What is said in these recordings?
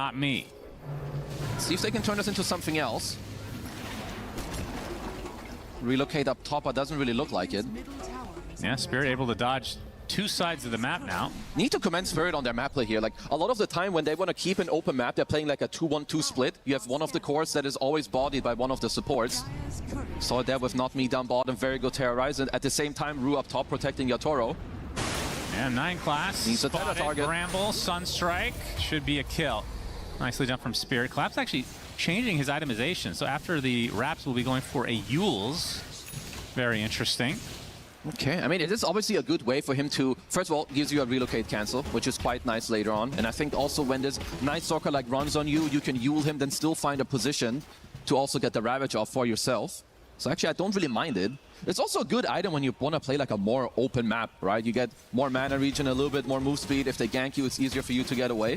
Not me. See if they can turn this into something else. Relocate up top, but doesn't really look like it. Yeah, Spirit able to dodge two sides of the map now. Need to commend Spirit on their map play here. Like, a lot of the time when they want to keep an open map, they're playing like a 2-1-2 split. You have one of the cores that is always bodied by one of the supports. Saw it there with Not Me down bottom, very good terrorize. And at the same time, Ru up top protecting Yatoro. And 9 class. Needs a target. Bramble, Sunstrike. Should be a kill. Nicely done from Spirit. Collapse actually changing his itemization. So after the wraps, we'll be going for a Yules. Very interesting. Okay, I mean, it is obviously a good way for him to, first of all, gives you a relocate cancel, which is quite nice later on. And I think also when this Night Stalker like runs on you, you can Yule him, then still find a position to also get the Ravage off for yourself. So actually, I don't really mind it. It's also a good item when you want to play like a more open map, right? You get more mana regen, a little bit more move speed. If they gank you, it's easier for you to get away.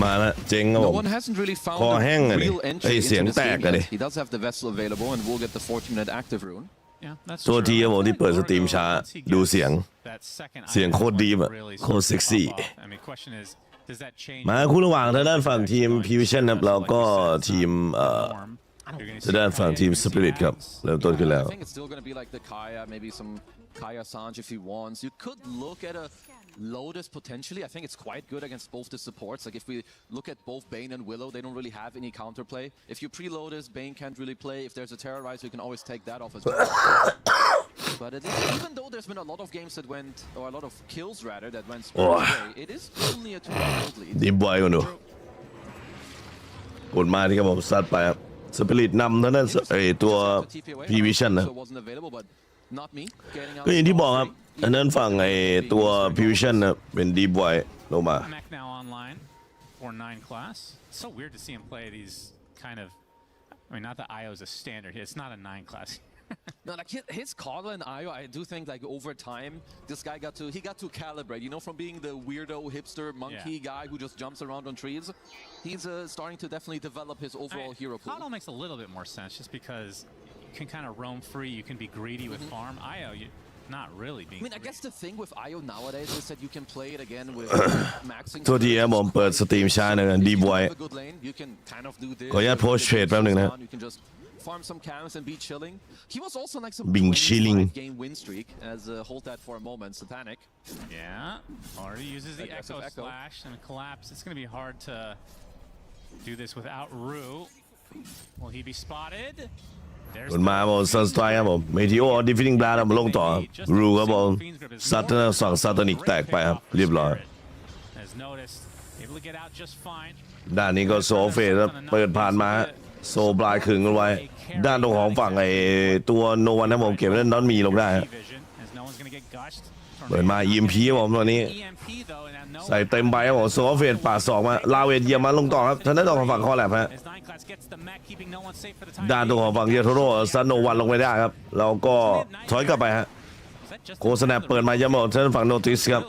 มาละเจ๋งครับ No ผม one hasn't really found คอแห้ง a เลย real entry เสียง into this แตก game เลย yet. He does have the vessel available and will get the 14-minute active rune. Yeah, that's ตัว true. ทีครับผมที่เปิดสตรีมช้าดูเสียง That second เสียงโคตรดีแบบ really โคตรเซ็กซี่ pop off. I mean, question is, does that change มาคู่ระหว่างทางด้านฝั่งทีม PVISION ครับแล้วก็ทีม form? You're gonna ทางด้านฝั่งทีม Spirit ครับเริ่มต้นขึ้นแล้ว I think it's still going to be like the Kaya, maybe some Kaya Sanj if he wants. You could look at a Lotus potentially. I think it's quite good against both the supports. Like if we look at both Bane and Willow, they don't really have any counterplay. If you pre-Lotus, Bane can't really play. If there's a Terrorize, you can always take that off as well. But it is, even though there's been a lot of games that went, or a lot of kills rather, that went Spirit's way, it is only a 2-gold lead. ดีบอยกันดูกดมาที่ครับผมซัดไปครับสปิริตนำทางด้านตัว PVISION นะ Not me. ก็อย่างที่บอกครับทางด้านฝั่งตัว PVISION นะเป็นดีบอยลงมา Mac now online for 9 class. It's so weird to see him play these kind of. I mean, not that IO is a standard. It's not a 9 class. No, like his Kogla and Io, I do think like over time, this guy got to calibrate. You know, from being the weirdo hipster monkey guy who just jumps around on trees, he's starting to definitely develop his overall hero pool. Kogla makes a little bit more sense just because you can kind of roam free. You can be greedy with farm. IO, not really being. I mean, I guess the thing with Io nowadays is that you can play it again with maxing. โทษทีครับผมเปิดสตรีมช้าหนึ่งดีบอย You can kind of do this. ขออนุญาตโพสต์เทรดแป๊บนึงนะ You can just farm some camps and be chilling. He was also like some Being chilling. 25-game win streak as hold that for a moment. Satanic. Yeah, already uses the Echo Slash and Collapse. It's going to be hard to do this without Ru. Will he be spotted? กดมาผมซันสไตร์ครับผมเมทิโอดิฟินิ่งบลาร์มาลงต่อรูครับผมซัตเตอร์สั่งซาตานิกแตกไปครับเรียบร้อยด้านนี้ก็โซเฟสเปิดผ่านมาโซบลายขึงกันไว้ด้านตรงของฝั่งตัวโนวันนะผมเก็บเล่นนอนมีลงได้เปิดมา EMP ครับผมตัวนี้ใส่เต็มใบครับผมโซเฟสปาดศอกมาลาเวทเยี่ยมมาลงต่อครับทางด้านตรงของฝั่งคอแลบฮะด้านตรงของฝั่งเยโทโร่ซันโนวันลงไปได้ครับแล้วก็ถอยกลับไปฮะโคสแนปเปิดมาย้ำบอกท่านฝั่งโนติสครับ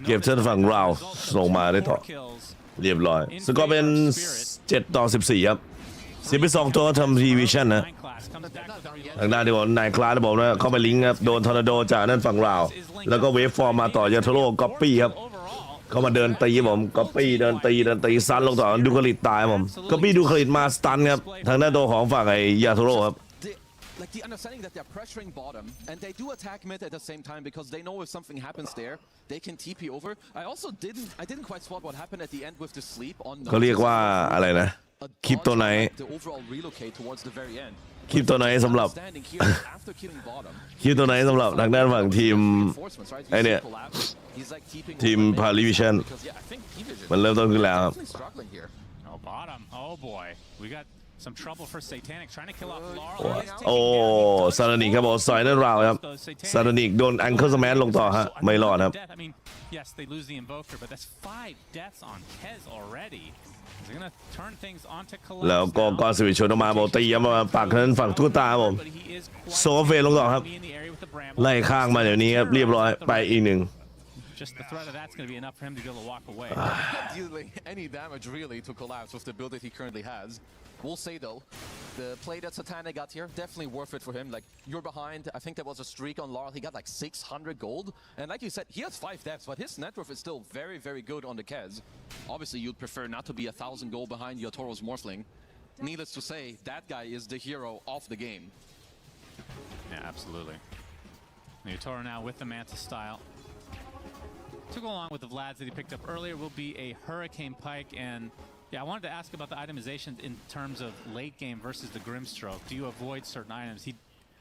เก็บท่านฝั่งราวส่งมาได้ต่อเรียบร้อยสกอร์เป็น7-14ครับเสียไป2ตัวทำPVISIONนะทางด้านที่บอกนายคลาสบอกว่าเข้าไปลิงก์ครับโดนทอร์นาโดจากนั่นฝั่งราวแล้วก็เวฟฟอร์มมาต่อยาโทโร่ก๊อปปี้ครับเขามาเดินตีผมก๊อปปี้เดินตีซันลงต่อดูคลิตตายผมก๊อปปี้ดูคลิตมาสตันครับทางด้านตัวของฝั่งยาโทโร่ครับLike the understanding that they're pressuring bottom and they do attack mid at the same time because they know if something happens there, they can TP over. I didn't quite spot what happened at the end with the sleep on. เขาเรียกว่าอะไรนะคลิปตัวไหนคลิปตัวไหนสำหรับคลิปตัวไหนสำหรับทางด้านฝั่งทีมไอเนี่ยทีมPVISIONมันเริ่มต้นขึ้นแล้วครับSome trouble for Satanic trying to kill off Laurel. โอ้ซาร์นิกครับผมสอยนั่นราวครับซาร์นิกโดนแองเคิลสแมนลงต่อฮะไม่รอดครับ I mean, yes, they lose the invoker, but that's 5 deaths on Kez already. He's gonna turn things onto Collapse. แล้วก็กอนสวิชชนออกมาบอกตีมาปากนั้นฝั่งตุ๊กตาผมโซเฟลลงต่อครับไล่ข้างมาเดี๋ยวนี้ครับเรียบร้อยไปอีกหนึ่ง just the threat of that's going to be enough for him to be able to walk away. Dealing any damage really to collapse with the build that he currently has. We'll say though, the play that Satanic got here, definitely worth it for him. Like, you're behind. I think there was a streak on Laurel. He got like 600 gold. And like you said, he has 5 deaths, but his net worth is still very, very good on the Kez. Obviously, you'd prefer not to be 1,000 gold behind Yatoro's Morphling. Needless to say, that guy is the hero of the game. Yeah, absolutely. Yatoro now with the Manta style. To go along with the Vlads that he picked up earlier will be a Hurricane Pike. And yeah, I wanted to ask about the itemization in terms of late game versus the Grimstroke. Do you avoid certain items? He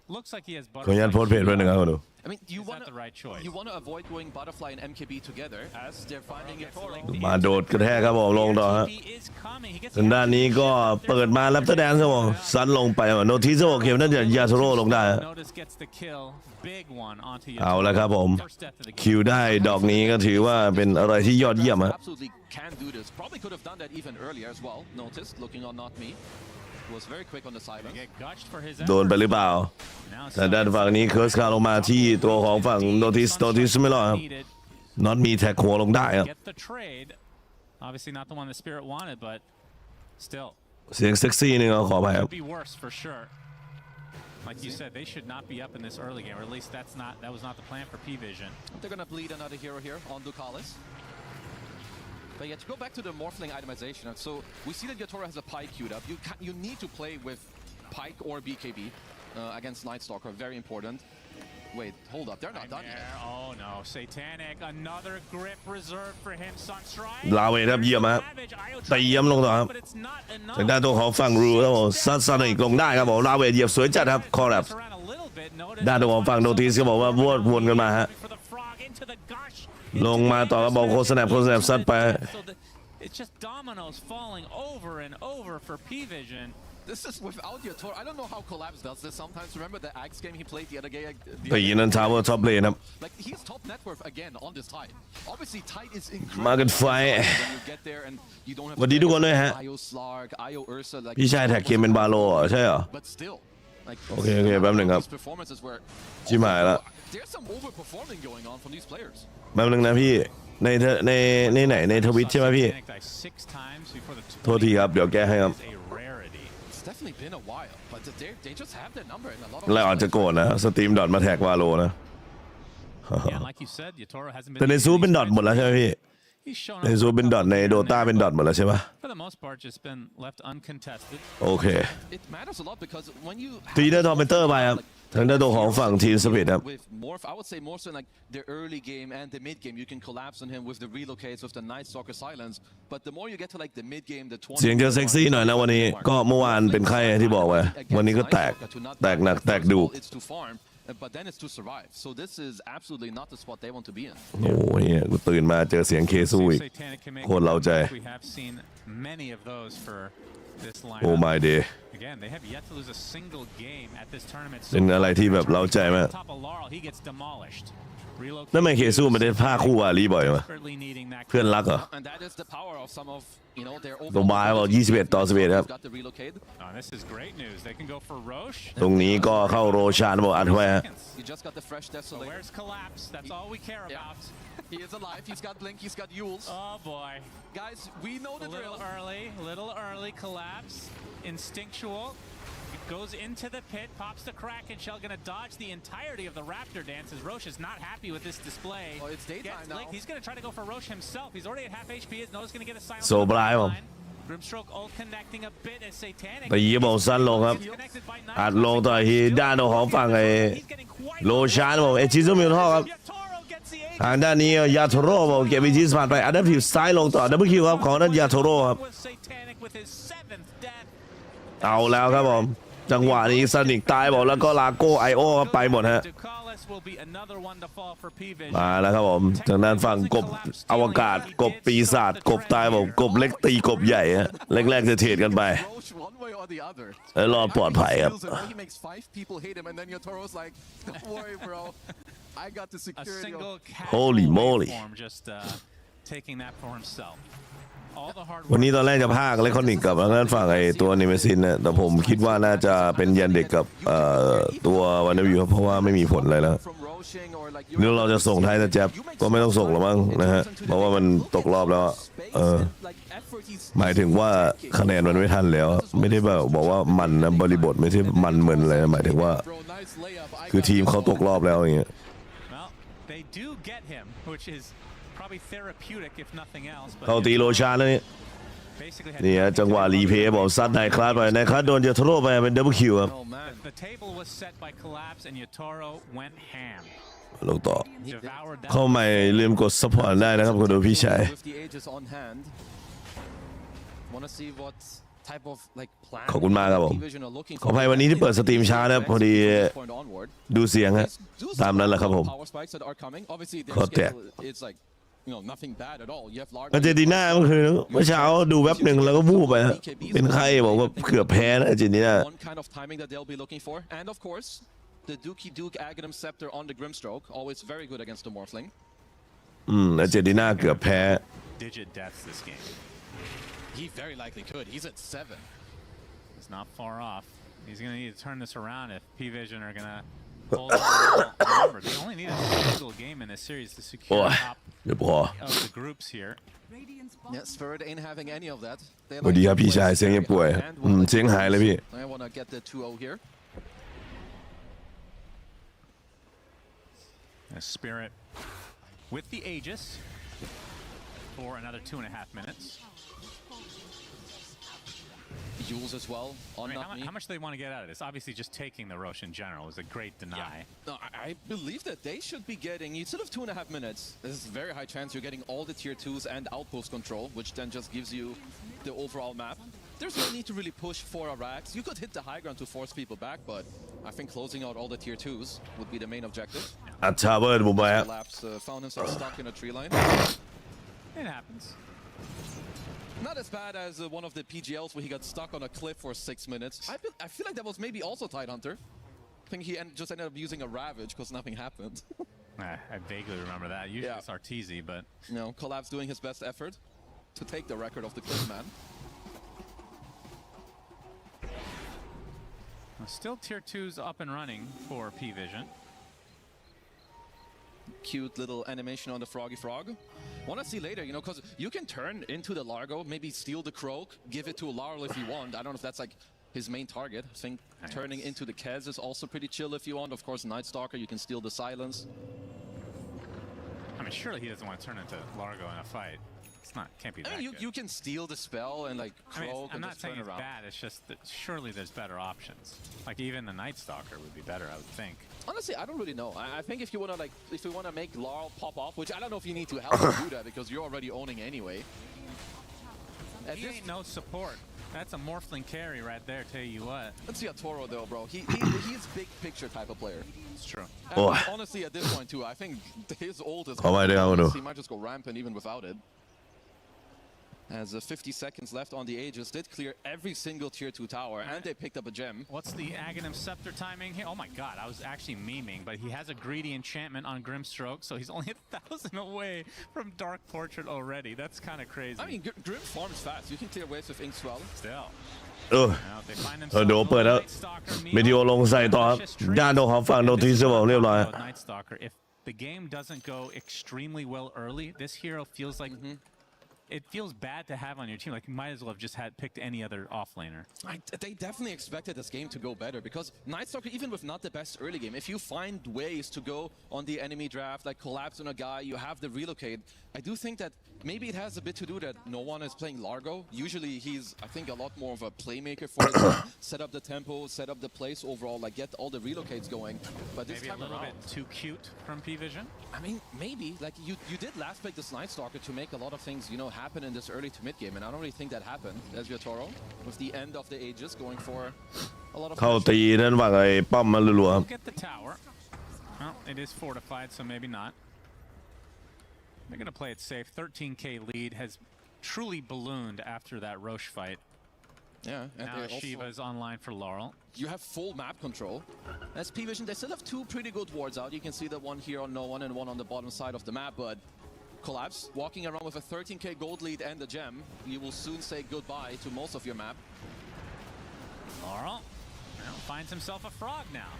looks like he has ขออนุญาตโพสต์เพจไว้หนึ่งครับดู I mean, Is that the right choice? you want to avoid going Butterfly and MKB together as they're finding it. มาโดดกระแทกครับผมลงต่อฮะ ทางด้านนี้ก็เปิดมารับแสดงครับผมซัดลงไปโนทิสโอเคนั่นจะยาโทโร่ลงได้เอาแล้วครับผมคิวได้ดอกนี้ก็ถือว่าเป็นอะไรที่ยอดเยี่ยมฮะ Absolutely can do this. Probably could have done that even earlier as well. Notice looking on not me. Was very quick on the sideline. โดนไปหรือเปล่าแต่ด้านฝั่งนี้เคิร์สคาลงมาที่ตัวของฝั่งโนทิสไม่รอดครับน็อตมีแท็กหัวลงได้ครับ Obviously not the one the Spirit wanted, but still. เสียงเซ็กซี่นึงขอไปครับ Could be worse for sure. Like you said, they should not be up in this early game, or at least that was not the plan for PVISION. They're gonna bleed another hero here on Ducalis. But yeah, to go back to the Morphling itemization, so we see that Yatoro has a Pike queued up. You need to play with Pike or BKB against Nightstalker, very important. Wait, hold up, they're not done yet. Oh no, Satanic, another grip reserved for him, Sunstrike. ลาเวทครับเยี่ยมครับตีเยี่ยมลงต่อครับทางด้านตัวของฝั่งรูครับผมซัดอีกลงได้ครับผมลาเวทเหยียบสวยจัดครับคอร์รับด้านตัวของฝั่งโนติสก็บอกว่าวนกันมาฮะลงมาต่อกับบอกโคสแนปซัดไป It's just dominoes falling over and over for PVISION. This is without Yatoro. I don't know how Collapse does this sometimes. Remember the Axe game he played the other game? ตีนั้นทาวเวอร์ท็อปเลนครับ Like he's top net worth again on this Tide. Obviously Tide is incredible. มากันไฟ When you get there and you don't have วันนี้ทุกคนด้วยฮะ IO Slark, IO Ursa like พี่ชายแท็กเกมเป็นบาโลใช่เหรอ But still like โอเคแป๊บหนึ่งครับ these performances were ชิมหายแล้ว there's some overperforming going on from these players. แป๊บหนึ่งนะพี่ในไหนในทวิตใช่ไหมพี่โทษทีครับเดี๋ยวแก้ให้ครับ It's definitely been a while, but they just have their number and a lot of แล้วอาจจะโกรธนะสตรีมดอทมาแท็กวาโลนะ แต่ในซูเป็นดอทหมดแล้วใช่ไหมพี่ในซูเป็นดอทในโดต้าเป็นดอทหมดแล้วใช่ปะโอเค It matters a lot because when you ตีได้ทอมเปเตอร์ไปครับทางด้านตัวของฝั่งทีมสปิริตครับ with Morph, I would say more so in like the early game and the mid game, you can collapse on him with the relocates, with the Nightstalker silence. But the more you get to like the mid game, the เสียงจะเซ็กซี่หน่อยนะวันนี้ก็เมื่อวานเป็นใครที่บอกไว้วันนี้ก็แตกหนักแตกดุ It's to farm, but then it's to survive. So this is absolutely not the spot they want to be in. โอ้ยกูตื่นมาเจอเสียงเคสู้อีกโคตรเล้าใจโอ้ my day เป็นอะไรที่แบบเล้าใจมากนั่นไม่เคสู้มาได้ผ้าคู่วาลีบ่อยมั้ยเพื่อนรักเหรอตัวบายบอก21-11ครับตรงนี้ก็เข้าโรชานบอกอัดไว้ฮะ He is alive. He's got Blink. He's got Yules. Oh boy, guys, we know the drill. Little early collapse, instinctual. Goes into the pit, pops the Kraken shell, gonna dodge the entirety of the Raptor dance as Roche is not happy with this display. Oh, it's daytime now. He's gonna try to go for Roche himself. He's already at half HP. His nose gonna get a silence. So blind. Grimstroke ult connecting a bit as Satanic. ตีบอกสั้นลงครับอัดลงต่อทีด้านของฝั่งไอ้โรชานบอกเอจิซุมิลท่อครับทางด้านนี้ยาโทโร่บอกเก็บวิจิสผ่านไปอัดดับผิวซ้ายลงต่อดับเบิลคิวครับของนั้นยาโทโร่ครับเอาแล้วครับผมจังหวะนี้ซานิกตายบอกแล้วก็ลาโก้ไอโอไปหมดฮะมาแล้วครับผมทางด้านฝั่งกบอวกาศกบปีศาจกบตายบอกกบเล็กตีกบใหญ่ฮะแรกๆจะเทรดกันไปแล้วรอดปลอดภัยครับ I got the security. Holy moly. วันนี้ตอนแรกจะพากเลคอนิกกับทางด้านฝั่งไอ้ตัวเนเมซิสเนี่ยแต่ผมคิดว่าน่าจะเป็นยันเด็กกับตัววันนวิวเพราะว่าไม่มีผลอะไรแล้ว pushing or like นึกเราจะส่งไทยแต่แจ็บก็ไม่ต้องส่งหรอกมั้งนะฮะเพราะว่ามันตกรอบแล้วหมายถึงว่าคะแนนมันไม่ทันแล้วไม่ได้แบบบอกว่ามันนะบริบทไม่ใช่มันเหมือนอะไรหมายถึงว่าคือทีมเขาตกรอบแล้วอย่างเงี้ย They do get him, which is probably therapeutic if nothing else. เขาตีโลชาแล้วนี่จังหวะรีเพย์บอกซัดไนคลาสไปไนคลาสโดนจะทะลุไปเป็นดับเบิลคิวครับ The table was set by collapse and Yotaro went ham. ลงต่อเข้าไม่ลืมกดซัพพอร์ตได้นะครับคุณดูพี่ชายขอบคุณมากครับผมขออภัยวันนี้ที่เปิดสตรีมช้านะพอดีดูเสียงฮะตามนั้นแหละครับผมขอแจกอาร์เจนตินาเมื่อคืนเมื่อเช้าดูแวบหนึ่งแล้วก็วูบไปฮะเป็นใครบอกว่าเกือบแพ้นะอาร์เจนตินาThe Duke Aghanim Scepter on the Grimstroke, always very good against the Morphling. อาร์เจนตินาเกือบแพ้ Digit deaths this game. He very likely could. He's at 7. He's not far off. He's going to need to turn this around if PVISION are going to hold on. Remember, they only need a single game in this series to secure top of the groups here. Yeah, Spirit ain't having any of that. สวัสดีครับพี่ชายเสียงยังป่วยเสียงหายเลยพี่ I want to get the 2-0 here. Spirit with the Aegis for another 2.5 minutes. Jules as well. How much do they want to get out of this? Obviously, just taking the Roche in general is a great deny. Yeah. No, I believe that they should be getting, instead of 2.5 minutes, there's a very high chance you're getting all the tier 2s and outpost control, which then just gives you the overall map. There's no need to really push for a Rax. You could hit the high ground to force people back, but I think closing out all the tier 2s would be the main objective. Collapse found himself stuck in a tree line. It happens. Not as bad as one of the PGLs where he got stuck on a cliff for 6 minutes. I feel like that was maybe also Tidehunter. I think he just ended up using a Ravage because nothing happened. I vaguely remember that. Usually it's Arteezy, but... No, Collapse doing his best effort to take the record of the cliff man. Still tier 2s up and running for PVISION. Cute little animation on the Froggy Frog. Want to see later, you know, because you can turn into the Largo, maybe steal the Croak, give it to Larl if you want. I don't know if that's like his main target. I think turning into the Kez is also pretty chill if you want. Of course, Night Stalker, you can steal the Silence. I mean, surely he doesn't want to turn into Largo in a fight. It's not, can't be that good. You can steal the spell and like Croak I'm and not saying it's bad, it's just that surely there's better options. Like even the Night Stalker would be better, I would think. Honestly, I don't really know. I think if you want to make Larl pop off, which I don't know if you need to help him do that because you're already owning anyway. He ain't no support. That's a Morphling carry right there, tell you what. Let's see a Toro though, bro. He's big picture type of player. It's true. Honestly, at this point too, I think his ult is he might just go rampant even without it. As 50 seconds left on the Aegis, did clear every single tier 2 tower, and they picked up a gem. What's the Aghanim Scepter timing here? Oh my god, I was actually memeing, but he has a greedy enchantment on Grimstroke, so he's only 1,000 away from Dark Portrait already. That's kind of crazy. I mean, Grim farms fast. You can clear waves with Ink Swell. Still. โดนเปิดแล้ววิดีโอลงใส่ต่อด้านโดนของฝั่งโดนทีเซอร์บอกเรียบร้อย Night Stalker. If the game doesn't go extremely well early, this hero feels like it feels bad to have on your team. Like you might as well have just picked any other offlaner. They definitely expected this game to go better because Night Stalker, even with not the best early game, if you find ways to go on the enemy draft, like collapse on a guy, you have the relocate. I do think that maybe it has a bit to do that no one is playing Largo. Usually he's, I think, a lot more of a playmaker for it. Set up the tempo, set up the place overall, like get all the relocates going. But this maybe time a little around, bit too cute from PVISION. I mean, maybe like you did last pick this Night Stalker to make a lot of things, you know, happen in this early to mid game, and I don't really think that happened. As Yotaro with the end of the Aegis going for a lot of. เข้าตีนั่นว่าไอ้ป้อมมันรัว Get the tower. Well, it is fortified, so maybe not. They're going to play it safe. 13k lead has truly ballooned after that Roche fight. Yeah, and now Shiva is online for Laurel. You have full map control. As PVISION, they still have 2 pretty good wards out. You can see that one here on no one and one on the bottom side of the map, but Collapse walking around with a 13k gold lead and a gem. You will soon say goodbye to most of your map. Laurel Well, finds himself a frog now.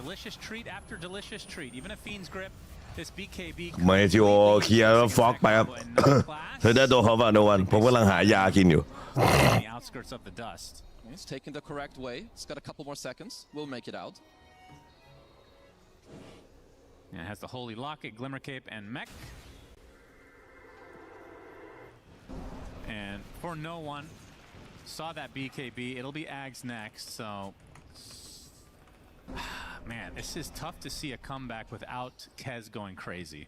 Delicious treat after delicious treat. Even a Fiend's Grip. This BKB เมทิโอเคลียร์ฟ็อกไปครับ เธอได้ตัวเขาว่าโนวันผมกำลังหายากินอยู่ the outskirts of the dust. He's taking the correct way. He's got a couple more seconds. We'll make it out. And it has the Holy Locket, Glimmer Cape, and Mech. And for no one, saw that BKB. It'll be Ags next, so... Man, this is tough to see a comeback without Kez going crazy.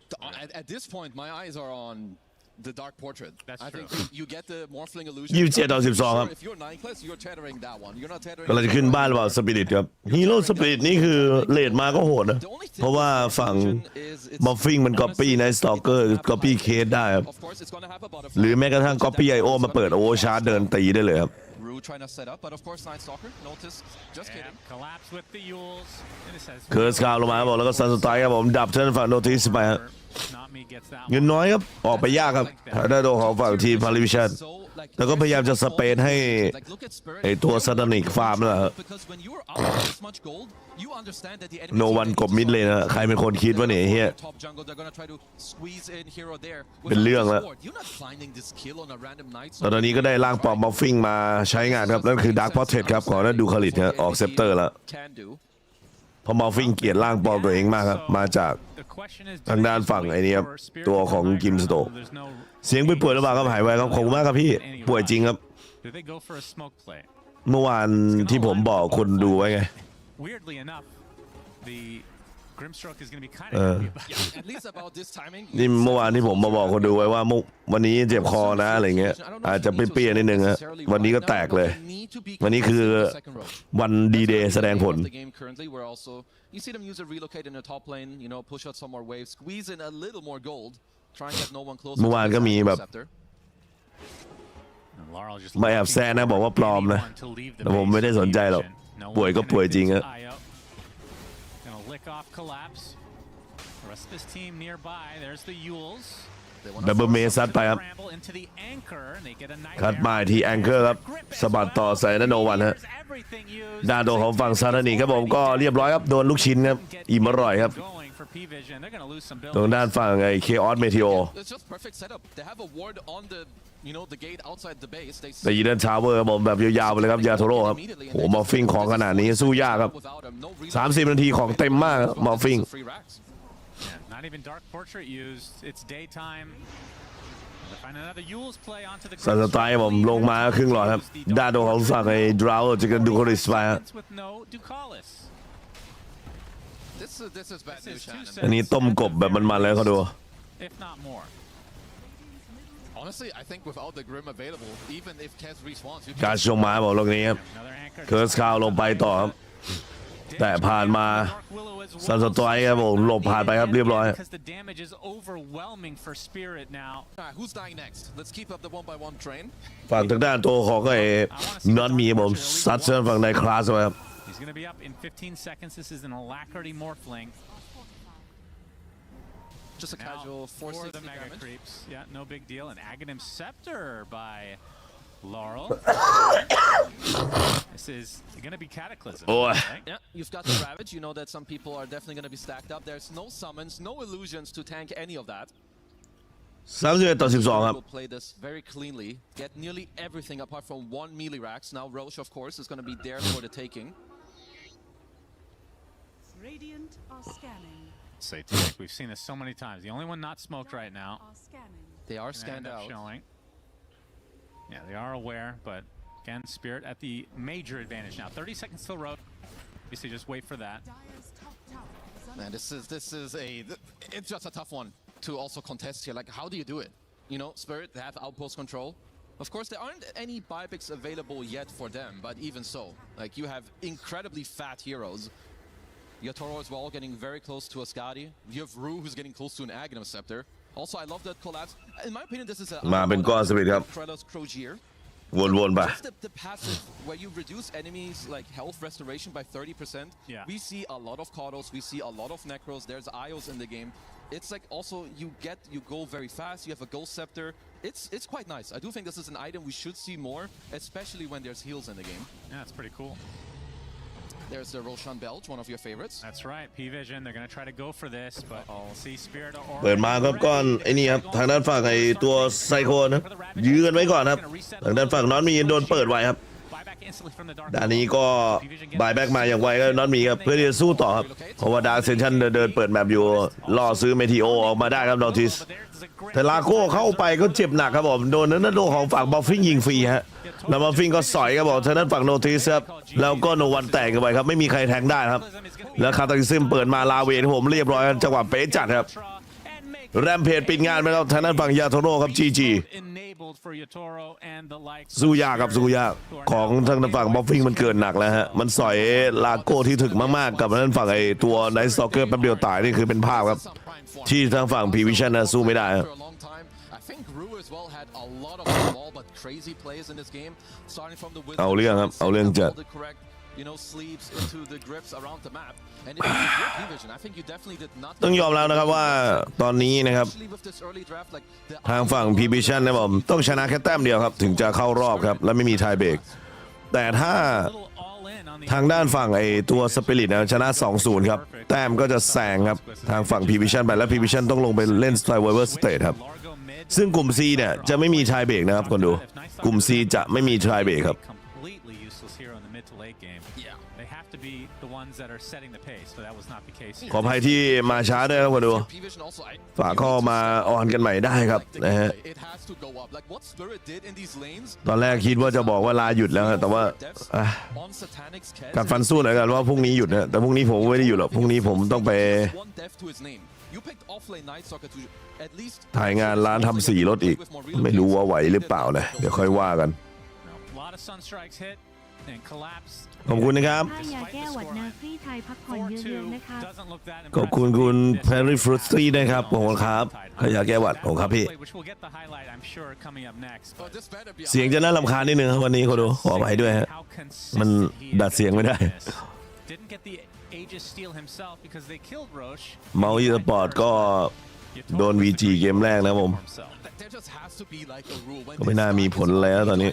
At this point, my eyes are on the Dark Portrait. That's I true. think you get the Morphling illusion. 27-12 ครับ If you're 9 class, you're tethering that one. You're not tethering. กำลังจะขึ้นบ้านหรือเปล่าสปิริตครับฮีโร่สปิริตนี่คือเลดมาก็โหดนะ เพราะว่าฝั่งมอฟฟิงมันก๊อปปี้ในสตอกเกอร์ก๊อปปี้เคสได้ครับ Of course, it's going to have a หรือ butterfly. แม้กระทั่งก๊อปปี้ไอโอมาเปิดโอเวอร์ชาร์จเดินตีได้เลยครับ Rue trying to set up, but of course, Night Stalker. Notice. Just And kidding. collapse with the Yules. And it says... เคิร์สคาวลงมาครับผมแล้วก็ซันสไตร์ครับผมดับเทิร์นฝั่งโนติสไปฮะ Not me gets that เงิน one. น้อยครับออกไปยากครับได้ตัวของฝั่งทีมพาริวิชั่น So, like, แล้วก็พยายามจะสเปนให้ like, look at Spirit. ไอตัวซัตานิกฟาร์มนั่นแหละครับ Because when you're up this much gold, you understand that the enemy โนวันกบมิดเลยนะใครเป็นคนคิดว่าเนี่ยเฮีย top jungle, they're gonna try to squeeze in here or there. เป็นเรื่องแล้ว You're not finding this kill on a random night. ตอนนี้ก็ได้ร่างปอมมอฟฟิงมาใช้งานครับนั่นคือดาร์คพอร์เทรตครับของนั่นดูคาริตครับออกเซปเตอร์แล้ว Can do. เพราะมอฟฟิงเกลียดร่างปลอมตัวเองมากครับมาจาก The question is, ทางด้านฝั่งไอ้นี่ครับ for Spirit ตัวของ toกิมสโต there's no เสียงป่วยๆหรือเปล่าครับหายไวครับขอบคุณมากครับพี่ป่วยจริงครับ Do they go for a smoke play? เมื่อวานที่ผมบอกคุณดูไว้ไง Weirdly enough, the Grimstroke is going to be kind Uh. of happy about it. At least about this timing. นี่เมื่อวานที่ผมมาบอกคนดูไว้ว่าวันนี้เจ็บคอนะอะไรเงี้ยอาจจะเปรี้ยๆนิดนึงฮะวันนี้ก็แตกเลย วันนี้คือวันดีเดย์แสดงผล The game currently, we're also you see them use a relocate in the top lane, you know, push out some more waves, squeeze in a little more gold, try and get no one close. เมื่อวานก็มีแบบ And Laurel just มาแอบแซงนะบอกว่าปลอมนะ anyone to leave the แต่ผมไม่ได้สนใจหรอก No ป่วยก็ one ป่วยจริง connected ฮะ to IO. Gonna lick off collapse. The rest of this team nearby. There's the Yules. ดับเบิลเมซัดไปครับ Scramble into the anchor, and they get a คัด nightmare. มาที่แองเกอร์ครับสะบัดต่อใส่นันโนวันฮะ Here's everything used. ด้านตัวของฝั่งซาตานิครับผมก็เรียบร้อยครับโดนลูกชิ้นครับอิ่มอร่อยครับ Going for PVISION. They're gonna lose some ตรง buildings. ด้านฝั่งไอ้เคออสเมทิโอ It's just perfect setup. They have a ward on the, you know, the gate outside the base. They แต่ยีเดนชาวเวอร์ครับผมแบบยาวๆไปเลยครับยาโทโร่ครับโหมอฟฟิงของขนาดนี้สู้ยากครับ without him, no 30 นาทีของเต็มมากครับมอฟฟิง free racks. Yeah, not even Dark Portrait used. It's daytime. They find another Yules play onto the สันสไตล์ผมลงมาครึ่งหลอดครับด้านตัวของฝั่งไอ้ดราวจะกันดูคอริสไปฮะ with no Ducalis. This is bad This news, is two Shannon. อันนี้ต้มกบแบบมันๆเลยเขาดู If not more. Honestly, I think without the Grim available, even if Kez respawns, you การชงมาบอกตรงนี้ครับ Another anchor. เคิร์สคาวลงไปต่อครับแต่ผ่านมา ซันสไตร์ครับผมหลบผ่านไปครับเรียบร้อย Because the damage is overwhelming for Spirit now. Alright, who's dying next? Let's keep up the 1-by-1 train. ฝั่งทางด้านตัวของไอ้น็อตมีครับผมซัดเชิญฝั่งในคลาสไว้ครับ He's going to be up in 15 seconds. This is an Alacrity Morphling. Just a Now casual for 460 the Mega damage. Creeps. Yeah, no big deal. An Aghanim Scepter by Laurel. This is going to be Cataclysm. Oh. Right? Yeah, you've got the Ravage. You know that some people are definitely going to be stacked up. There's no summons, no illusions to tank any of that. 31-12 ครับ Will play this very cleanly, get nearly everything apart from one melee racks. Now Roche, of course, is going to be there for the taking. Radiant are scanning. Say Tick, we've seen this so many times. The only one not smoked right now. Are scanning. They are Gonna scanned end up out. showing. Yeah, they are aware, but again, Spirit at the major advantage now. 30 seconds till road. Obviously, just wait for that. Dire's top tower is under Man, it's just a tough one to also contest here. Like, how do you do it? You know, Spirit, they have outpost control. Of course, there aren't any buypicks available yet for them, but even so, like, you have incredibly fat heroes. Yatoro as well, getting very close to a Skadi. You have Rue, who's getting close to an Aghanim Scepter. Also, I love that collapse. In my opinion, this is a มาเป็นก้อนสปิริตครับ Krellos Crozier. วนๆไป Just the passive where you reduce enemies like health restoration by 30%. Yeah. We see a lot of Kaudos, we see a lot of Necros, there's IOs in the game. It's like also you go very fast, you have a Ghost Scepter. It's quite nice. I do think this is an item we should see more, especially when there's heals in the game. Yeah, it's pretty cool. There's the Roshan Belge, one of your favorites. That's right, PVISION. They're going to try to go for this, but TSpirit เปิดมาครับก้อนไอ้นี่ครับทางด้านฝั่งไอ้ตัวไซโคนนะยื้อกันไว้ก่อนครับทางด้านฝั่งน็อตมีโดนเปิดไว้ครับด้านนี้ก็บายแบ็กมาอย่างไวก็น็อตมีครับเพื่อที่จะสู้ต่อครับเพราะว่าดาร์คเซนชั่นเดินเปิดแมปอยู่ล่อซื้อเมทีโอออกมาได้ครับนอติสแต่ลาโก้เข้าไปก็เจ็บหนักครับผมโดนนั้นโดนของฝั่งบอฟฟิงยิงฟรีฮะแล้วบอฟฟิงก็สอยครับผมทางด้านฝั่งโนติสครับแล้วก็โนวันแตกกันไปครับไม่มีใครแทงได้ครับแล้วคาตาลิซึมเปิดมาลาเวนผมเรียบร้อยจังหวะเป๊ะจัดครับแรมเพจปิดงานไปแล้วทางด้านฝั่งยาโทโร่ครับจีสู้ยากครับสู้ยากของทางด้านฝั่งบอฟฟิงมันเกินหนักแล้วฮะมันสอยลาโก้ที่ถึกมากๆกับทางด้านฝั่งไอ้ตัวไนท์สตอกเกอร์แป๊บเดียวตายนี่คือเป็นภาพครับที่ทางฝั่งพีวิชั่นนะสู้ไม่ได้ครับเอาเรื่องครับเอาเรื่องจัดต้องยอมแล้วนะครับว่าตอนนี้นะครับทางฝั่งพีวิชั่นนะผมต้องชนะแค่แต้มเดียวครับถึงจะเข้ารอบครับและไม่มีไทยเบรกแต่ถ้าทางด้านฝั่งไอ้ตัวสปิริตนะชนะ 2-0 ครับแต้มก็จะแซงครับทางฝั่งพีวิชั่นไปและพีวิชั่นต้องลงไปเล่นสไตล์เวอร์สเตทครับซึ่งกลุ่ม C เนี่ยจะไม่มีไทยเบรกนะครับคนดูกลุ่ม C จะไม่มีไทยเบรกครับขออภัยที่มาช้าด้วยครับคนดูฝากเข้ามาออนกันใหม่ได้ครับนะฮะตอนแรกคิดว่าจะบอกว่าลาหยุดแล้วแต่ว่ากัดฟันสู้หน่อยกันว่าพรุ่งนี้หยุดนะแต่พรุ่งนี้ผมไม่ได้หยุดหรอกพรุ่งนี้ผมต้องไปถ่ายงานร้านทำสีรถอีกไม่รู้ว่าไหวหรือเปล่านะเดี๋ยวค่อยว่ากันขอบคุณนะครับขอบคุณคุณแพริฟรุตตี้นะครับขอบคุณครับขยาแก้หวัดของครับพี่เสียงจะน่ารำคาญนิดนึงวันนี้เขาดูขอไปด้วยฮะมันดัดเสียงไม่ได้เมาส์สปอร์ตก็โดน VG เกมแรกนะผมก็ไม่น่ามีผลแล้วตอนนี้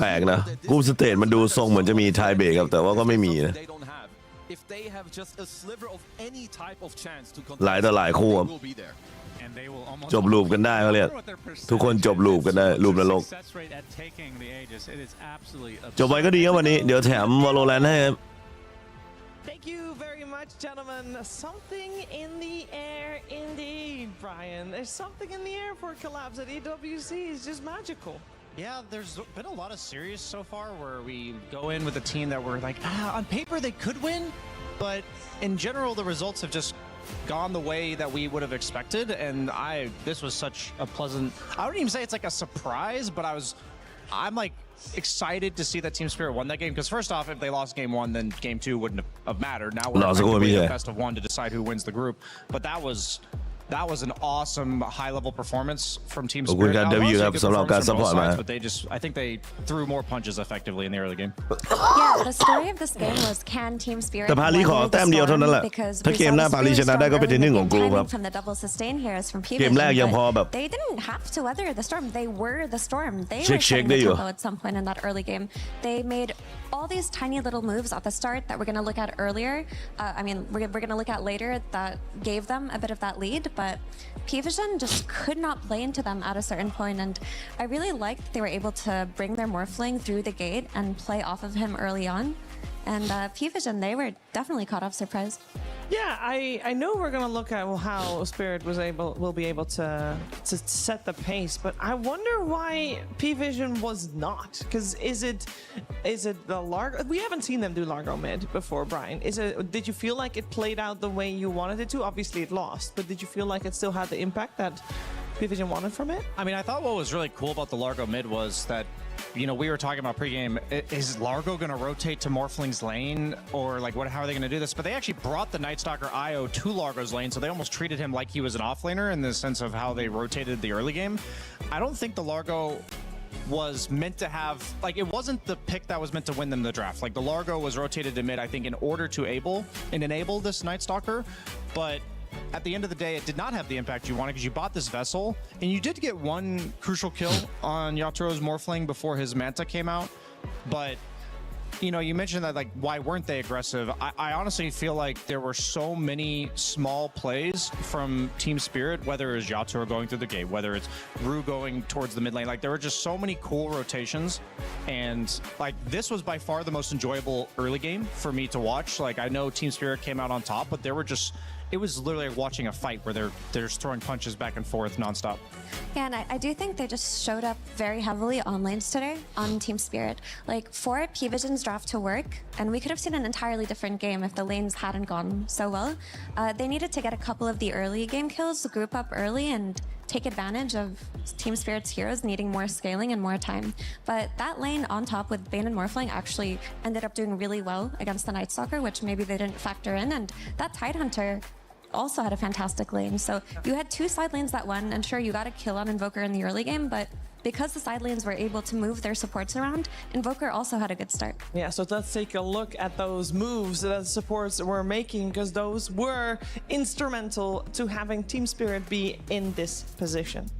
แปลกนะกูสเตทมันดูทรงเหมือนจะมีไทยเบรกครับแต่ว่าก็ไม่มีนะหลายต่อหลายคู่จบลูปกันได้เขาเรียกทุกคนจบลูปกันได้ลูปนรกจบไปก็ดีครับวันนี้เดี๋ยวแถมวอลโลแรนต์ให้ครับThank you very much, gentlemen. Something in the air, indeed, Brian. There's something in the air for Collapse at EWC. It's just magical. Yeah, there's been a lot of series so far where we go in with a team that we're like, on paper they could win, but in general the results have just gone the way that we would have expected. And this was such a pleasant. I wouldn't even say it's like a surprise, but I'm like excited to see that TSpirit won that game because first off, if they lost game one, then game two wouldn't have mattered. Now we're effectively a best of one to decide who wins the group. But that was an awesome high-level performance from TSpirit. But I think they threw more punches effectively in the early game. Yeah, the story of this game was can TSpirit แต่พาลีขอแต้มเดียวเท่านั้นแหละถ้าเกมหน้าพาลีชนะได้ก็เป็นที่หนึ่งของกลุ่มครับ from the double sustain heroes from PVISION เกมแรกยังพอแบบ they didn't have to weather the storm. They were the storm. They were Shake settingได้ the อยู่ tempo at some point in that early game. They made all these tiny little moves at the start that we're going to look at earlier. We're going to look at later that gave them a bit of that lead, but PVISION just could not play into them at a certain point, and I really liked that they were able to bring their Morphling through the gate and play off of him early on. And PVISION, they were definitely caught off surprise. Yeah, I know we're gonna look at how Spirit will be able to set the pace, but I wonder why PVISION was not. Because is it the Largo? We haven't seen them do Largo mid before, Brian. Did you feel like it played out the way you wanted it to? Obviously it lost, but did you feel like it still had the impact that PVISION wanted from it? I mean, I thought what was really cool about the Largo mid was that, you know, we were talking about pregame, is Largo going to rotate to Morphling's lane, or like how are they going to do this? But they actually brought the Nightstalker IO to Largo's lane, so they almost treated him like he was an offlaner in the sense of how they rotated the early game. I don't think the Largo was meant to have, like, it wasn't the pick that was meant to win them the draft. Like, the Largo was rotated to mid, I think, in order to enable this Nightstalker, but at the end of the day, it did not have the impact you wanted because you bought this vessel, and you did get one crucial kill on Yaturo's Morphling before his Manta came out, but you know, you mentioned that, like, why weren't they aggressive? I honestly feel like there were so many small plays from TSpirit, whether it's Yatur going through the gate, whether it's Rue going towards the mid lane. Like, there were just so many cool rotations. And, like, this was by far the most enjoyable early game for me to watch. Like, I know TSpirit came out on top, but there were just... It was literally like watching a fight where they're just throwing punches back and forth nonstop. Yeah, and I do think they just showed up very heavily on lanes today on TSpirit. Like, for PVISION's draft to work, and we could have seen an entirely different game if the lanes hadn't gone so well, they needed to get a couple of the early game kills, group up early, and take advantage of TSpirit's heroes needing more scaling and more time. But that lane on top with Bane and Morphling actually ended up doing really well against the Night Stalker, which maybe they didn't factor in, and that Tidehunter also had a fantastic lane. So you had two side lanes that won, and sure, you got a kill on Invoker in the early game, but because the side lanes were able to move their supports around, Invoker also had a good start. Yeah, so let's take a look at those moves that the supports were making, because those were instrumental to having TSpirit be in this position.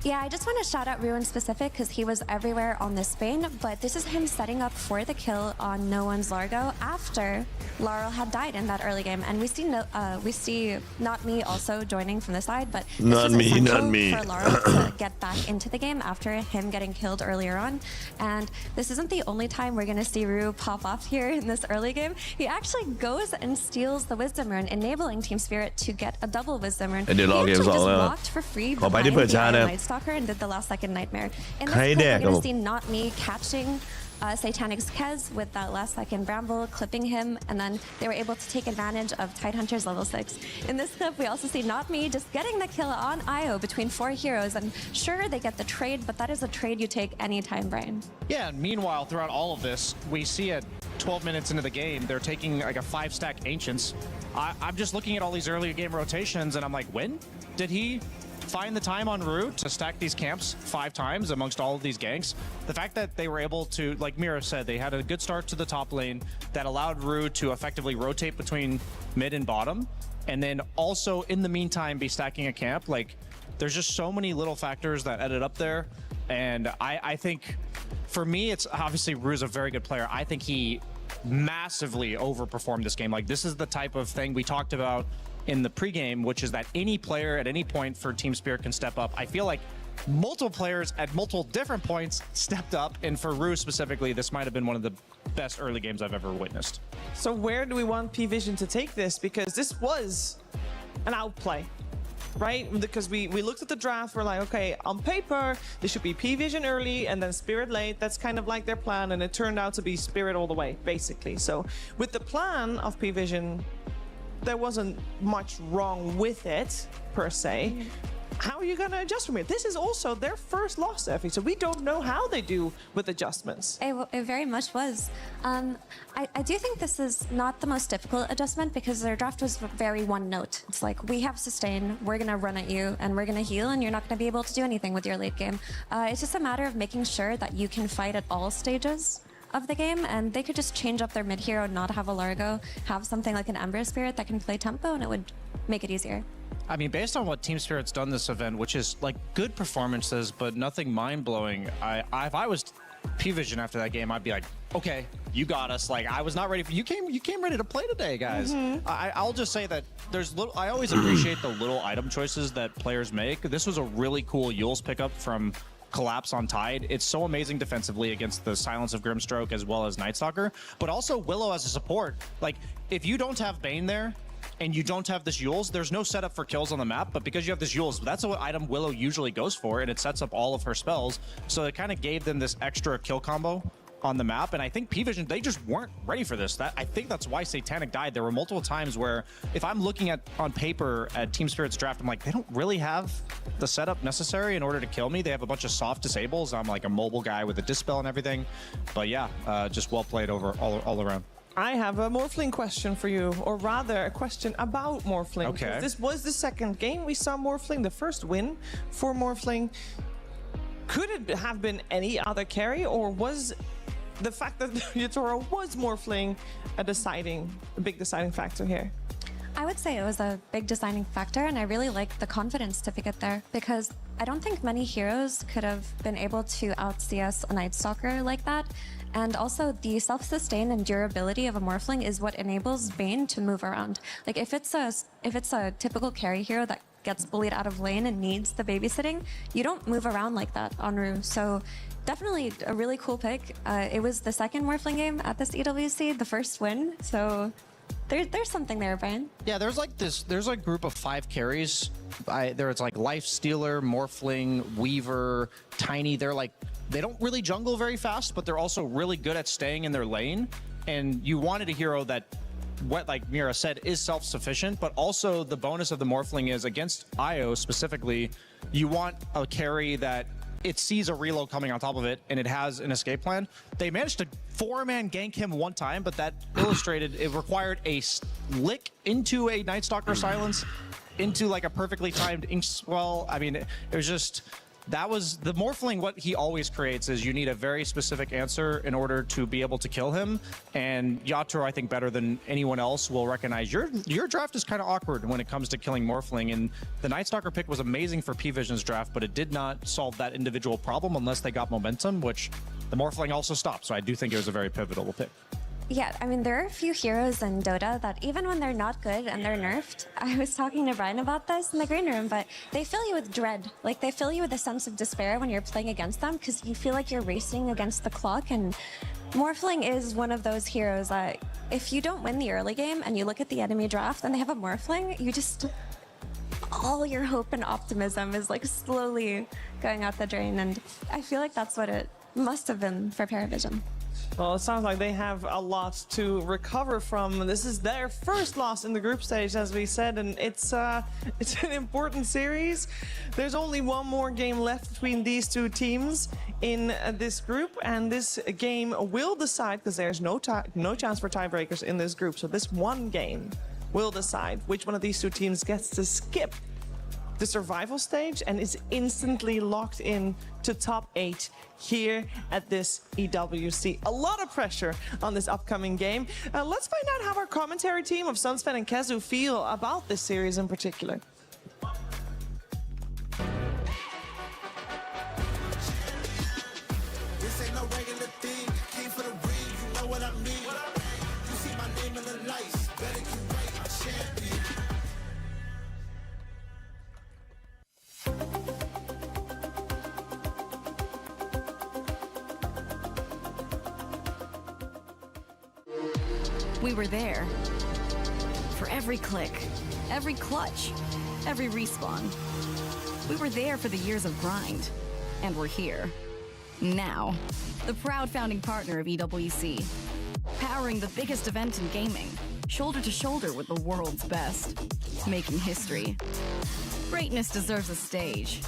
Yeah, I just want to shout out Rue in specific because he was everywhere on this Bane, but this is him setting up for the kill on No One's Largo after Laurel had died in that early game. And we see Not Me also joining from the side, but this Not was me, essential not me. for Laurel to get back into the game after him getting killed earlier on. And this isn't the only time we're going to see Rue pop off here in this early game. He actually goes and steals the Wisdom Rune, enabling TSpirit to get a double Wisdom Rune. He actually just walked for free behind the Iron Stalker and did the last second nightmare. In this clip, we're going to see Not Me catching Satanic's Kez with that last second Bramble, clipping him, and then they were able to take advantage of Tidehunter's level 6. In this clip, we also see Not Me just getting the kill on Io between 4 heroes, and sure, they get the trade, but that is a trade you take anytime, Brian. Yeah, and meanwhile, throughout all of this, we see at 12 minutes into the game, they're taking like a 5-stack Ancients. I'm just looking at all these early game rotations, and I'm like, when did he find the time on Rue to stack these camps 5 times amongst all of these ganks? The fact that they were able to, like Mira said, they had a good start to the top lane that allowed Rue to effectively rotate between mid and bottom, and then also in the meantime be stacking a camp. Like, there's just so many little factors that ended up there, and I think for me, it's obviously Rue's a very good player. I think he massively overperformed this game. Like, this is the type of thing we talked about in the pregame, which is that any player at any point for TSpirit can step up. I feel like multiple players at multiple different points stepped up, and for Rue specifically, this might have been one of the best early games I've ever witnessed. So where do we want PVISION to take this? Because this was an outplay, right? Because we looked at the draft, we're like, okay, on paper, this should be PVISION early and then Spirit late. That's kind of like their plan, and it turned out to be Spirit all the way, basically. So with the plan of PVISION, there wasn't much wrong with it, per se. How are you going to adjust from it? This is also their first loss, Effie, so we don't know how they do with adjustments. It very much was. I do think this is not the most difficult adjustment because their draft was very one note. It's like, we have sustain, we're going to run at you, and we're going to heal, and you're not going to be able to do anything with your late game. It's just a matter of making sure that you can fight at all stages of the game, and they could just change up their mid hero, not have a Largo, have something like an Ember Spirit that can play tempo, and it would make it easier. I mean, based on what TSpirit's done this event, which is like good performances, but nothing mind-blowing, if I was PVISION after that game, I'd be like, okay, you got us. Like, I was not ready for you. Came ready to play today, guys. I'll just say that I always appreciate the little item choices that players make. This was a really cool Yule's pickup from Collapse on Tide. It's so amazing defensively against the Silence of Grimstroke as well as Night Stalker, but also Willow as a support. Like, if you don't have Bane there and you don't have this Yule's, there's no setup for kills on the map, but because you have this Yule's, that's what item Willow usually goes for, and it sets up all of her spells, so it kind of gave them this extra kill combo on the map. And I think PVISION, they just weren't ready for this. I think that's why Satanic died. There were multiple times where if I'm looking at on paper at TSpirit's draft, I'm like, they don't really have the setup necessary in order to kill me. They have a bunch of soft disables. I'm like a mobile guy with a dispel and everything. But yeah, just well played over all around. I have a Morphling question for you, or rather a question about Morphling. Okay. This was the second game we saw Morphling, the first win for Morphling. Could it have been any other carry, or was the fact that Yatoro was Morphling a big deciding factor here? I would say it was a big deciding factor, and I really like the confidence to pick it there because I don't think many heroes could have been able to out-CS a Night Stalker like that. And also the self-sustain and durability of a Morphling is what enables Bane to move around. Like if it's a typical carry hero that gets bullied out of lane and needs the babysitting, you don't move around like that on Rue. So definitely a really cool pick. It was the second Morphling game at this EWC, the first win. So there's something there, Brian. Yeah, there's a group of 5 carries. There's like Life Stealer, Morphling, Weaver, Tiny. They don't really jungle very fast, but they're also really good at staying in their lane. And you wanted a hero that, like Mira said, is self-sufficient, but also the bonus of the Morphling is against IO specifically, you want a carry that it sees a reload coming on top of it and it has an escape plan. They managed to 4-man gank him one time, but that illustrated it required a lick into a Night Stalker silence, into like a perfectly timed ink swell. I mean, it was just... That was the Morphling. What he always creates is you need a very specific answer in order to be able to kill him. And Yatoro, I think better than anyone else, will recognize your draft is kind of awkward when it comes to killing Morphling. And the Night Stalker pick was amazing for PVISION's draft, but it did not solve that individual problem unless they got momentum, which the Morphling also stopped. So I do think it was a very pivotal pick. Yeah, I mean, there are a few heroes in Dota that even when they're not good and they're nerfed, I was talking to Brian about this in the green room, but they fill you with dread. Like, they fill you with a sense of despair when you're playing against them because you feel like you're racing against the clock. And Morphling is one of those heroes that if you don't win the early game and you look at the enemy draft and they have a Morphling, you just... all your hope and optimism is like slowly going out the drain. And I feel like that's what it must have been for PVISION. Well, it sounds like they have a lot to recover from. This is their first loss in the group stage, as we said, and it's an important series. There's only one more game left between these two teams in this group, and this game will decide, because there's no chance for tiebreakers in this group. So this one game will decide which one of these two teams gets to skip the survival stage and is instantly locked in to top 8 here at this EWC. A lot of pressure on this upcoming game. Let's find out how our commentary team of Sunsfan and Kezu feel about this series in particular. This ain't no regular thing. Came for the ring, you know what I mean. You see my name in the lights, better get right, I'm champion. We were there for every click, every clutch, every respawn. We were there for the years of grind, and we're here. Now, the proud founding partner of EWC, powering the biggest event in gaming, shoulder to shoulder with the world's best, making history. Greatness deserves a stage.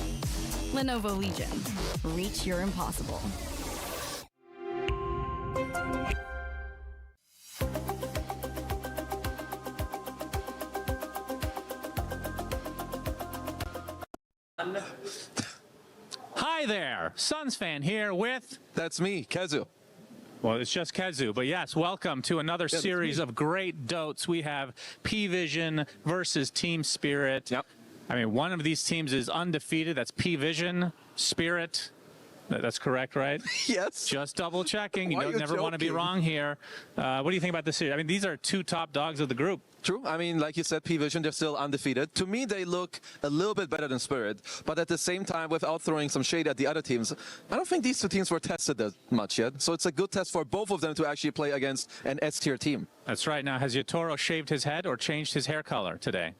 Lenovo Legion, reach your impossible. Hi there, Suns fan here with... That's me, Kezu. Well, it's just Kezu, but yes, welcome to another series of great dotes. We have PVISION versus TSpirit. Yep. I mean, one of these teams is undefeated. That's PVISION, Spirit. That's correct, right? Yes. Just double checking. You Why are you never want to be joking? wrong here. What do you think about this series? I mean, these are two top dogs of the group. True. I mean, like you said, PVISION, they're still undefeated. To me, they look a little bit better than Spirit. But at the same time, without throwing some shade at the other teams, I don't think these two teams were tested that much yet. So it's a good test for both of them to actually play against an S-tier team. That's right. Now, has Yatoro shaved his head or changed his hair color today?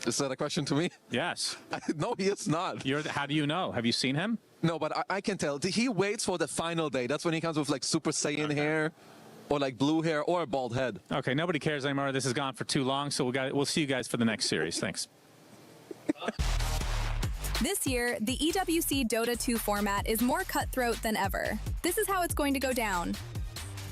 Is that a question to me? Yes. No, he is not. How do you know? Have you seen him? No, but I can tell. He waits for the final day. That's when he comes with like Super Saiyan hair, or like blue hair, or a bald head. Okay, nobody cares anymore. This has gone for too long, so we'll see you guys for the next series. Thanks. This year, the EWC Dota 2 format is more cutthroat than ever. This is how it's going to go down.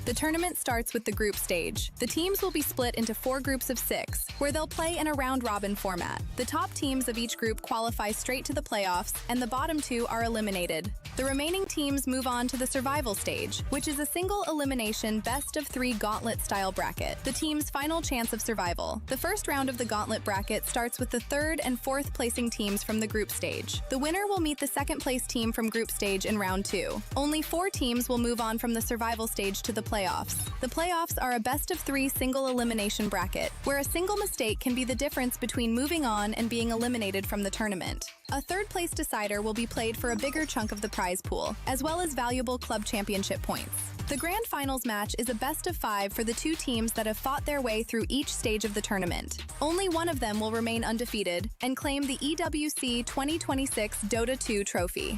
The tournament starts with the group stage. The teams will be split into 4 groups of 6, where they'll play in a round-robin format. The top teams of each group qualify straight to the playoffs, and the bottom 2 are eliminated. The remaining teams move on to the survival stage, which is a single elimination best-of-3 gauntlet-style bracket, the team's final chance of survival. The first round of the gauntlet bracket starts with the 3rd and 4th placing teams from the group stage. The winner will meet the 2nd place team from group stage in round 2. Only 4 teams will move on from the survival stage to the playoffs. The playoffs are a best-of-3 single elimination bracket, where a single mistake can be the difference between moving on and being eliminated from the tournament. A 3rd place decider will be played for a bigger chunk of the prize pool, as well as valuable club championship points. The grand finals match is a best-of-5 for the 2 teams that have fought their way through each stage of the tournament. Only one of them will remain undefeated and claim the EWC 2026 Dota 2 trophy.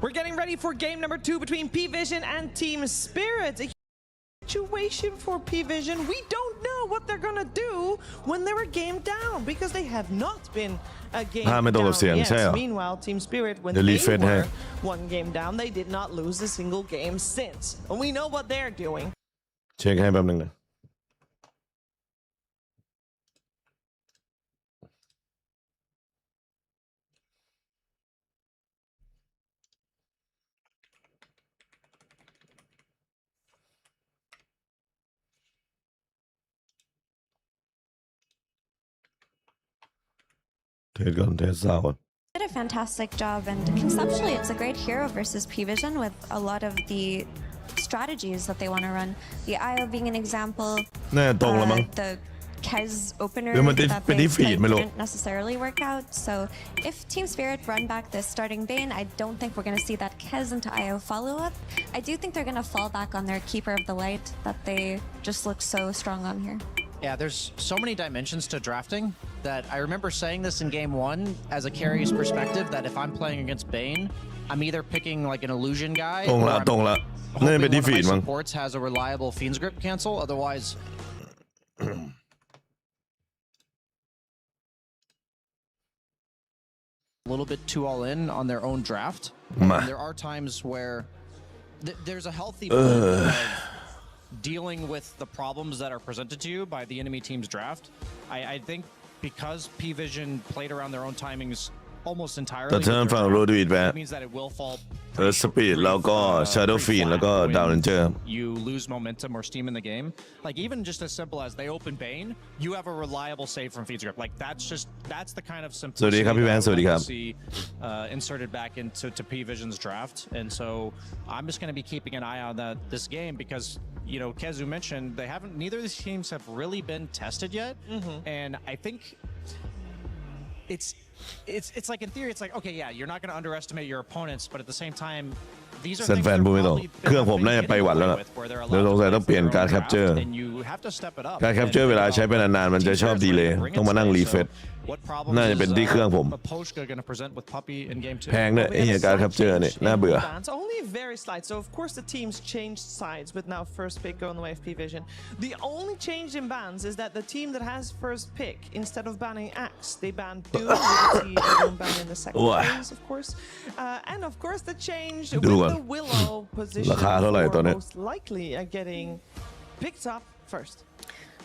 We're getting ready for game number 2 between PVISION and TSpirit. A situation for PVISION. We don't know what they're gonna do when they're a game down because they have not been a game down yet. Meanwhile, TSpirit, when they were 1 game down, they did not lose a single game since. And we know what they're doing. Check ให้แป๊บนึงนะ Did a fantastic job, and conceptually it's a great hero versus PVISION with a lot of the strategies that they want to run. The IO being an example, the Kez opener that they didn't necessarily work out. So if TSpirit run back this starting Bane, I don't think we're going to see that Kez into IO follow-up. I do think they're going to fall back on their Keeper of the Light that they just look so strong on here. Yeah, there's so many dimensions to drafting that I remember saying this in game 1 as a carrier's perspective, that if I'm playing against Bane, I'm either picking like an illusion guy or I'm hoping one of my supports has a reliable Fiend's Grip cancel, otherwise a little bit too all in on their own draft. There are times where there's a healthy of dealing with the problems that are presented to you by the enemy team's draft. I think because PVISION played around their own timings almost entirely, it means that it will fall Speed แล้วก็ Shadow Fiend แล้วก็ Down Ranger you lose momentum or steam in the game. Like even just as simple as they open Bane, you have a reliable save from Fiend's Grip. Like that's the kind of simplicity that we see inserted back into PVISION's draft. And so I'm just going to be keeping an eye on this game because, you know, Kezu mentioned neither of these teams have really been tested yet. And I think it's like in theory, it's like, okay, yeah, you're not going to underestimate your opponents, but at the same time, these are things that probably เครื่องผมน่าจะไปหวัดแล้วล่ะเดี๋ยวสงสัยต้องเปลี่ยนการแคปเจอร์ การแคปเจอร์เวลาใช้ไปนานๆมันจะชอบดีเลย์ต้องมานั่งรีเฟรชน่าจะเป็นที่เครื่องผมแพงด้วยไอ้เหี้ยการแคปเจอร์เนี่ยน่าเบื่อ Only very slight. So of course the teams changed sides with now first pick going the way of PVISION. The only change in bans is that the team that has first pick, instead of banning Axe, they banned Doom. They don't ban in the second phase, of course. And of course the change with the Willow position for most likely getting picked up first.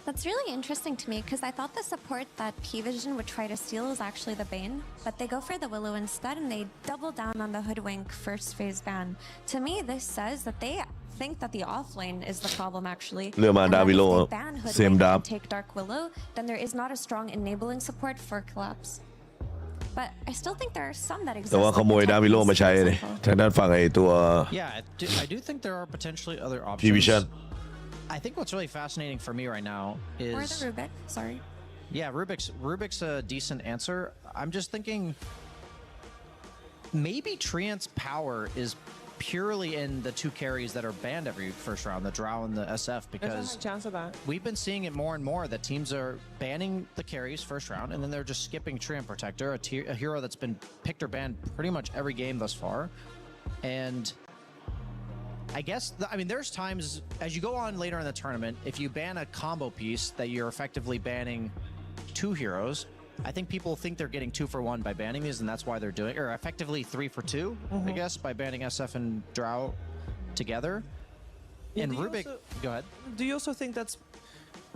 That's really interesting to me because I thought the support that PVISION would try to steal was actually the Bane, but they go for the Willow instead and they double down on the Hoodwink first phase ban. To me, this says that they think that the offlane is the problem actually. And if they ban Hoodwink and take Dark Willow, then there is not a strong enabling support for collapse. But I still think there are some that exist. แต่ว่าขโมยดาวิโลมาใช้เลยทางด้านฝั่งไอ้ตัว Yeah, I do think there are potentially other options. PVISION I think what's really fascinating for me right now is... Or the Rubik, sorry. Yeah, Rubik's a decent answer. I'm just thinking maybe Treant's power is purely in the 2 carries that are banned every first round, the Drow and the SF, because There's a chance of that. We've been seeing it more and more that teams are banning the carries first round and then they're just skipping Treant Protector, a hero that's been picked or banned pretty much every game thus far. And I guess, I mean, there's times as you go on later in the tournament, if you ban a combo piece that you're effectively banning 2 heroes, I think people think they're getting 2 for 1 by banning these, and that's why they're doing, or effectively 3 for 2, I guess, by banning SF and Drow together. Yeah, and Rubik, go ahead. Do you also think that's,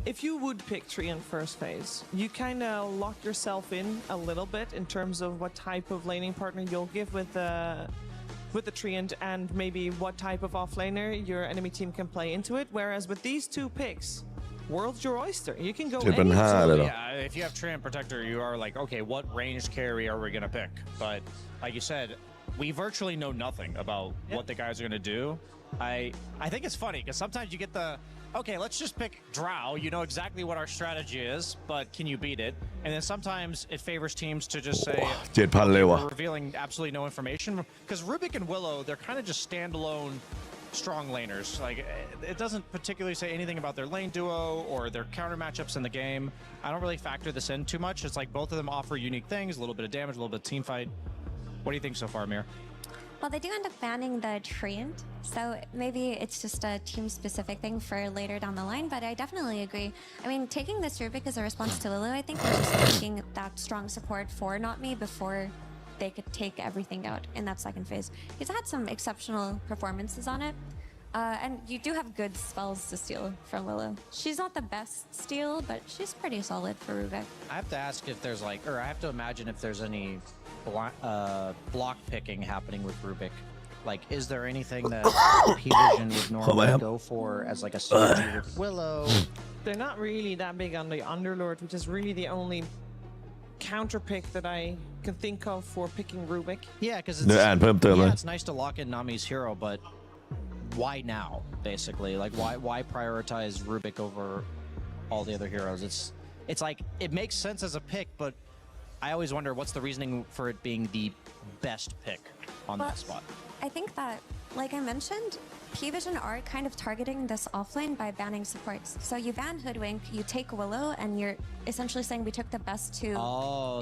if you would pick Treant first phase, you kind of lock yourself in a little bit in terms of what type of laning partner you'll give with the Treant and maybe what type of offlaner your enemy team can play into it. Whereas with these 2 picks, world's your oyster. You can go any. Yeah, if you have Treant Protector, you are like, okay, what ranged carry are we gonna pick? But like you said, we virtually know nothing about what the guys are gonna do. I think it's funny because sometimes you get the, okay, let's just pick Drow. You know exactly what our strategy is, but can you beat it? And then sometimes it favors teams to just say, we're revealing absolutely no information. Because Rubik and Willow, they're kind of just standalone strong laners. Like, it doesn't particularly say anything about their lane duo or their counter matchups in the game. I don't really factor this in too much. It's like both of them offer unique things, a little bit of damage, a little bit of team fight. What do you think so far, Amir? Well, they do end up banning the Treant, so maybe it's just a team-specific thing for later down the line, but I definitely agree. I mean, taking this Rubik as a response to Lulu, I think we're just making that strong support for Not Me before they could take everything out in that second phase. He's had some exceptional performances on it, and you do have good spells to steal from Willow. She's not the best steal, but she's pretty solid for Rubik. I have to ask if there's like, or I have to imagine if there's any block picking happening with Rubik. Like, is there anything that PVISION would normally go for as like a synergy with Willow? They're not really that big on the Underlord, which is really the only counter pick that I can think of for picking Rubik. Yeah, because it's nice to lock in Nami's hero, but why now, basically? Like, why prioritize Rubik over all the other heroes? It's like, it makes sense as a pick, but I always wonder what's the reasoning for it being the best pick on that spot. I think that, like I mentioned, PVISION are kind of targeting this offlane by banning supports. So you ban Hoodwink, you take Willow, and you're essentially saying we took the best 2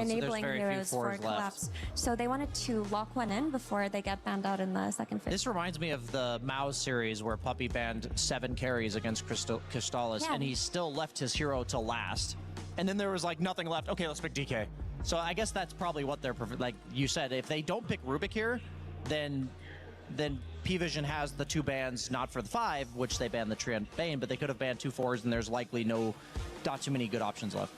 enabling heroes for collapse. So they wanted to lock one in before they get banned out in the second phase. This reminds me of the Mao's series where Puppy banned 7 carries against Crystallis, and he still left his hero to last. And then there was like nothing left. Okay, let's pick DK. So I guess that's probably what they're, like you said, if they don't pick Rubik here, then PVISION has the 2 bans not for the 5, which they banned the Treant Bane, but they could have banned 2 4s, and there's likely not too many good options left.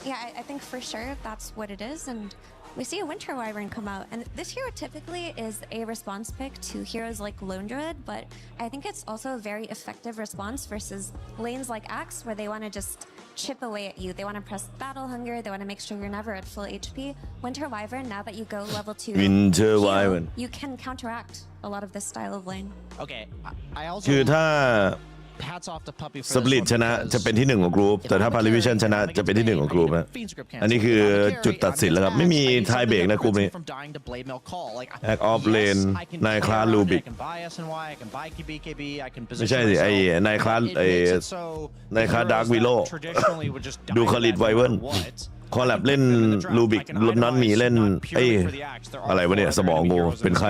Yeah, I think for sure that's what it is, and we see a Winter Wyvern come out, and this hero typically is a response pick to heroes like Lone Druid, but I think it's also a very effective response versus lanes like Axe, where they want to just chip away at you. They want to press battle hunger, they want to make sure you're never at full HP. Winter Wyvern, now that you go level 2, you can counteract a lot of this style of lane. Okay, I also คือถ้า hats off to Puppy for สปลิตชนะจะเป็นที่1ของกรุ๊ปแต่ถ้าพาริวิชั่นชนะจะเป็นที่1ของกรุ๊ปนะอันนี้คือจุดตัดสินแล้วครับไม่มีไทยเบรกนะกรุ๊ปนี้แอคออฟเลนนายคลาสลูบิกไม่ใช่สิไอ้นายคลาสนายคลาสดาร์กวิโลดูคาริดไวเวิร์นคอลแลบเล่นลูบิกรถน็อตมีเล่นอะไรวะเนี่ยสมองกูเป็นใคร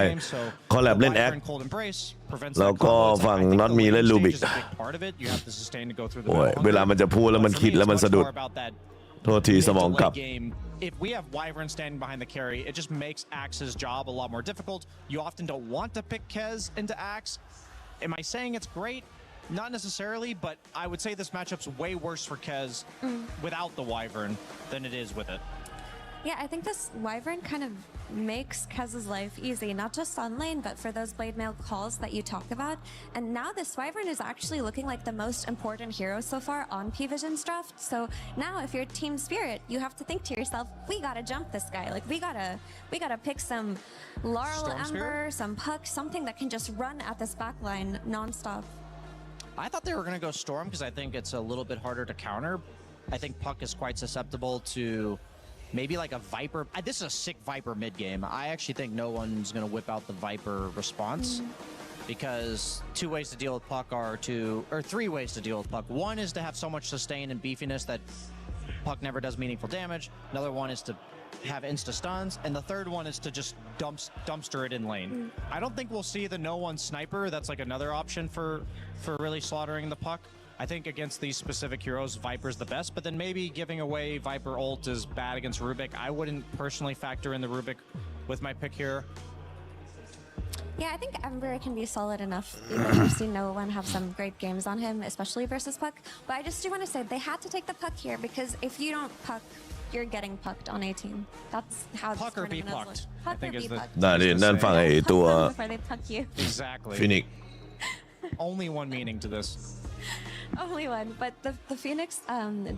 คอลแลบเล่นแอคแล้วก็ฝั่งน็อตมีเล่นลูบิกโอ้ยเวลามันจะพูดแล้วมันคิดแล้วมันสะดุดโทษทีสมองกลับ If we have Wyvern standing behind the carry, it just makes Axe's job a lot more difficult. You often don't want to pick Kez into Axe. Am I saying it's great? Not necessarily, but I would say this matchup's way worse for Kez without the Wyvern than it is with it. Yeah, I think this Wyvern kind of makes Kez's life easy, not just on lane, but for those blade mail calls that you talked about. And now this Wyvern is actually looking like the most important hero so far on PVISION's draft. So now if you're Team Spirit, you have to think to yourself, we gotta jump this guy. Like we gotta pick some Laurel Ember, some Puck, something that can just run at this backline nonstop. I thought they were gonna go Storm because I think it's a little bit harder to counter. I think Puck is quite susceptible to maybe like a Viper. This is a sick Viper mid game. I actually think no one's going to whip out the Viper response because 2 ways to deal with Puck are 3 ways to deal with Puck. One is to have so much sustain and beefiness that puck never does meaningful damage. Another one is to have insta stuns, and the third one is to just dumpster it in lane. I don't think we'll see the no one sniper. That's like another option for really slaughtering the puck. I think against these specific heroes, Viper's the best, but then maybe giving away Viper ult is bad against Rubik. I wouldn't personally factor in the Rubik with my pick here. Yeah, I think Ember can be solid enough. We've seen no one have some great games on him, especially versus puck. But I just do want to say they had to take the puck here because if you don't puck, you're getting pucked on a team. That's how puck or be pucked. Puck or be pucked. นั่นฟังไอ้ตัว Before they puck you. Exactly. Phoenix Only one meaning to this. Only one, but the Phoenix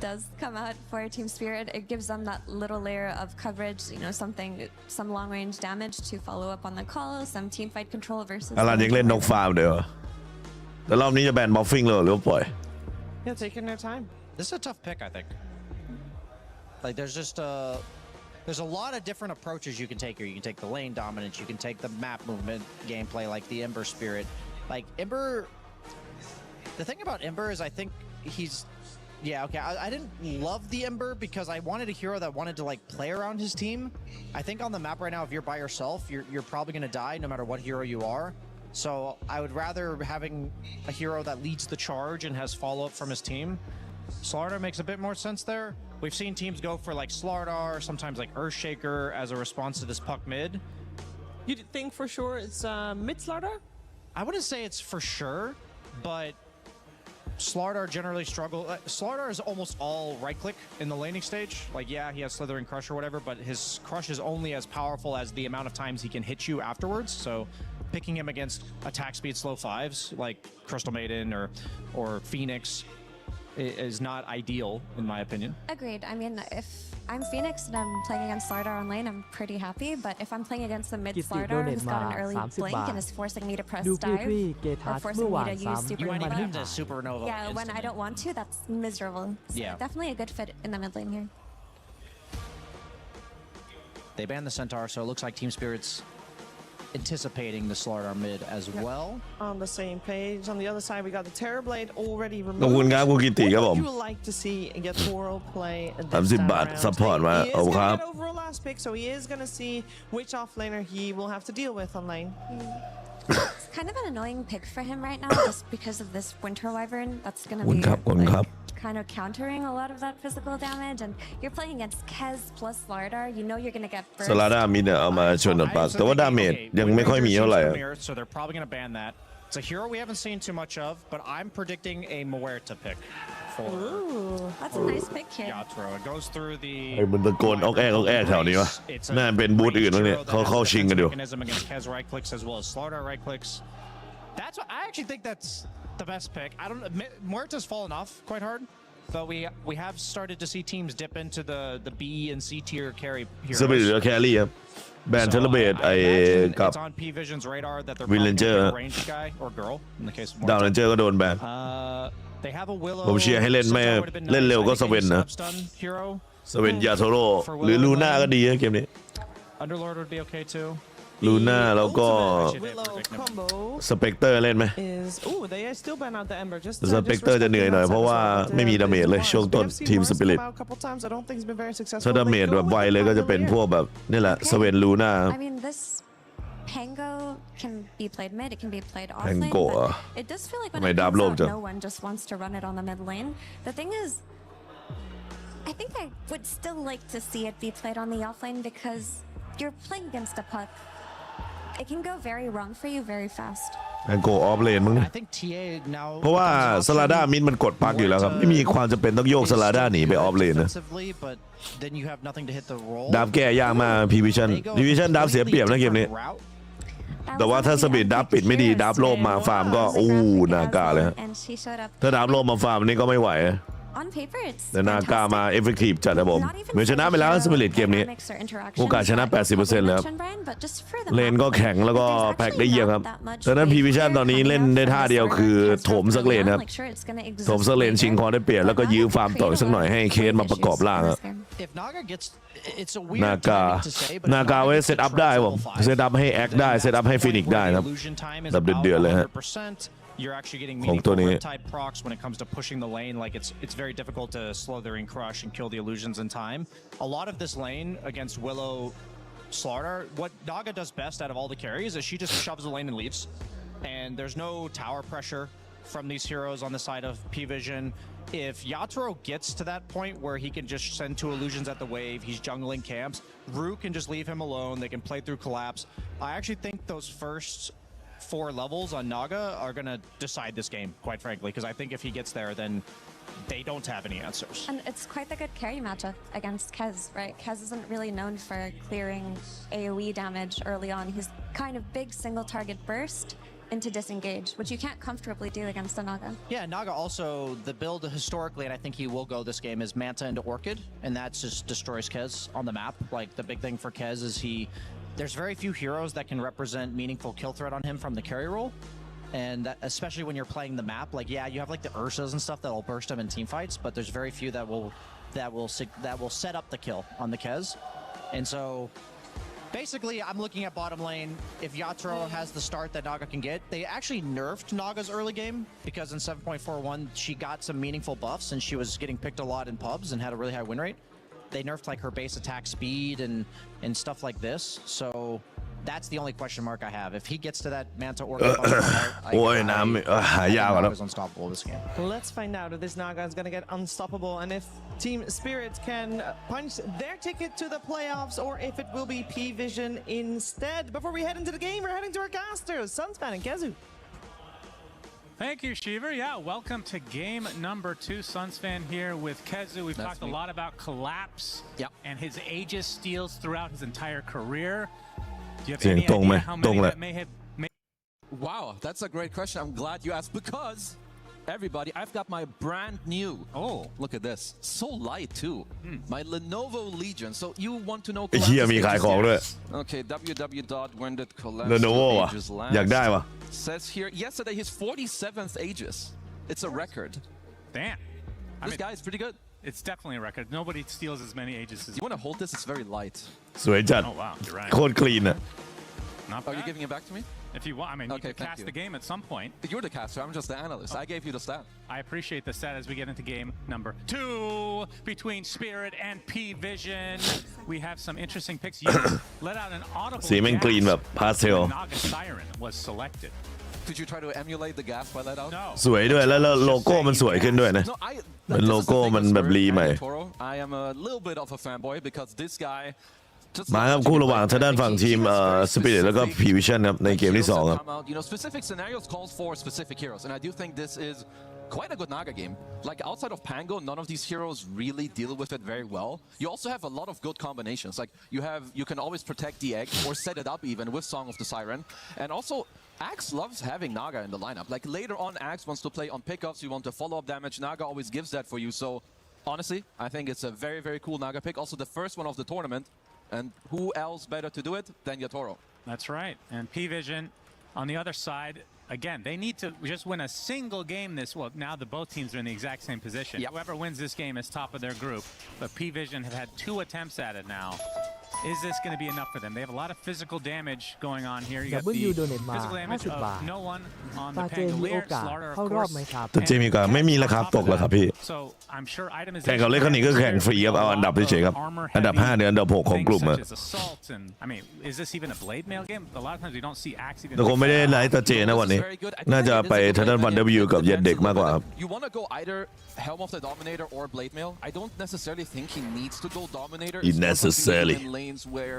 does come out for TSpirit. It gives them that little layer of coverage, you know, some long-range damage to follow up on the call, some team fight control versus. อารันยังเล่นนกฟาร์มเดี๋ยวแต่รอบนี้จะแบนบัฟฟิงเลยหรือว่าปล่อย Yeah, taking their time. This is a tough pick, I think. Like, there's just there's a lot of different approaches you can take here. You can take the lane dominance, you can take the map movement gameplay, like the Ember Spirit. Like Ember. The thing about Ember is I think he's, yeah, okay. I didn't love the Ember because I wanted a hero that wanted to like play around his team. I think on the map right now, if you're by yourself, you're probably going to die no matter what hero you are. So I would rather having a hero that leads the charge and has follow-up from his team. Slardar makes a bit more sense there. We've seen teams go for like Slardar, sometimes like Earthshaker as a response to this puck mid. You think for sure it's mid Slardar? I wouldn't say it's for sure, but Slardar generally struggle. Slardar is almost all right-click in the laning stage. Like, yeah, he has Slithering Crush or whatever, but his Crush is only as powerful as the amount of times he can hit you afterwards. So picking him against attack speed slow 5s like Crystal Maiden or Phoenix is not ideal, in my opinion. Agreed. I mean, if I'm Phoenix and I'm playing against Slardar on lane, I'm pretty happy. But if I'm playing against the mid Slardar who's got an early blink and is forcing me to press dive or forcing me to use You might even have supernova, to supernova. yeah, when I don't want to, that's miserable. So Yeah. definitely a good fit in the mid lane here. They banned the Centaur, so it looks like TSpirit's anticipating the Slardar mid as well. On the same page. On the other side, we got the Terrorblade already ขอบคุณ removed. ครับคุณกิติครับผม What would you like to see Yatoro play this 30 time บาท around? ซัพพอร์ตมา He is ขอบคุณครับ gonna get overall last pick, so he is gonna see which offlaner he will have to deal with on lane. It's kind of an annoying pick for him right now, just because of this Winter Wyvern. That's gonna ขอบคุณ be ครับขอบคุณครับ kind of countering a lot of that physical damage, and you're playing against Kez plus Slardar. You know you're gonna get ส burst. ลาด้ามีเนี่ยเอามาชนหนดปากแต่ว่าดาเมจยังไม่ค่อยมีเท่าไหร่อะ So they're probably going to ban that. It's a hero we haven't seen too much of, but I'm predicting a Muerta pick for Ooh, that's a nice pick here. Yatoro. It goes through the. ไอ้มันตะโกนออกแอกแถวนี้วะ It's น่าเป็นบูธอื่นบ้างเนี่ยเขาชิงกันอยู่ mechanism against Kez right clicks as well as Slardar right clicks. That's what I actually think that's the best pick. I don't. Muerta's fallen off quite hard. But we have started to see teams dip into the B and C tier carry heroes. สปิริตและแครี่ครับแบนเทเลเบต So ไอ้ imagine กับ it's on PVISION's radar that they're Villager probably gonna pick a ranged guy or girl in the case of ดาว Muerta. เรนเจอร์ก็โดนแบน They have a Willow. ผมเชียร์ให้เล่นไม่ Centaur would've been เล่นเร็วก็ nice. I ส think เวน a นะ sub-stun hero. สเวนยาโทโร่หรือลูน่าก็ดีนะเกมนี้ Underlord would be okay too. ลูน่าแล้วก็ Willow combo สเปกเตอร์เล่นไหม is they still ban out the Ember. Just สเปกเตอร์จะเหนื่อยหน่อยเพราะว่าไม่มีดาเมจเลยช่วงต้นทีมสปิริต a couple times. I don't think he's been very successful. ถ้าดาเมจแบบไวเลยก็จะเป็นพวกแบบนี่แหละสเวนลูน่า I mean, this Pango can be played mid, it can be played off Pango, lane, but it does feel like when may it dab comes lob out, jo. no one just wants to run it on the mid lane. The thing is, I think I would still like to see it be played on the off lane because you're playing against a puck. It can go very wrong for you very fast. แอนโกออฟเลนมั้ง I think TA now. เพราะว่าสลาด้ามินมันกดปักอยู่แล้วครับไม่มีความจำเป็นต้องโยกสลาด้าหนีไปออฟเลนนะ Defensively, but then you have nothing to hit the roll. ดับแก้ยากมากพีวิชั่นดับเสียเปรียบนะเกมนี้ แต่ว่าถ้าสปีดดับปิดไม่ดีดับโลมมาฟาร์มก็นากาเลยฮะ And she showed up ถ้าดับโลมมาฟาร์มนี่ก็ไม่ไหว on paper. It's แต่นากามา fantastic. เอฟเฟกตีฟจัดนะผม Not even เหมือนชนะไปแล้วสปิริตเกมนี้ dynamics or interactions โอกาสชนะ that you 80% แล้วครับ mentioned, Brian, but just for the เลน map ก็ play, แข็งแล้วก็ there's แพ็ก actually ได้เยี่ยม not ครับ that much ดังนั้น weight พีวิชั่น here ตอนนี้ coming เล่น up ได้ from ท่า the เดียว Slardar คือ Kez โถมสักเลนครับ Like, sure, it's gonna exist โถมสักเลนชิงคอได้เปรียบแล้วก็ยื้อฟาร์มต่ออีกสักหน่อยให้เคสมาประกอบร่างครับ If Naga gets, it's a weird นากา timing to say, but if นากา Naga ไว้ gets เซต the อัพได้ Trunks ผม level 5, เซตอัพให้แอคได้เซตอัพให้ฟินิกได้ครับ illusion time is แบบเดือดๆเลยฮะ about 100%. you're actually getting ของตัว meaningful นี้ riptide procs when it comes to pushing the lane. Like it's very difficult to slither and crush and kill the illusions in time. A lot of this lane against Willow Slaughter, what Naga does best out of all the carries is she just shoves the lane and leaves. And there's no tower pressure from these heroes on the side of PVISION. If Yatoro gets to that point where he can just send 2 illusions at the wave, he's jungling camps, Rue can just leave him alone, they can play through collapse. I actually think those first 4 levels on Naga are going to decide this game, quite frankly, because I think if he gets there, then they don't have any answers. And it's quite the good carry matchup against Kez, right? Kez isn't really known for clearing AoE damage early on. He's kind of big single target burst into disengage, which you can't comfortably do against a Naga. Yeah, Naga also, the build historically, and I think he will go this game, is Manta into Orchid, and that just destroys Kez on the map. Like, the big thing for Kez is there's very few heroes that can represent meaningful kill threat on him from the carry role. And that, especially when you're playing the map, like, yeah, you have like the Ursas and stuff that'll burst him in team fights, but there's very few that will set up the kill on the Kez. And so basically, I'm looking at bottom lane. If Yatoro has the start that Naga can get, they actually nerfed Naga's early game because in 7.41 she got some meaningful buffs and she was getting picked a lot in pubs and had a really high win rate. They nerfed like her base attack speed and stuff like this. So that's the only question mark I have. If he gets to that Manta or Naga's unstoppable this game. Let's find out if this Naga is going to get unstoppable and if TSpirit can punch their ticket to the playoffs or if it will be PVISION instead. Before we head into the game, we're heading to our casters, Sunspan and Kezu. Thank you, Shiver. Yeah, welcome to game number 2. Sunsfan here with Kezu. We've talked a lot about Collapse and his Aegis steals throughout his entire career. Do you have any idea how many that may have made? Wow, that's a great question. I'm glad you asked because everybody, I've got my brand new. Oh, look at this. So light too. My Lenovo Legion. So you want to know ไอ้เหี้ยมีขายของด้วย Okay, www.when.collapse Lenovo ว่ะ Aegis อยากได้ว่ะ says here yesterday his 47th Aegis. It's a record. Damn. This guy is pretty good. It's definitely a record. Nobody steals as many Aegis as You want to hold this? It's very light. สวยจัด Oh, wow. You're right. โคตรคลีนอะ Not Are you bad. giving it back to me? If you want, I mean, Okay, you can thank cast you. the game at some point. You're the caster. I'm just the analyst. I gave you the stat. I appreciate the set as we get into game number 2 between Spirit and PVISION. We have some interesting picks. You let out an audible สีแม่งคลีนแบบพาสเทล when Naga Siren was selected. Did you try to emulate the gas by let out? No. สวยด้วยแล้วโลโก้มันสวยขึ้นด้วยนะ No, เหมือนโลโก้มันแบบรีใหม่ I am a little bit of a fanboy because this guy มาครับคู่ระหว่างทางด้านฝั่งทีมSpirit แล้วก็ PVISION ครับในเกมที่2ครับ You know, specific scenarios calls for specific heroes, and I do think this is quite a good Naga game. Like outside of Pango, none of these heroes really deal with it very well. You also have a lot of good combinations. Like you can always protect the egg or set it up even with Song of the Siren, and also Axe loves having Naga in the lineup. Like later on, Axe wants to play on pickups. You want the follow-up damage. Naga always gives that for you. So honestly, I think it's a very, very cool Naga pick. Also the first one of the tournament. And who else better to do it than Yatoro? That's right. And PVISION on the other side, again, they need to just win a single game well, now both teams are in the exact same position. Yep. Whoever wins this game is top of their group. But PVISION have had 2 attempts at it now. Is this going to be enough for them? They have a lot of physical damage going on here. You got the physical damage of no one on the Pangolier, Slaughter, of course. แต่เจมีการไม่มีราคาตกแล้วครับพี่ So I'm sure itemization แข่งกับเล็กคนนี้ก็แข่งฟรีครับเอาอันดับเฉยๆครับอันดับ5เดือนอันดับ6ของกลุ่ม things such as assault and I mean, is this even a blade mail game? A lot of times we don't see Axe even. แต่คงไม่ได้ไลฟ์ตาเจนะวันนี้น่าจะไปทางด้านวันเดวิวกับเย็นเด็กมากกว่าครับ You want to go either Helm of the Dominator or Blade Mail. I don't necessarily think he needs to go Dominator. Necessarily. In lanes where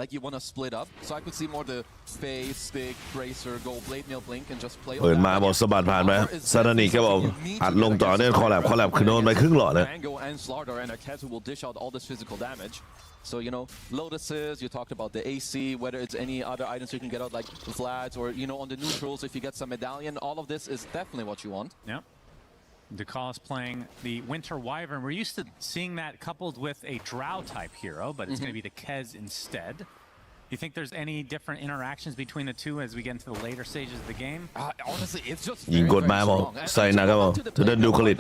like you want to split up. So I could see more the Phase, Stick, Bracer, go Blade Mail, Blink and just play. เปิดมาบอกสะบัดผ่านไปซาดานิก็บอกอัดลงต่อเนื่องคอแลบคือโดนไปครึ่งหลอดนะ Mango and Slaughter and Arkezu will dish out all this physical damage. So, you know, Lotuses, you talked about the AC, whether it's any other items you can get out like Vlads or, you know, on the neutrals, if you get some Medallion, all of this is definitely what you want. Yep. Dekal is playing the Winter Wyvern. We're used to seeing that coupled with a Drow type hero, but it's going to be the Kez instead. You think there's any different interactions between the two as we get into the later stages of the game? Honestly, it's just ยิงกดมาบอกใส่นะครับผมเธอเดินดูคลิต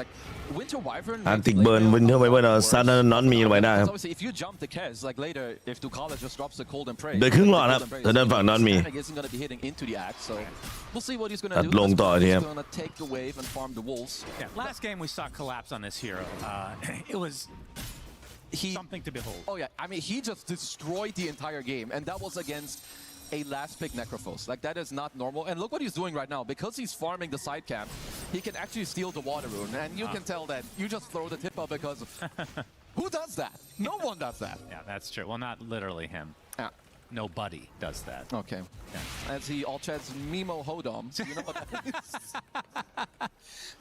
Winter Wyvern อาร์ติกเบิร์นวินเทอร์ไวเวอร์ซันนอนมีไว้ได้ครับ obviously if you jump the Kez like later if Ducala just drops the cold and pray เดินครึ่งหลอดครับเธอเดินฝั่งนอนมี isn't going to be hitting into the axe so we'll see what he's going ตัด to do ลงต่อทีครับ he's going to take the wave and farm the wolves Yeah, last game we saw collapse on this hero. It was something to behold. Oh yeah, I mean he just destroyed the entire game and that was against a last pick Necrophos. Like that is not normal. And look what he's doing right now. Because he's farming the side camp, he can actually steal the water rune. And you can tell that you just throw the tip up because who does that? No one does that. Yeah, that's true. Well, not literally him. Nobody does that. Okay. Yeah. As he all chats Mimo Hodom. So you know what that is?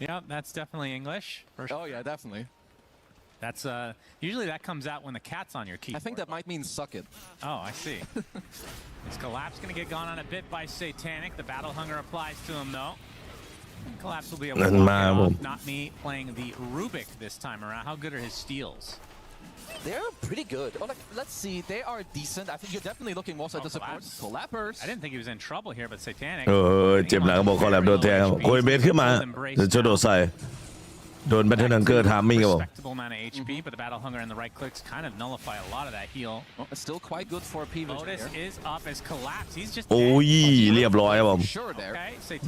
Yeah, that's definitely English. Oh yeah, definitely. That's usually that comes out when the cat's on your keyboard. I think that might mean suck it. Oh, I see. Is Collapse going to get gone on a bit by Satanic? The Battle Hunger applies to him, though. Collapse will be able to walk it off. Not me playing the Rubik this time around. How good are his steals? They're pretty good. Oh, like, let's see. They are decent. I think you're definitely looking most at the support. Collapsers. I didn't think he was in trouble here, but Satanic. เจ็บหลังบอกคอลแลบโดนแทงครับโคยเบสขึ้นมาจะโดดใส่โดนแบทเทิลฮังเกอร์ทามมิ่งครับผม Respectable amount of HP, but the Battle Hunger and the right clicks kind of nullify a lot of that heal. Oh, it's still quite good for PVISION. Lotus is up as Collapse. He's just โอ้ยเรียบร้อยครับผม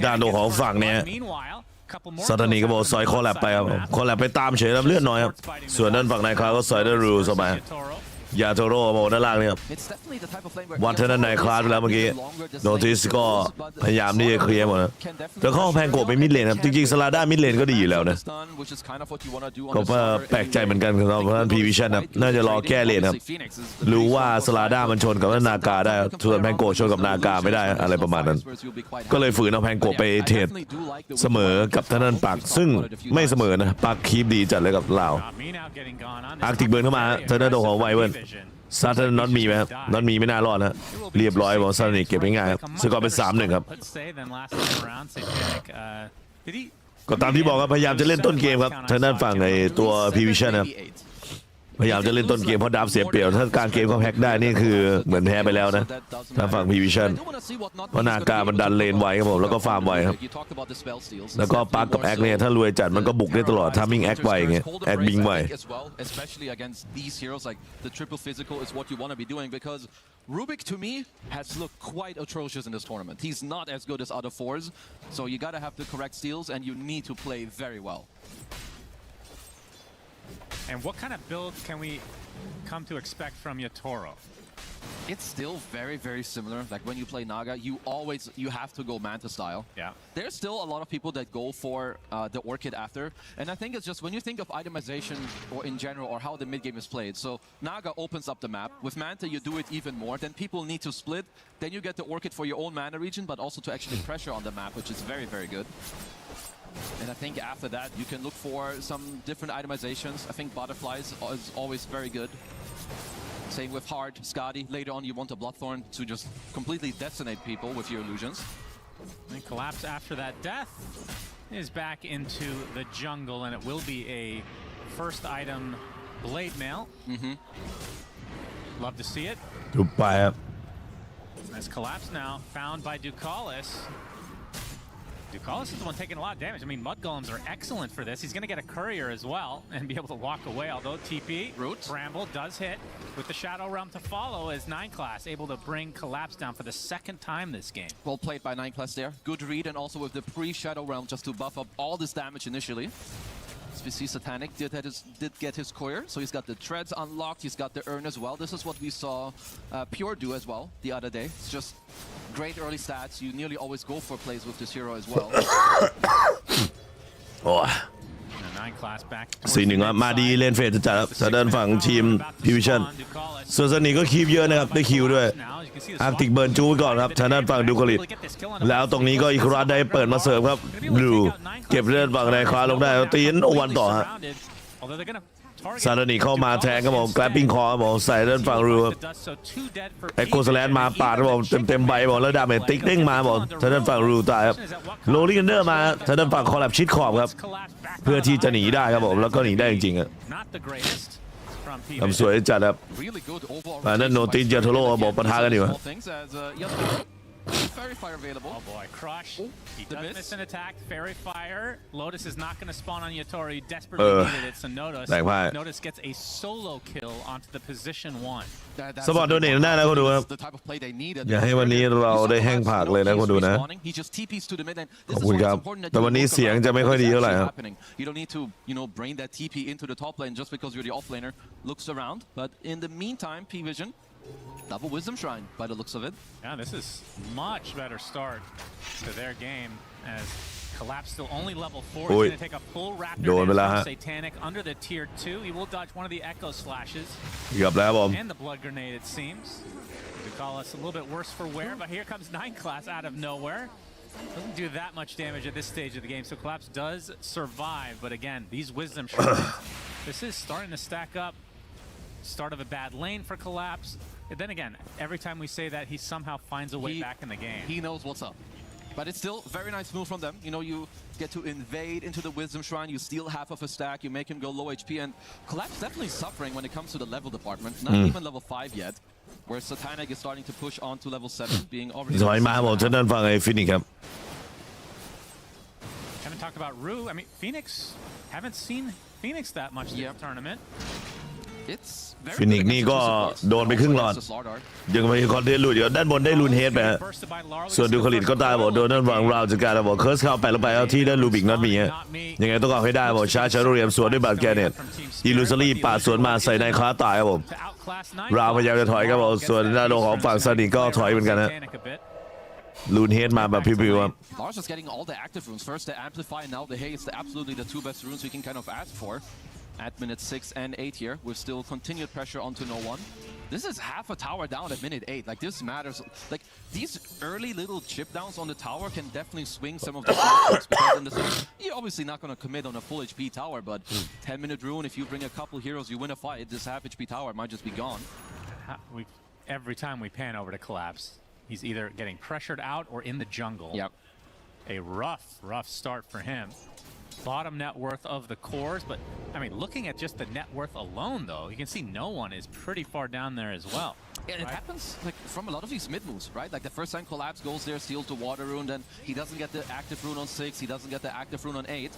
ด้านโดของฝั่งเนี้ยซัตตานีก็บอกซอยคอลแลบไปครับคอลแลบไปตามเฉยแล้วเลือดน้อยครับส่วนด้านฝั่งนายคลาก็ซอยได้รูสบายยาโทโร่บอกด้านล่างเนี่ยครับวัดเท่านั้นนายคลาสไปแล้วเมื่อกี้โนติสก็พยายามที่จะเคลียร์หมดนะแต่เข้าแพงโกะไปมิดเลนครับจริงๆสลาด้ามิดเลนก็ดีอยู่แล้วนะก็แปลกใจเหมือนกันครับเพราะนั้นพีวิชั่นครับน่าจะรอแก้เลนครับรู้ว่าสลาด้ามันชนกับนากาได้ส่วนแพงโกะชนกับนากาไม่ได้อะไรประมาณนั้นก็เลยฝืนเอาแพงโกะไปเทรดเสมอกับท่านั้นปักซึ่งไม่เสมอนะปักคีบดีจัดเลยกับลาวอาร์ติกเบิร์นเข้ามาเธอได้โดนของไวเวิร์นซาเทนน็อตมีไหมครับน็อตมีไม่น่ารอดนะเรียบร้อยบอกซาเทนเก็บง่ายๆครับสกอร์เป็น 3-1 ครับก็ตามที่บอกครับพยายามจะเล่นต้นเกมครับทางด้านฝั่งในตัวพีวิชั่นครับพยายามจะเล่นต้นเกมเพราะดับเสียเปรียบถ้ากลางเกมเขาแฮกได้นี่คือเหมือนแพ้ไปแล้วนะทางฝั่งพีวิชั่นเพราะนากามันดันเลนไวครับผมแล้วก็ฟาร์มไวครับแล้วก็ปักกับแอคเนี่ยถ้ารวยจัดมันก็บุกได้ตลอดทามิ่งแอคไวอย่างเงี้ยแอคบิงไว Rubik to me has looked quite atrocious in this tournament. He's not as good as other fours, so you gotta have the correct steals and you need to play very well. And what kind of build can we come to expect from Yatoro? It's still very, very similar. Like when you play Naga, you have to go Manta style. Yeah. There's still a lot of people that go for the Orchid after. And I think it's just when you think of itemization or in general or how the mid game is played. So Naga opens up the map. With Manta, you do it even more. Then people need to split. Then you get the Orchid for your own mana region, but also to actually pressure on the map, which is very, very good. And I think after that, you can look for some different itemizations. I think Butterflies is always very good. Same with Hard, Skadi. Later on, you want a Bloodthorn to just completely decimate people with your illusions. And Collapse after that death is back into the jungle, and it will be a first item Blade Mail. Love to see it. As Collapse now found by Ducalis. Ducalis is the one taking a lot of damage. I mean, Mud Golems are excellent for this. He's going to get a courier as well and be able to walk away. Although TP, Bramble does hit with the Shadow Realm to follow as 9-class able to bring Collapse down for the second time this game. Well played by 9-class there. Good read, and also with the pre-Shadow Realm just to buff up all this damage initially. As we see Satanic did get his courier, so he's got the treads unlocked, he's got the urn as well. This is what we saw Pure do as well the other day. It's just great early stats. You nearly always go for plays with this hero as well. 4-1 มาดีเล่นเฟสจัดครับทางด้านฝั่งทีมพีวิชั่นส่วนซันนี่ก็คีบเยอะนะครับได้คิวด้วยอาร์ติกเบิร์นจูก่อนครับทางด้านฝั่งดูคลิตแล้วตรงนี้ก็อีกครั้งได้เปิดมาเสิร์ฟครับดูเก็บเลือดฝั่งในคว้าลงได้ตีนโอวันต่อฮะซาดานิเข้ามาแทงครับผมแกลปปิ้งคอครับผมใส่ด้านฝั่งรูไอโคสแลนมาปาดครับผมเต็มใบบอกแล้วดาเมจติ๊กเด้งมาบอกทางด้านฝั่งรูตายครับโรลลิ่งกันเดอร์มาทางด้านฝั่งคอลแลบชิดขอบครับเพื่อที่จะหนีได้ครับผมแล้วก็หนีได้จริงๆครับ from ทำสวยจัดครับ Really good overall. อันนั้นโนติสเจโทโร่บอกปะทะกันอยู่ Small things as Fairy Fire available. Oh boy, Crush. He does miss an attack. Fairy Fire. Lotus is not going to spawn on Yatori. Desperately needed it. So Notice gets a solo kill onto the position 1. สปอร์ตโดนเองได้นะคนดูครับ The type of play they needed. อย่าให้วันนี้เราได้แห้งผากเลยนะคนดูนะ He just TPs to the mid lane. ขอบคุณครับแต่วันนี้เสียงจะไม่ค่อยดีเท่าไหร่ครับ You don't need to, bring that TP into the top lane just because you're the offlaner. Looks around, but in the meantime, PVISION double Wisdom Shrine by the looks of it. Yeah, this is much better start to their game as Collapse still only level 4. He's going to take a full raptor damage from Satanic under the tier 2. He will dodge one of the Echo Slashes. And the Blood Grenade, it seems. To call us a little bit worse for wear, but here comes 9 Class out of nowhere. Doesn't do that much damage at this stage of the game, so Collapse does survive. But again, these Wisdom Shrines, this is starting to stack up. Start of a bad lane for Collapse. And then again, every time we say that, he somehow finds a way back in the game. He knows what's up. But it's still very nice move from them. You get to invade into the Wisdom Shrine, you steal half of a stack, you make him go low HP, and Collapse definitely suffering when it comes to the level department. Not even level 5 yet, where Satanic is starting to push on to level 7, being already... ถอยมาผมจะนั่นฟังไอ้ฟินิกครับ Haven't talked about Rue. I mean, Phoenix, haven't seen Phoenix that much this tournament. ฟินิกนี่ก็โดนไปครึ่งหลอดยังมีคอนเทนต์หลุดอยู่ด้านบนได้ลูนเฮดไปส่วนดูคลิตก็ตายบอกโดนด้านฝั่งเราจัดการบอกเคิร์สเข้าไปแล้วไปเอาที่ด้านลูบิกน็อตมียังไงต้องเอาให้ได้บอกชาร์จเรียมสวนด้วยบาดแกเน็ตอีลูซารีปาดสวนมาใส่ในคาตายครับผมเราพยายามจะถอยครับผมส่วนด้านของฝั่งซาดิก็ถอยเหมือนกันนะลูนเฮดมาแบบพิวๆครับ Lars is getting all the active runes. First the Amplify, now the Haze. Absolutely the 2 best runes we can kind of ask for. At minute 6 and 8 here, with still continued pressure onto no one. This is half a tower down at minute 8. Like, this matters. Like, these early little chip downs on the tower can definitely swing some of the stats, because in this one, you're obviously not going to commit on a full HP tower, but 10-minute rune, if you bring a couple heroes, you win a fight, this half HP tower might just be gone. Every time we pan over to Collapse, he's either getting pressured out or in the jungle. Yep. A rough start for him. Bottom net worth of the cores, but I mean, looking at just the net worth alone, though, you can see no one is pretty far down there as well. And it happens like from a lot of these mid moves, right? Like the first time Collapse goes there, steals the water rune, then he doesn't get the active rune on 6, he doesn't get the active rune on 8.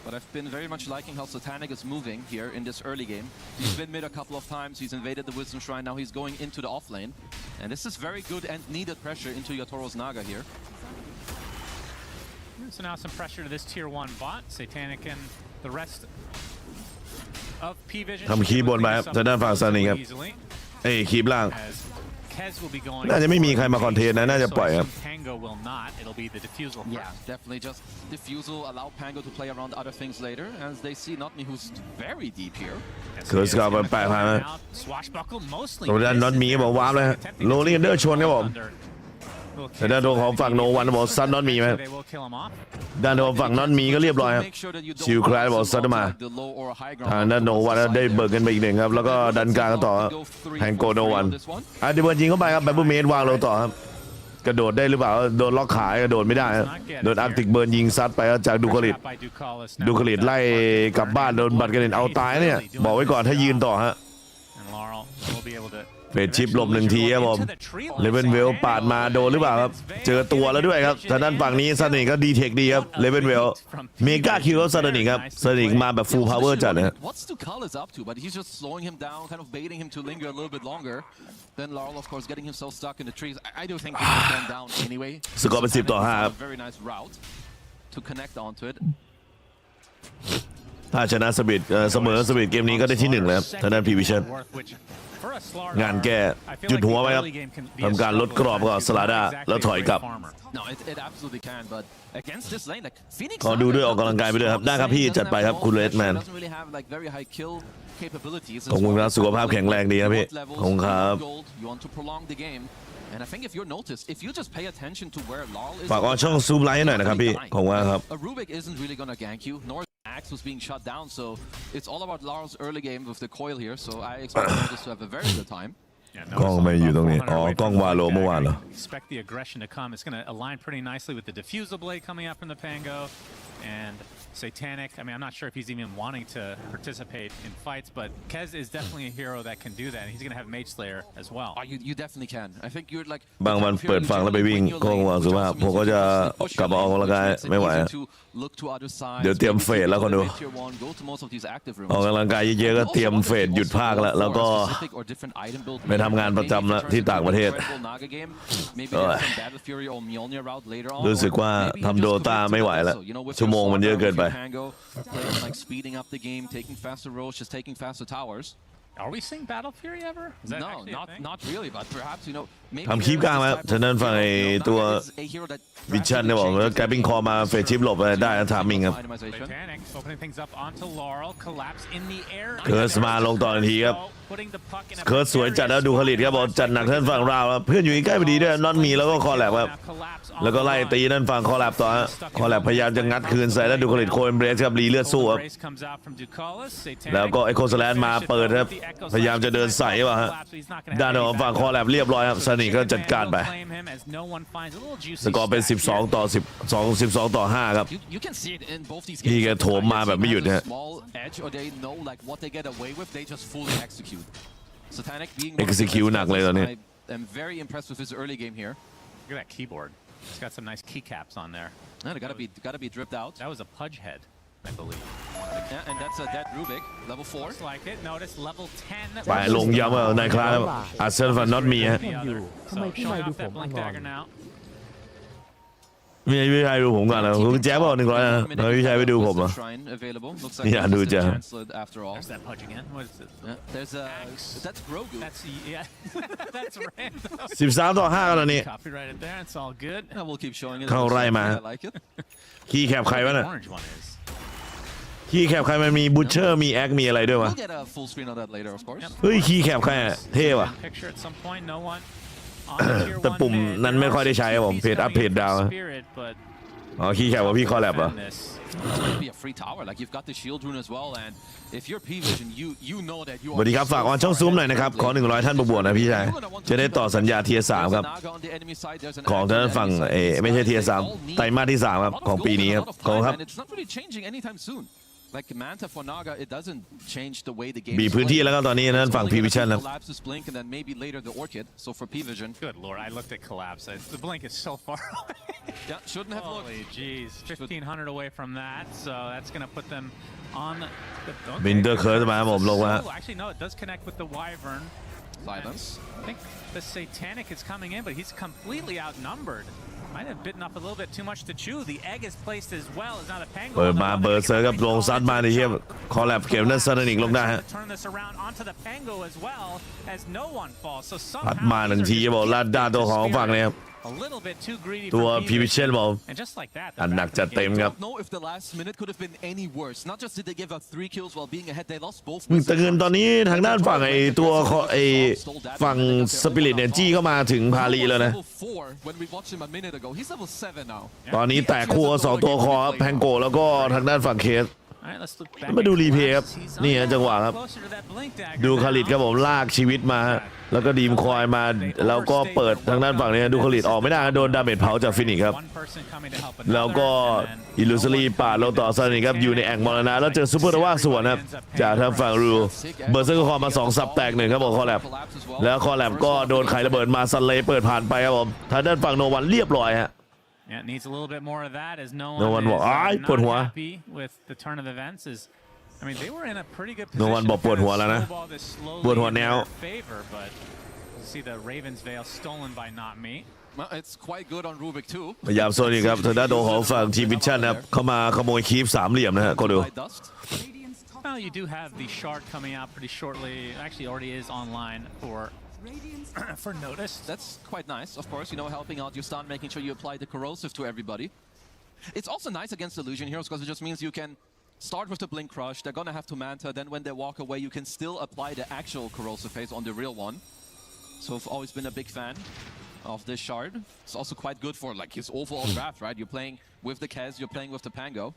But I've been very much liking how Satanic is moving here in this early game. He's been mid a couple of times, he's invaded the Wisdom Shrine, now he's going into the off lane. And this is very good and needed pressure into Yatoro's Naga here. So now some pressure to this tier 1 bot. Satanic and the rest of PVISION ทำคีย์บนไปครับจะด้านฝั่งซานิครับคีย์ล่างน่าจะไม่มีใครมาคอนเทนต์นะน่าจะปล่อยครับ Yeah, definitely just Diffusal, allow Pango to play around other things later, as they see Notmi, who's very deep here. เคิร์สกลับไปแปะพันนะตรงด้านน็อตมีบอกว้าวเลยโรลลิ่งเดอร์ชนครับผมแต่ด้านของฝั่งโนวันบอกซัดน็อตมีไหมด้านของฝั่งน็อตมีก็เรียบร้อยครับชิวคลาสบอกซัดมาทางด้านโนวันได้เบิร์กกันไปอีกหนึ่งครับแล้วก็ดันกลางต่อแฮงโกโนวันเดี๋ยวเบิร์ยิงเข้าไปครับแบบเมดวางเราต่อครับกระโดดได้หรือเปล่าโดนล็อกขากระโดดไม่ได้โดนอาร์ติกเบิร์นยิงซัดไปจากดูคลิตไล่กลับบ้านโดนบัตรกระเด็นเอาตายเนี่ยบอกไว้ก่อนถ้ายืนต่อฮะเฟดชิปหลบ1 ทีครับผมเลเวนเวลปาดมาโดนหรือเปล่าครับเจอตัวแล้วด้วยครับทางด้านฝั่งนี้ซานิกก็ดีเทคดีครับเลเวนเวลเมกาคิวซานิกครับซานิกมาแบบฟูลพาวเวอร์จัดนะ What's Tukal is up to, but he's just slowing him down, kind of baiting him to linger a little bit longer. Then Laurel, of course, getting himself stuck in the trees. I do think he will come down anyway. สกอร์เป็น10-5 ครับ Very nice route to connect onto it. ถ้าชนะสปิดเสมอสปิดเกมนี้ก็ได้ที่1แล้วทางด้านพีวิชั่นงานแก้จุดหัวไว้ครับทำการลดกรอบก่อนสลาด้าแล้วถอยกลับขอดูด้วยออกกำลังกายไปด้วยครับได้ครับพี่จัดไปครับคุณเรดแมนขอบคุณครับสุขภาพแข็งแรงดีครับพี่ขอบคุณครับ And I think if you're noticed, if you just pay attention to where Laurel is, ฝากออนช่องซูมไลท์หน่อยนะครับพี่ขอบคุณครับ A Rubik isn't really gonna gank you, nor Axe was being shut down, so it's all about Laurel's early game with the coil here. So I expect Notice to have a very good time. กล้องไม่อยู่ตรงนี้อ๋อกล้องวาโลเมื่อวานเหรอ Expect the aggression to come. It's going to align pretty nicely with the diffusal blade coming up from the Pango, and Satanic, I mean, I'm not sure if he's even wanting to participate in fights, but Kez is definitely a hero that can do that, and he's going to have Mage Slayer as well. Oh, you definitely can. I think you're like บางวันเปิดฟังแล้วไปวิ่งก็หวังว่าผมก็จะกลับมาออกกำลังกายไม่ไหวเดี๋ยวเตรียมเฟดแล้วคนดูออกกำลังกายเยอะๆก็เตรียมเฟดหยุดภาคแล้วก็ไปทำงานประจำแล้วที่ต่างประเทศรู้สึกว่าทำโดตาไม่ไหวแล้วชั่วโมงมันเยอะเกินไป Are we seeing Battle Fury ever? Is that No, not really, but perhaps maybe ทำคลิปกลางแล้วฉะนั้นฝั่งไอ้ตัววิชั่นเนี่ยบอกว่าแกปิ้งคอมาเฟดชิปหลบได้ทามิงครับ Satanic opening things up onto Laurel, collapse in the air. เคิร์สมาลงต่อทันทีครับเคิร์สสวยจัดแล้วดูผลิตครับบอกจัดหนักท่านฝั่งเราแล้วเพื่อนอยู่ใกล้พอดีด้วยนอนมีแล้วก็คอแลบครับแล้วก็ไล่ตีนั่นฝั่งคอแลบต่อคอแลบพยายามจะงัดคืนใส่แล้วดูผลิตโคเอนเบรสครับรีเลือดสู้ครับแล้วก็ไอโคสแลนมาเปิดครับพยายามจะเดินใส่ป่ะฮะด้านของฝั่งคอแลบเรียบร้อยครับซันนี่ก็จัดการไปสกอร์เป็น12 ต่อ 5ครับนี่แกโถมมาแบบไม่หยุดฮะexecute หนักเลยตอนนี้ I'm very impressed with his early game here. Look at that keyboard. It's got some nice keycaps on there. And gotta be dripped out. That was a pudge head, I believe. Yeah, and that's a dead Rubik, level 4. Looks like it. Notice level 10. ไปลงย้ำในคลาสอาร์เซนอลน็อตมีฮะ So showing off that blink dagger now. มีพี่ชายดูผมก่อนนะคุณแจ๊บบอก100นะแล้วพี่ชายไปดูผมอ่ะอย่าดูจ้ะ There's that pudge again. What is it? That's Grogu. That's random. 13 ต่อ 5กันแล้วนี่ Copyrighted there. It's all good. We'll keep showing it. เข้าไร่มา I like it. ขี้แคบใครวะน่ะ Orange one is. ขี้แคบใครมันมีบูชเชอร์มีแอคมีอะไรด้วยวะ We'll get a full screen on that later, of course. เฮ้ยขี้แคบใครอะเท่ว่ะ Picture at some point. No one. แต่ปุ่มนั้นไม่ค่อยได้ใช้ครับผมเพจอัพเพจดาวอ๋อขี้แคบว่าพี่คอแลบเหรอ It's going to be a free tower. Like you've got the shield rune as well, and if you're PVISION, you know that you are. สวัสดีครับฝากออนช่องซูมหน่อยนะครับขอ100ท่านบวกๆนะพี่ชายจะได้ต่อสัญญาเทียร์3ครับของทางฝั่งไม่ใช่เทียร์3ไตรมาสที่3ครับของปีนี้ครับขอบคุณครับ It's not really changing anytime soon. Like Manta for Naga, it doesn't change the way the game. มีพื้นที่แล้วก็ตอนนี้นั้นฝั่ง PVISION นะ Collapses Blink and then maybe later the Orchid. So for PVISION. Good lord, I looked at collapse. The blink is so far away. Yeah, shouldn't have looked. Holy jeez, 1500 away from that. So that's going to put them on the. วินเตอร์เคิร์สมาผมลงมา Actually, no, it does connect with the Wyvern. Silence. I think the Satanic is coming in, but he's completely outnumbered. Might have bitten off a little bit too much to chew. The egg is placed as well. It's not a penguin. เปิดมาเบอร์เซอร์กับลงซัดมาในเทียบคอแลบเก็บนั่นซันนิกลงได้ฮะ Turn this around onto the Pango as well as no one falls. So พัด somehow มาหนึ่งทีบอกลาดด้านตัวของฝั่งเนี่ยครับ a little bit too greedy ตัว for PVISION บอก And just like that, อันหนักจัดเต็มครับ I don't know if the last minute could have been any worse. Not just did they give up 3 kills while being ahead, they lost both. แต่เงินตอนนี้ทางด้านฝั่งไอ้ตัวฝั่งสปิริตเนี่ยจี้เข้ามาถึงพาลีแล้วนะ When we watched him a minute ago, he's level 7 now. ตอนนี้แตกคู่2ตัวคอแพงโกแล้วก็ทางด้านฝั่งเคส มาดูรีเพย์ครับนี่ฮะจังหวะครับดูคาริดครับผมลากชีวิตมาแล้วก็ดีมคอยมาแล้วก็เปิดทางด้านฝั่งนี้ดูคาริดออกไม่ได้โดนดาเมจเผาจากฟินิกครับแล้วก็อิลูซารีปาดลงต่อซันนี่ครับอยู่ในแอ่งมรณะแล้วเจอซูเปอร์ตะว่าสวนครับจากทางฝั่งรูเบอร์เซอร์คอมา2สับแตก1ครับผมคอแลบแล้วคอแลบก็โดนไขระเบิดมาซันเลเปิดผ่านไปครับผมทางด้านฝั่งโนวันเรียบร้อยฮะYeah, it needs a little bit more of that as no one isบอกnot happy with the turn of events. I mean, they were in a pretty good position. บอกปวดหัวแล้วนะปวดหัวแนว favor, but you see the Raven's Veil stolen by not me. It's quite good on Rubik too. พยายามโซนครับทางด้านโดของฝั่งทีมวิชั่นนะครับเข้ามาขโมยคีฟ3เหลี่ยมนะฮะก็ดู Well, you do have the shard coming out pretty shortly. Actually, already is online for notice. That's quite nice, of course, helping out your stun, making sure you apply the corrosive to everybody. It's also nice against illusion heroes because it just means you can start with the blink crush, they're gonna have to manta, then when they walk away you can still apply the actual corrosive phase on the real one. So I've always been a big fan of this shard. It's also quite good for like his overall draft, right? You're playing with the Kez, you're playing with the Pango.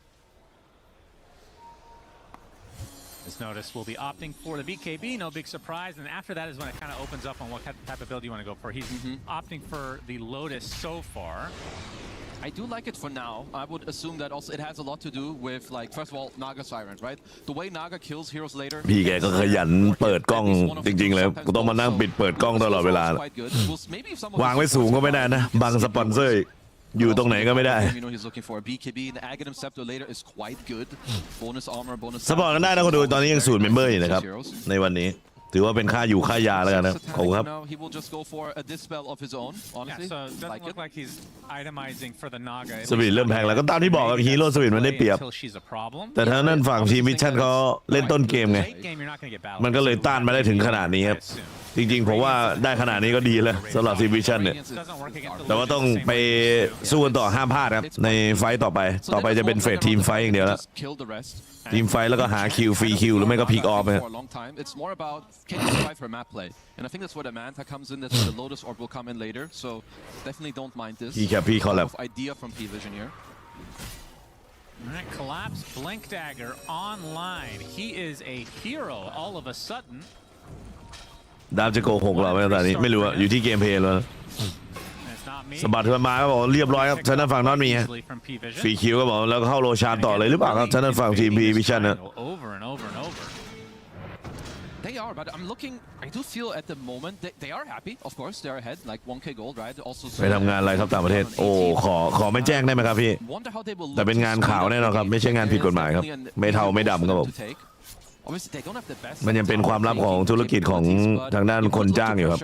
As notice, we'll be opting for the BKB, no big surprise, and after that is when it kind of opens up on what type of build you want to go for. He's opting for the Lotus so far. I do like it for now. I would assume that also it has a lot to do with, like, first of all, Naga Siren, right? The way Naga kills heroes later. พี่แกก็ขยันเปิดกล้องจริงๆเลยกูต้องมานั่งปิดเปิดกล้องตลอดเวลา วางไว้สูงก็ไม่ได้นะบังสปอนเซอร์อยู่ตรงไหนก็ไม่ได้ สปอร์ตกันได้นะคนดูตอนนี้ยัง0 เมมเบอร์อยู่นะครับในวันนี้ถือว่าเป็นค่าอยู่ค่ายาแล้วกันนะขอบคุณครับ Yeah, so it doesn't look like he's itemizing for the Naga. สวิตเริ่มแพงแล้วก็ตามที่บอกครับฮีโร่สวิตมันได้เปรียบ Until she's a problem. แต่ทางนั้นฝั่งทีมมิชชั่นเขาเล่นต้นเกมไง Late game, you're not gonna get battle. มันก็เลยต้านมาได้ถึงขนาดนี้ครับ จริงๆผมว่าได้ขนาดนี้ก็ดีแล้วสำหรับทีมมิชชั่นเนี่ย Doesn't work against the แต่ว่าต้อง Lucian, same ไป way. สู้กันต่อห้ามพลาดครับในไฟต์ต่อไปจะเป็นเฟสทีมไฟต์อย่างเดียวแล้วทีมไฟต์แล้วก็หาคิวฟรีคิวหรือไม่ก็พิกออฟเนี่ย It's more about can you survive her map play, and I think that's where the Manta comes in. That's where the Lotus Orb will come in later. So definitely don't mind this. พี่แคปพี่คอลแลบ Idea from PVISION here. Alright, collapse Blink Dagger online. He is a hero all of a sudden. ดาวจะโกหกเราไหมตอนนี้ไม่รู้อะอยู่ที่เกมเพลย์แล้ว It's not me. สะบัดขึ้นมาก็บอกเรียบร้อยครับชนะฝั่งนอตมีฮะ Easily from PVISION. ฟรีคิวก็บอกแล้วก็เข้าโรชานต่อเลยหรือเปล่าครับชนะฝั่งทีมพีวิชั่นนะ Over and over and over. They are, but I'm looking. I do feel at the moment they are happy. Of course, they're ahead, like 1K gold, right? Also. ไปทำงานอะไรครับต่างประเทศโอ้ขอไม่แจ้งได้ไหมครับพี่ Wonder how they will. แต่เป็นงานข่าวแน่นอนครับไม่ใช่งานผิดกฎหมายครับไม่เทาไม่ดำครับผม Obviously, they don't have the best. มันยังเป็นความลับของธุรกิจของทางด้านคนจ้างอยู่ครับ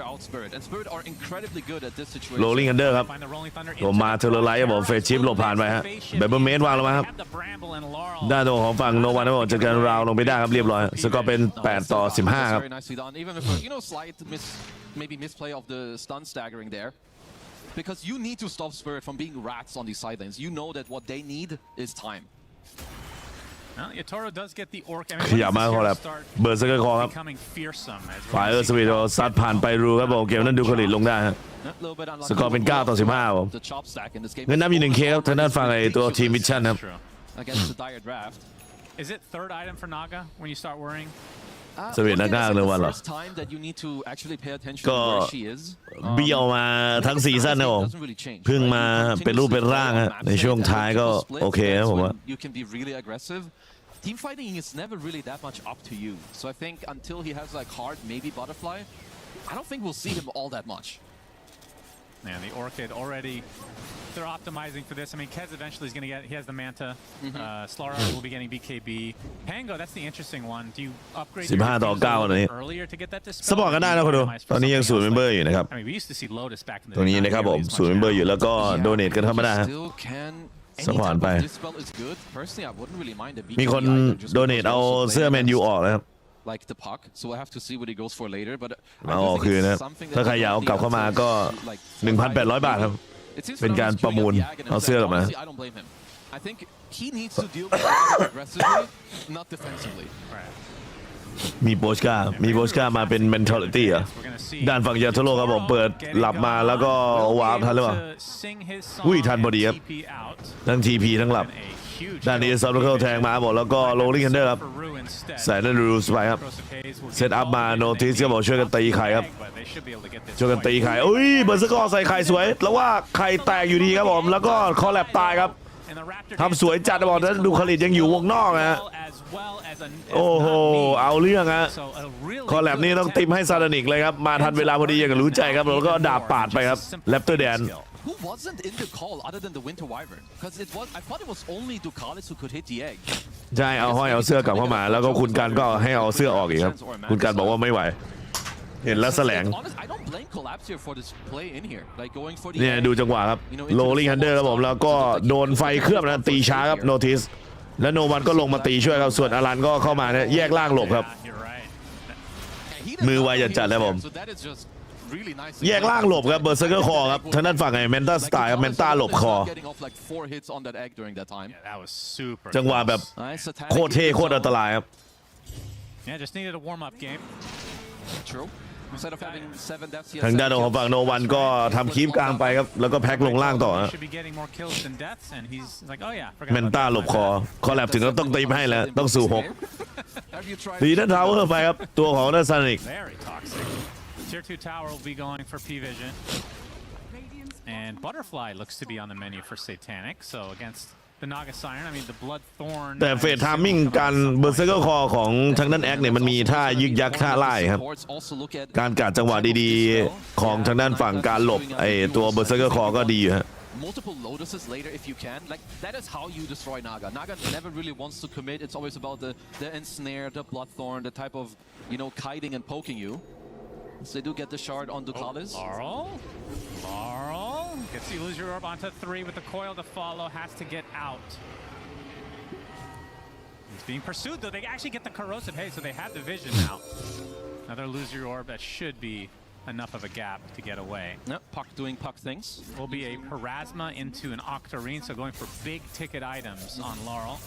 โรลลิ่งอันเดอร์ครับ Find the Rolling Thunder ผมมาเทอร์ไลท์ครับผมเฟสชิปหลบผ่านไปฮะแบบเบอร์เมสวางลงมาครับ Have the Bramble and Laurel. ด้านตัวของฝั่งโนวันครับผมจัดการราวลงไปได้ครับเรียบร้อยสกอร์เป็น8-15ครับ Very nicely done. Even if slight maybe misplay of the stun staggering there, because you need to stop Spirit from being rats on these sidelines. You know that what they need is time. Well, Yatoro does get the orc. I ขยับมาขอแล้วเบอร์สเกอร์คอครับ becoming fearsome as ฝ่ายสวีทซัดผ่านไปรูครับผมเกมนั้นดูคลิตลงได้ฮะ สกอร์เป็น9-15ผม เงินน้ำอยู่1Kครับทางด้านฝั่งไอ้ตัวทีมมิชชั่นครับ Against the dire draft. Is it third item for Naga when you start worrying? สวีทนักหน้าเลยวันเหรอ First time that you need to actually pay attention ก็ to where she is. เบี้ยวมาทั้งซีซั่นนะผมเพิ่งมาเป็นรูปเป็นร่างฮะในช่วงท้ายก็โอเคนะผมว่า You can be really aggressive. Team fighting is never really that much up to you. So I think until he has like hard, maybe butterfly, I don't think we'll see him all that much. Man, the Orchid already, they're optimizing for this. I mean, Kez eventually is going to get, he has the Manta. Slara will be getting BKB. Pango, that's the interesting one. Do you upgrade your 15 ต่อ defense a 9 little ตอนนี้ bit earlier to get that dispel? สปอร์ตกันได้นะคุณดูตอนนี้ยัง0 เมมเบอร์อยู่นะครับ I mean, we used to see Lotus back in the ตรงนี้นะครับผม0 เมมเบอร์อยู่แล้วก็โดเนทกันธรรมดาฮะ Still can. สปอร์ตไป Dispel is good. Personally, I wouldn't really mind a BKB มีคน either, just โดเนท because เอา he also เสื้อ played แมนยู against, ออกนะครับ like the puck, so we'll have to see what he goes for later. But เอาออกคืนนะถ้าใครอยากเอากลับเข้ามาก็ 1,800 บาทครับ เป็นการประมูลเอาเสื้อกลับมา I don't blame him. I think he needs to deal with it aggressively, not defensively. มีโบชกามาเป็น mentality เหรอด้านฝั่งยาโทโร่ครับผมเปิดหลับมาแล้วก็วาร์ปทันหรือเปล่าอุ้ยทันพอดีครับทั้ง TP ทั้งหลับด้านนี้ซับเคิลแทงมาหมดแล้วก็โรลลิ่งฮันเดอร์ครับใส่นั่นรูสไปครับเซตอัพมาโนติสก็บอกช่วยกันตีไข่ครับช่วยกันตีไข่อุ้ยเบอร์สกอร์ใส่ไข่สวยแล้วว่าไข่แตกอยู่ดีครับผมแล้วก็คอแลบตายครับทำสวยจัดบอกนะดูคลิตยังอยู่วงนอกนะฮะโอ้โหเอาเรื่องฮะคอแลบนี่ต้องติมให้ซาดานิกเลยครับมาทันเวลาพอดีอย่างรู้ใจครับแล้วก็ดาบปาดไปครับแรปเตอร์แดนWho wasn't in the call other than the Winter Wyvern? Because I thought it was only Ducalis who could hit the egg. ใช่เอาห้อยเอาเสื้อกลับเข้ามาแล้วก็คุณการก็ให้เอาเสื้อออกอีกครับคุณการบอกว่าไม่ไหวเห็นแล้วแสลง I don't blame Collapse here for this play in here. Like going for the เนี่ยดูจังหวะครับโรลลิ่งฮันเดอร์ครับผมแล้วก็โดนไฟเคลือบนะตีช้าครับโนติสแล้วโนวันก็ลงมาตีช่วยครับส่วนอารันก็เข้ามาเนี่ยแยกล่างหลบครับมือไวจัดเลยผมแยกล่างหลบครับเบอร์เซอร์เกอร์คอครับทางด้านฝั่งไอ้เมนต้าสไตล์ครับเมนต้าหลบคอจังหวะแบบโคตรเท่โคตรอันตรายครับ Yeah, just needed a warm-up game. True. Instead of having 7 deaths, ทางด้านของฝั่งโนวันก็ทำคีปกลางไปครับแล้วก็แพ็คลงล่างต่อฮะ Should be getting more kills than deaths, and he's like, oh yeah. เมนต้าหลบคอคอแลบถึงก็ต้องตีให้แล้วต้องสู่6ตีด้านทาวเวอร์ไปครับตัวของด้านซานิก Very toxic. Tier 2 tower will be going for PVISION. And Butterfly looks to be on the menu for Satanic. So against the Naga Siren, I mean the Bloodthorn. แต่เฟสทามมิ่งการเบอร์เซอร์เกอร์คอของทางด้านแอคเนี่ยมันมีท่ายึกยักท่าไล่ครับการกัดจังหวะดีๆของทางด้านฝั่งการหลบไอตัวเบอร์เซอร์เกอร์คอก็ดีฮะ Multiple lotuses later if you can. Like that is how you destroy Naga. Naga never really wants to commit. It's always about the ensnare, the Bloodthorn, the type of kiting and poking you. So they do get the shard on Ducalis. Laurel gets the illusion orb onto 3 with the coil to follow. Has to get out. He's being pursued though. They actually get the corrosive haze, so they have the vision now. Another illusory orb that should be enough of a gap to get away. Yep, Puck doing Puck things. Will be a Parasma into an Octarine, so going for big ticket items on Laurel.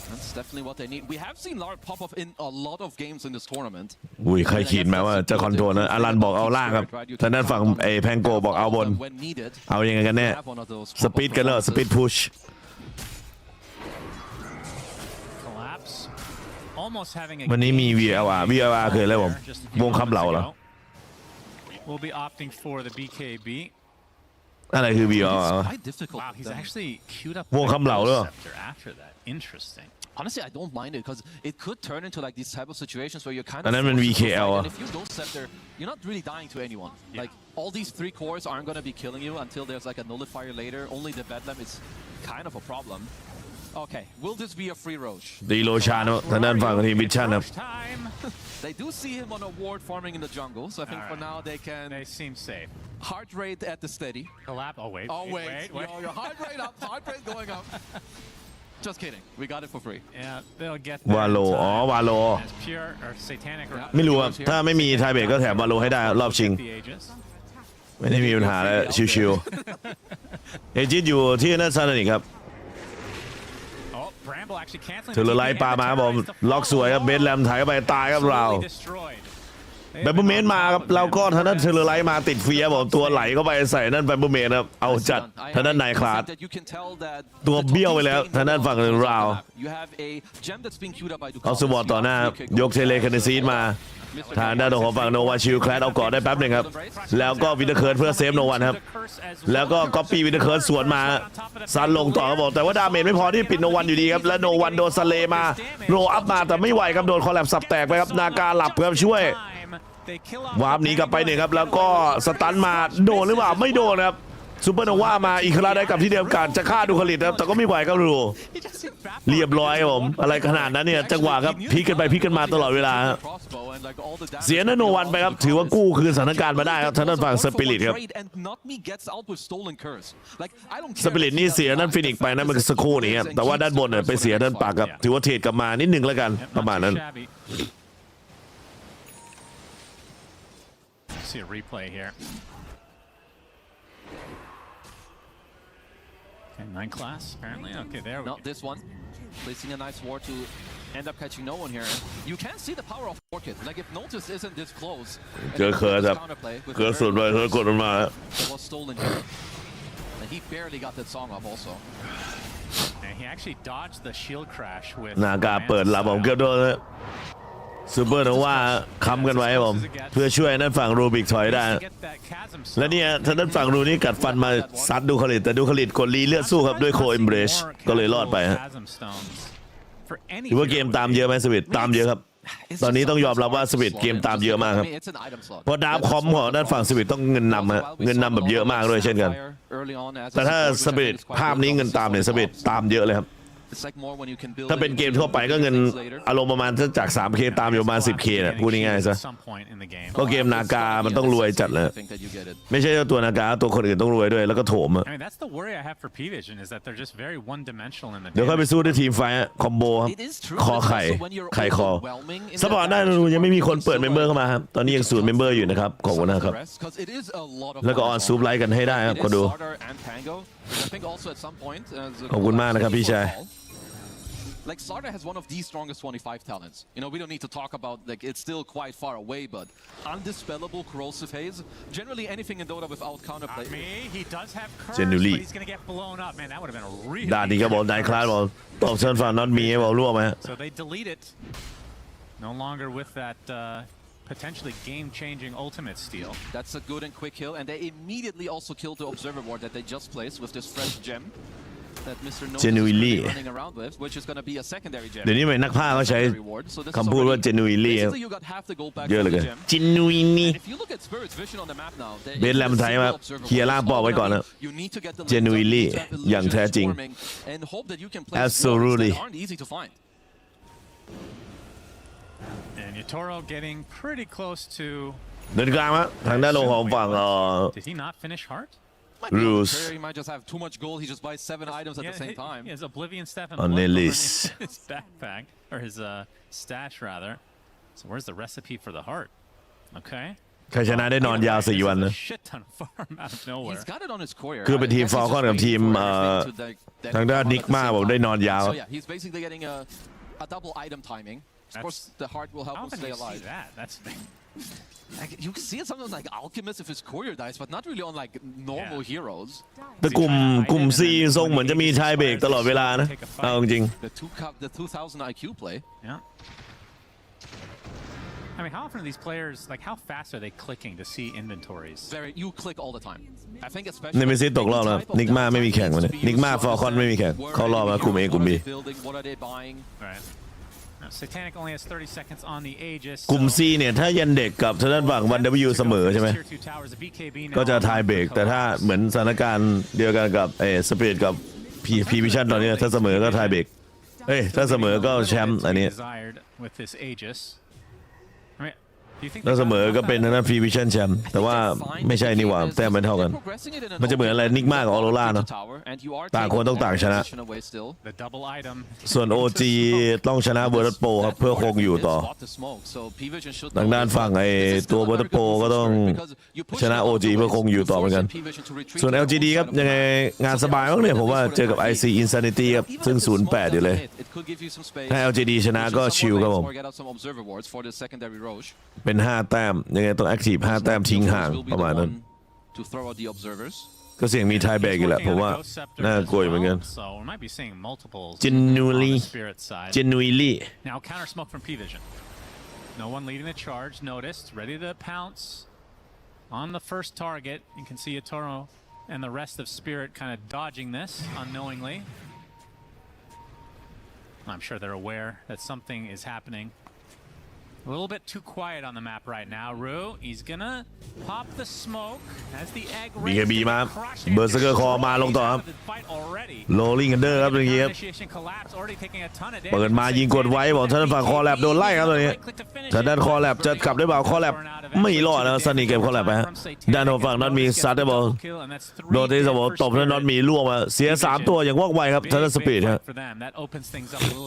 That's definitely what they need. We have seen Laurel pop off in a lot of games in this tournament. อุ้ยใครขีดมาว่าจะคอนโทรลนะอารันบอกเอาล่างครับทางด้านฝั่งไอแพงโกบอกเอาบนเอายังไงกันแน่สปีดกันเหรอสปีดพุช Collapse. Almost having a วันนี้มี VLR คืออะไรผมวงคำเหล่าเหรอ We'll be opting for the BKB. อะไรคือ VLR Wow, he's actually queued up วงคำเหล่าด้วย after that. Interesting. Honestly, I don't mind it because it could turn into like these type of situations where you're kind of. อันนั้นมัน VKL and if you go Scepter, you're not really dying to anyone. Like all these 3 cores aren't going to be killing you until there's like a nullifier later. Only the Bedlam is kind of a problem. Okay, will this be a free Roche? ดีโรชาโนทางด้านฝั่งทีมมิชชั่นครับ They do see him on a ward farming in the jungle, so I think for now they can. They seem safe. Heart rate at the steady. Collapse. Oh wait. Oh wait. Your heart rate up. Heart rate going up. Just kidding. We got it for free. Yeah, they'll get. วาโลอ๋อวาโล Pure or Satanic. ไม่รู้ครับถ้าไม่มีไทเบรกก็แถมวาโลให้ได้รอบชิงไม่ได้มีปัญหาเลยชิวๆเอจิตอยู่ที่นั่นซานิกครับถือไล่ปลามาครับผมล็อกสวยครับเบสแลมถ่ายเข้าไปตายครับเราแบบเมนมาครับเราก็ทางนั้นเทเลไลท์มาติดเฟียผมตัวไหลเข้าไปใส่นั่นแบบเมนครับเอาจัดทางนั้นนายคลาสตัวเบี้ยวไปแล้วทางนั้นฝั่งหนึ่งเราเอาสวอตต่อหน้ายกเทเลคาเนซีดมาทางด้านของฝั่งโนวาชิลแคลดเอาก่อนได้แป๊บหนึ่งครับแล้วก็วินเทอร์เคิร์ดเพื่อเซฟโนวันครับแล้วก็ก๊อปปี้วินเทอร์เคิร์ดสวนมาซันลงต่อครับบอกแต่ว่าดาเมจไม่พอที่ปิดโนวันอยู่ดีครับและโนวันโดนสเลมาโรอัพมาแต่ไม่ไหวครับโดนคอลแลบสับแตกไปครับนาการหลับครับช่วยวาร์ปหนีกลับไปหนึ่งครับแล้วก็สตันมาโดนหรือเปล่าไม่โดนครับซูเปอร์โนวามาอีกครั้งได้กับที่เดิมการจะฆ่าดูคลิตครับแต่ก็ไม่ไหวครับรูเรียบร้อยครับผมอะไรขนาดนั้นเนี่ยจังหวะครับพลิกกันไปพลิกกันมาตลอดเวลาเสียนโนวันไปครับถือว่ากู้คืนสถานการณ์มาได้ครับทางด้านฝั่งสปิริตครับสปิริตนี่เสียนั่นฟินิกไปนั่นมันสักครู่นี้ครับแต่ว่าด้านบนเนี่ยไปเสียด้านปากครับถือว่าเทรดกลับมานิดนึงแล้วกันประมาณนั้นSee a replay here. Okay, 9 class apparently. Okay, there we go. Not this one. Placing a nice ward to end up catching no one here. You can see the power of Orchid. Like if Notice isn't this close. เจอเคิร์ดครับเคิร์ดสุดเลยเคิร์ดกดมันมา was stolen here. And he barely got that song off also. And he actually dodged the shield crash with. นาการเปิดหลับผมเกือบโดนเลยซูเปอร์โนวาค้ำกันไว้ผมเพื่อช่วยนั่นฝั่งรูบิกถอยได้และเนี่ยท่านนั้นฝั่งรูนี่กัดฟันมาซัดดูคลิตแต่ดูคลิตกดรีเลือดสู้ครับด้วยโคเอมเบรชก็เลยรอดไปฮะถือว่าเกมตามเยอะไหมสวิตตามเยอะครับตอนนี้ต้องยอมรับว่าสวิตเกมตามเยอะมากครับเพราะดาบคอมของด้านฝั่งสวิตต้องเงินนำฮะเงินนำแบบเยอะมากด้วยเช่นกันแต่ถ้าสวิตภาพนี้เงินตามเนี่ยสวิตตามเยอะเลยครับถ้าเป็นเกมทั่วไปก็เงินอารมณ์ประมาณจาก 3K ตามอยู่ประมาณ 10K เนี่ยพูดง่ายๆซะเพราะเกมนาการมันต้องรวยจัดเลยไม่ใช่ตัวนาการตัวคนอื่นต้องรวยด้วยแล้วก็โถมเดี๋ยวค่อยไปสู้ด้วยทีมไฟคอมโบครับคอไข่คอสปอร์ตได้ยังไม่มีคนเปิดเมมเบอร์เข้ามาครับตอนนี้ยัง0เมมเบอร์อยู่นะครับขอบคุณนะครับแล้วก็ออนซูปไลค์กันให้ได้ครับก็ดูขอบคุณมากนะครับพี่ชายLike Sarda has one of the strongest 25 talents. We don't need to talk about like it's still quite far away, but undispellable corrosive haze. Generally, anything in Dota without counterplay. He does have curse, but he's gonna get blown up. Man, that would have been a really. ด่านนี้ก็บอกนายคลาสบอกตอบเชิญฝั่งน็อตมีให้บอกร่วมไหม So they delete it. No longer with that potentially game-changing ultimate steal. That's a good and quick kill, and they immediately also killed the observer ward that they just placed with this fresh gem that Mr. Notice is running around with, which is going to be a secondary gem. เดี๋ยวนี้นักพากย์เขาใช้คำพูดว่า genuinely เยอะเลยกัน genuinely เบสแลมไทยมาเคลียร์ล่างบอกไว้ก่อนนะ genuinely อย่างแท้จริง absolutely And Yatoro getting pretty close to เดินกลางมั้ยทางด้านลงของฝั่งDid he not finish Heart? Bruce He might just have too much gold. He just buys 7 items at the same time. He has Oblivion Staff and On the Blood list. in his backpack, or his stash rather. So where's the recipe for the heart? Okay. ใครชนะได้นอนยาว4 วันนะ Shit ton of farm out of nowhere. He's got it on his courier. คือเป็นทีมฟอลคอนกับทีมทางด้านนิกมาผมได้นอนยาว So yeah, he's basically getting a double item timing. Of course, the heart will help him stay alive. That's Like, you can see it sometimes like Alchemist if his courier dies, but not really on like normal heroes. แต่กลุ่ม C ทรงเหมือนจะมีชายเบรกตลอดเวลานะเอาจริง The 2000 IQ play. Yeah. I mean, how often are these players, like, how fast are they clicking to see inventories? You click all the time. I think especially. Nemesis ตกรอบแล้วนิกมาไม่มีแข่งมาเลยนิกมาฟอลคอนไม่มีแข่งเขารอบมากลุ่ม A กลุ่ม B What are they buying? Right. Now, Satanic only has 30 seconds on the Aegis. กลุ่ม C เนี่ยถ้ายันเด็กกับทางด้านฝั่ง 1W เสมอใช่ไหมก็จะทายเบรกแต่ถ้าเหมือนสถานการณ์เดียวกันกับSpirit กับ PVISION ตอนนี้ถ้าเสมอก็ทายเบรกถ้าเสมอก็แชมป์อันนี้ถ้าเสมอก็เป็นทางด้านPVISION แชมป์แต่ว่าไม่ใช่นี่หว่าแต้มไม่เท่ากันมันจะเหมือนอะไรนิกมากกับออโรราเนาะต่างคนต้องต่างชนะส่วน OG ต้องชนะเวอร์ตโปครับเพื่อคงอยู่ต่อทางด้านฝั่งตัวเวอร์ตโปก็ต้องชนะ OG เพื่อคงอยู่ต่อเหมือนกันส่วน LGD ครับยังไงงานสบายมากเนี่ยผมว่าเจอกับ IC Insanity ครับซึ่ง 0-8 อยู่เลยถ้า LGD ชนะก็ชิลครับผมเป็น5 แต้มยังไงต้องแอคทีฟ5 แต้มทิ้งห่างประมาณนั้นก็เสี่ยงมีไทยแบกอีกแหละผมว่าน่ากลัวเหมือนกัน genuinely Now counter smoke from PVISION. No one leading the charge. Noticed, ready to pounce on the first target. You can see Yatoro and the rest of Spirit kind of dodging this unknowingly. I'm sure they're aware that something is happening. A little bit too quiet on the map right now. Rue, he's gonna pop the smoke as the egg BKB มาเบอร์เซอร์คอมาลงต่อครับโรลลิ่งกันเดอร์ครับตรงนี้ครับเปิดมายิงกดไว้บอกท่านฝั่งคอแลบโดนไล่ครับตรงนี้ทางด้านคอแลบจะกลับได้เปล่าคอแลบไม่รอดนะซันนี่เก็บคอแลบไปฮะด้านฝั่งนั้นมีซัดได้บอลโดนที่สมองตบแล้วน็อตมีล่วงมาเสีย3 ตัวอย่างว่องไวครับทางด้านสปีดฮะ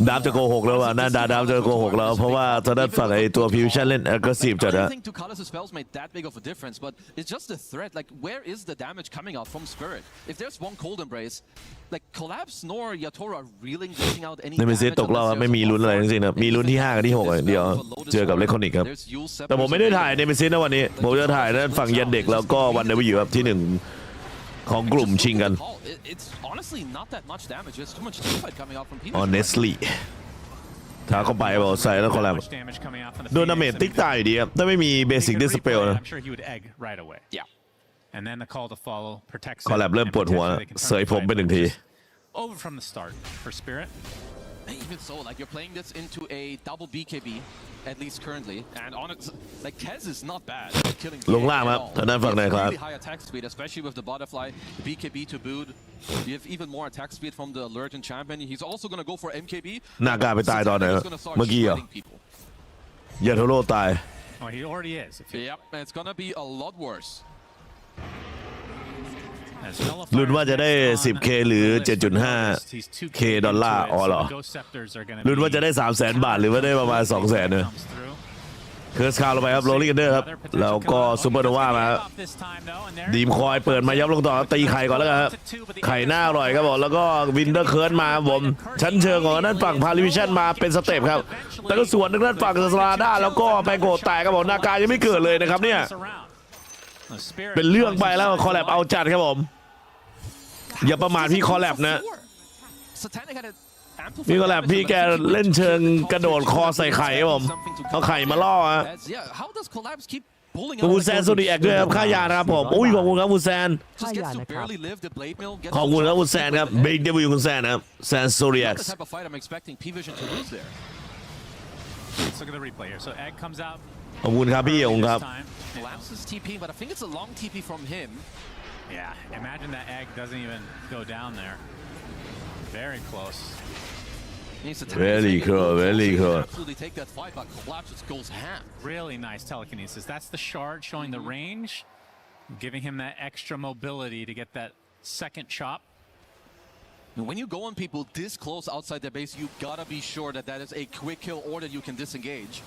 ดาบจะโกหกแล้วว่าน่าดาบจะโกหกแล้วเพราะว่าทางด้านฝั่งตัวPVISIONเล่น aggressive จัดนะ I don't think Tucala's spells made that big of a difference, but it's just the threat. Like, where is the damage coming out from Spirit? If there's one cold embrace, like Collapse nor Yatoro are really getting out any damage. Nemesis ตกรอบไม่มีลุ้นอะไรทั้งสิ้นนะมีลุ้นที่5กับที่6เดียวเจอกับเลคอนิกครับแต่ผมไม่ได้ถ่าย Nemesis นะวันนี้ผมจะถ่ายด้านฝั่งยันเด็กแล้วก็วันWครับที่1ของกลุ่มชิงกัน It's honestly not that much damage. There's too much teamfight coming out from PVISION. Honestlyถ้าเข้าไปบอกใส่แล้วคอแลบโดนดาเมจติ๊กตายอยู่ดีครับถ้าไม่มีเบสิกดิสเปลนะคอแลบเริ่มปวดหัวเสยผมไป1 ที Even so, like you're playing this into a double BKB, at least currently, and on it, like Kez is not bad at killing. ลงล่างครับทางด้านฝั่งไหนครับ Really high attack speed, especially with the butterfly, BKB to boot. You have even more attack speed from the Alert and Champion. He's also gonna go for MKB. หน้ากล้าไปตายตอนไหนเมื่อกี้เหรอยาโทโร่ตาย Oh, he already is. Yep, it's gonna be a lot worse. ลุ้นว่าจะได้ 10K หรือ 7.5K ดอลลาร์อ๋อเหรอลุ้นว่าจะได้ 300,000 บาทหรือว่าได้ประมาณ 200,000 เนี่ยเคิร์สคาร์ลงไปครับโรลลิ่งกันเดอร์ครับแล้วก็ซูเปอร์โนวามาดีมคอยเปิดมายับลงต่อตีไข่ก่อนแล้วกันครับไข่หน้าอร่อยครับผมแล้วก็วินเดอร์เคิร์นมาผมชั้นเชิงของด้านฝั่งPVISIONมาเป็นสเต็ปครับแต่ก็ส่วนทางด้านฝั่งสลาด้าแล้วก็ไปโกดแตกครับผมนาการยังไม่เกิดเลยนะครับเนี่ยเป็นเรื่องไปแล้วคอแลบเอาจัดครับผมอย่าประมาทพี่คอแลบนะ นี่ก็แหละพี่แกเล่นเชิงกระโดดคอใส่ไข่ครับผมเอาไข่มาล่อฮะวูแซนโซดีแอคด้วยครับค่ายานะครับผมอุ้ยขอบคุณครับวูแซนขอบคุณครับวูแซนครับเบรกเดวิลคุณแซนครับแซนโซดีแอค Let's look at the replay here. So Egg comes out. ขอบคุณครับพี่ผมครับ Collapse is TPing, but I think it's a long TP from him. Yeah, imagine that Egg doesn't even go down there. Very close. Very close, very close. Absolutely take that fight, but Collapse just goes ham. Really nice telekinesis. That's the shard showing the range, giving him that extra mobility to get that second chop. When you go on people this close outside their base, you gotta be sure that that is a quick kill or that you can disengage.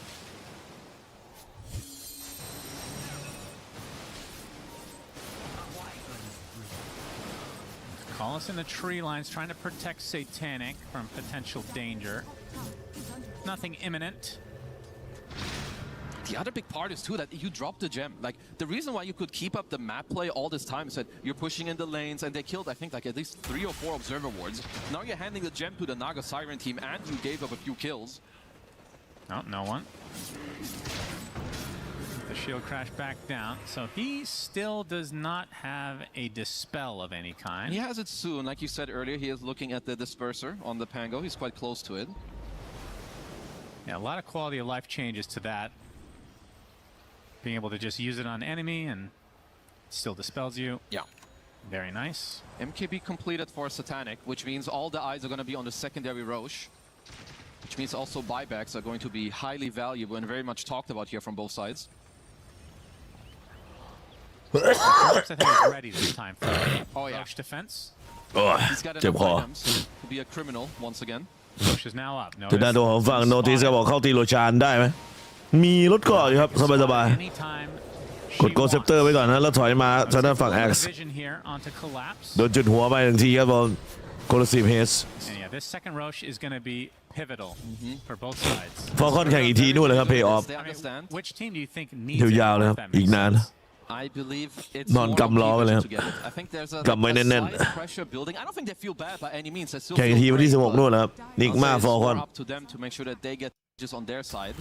Call us in the tree lines, trying to protect Satanic from potential danger. Nothing imminent. The other big part is too that you drop the gem. Like the reason why you could keep up the map play all this time is that you're pushing in the lanes and they killed I think like at least 3 or 4 observer wards. Now you're handing the gem to the Naga Siren team and you gave up a few kills. Oh, no one. The shield crashed back down, so he still does not have a dispel of any kind. He has it soon, like you said earlier. He is looking at the disperser on the Pango. He's quite close to it. Yeah, a lot of quality of life changes to that. Being able to just use it on enemy and still dispels you. Yeah. Very nice. MKB completed for Satanic, which means all the eyes are going to be on the secondary Roche. Which means also buybacks are going to be highly valuable and very much talked about here from both sides. I think he's ready this time for Roche defense. He's got enough items to be a criminal once again. Roche is now up. ถึงด้านตัวของฝั่งโนติสก็บอกเข้าตีโรชานได้ไหมมีรถเกาะอยู่ครับสบายๆกดโกเซปเตอร์ไว้ก่อนนะแล้วถอยมาทางด้านฝั่ง X โดนจุดหัวไป1ทีครับบอลโคลซีฟเฮส This second Roche is going to be pivotal for both sides. ฟอลคอนแข่งอีกทีนู่นเลยครับเพย์ออฟ Which team do you think needs ยาวๆเลยครับอีกนาน I believe it's นอนกำล้อไปเลยครับ I think there's a กำไว้แน่น slight pressure building. I don't think they feel bad by any means. ๆแข่งอีกทีวันที่16นู่นนะครับนิกมาฟอลคอน up to them to make sure that they get just on their side.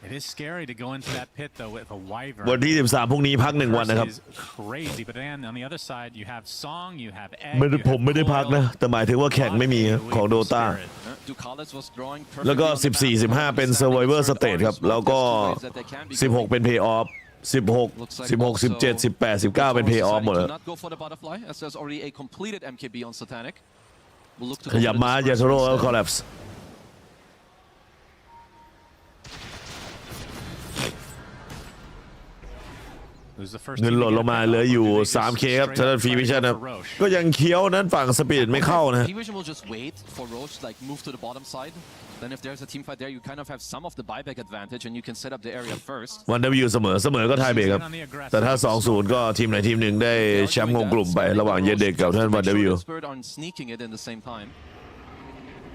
It is scary to go into that pit though with a wyvern. วันที่13พรุ่งนี้พัก1 วันนะครับ Crazy, but then on the other side you have Song, you have Egg. ผมไม่ได้พักนะแต่หมายถึงว่าแข่งไม่มีของโดต้าแล้วก็ 14-15 เป็น Survivor Stage ครับแล้วก็ 16 เป็น Pay Off 16 17 18 19 เป็น Pay Off หมดเลยขยับมาเยโทโร่แล้ว Collapseเงินหล่นลงมาเหลืออยู่ 3K ครับทางด้านPVISION ครับก็ยังเคี้ยวนั้นฝั่งสปีดไม่เข้านะ PVISION will just wait for Roche to like move to the bottom side. Then if there's a team fight there, you kind of have some of the buyback advantage and you can set up the area first. วันWเสมอก็ไทยเบรกครับแต่ถ้า 2-0 ก็ทีมไหนทีมหนึ่งได้แชมป์ของกลุ่มไประหว่างเยเด็กกับท่านวัน W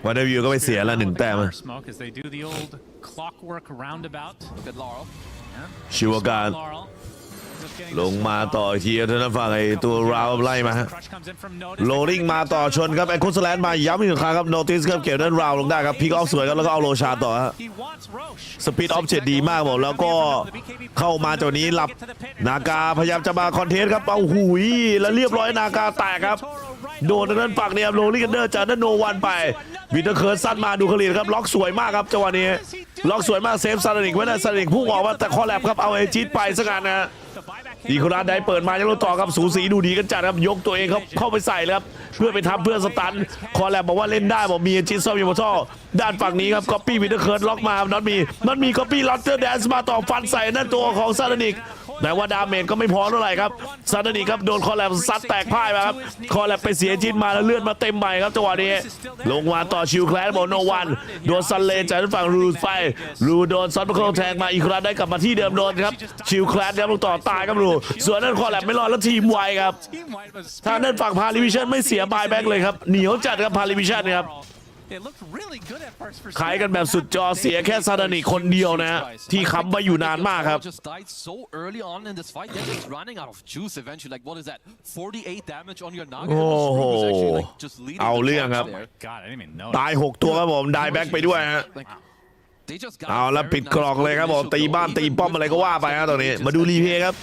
วัน W ก็ไปเสียละ1 แต้มชิวการลงมาต่ออีกทีท่านฝั่งไอตัวราวไล่มาโรลลิ่งมาต่อชนครับไอคุสแลนด์มาย้ำอีกครั้งครับโนติสครับเก็บด้านราวลงได้ครับพิกออฟสวยครับแล้วก็เอาโรชาต่อฮะสปีดออฟเจ็ดดีมากผมแล้วก็เข้ามาจากนี้หลับนากาพยายามจะมาคอนเทนต์ครับเอาหุยแล้วเรียบร้อยนากาแตกครับโดนด้านฝั่งเนี่ยโรลลิ่งกันเดอร์จากด้านโนวันไปวินเตอร์เคิร์สซัดมาดูคลีนครับล็อกสวยมากครับจังหวะนี้ล็อกสวยมากเซฟซาร์นิกไว้นะซาร์นิกพุ่งออกมาแต่คอแลบครับเอาไอจิตไปสักการนะอีโคราได้เปิดมายังรถต่อครับสูสีดูดีกันจัดครับยกตัวเองครับเข้าไปใส่เลยครับเพื่อไปทำเพื่อสตันคอแลบบอกว่าเล่นได้บอกมีจิตซอมยูโมทอด้านฝั่งนี้ครับก๊อปปี้วินเตอร์เคิร์สล็อกมาน็อตมีก๊อปปี้ลอตเตอร์แดนซ์มาต่อฟันใส่นั่นตัวของซาร์นิกแต่ว่าดาเมจก็ไม่พอเท่าไหร่ครับซาร์นิกครับโดนคอแลบซัดแตกพ่ายมาครับคอแลบไปเสียจิตมาแล้วเลือดมาเต็มใหม่ครับจังหวะนี้ลงมาต่อชิวแคลสบอกโนวันโดนซันเลจากฝั่งรูไฟรูโดนซัดเคิลแทงมาอีโคราได้กลับมาที่เดิมโดนครับชิวแคลสครับลงต่อตายครับรูส่วนนั้นคอแลบไม่รอดแล้วทีมไวครับทางด้านฝั่งพาริวิชั่นไม่เสียบายแบ็กเลยครับเหนียวจัดครับพาริวิชั่นครับ ขายกันแบบสุดจอเสียแค่ซาดานิคนเดียวนะที่ค้ำไว้อยู่นานมากครับโอ้โหเอาเรื่องครับตาย6ตัวครับผมได้แบ็กไปด้วยฮะเอาแล้วปิดกล่องเลยครับผมตีบ้านตีป้อมอะไรก็ว่าไปครับตอนนี้มาดูรีเพย์ครับ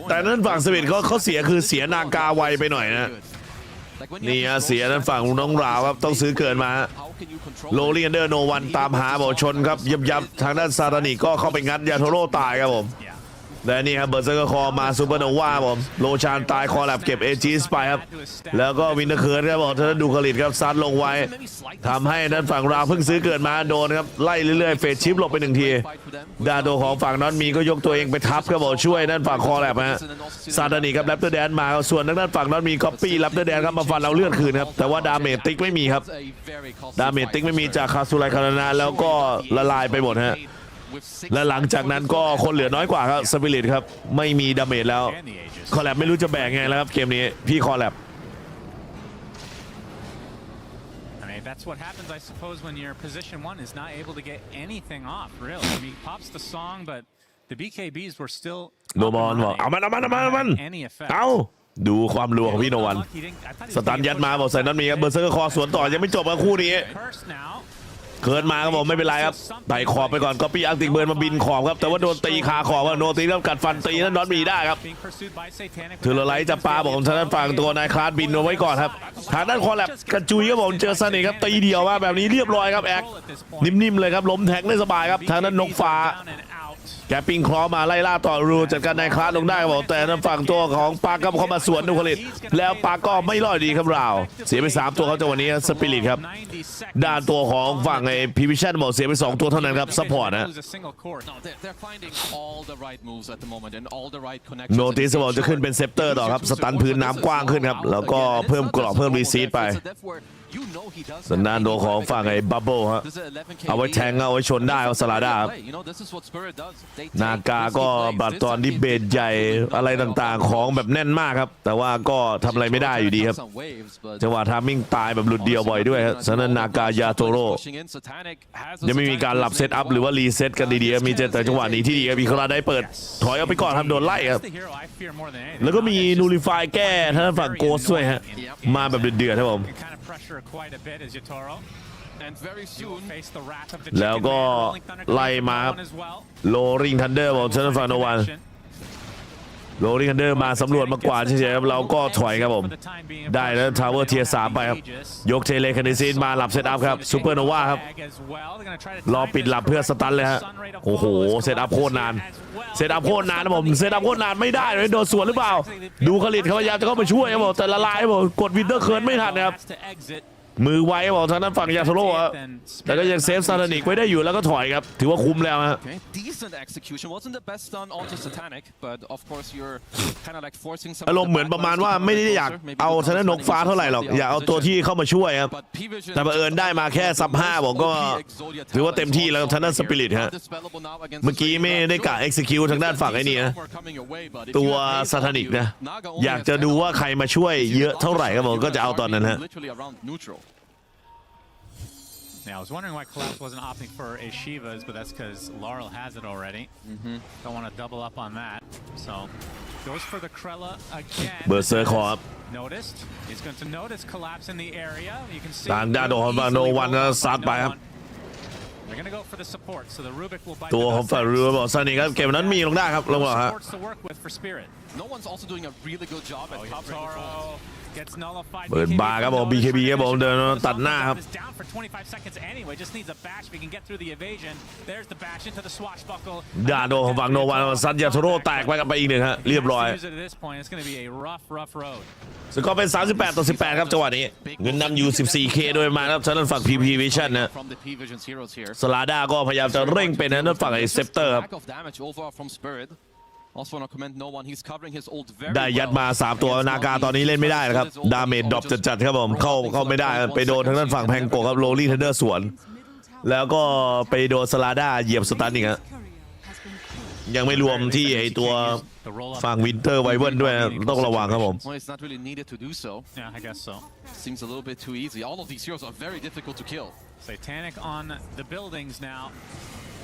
แต่นั้นฝั่งสวิตเขาเสียคือเสียนากาไวไปหน่อยนะนี่ฮะเสียนั้นฝั่งน้องราวครับต้องซื้อเกินมาโรลิอันเดอร์โนวันตามหาบอกชนครับยับทางด้านซาตานิก็เข้าไปงัดยาโทโร่ตายครับผมและนี่ครับเบอร์เซอร์คอมาซูเปอร์โนวาผมโลชานตายคอแลบเก็บเอจิสไปครับแล้วก็วินเทอร์เคิร์ดครับบอกท่านดูคลิตครับซัดลงไว้ทำให้ด้านฝั่งราวเพิ่งซื้อเกิดมาโดนครับไล่เรื่อยๆเฟสชิปหลบไป1ทีด้านตัวของฝั่งนั้นมีก็ยกตัวเองไปทับครับบอกช่วยด้านฝั่งคอแลบฮะซาตานิครับแรปเตอร์แดนมาส่วนด้านฝั่งนั้นมีก๊อปปี้แรปเตอร์แดนครับมาฟันเราเลือดคืนครับแต่ว่าดาเมจติ๊กไม่มีครับดาเมจติ๊กไม่มีจากคาซูไลคารานาแล้วก็ละลายไปหมดฮะและหลังจากนั้นก็คนเหลือน้อยกว่าครับสปิริตครับไม่มีดาเมจแล้วคอแลบไม่รู้จะแบ่งไงแล้วครับเกมนี้พี่คอแลบ That's what happens, I suppose, when your position one is not able to get anything off. Really, I mean, he pops the song, but the BKBs were still. โนบอลบอกเอามันเอาดูความรัวของพี่โนวันสตันยัดมาบอกใส่นั้นมีครับเบอร์เซอร์คอสวนต่อยังไม่จบกับคู่นี้เคิร์ดมาครับผมไม่เป็นไรครับไต่ขอบไปก่อนก็ปีอังติกเบิร์นมาบินขอบครับแต่ว่าโดนตีคาขอบว่าโนตีแล้วกัดฟันตีนั่นน็อตมีได้ครับถือไลท์จะปาบอกผมทางด้านฝั่งตัวนายคลาสบินเอาไว้ก่อนครับทางด้านคอแลบกระจุยครับผมเจอซาเน่ครับตีเดียวมาแบบนี้เรียบร้อยครับแอคนิ่มๆเลยครับล้มแท็กได้สบายครับทางด้านนกฟ้าแกปิ้งคล้อมาไล่ล่าต่อรูจัดการนายคลาสลงได้ครับผมแต่ทางฝั่งตัวของปาก็เข้ามาสวนดูคลิตแล้วปาก็ไม่รอดดีครับราวเสียไป3ตัวครับจังหวะนี้สปิริตครับด้านตัวของฝั่งไอ้พีวิชั่นบอกเสียไป2ตัวเท่านั้นครับซัพพอร์ตนะโนติสบอกจะขึ้นเป็นเซปเตอร์ต่อครับสตันพื้นน้ำกว้างขึ้นครับแล้วก็เพิ่มกรอบเพิ่มรีซีดไปสันดานตัวของฝั่งไอ้บับเบิ้ลฮะเอาไว้แทงเอาไว้ชนได้เอาสลาด้าครับนากาก็บัตรตอนที่เบสใหญ่อะไรต่างๆของแบบแน่นมากครับแต่ว่าก็ทำอะไรไม่ได้อยู่ดีครับจังหวะทามมิ่งตายแบบหลุดเดียวบ่อยด้วยครับฉะนั้นนากายาโตโร่ยังไม่มีการหลับเซตอัพหรือว่ารีเซ็ตกันดีๆมีแต่จังหวะนี้ที่ดีครับมีคราได้เปิดถอยเอาไปก่อนครับโดนไล่ครับแล้วก็มีนูริฟายแก้ทางฝั่งโกสด้วยฮะมาแบบเดือดๆครับผมแล้วก็ไล่มาโลริงทันเดอร์บอกเชนฟานโนวันโลริงทันเดอร์มาสำรวจมากกว่าเฉยๆครับเราก็ถอยครับผมได้แล้วทาวเวอร์เทียร์3ไปครับยกเทเลคานิซินมาหลับเซตอัพครับซูเปอร์โนวาครับรอปิดหลับเพื่อสตันเลยฮะโอ้โหเซตอัพโคตรนานเซตอัพโคตรนานนะผมเซตอัพโคตรนานไม่ได้เลยโดนสวนหรือเปล่าดูคลิตเขาพยายามจะเข้ามาช่วยครับผมแต่ละลายครับผมกดวินเตอร์เคิร์นไม่ทันครับมือไวบอกทางนั้นฝั่งยาโทโร่ครับแต่ก็ยังเซฟซาตานิกไว้ได้อยู่แล้วก็ถอยครับถือว่าคุ้มแล้วฮะอารมณ์เหมือนประมาณว่าไม่ได้อยากเอาทางนั้นนกฟ้าเท่าไหร่หรอกอยากเอาตัวที่เข้ามาช่วยครับแต่บังเอิญได้มาแค่ซับ5บอกก็ถือว่าเต็มที่แล้วทางนั้นสปิริตฮะเมื่อกี้ไม่ได้กะ execute ทางด้านฝั่งไอ้นี่นะตัวซาตานิกนะอยากจะดูว่าใครมาช่วยเยอะเท่าไหร่ครับผมก็จะเอาตอนนั้นฮะYeah, I was wondering why Collapse wasn't opting for a Shiva's, but that's because Laurel has it already. Don't want to double up on that. So, goes for the Krella again. Berserker noticed. He's going to notice Collapse in the area. You can see. ทางด้านของฝั่งโนวันซัดไปครับ They're going to go for the support, so the Rubik will bite. ตัวของฝั่งรูบิกบอกซานิครับเกมนั้นมีลงได้ครับลงบอกฮะ No one's also doing a really good job at covering. เปิดบาร์ครับผม BKB ครับผมเดินตัดหน้าครับด่าโดของฝั่งโนวันซัดยาโทโร่แตกไปกันไปอีกหนึ่งฮะเรียบร้อยสกอร์เป็น38-18ครับจังหวะนี้เงินนำอยู่ 14K โดยมาครับทางด้านฝั่ง PVISION นะสลาด้าก็พยายามจะเร่งเป็นทางด้านฝั่งไอ้เซปเตอร์ครับได้ยัดมา3ตัวนากาตอนนี้เล่นไม่ได้นะครับดาเมจดรอปจัดๆครับผมเข้าไม่ได้ไปโดนทางด้านฝั่งแพงโกครับโรลี่เทนเดอร์สวนแล้วก็ไปโดนสลาด้าเหยียบสตันอีกฮะยังไม่รวมที่ไอตัว ฝั่งวินเตอร์ไวเบิลด้วยต้องระวังครับผม Well, it's not really needed to do so. Yeah, I guess so. Seems a little bit too easy. All of these heroes are very difficult to kill. Satanic on the buildings now.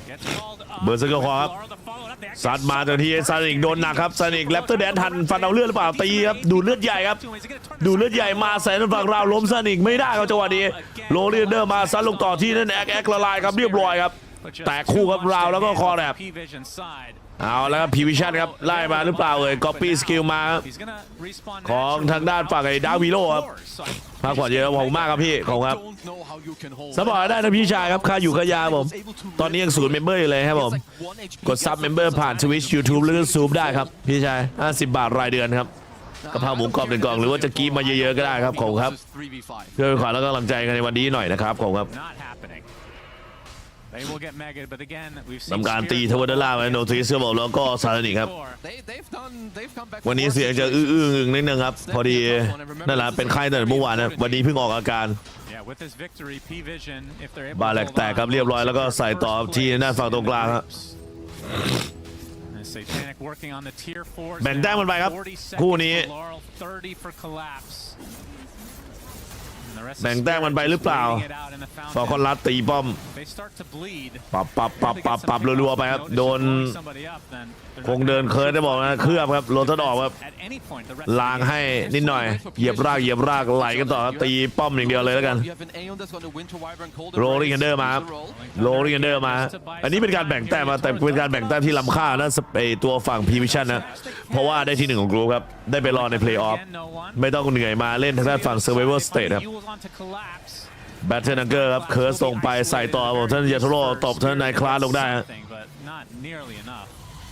Gets called up. เบอร์เซอร์เกอร์คอครับซัดมาจนที่ซานิกโดนหนักครับซานิกแรปเตอร์แดนทันฟันเอาเลือดหรือเปล่าตีครับดูเลือดใหญ่ครับดูเลือดใหญ่มาใส่ทางฝั่งเราล้มซานิกไม่ได้ครับจังหวะนี้โรเลียนเดอร์มาซัดลงต่อที่นั่นแอกละลายครับเรียบร้อยครับแตกคู่ครับราวแล้วก็คอแรบเอาแล้วครับพีวิชั่นครับไล่มาหรือเปล่าเอ่ยก๊อปปี้สกิลมาของทางด้านฝั่งไอ้ดาวิโลครับพักผ่อนเยอะขอบคุณมากครับพี่ขอบคุณครับสปอร์ตได้นะพี่ชายครับค่าอยู่ค่ายาผมตอนนี้ยัง0 เมมเบอร์อยู่เลยครับผมกดซับเมมเบอร์ผ่าน Twitch YouTube หรือซูมได้ครับพี่ชาย50 บาทรายเดือนครับกะเพราหมูกรอบ1 กล่องหรือว่าจะกีบมาเยอะๆก็ได้ครับขอบคุณครับเพื่อขอแล้วก็กำลังใจกันในวันนี้หน่อยนะครับขอบคุณครับทำการตีทวารล่าไว้โนทริสครับผมแล้วก็ซาร์นิกครับวันนี้เสียงจะอื้อๆนิดนึงครับพอดีนั่นแหละเป็นไข้ตั้งแต่เมื่อวานนะวันนี้เพิ่งออกอาการบาแหลกแตกครับเรียบร้อยแล้วก็ใส่ต่อที่หน้าฝั่งตรงกลางครับแบ่งแต้มกันไปครับคู่นี้แบ่งแต้มมันไปหรือเปล่าฟอลคอนรัดตีป้อมปับรัวๆไปครับโดนคงเดินเคิร์ดได้บอกนะเคลือบครับโรตดอกครับล้างให้นิดหน่อยเหยียบรากไหลกันต่อครับตีป้อมอย่างเดียวเลยแล้วกันโรลิงเกนเดอร์มาครับโรลิงเกนเดอร์มาอันนี้เป็นการแบ่งแต้มมาแต่เป็นการแบ่งแต้มที่ล้ำค่านะตัวฝั่งพีวิชั่นนะเพราะว่าได้ที่1ของกรุ๊ปครับได้ไปรอในเพลย์ออฟไม่ต้องเหนื่อยมาเล่นทางด้านฝั่งเซอร์ไวเวอร์สเตทครับแบทเทิลนังเกอร์ครับเคิร์สส่งไปใส่ต่อผมท่านยาโทโร่ตบท่านนายคลาสลงได้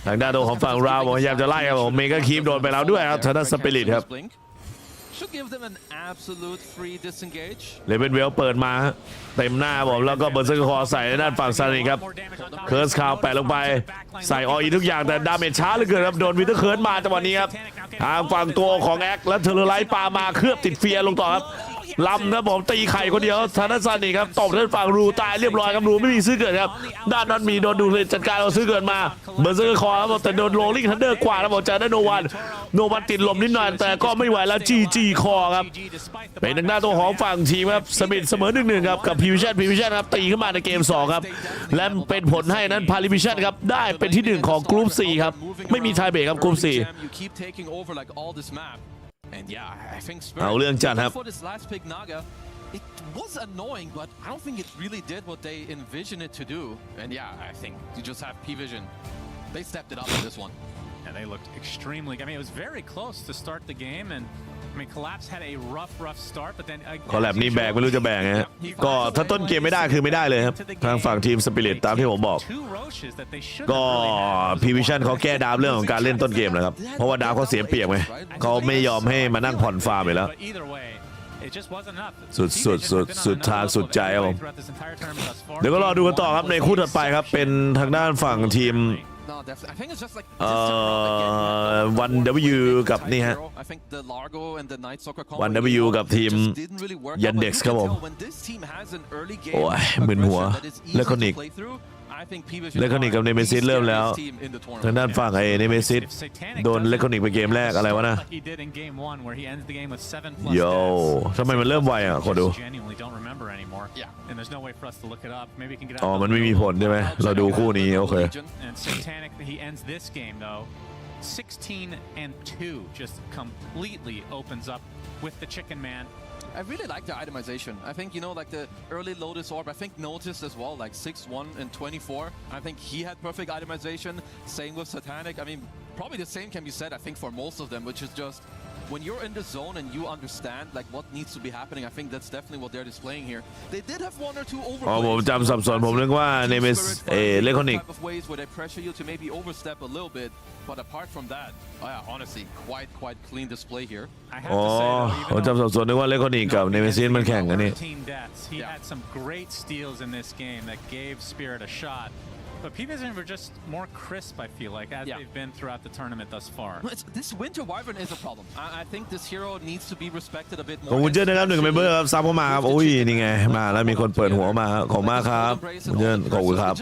ทางด้านของฝั่งเราผมพยายามจะไล่ครับผมเมกาคีฟโดนไปแล้วด้วยครับทางด้านสปิริตครับเลเวนเวลเปิดมาเต็มหน้าผมแล้วก็เบอร์เซอร์คอใส่ด้านฝั่งซานิครับเคิร์สคาวแปะลงไปใส่ออีทุกอย่างแต่ดาเมจช้าเหลือเกินครับโดนวิเตอร์เคิร์สมาจังหวะนี้ครับทางฝั่งตัวของแอคและเทอร์ไลท์ปามาเคลือบติดเฟียลงต่อครับลำครับผมตีไข่คนเดียวทางด้านซานิครับตบด้านฝั่งรูตายเรียบร้อยครับรูไม่มีซื้อเกิดครับด้านนั้นมีโดนดูเลยจัดการเอาซื้อเกิดมาเบอร์เซอร์คอครับแต่โดนโรลลิ่งทันเดอร์กว่าครับผมจะได้โนวันติดลมนิดหน่อยแต่ก็ไม่ไหวแล้วจีคอครับเป็นทางด้านตัวของฝั่งทีมครับสมิธเสมอ 1-1 ครับกับพีวิชั่นครับตีขึ้นมาในเกม2ครับและเป็นผลให้นั้นพาริวิชั่นครับได้เป็นที่1ของกรุ๊ป4ครับไม่มีไทยเบรกครับกรุ๊ป4เอาเรื่องจัดครับ It was annoying, but I don't think it really did what they envisioned it to do. And yeah, I think you just have PVISION. They stepped it up in this one. And they looked extremely. I mean, it was very close to start the game, and I mean, Collapse had a rough start, but then. คอลแลบนี่แบกไม่รู้จะแบกไงก็ถ้าต้นเกมไม่ได้คือไม่ได้เลยครับทางฝั่งทีมสปิริตตามที่ผมบอกก็พีวิชั่นเขาแก้ดาวเรื่องของการเล่นต้นเกมนะครับเพราะว่าดาวเขาเสียเปรียบไงเขาไม่ยอมให้มานั่งผ่อนฟาร์มไปแล้วสุดทางสุดใจครับผมเดี๋ยวก็รอดูกันต่อครับในคู่ถัดไปครับเป็นทางด้านฝั่งทีมวันWกับนี่ฮะวันWกับทีมยันเด็กซ์ครับผมโอ้ยมึนหัวเลคอนิกกับเนเมซิสเริ่มแล้วทางด้านฝั่งไอ้เนเมซิสโดนเลคอนิกไปเกมแรกอะไรวะนะโย่ทำไมมันเริ่มไวอ่ะขอดูอ๋อมันไม่มีผลใช่ไหมเราดูคู่นี้โอเค16-2 just completely opens up with the Chicken Man. I really like the itemization. I think, you know, like the early Lotus Orb, I think noticed as well, like 6-1 and 24. I think he had perfect itemization. Same with Satanic. I mean, probably the same can be said, I think, for most of them, which is just when you're in the zone and you understand like what needs to be happening, I think that's definitely what they're displaying here. They did have 1 or 2 overplays. อ๋อผมจำสับสนผมนึกว่าเนเมซิสเลคอนิก ways where they pressure you to maybe overstep a little bit, but apart from that, honestly, quite clean display here. อ๋อผมจำสับสนนึกว่าเลคอนิกกับเนเมซิสมันแข่งกันนี่ He had some great steals in this game that gave Spirit a shot. But PVISION were just more crisp, I feel like, as they've been throughout the tournament thus far. This Winter Wyvern is a problem. I think this hero needs to be respected a bit more. ขอบคุณเจ้านะครับ1 เมมเบอร์ครับซับเข้ามาครับโอ้ยนี่ไงมาแล้วมีคนเปิดหัวมาขอบมากครับเจ้าขอบคุณครับ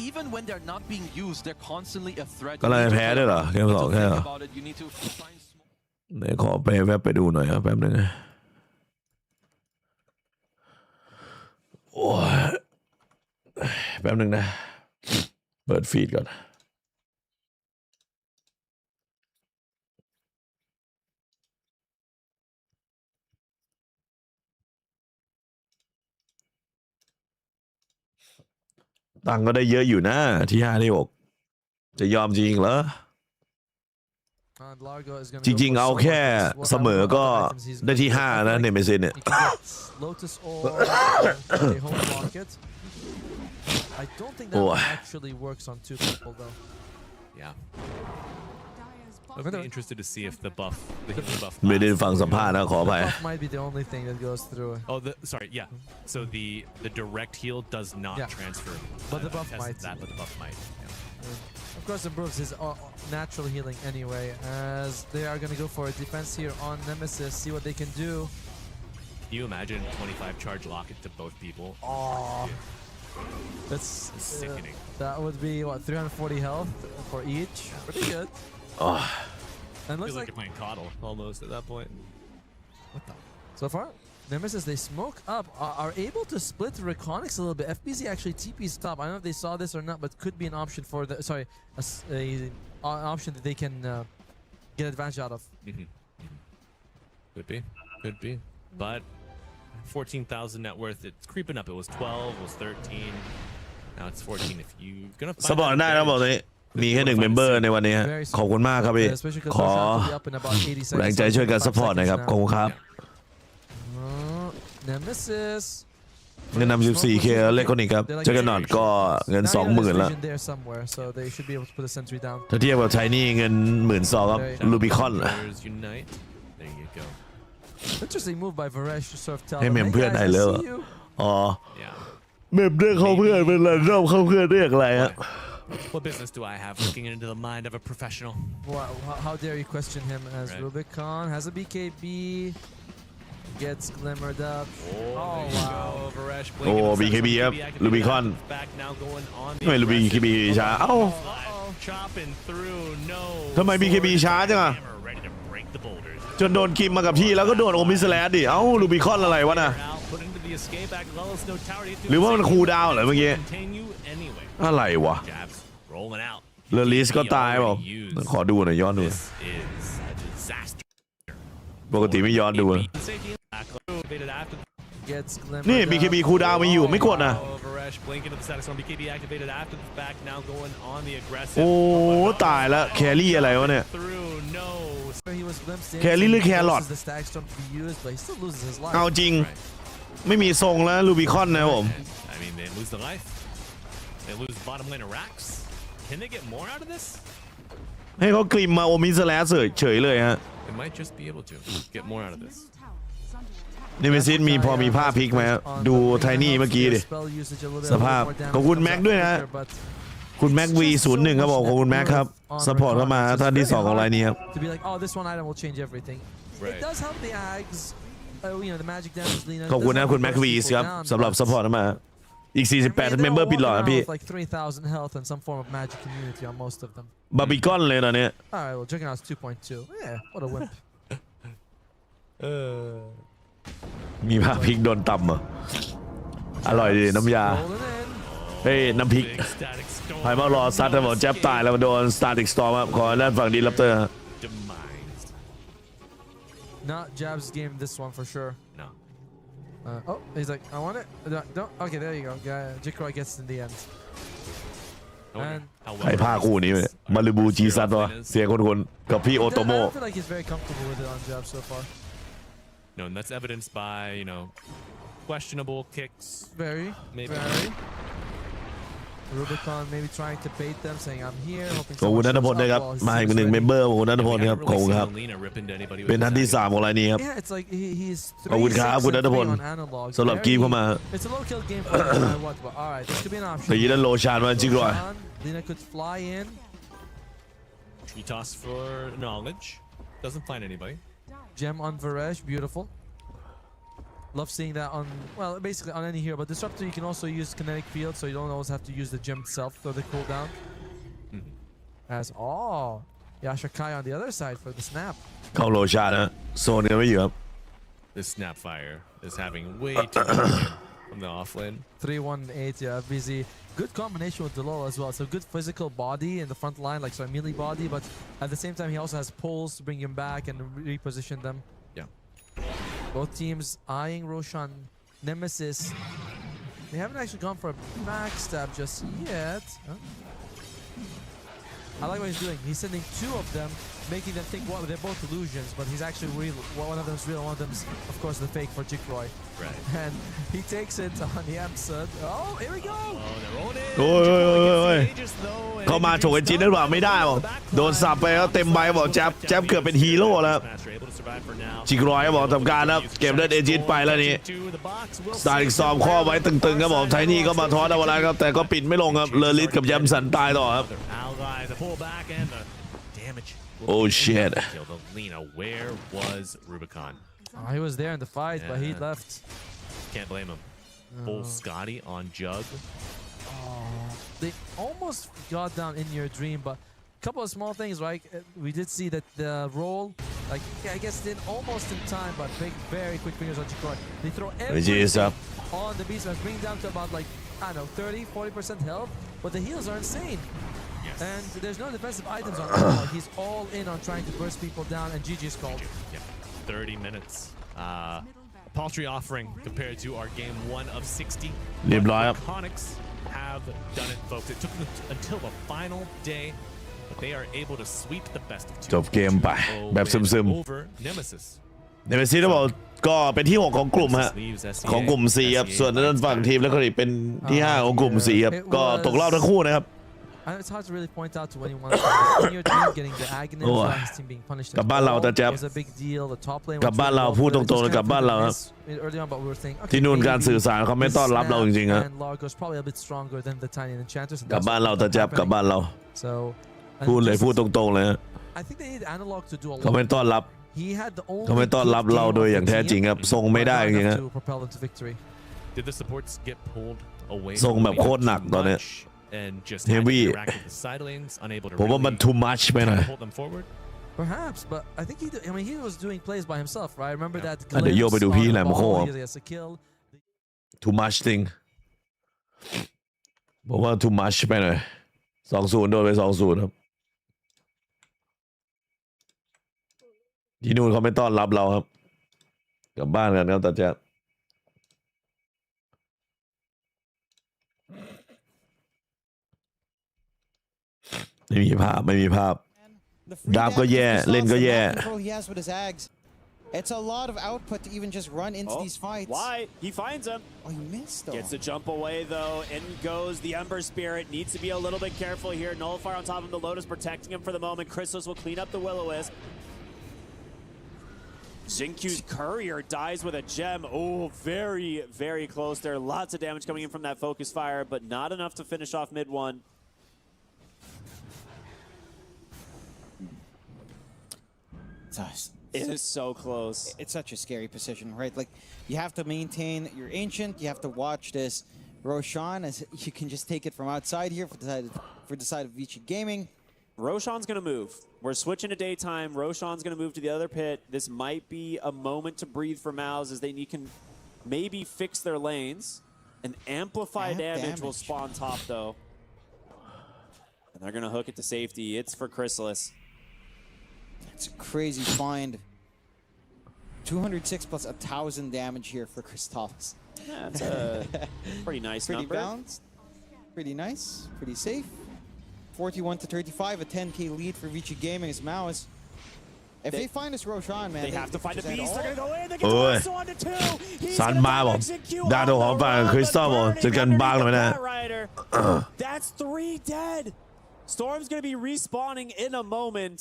even when they're not being used, they're constantly a threat. ก็เลยแพ้ด้วยเหรอเกม 2แค่เหรอ about it, you need to find เดี๋ยวขอไปแวบไปดูหน่อยครับแป๊บนึงนะโอ้ยแป๊บนึงนะเปิดฟีดก่อนตังค์ก็ได้เยอะอยู่นะที่5ที่6จะยอมจริงเหรอจริงๆเอาแค่เสมอก็ได้ที่5นะเนเมซิสเนี่ย I don't think that actually works on 2 people though. Yeah. I'm really interested to see if the buff, the healing buff. ไม่ได้ฟังสัมภาษณ์นะขออภัย The buff might be the only thing that goes through. Oh, sorry, yeah. So the direct heal does not transfer. But the buff might. But the buff might. Yeah. Of course, improves his natural healing anyway, as they are going to go for a defense here on Nemesis, see what they can do. Can you imagine 25 charge locket to both people? Oh. That's sickening. That would be what, 340 health for each. Pretty good. Oh. And looks feels like you're playing Coddle almost at that point. What the? So far, Nemesis, they smoke up, are able to split Reconics a little bit. FBZ actually TP's top. I don't know if they saw this or not, but could be an option for the an option that they can get advantage out of. Could be, but 14,000 net worth. It's creeping up. It was 12, it was 13. Now it's 14. If you're gonna สปอร์ตได้นะบอกเลยมีแค่1เมมเบอร์ในวันนี้ขอบคุณมากครับพี่ขอแรงใจช่วยกันสปอร์ตหน่อยครับขอบคุณครับ Nemesis แนะนำ 14K เล็กคนนี้ครับเจอกันหน่อยก็เงิน 20,000 แล้วถ้าเทียบกับไทนี่เงิน 12,000 ครับลูบิคอน Interesting move by Varesh to sort of tell ให้ them, เมม hey เพื่อน guys, ไหน I เลย see you. อ๋อเมมเรื่องเขาเพื่อนเป็นอะไรรอบเขาเพื่อนเรียกอะไรฮะ What business do I have looking into the mind of a professional? How dare you question him as Rubicon has a BKB, gets glimmered up. Oh wow. โอ้ BKB ครับลูบิคอนไม่ลูบิ BKB ช้าเอ้าทำไม BKB ช้าจังอะจนโดนคิมมากับที่แล้วก็โดนโอมิสแลดดิเอ้าลูบิคอนอะไรวะน่ะหรือว่ามันคูลดาวน์เหรอเมื่อกี้อะไรวะเลอลิสก็ตายเปล่าขอดูหน่อยย้อนดูปกติไม่ย้อนดูนี่ BKB คูลดาวน์ไม่อยู่ไม่กดนะโอ้ตายแล้วแครี่อะไรวะเนี่ยแครี่หรือแครอทเอาจริงไม่มีทรงแล้วลูบิคอนนะผม ให้เขากริมมาโอมิสแลสเฉยเลยฮะเนเมซิสพอมีภาพพลิกไหมดูไทนี่เมื่อกี้ดิสภาพขอบคุณแม็กด้วยนะคุณแม็ก V01 ครับบอกขอบคุณแม็กครับซัพพอร์ตเข้ามาท่านที่2ของไลน์นี้ครับขอบคุณนะคุณแม็ก V ครับสำหรับซัพพอร์ตเข้ามาอีก48เมมเบอร์ปิดหลอดนะพี่บาร์บีคอนเลยตอนนี้มีภาพพริกโดนตำเหรออร่อยดีน้ำยาเฮ้ยน้ำพริกไผ่มารอซัดแต่บอกแจ๊บตายแล้วมาโดนสตาร์ติกสตอร์มครับขอด้านฝั่งดีลัปเตอร์ Not Jab's game this one for sure. No. Oh, he's like, I want it. Don't. Okay, there you go. Jikroy gets in the end. ใครภาคคู่นี้เนี่ยมาริบูจีซัตวะเสียคนกับพี่โอโตโม I feel like he's very comfortable with it on Jab so far. No, and that's evidenced by questionable kicks. Very. Rubicon maybe trying to bait them, saying I'm here, hoping ขอบคุณนัทพลด้วยครับมาอีก1เมมเบอร์ขอบคุณนัทพลครับขอบคุณครับเป็นท่านที่3ของรายนี้ครับขอบคุณครับคุณนัทพลสำหรับกีมเข้ามาแต่ยีนั้นโลชานมาจริงด้วย Tree toss for knowledge doesn't find anybody. Gem on Varesh, beautiful. Love seeing that on, well, basically on any hero. But Disruptor, you can also use Kinetic Field, so you don't always have to use the gem itself for the cooldown. As, Yasha Kai on the other side for the snap. เข้าโรชานะโซนกันไม่อยู่ครับ This Snapfire is having way too much from the offlane. 3-1-8, yeah, busy. Good combination with Delol as well. So good physical body in the front line, like so melee body, but at the same time he also has pulls to bring him back and reposition them. Yeah. Both teams eyeing Roshan. Nemesis. They haven't actually gone for a backstab just yet. Huh? I like what he's doing. He's sending two of them, making them think, well, they're both illusions, but he's actually real. One of them's real, one of them's, of course, the fake for Jikroy. Right. And he takes it on the Amsud. Oh, here we go! Oh, they're rolling in. โอ้ยเข้ามาโฉกจินหรือเปล่าไม่ได้บอกโดนสับไปแล้วเต็มใบบอกแจ๊บเกือบเป็นฮีโร่แล้ว จิกรอยบอกทำการครับเก็บเลือดเอจินไปแล้วนี่สไตล์อีกซ้อมข้อไว้ตึงๆครับผมไทนี่ก็มาทอดเอาไว้ครับแต่ก็ปิดไม่ลงครับเลอริสกับแยมสันตายต่อครับ Oh shit. Where was Rubicon? He was there in the fight, but he left. Can't blame him. Full Scotty on Jug. They almost got down in your dream, but a couple of small things, right? We did see that the roll, like, I guess didn't almost in time, but big, very quick fingers on Jikroy. They throw everything on the beast, bring down to about like, I don't know, 30-40% health, but the heals are insane. Yes. And there's no defensive items on him. Like, he's all in on trying to burst people down, and GG's called. Yeah, 30 minutes. Paltry offering compared to our game 1 of 60. เรียบร้อยครับ Iconics have done it, folks. It took them until the final day, but they are able to sweep the best of 2. จบเกมไปแบบซึม over Nemesis. ๆเนเมซิสบอกก็เป็นที่ 6 ของกลุ่มฮะของกลุ่ม 4 ครับส่วนด้านฝั่งทีมแล้วก็เป็นที่ 5 ของกลุ่ม 4 ครับก็ตกรอบทั้งคู่นะครับ And it's hard to really point out to anyone. When your team getting the agony and his team being punished กลับบ้านเราแต่แจ๊บ was a big deal. The top lane กลับบ้านเราพูดตรงๆเลยกลับบ้านเราครับ early on, but we were saying ที่นู่นการสื่อสารเขาไม่ต้อนรับเราจริงๆฮะ and Largo is probably a bit stronger than the Tiny Enchanters. กลับบ้านเราแต่แจ๊บกลับบ้านเรา So พูดเลยพูดตรงๆเลยฮะ I think they need analog to do a lot. เขาไม่ต้อนรับ He had the only เขาไม่ต้อนรับเราโดยอย่างแท้จริงครับทรงไม่ได้จริงๆฮะ to propel them to victory. Did the supports get pulled away? ทรงแบบโคตรหนักตอนนี้ and just Heavy. interact with the side lanes, unable to ผมว่ามัน too much ไปหน่อย pull them forward. Perhaps, but I think he was doing plays by himself, right? Remember that เดี๋ยวโยกไปดูพี่แหลมโค he has a kill. too much thing ผมว่า too much ไปหน่อย 2-0 โดนไป 2-0 ครับที่นู่นเขาไม่ต้อนรับเราครับกลับบ้านกันครับตาแจ๊บไม่มีภาพดาบก็แย่เล่นก็แย่ It's a lot of output to even just run into these fights. Why? He finds him. Oh, he missed though. Gets the jump away though. In goes the Ember Spirit. Needs to be a little bit careful here. Nullifier on top of him. The Lotus protecting him for the moment. Chrysalis will clean up the Will-O-Wisp. Xinq's Courier dies with a gem. Oh, very, very close there. Lots of damage coming in from that focus fire, but not enough to finish off mid one. It is so close. It's such a scary position, right? Like, you have to maintain your Ancient. You have to watch this Roshan, as you can just take it from outside here for the side of Vici Gaming. Roshan's going to move. We're switching to daytime. Roshan's going to move to the other pit. This might be a moment to breathe for Mouse as they can maybe fix their lanes. An amplified damage will spawn top, though. And they're going to hook it to safety. It's for Chrysalis. It's a crazy find. 206 plus 1,000 damage here for Christophes. Yeah, that's a pretty nice pretty number. Balanced, pretty nice, pretty safe. 41 to 35, a 10k lead for Vici Gaming as Maois. If they find this Roshan, man, they have to find the beast. They're gonna go in. They get also on to 2. He's สันมาบอกดาวของฝั่งคริสตัลบอกจะกันบ้างเลยนะ That's 3 dead. Storm's gonna be respawning in a moment.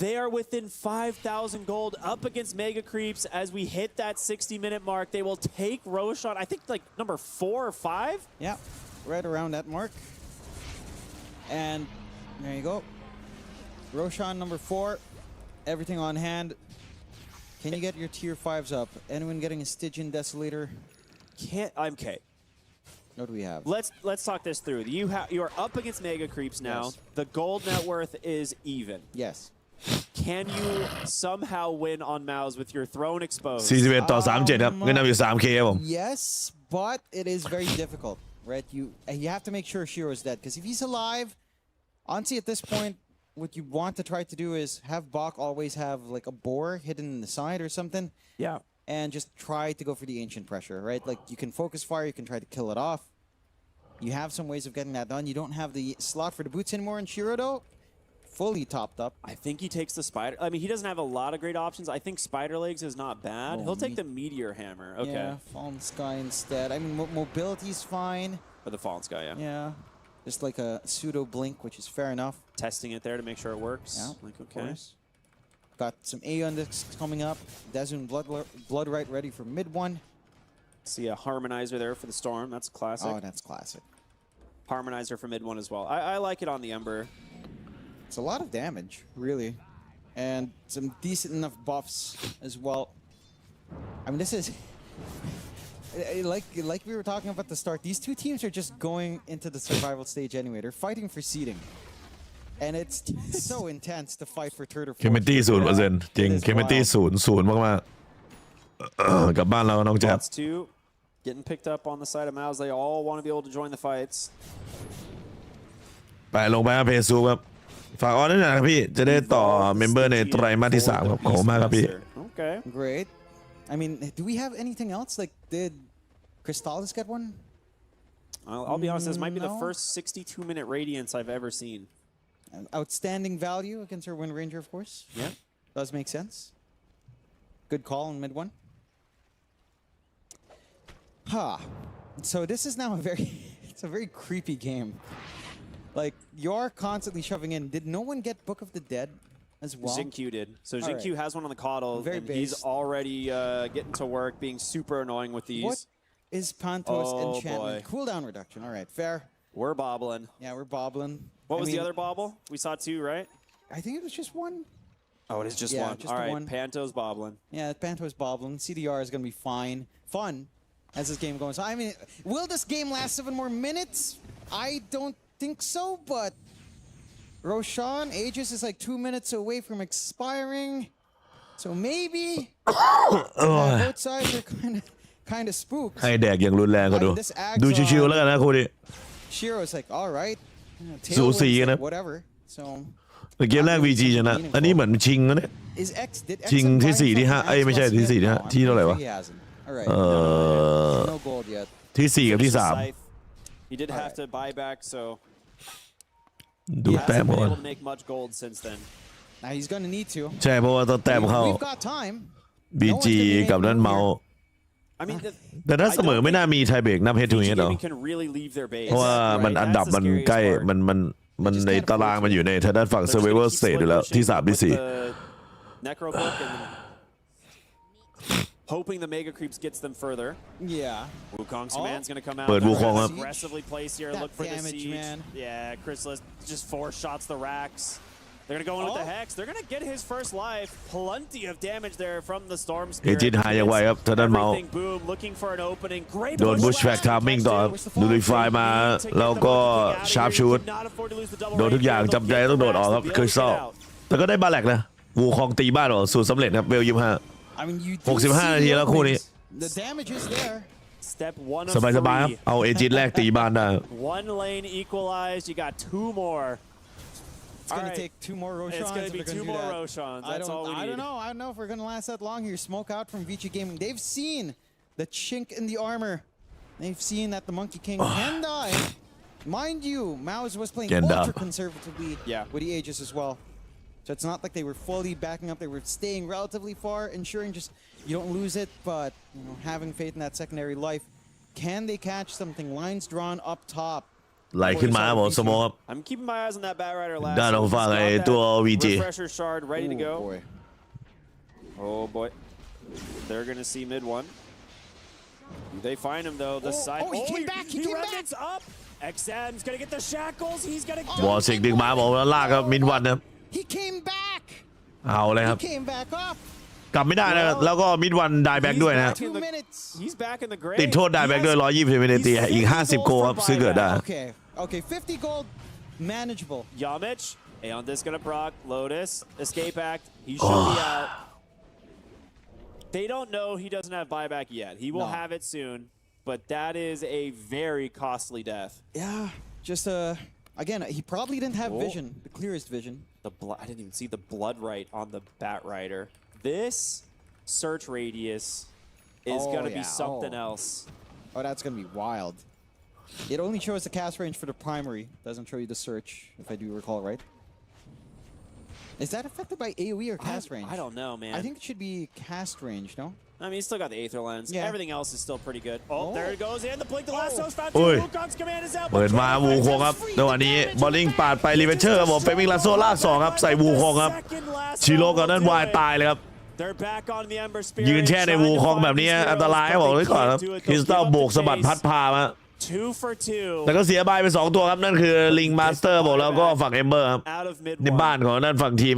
They are within 5,000 gold up against Mega Creeps as we hit that 60-minute mark. They will take Roshan, I think like number 4 or 5? Yeah, right around that mark. And there you go. Roshan number 4, everything on hand. Can you get your tier 5s up? Anyone getting a Stygian Desolator? I'm okay. What do we have? Let's talk this through. You are up against Mega Creeps now. Yes. The gold net worth is even. Yes. Can you somehow win on Mouse with your throne exposed? 41 ต่อ 37 ครับเงินนำอยู่ 3K ครับผม Yes, but it is very difficult, right? You have to make sure Shiro is dead, because if he's alive, honestly, at this point, what you want to try to do is have Bach always have like a boar hidden in the side or something. Yeah. And just try to go for the ancient pressure, right? Like you can focus fire, you can try to kill it off. You have some ways of getting that done. You don't have the slot for the boots anymore in Shiro though. Fully topped up. I think he takes the spider. I mean, he doesn't have a lot of great options. I think Spider Legs is not bad. Oh, He'll take the Meteor Hammer. Okay. Yeah, Fallen Sky instead. I mean, mobility's fine. For the Fallen Sky, yeah. Yeah. Just like a pseudo blink, which is fair enough. Testing it there to make sure it works. Yeah, like, okay. Got some Aeon discs coming up. Dazun Bloodright ready for mid one. See a Harmonizer there for the Storm. That's classic. Oh, that's classic. Harmonizer for mid one as well. I like it on the Ember. It's a lot of damage, really. And some decent enough buffs as well. I mean, this is... like we were talking about at the start, these two teams are just going into the survival stage anyway. They're fighting for seeding. And it's so intense to fight for third or fourth. เคมิตี้ 0% จริงเคมิตี้ 0 มากๆกลับบ้านเราน้องแจ๊บ Lots two getting picked up on the side of Mouse. They all want to be able to join the fights. ไปลงไปครับเพซูครับฝากออนด้วยนะครับพี่จะได้ต่อเมมเบอร์ในไตรมาสที่ 3 ครับขอบคุณมากครับพี่ Okay. Great. I mean, do we have anything else? Like, did Crystallis get one? I'll be honest, this might be the No. first 62-minute Radiance I've ever seen. Outstanding value against our Wind Ranger, of course. Yeah. Does make sense. Good call in mid one. So this is now it's a very creepy game. Like, you're constantly shoving in. Did no one get Book of the Dead as well? Xingqiu did. So All Xingqiu right. has one on the Coddle, Very and he's based. already getting to work, being super annoying with these. What is Pantos Oh, enchantment? boy. Cooldown reduction. All right, fair. We're bobbling. Yeah, we're bobbling. What I was mean, the other bobble? We saw two, right? I think it was just one. Oh, it is just Yeah, one. just All the right, one. Panto's bobbling. Yeah, Pantos bobbling. CDR is going to be fun as this game goes on. I mean, will this game last 7 more minutes? I don't think so, but Roshan, Aegis is like 2 minutes away from expiring. So maybe both sides are kind of spooked. ให้แดกอย่างรุนแรงก็ดู This Ags ดูชิวๆแล้วกันนะคู่นี้ Shiro's like, all right. สูสี Tailwind's นะ like, whatever. So เกมแรก VG ชนะอันนี้เหมือนชิงนะเนี่ย is X did X ชิงที่ 4 ที่ 5 เอ้ยไม่ใช่ที่ 4 ที่ 5 ที่เท่าไหร่วะ He hasn't. All right. No gold yet. ที่ 4 กับที่ Scythe. He did have to buy back, so 3 ดู he แต้ม hasn't ก่ been อน able to make much gold since then. Now he's going to need to. ใช่เพราะว่าต้องแต้มเข้า We've got time. BG กับนั้นเมา I mean, แต่ถ้าเสมอไม่น่ามีไทยเบรกนับเฮดทูเฮดหรอ can really leave their base. เพราะว่ามันอันดับมันใกล้มันในตารางมันอยู่ในทางด้านฝั่ง Survivor Stage อยู่แล้วที่ 3 ที่ Necro book and hoping the Mega Creeps gets them further. Yeah. Wukong's command's going to come out. เปิด Wukong ครับ Aggressively place here, That look for the damage, siege. man. Yeah, Chrysalis just 4 shots the racks. They're going to go in with the Hex. They're going to get his first life. Plenty of damage there from the Storm เอ Spirit. จิตหายอย่างไวครับทางด้านเมา Everything boom, looking for an opening. Great โดน push Bushback back. Timing ต่อครับดูรีไฟล์มาแล้วก็ Sharp Shoot โดนทุกอย่างจำใจต้องโดดออกครับคือซอกแต่ก็ได้บาแลกนะวูคองตีบ้านออกสูตรสำเร็จครับเบล25 I mean, you do 65 นาทีแล้วคู่นี้ the damage is there. Step 1 of สบายๆครับ 3. เอาเอจิตแรกตีบ้านได้ One lane equalized. You got 2 more. It's going to take 2 more Roshans. It's going to be if they're 2 gonna more do that. Roshans. That's all we need. I don't know. I don't know if we're going to last that long here. Smoke out from VG Gaming. They've seen the chink in the armor. They've seen that the Monkey King can die. Mind you, Mao's was playing ultra conservatively with the Aegis as well. So it's not like they were fully backing up. They were staying relatively far, ensuring just you don't lose it, but having faith in that secondary life. Can they catch something? Lines drawn up top. ไหลขึ้นมาครับผมสโมครับ I'm keeping my eyes on that Bat Rider last. ด้านของฝั่งไอ้ตัว VG Refresher shard ready to go. Boy. Oh boy. They're going to see mid one. They find him though. The side. He came back. He came back. Up. XM's going to get the shackles. He's going to วอลสิกดึงมาบอกแล้วลากครับมินวันครับ He came back. เอาเลยครับ He came back up. กลับไม่ได้นะแล้วก็มิดวันได้แบ็กด้วยนะ 2 minutes. He's back in the grave. ติดโทษได้แบ็กด้วย120วินาทีอีก50โกครับซื้อเกิดได้ Okay, 50 gold, manageable. Yamich, Aeon Disc gonna proc, Lotus, Escape Act, he should be out. They don't know he doesn't have buyback yet. He will have it soon, but that is a very costly death. Yeah, just again, he probably didn't have vision, the clearest vision. I didn't even see the blood right on the Bat Rider. This search radius is gonna be something else. Oh, that's gonna be wild. It only shows the cast range for the primary. Doesn't show you the search, if I do recall right. Is that affected by AoE or cast range? I don't know, man. I think it should be cast range, no? I mean, he's still got the Aether Lens. Yeah. Everything else is still pretty good. Oh, there it goes in. The Blink the Lasso's found โอ้ย two. Wukong's command is out. เปิดมาวูคงครับจังหวะนี้บอลลิงปาดไปรีเวนเชอร์ครับผมเป็นมิงลาโซลาก2ครับใส่วูคงครับชิโร่กับนั่นวายตายเลยครับ They're back on the Ember Spirit. ยืนแช่ในวูคงแบบนี้อันตรายบอกเลยก่อนครับคริสตัลโบกสะบัดพัดพามา 2 for 2. แต่ก็เสียบายไป2ตัวครับนั่นคือลิงมาสเตอร์บอกแล้วก็ฝั่งเอมเบอร์ครับในบ้านของนั่นฝั่งทีม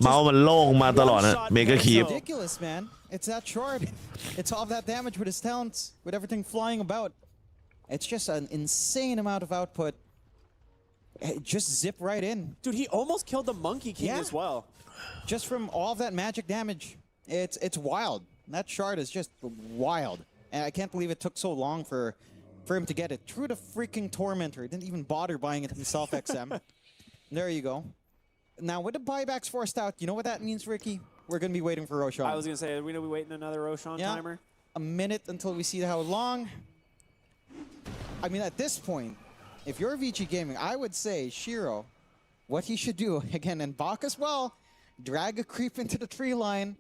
เมาส์มันโล่งมาตลอดนะเมกะคีป Ridiculous, man. It's that short. It's all that damage with his talents, with everything flying about. It's just an insane amount of output. It just zip right in. Dude, he almost killed the Monkey King as well. Just from all of that magic damage. It's wild. That shard is just wild. And I can't believe it took so long for him to get it. Through the freaking Tormentor. He didn't even bother buying it himself, XM. There you go. Now, with the buybacks forced out, you know what that means, Ricky? We're going to be waiting for Roshan. I was going to say, are we going to be waiting another Roshan timer? A minute until we see how long. I mean, at this point, if you're VG Gaming, I would say, Shiro, what he should do, again, and Bach as well, drag a creep into the tree line.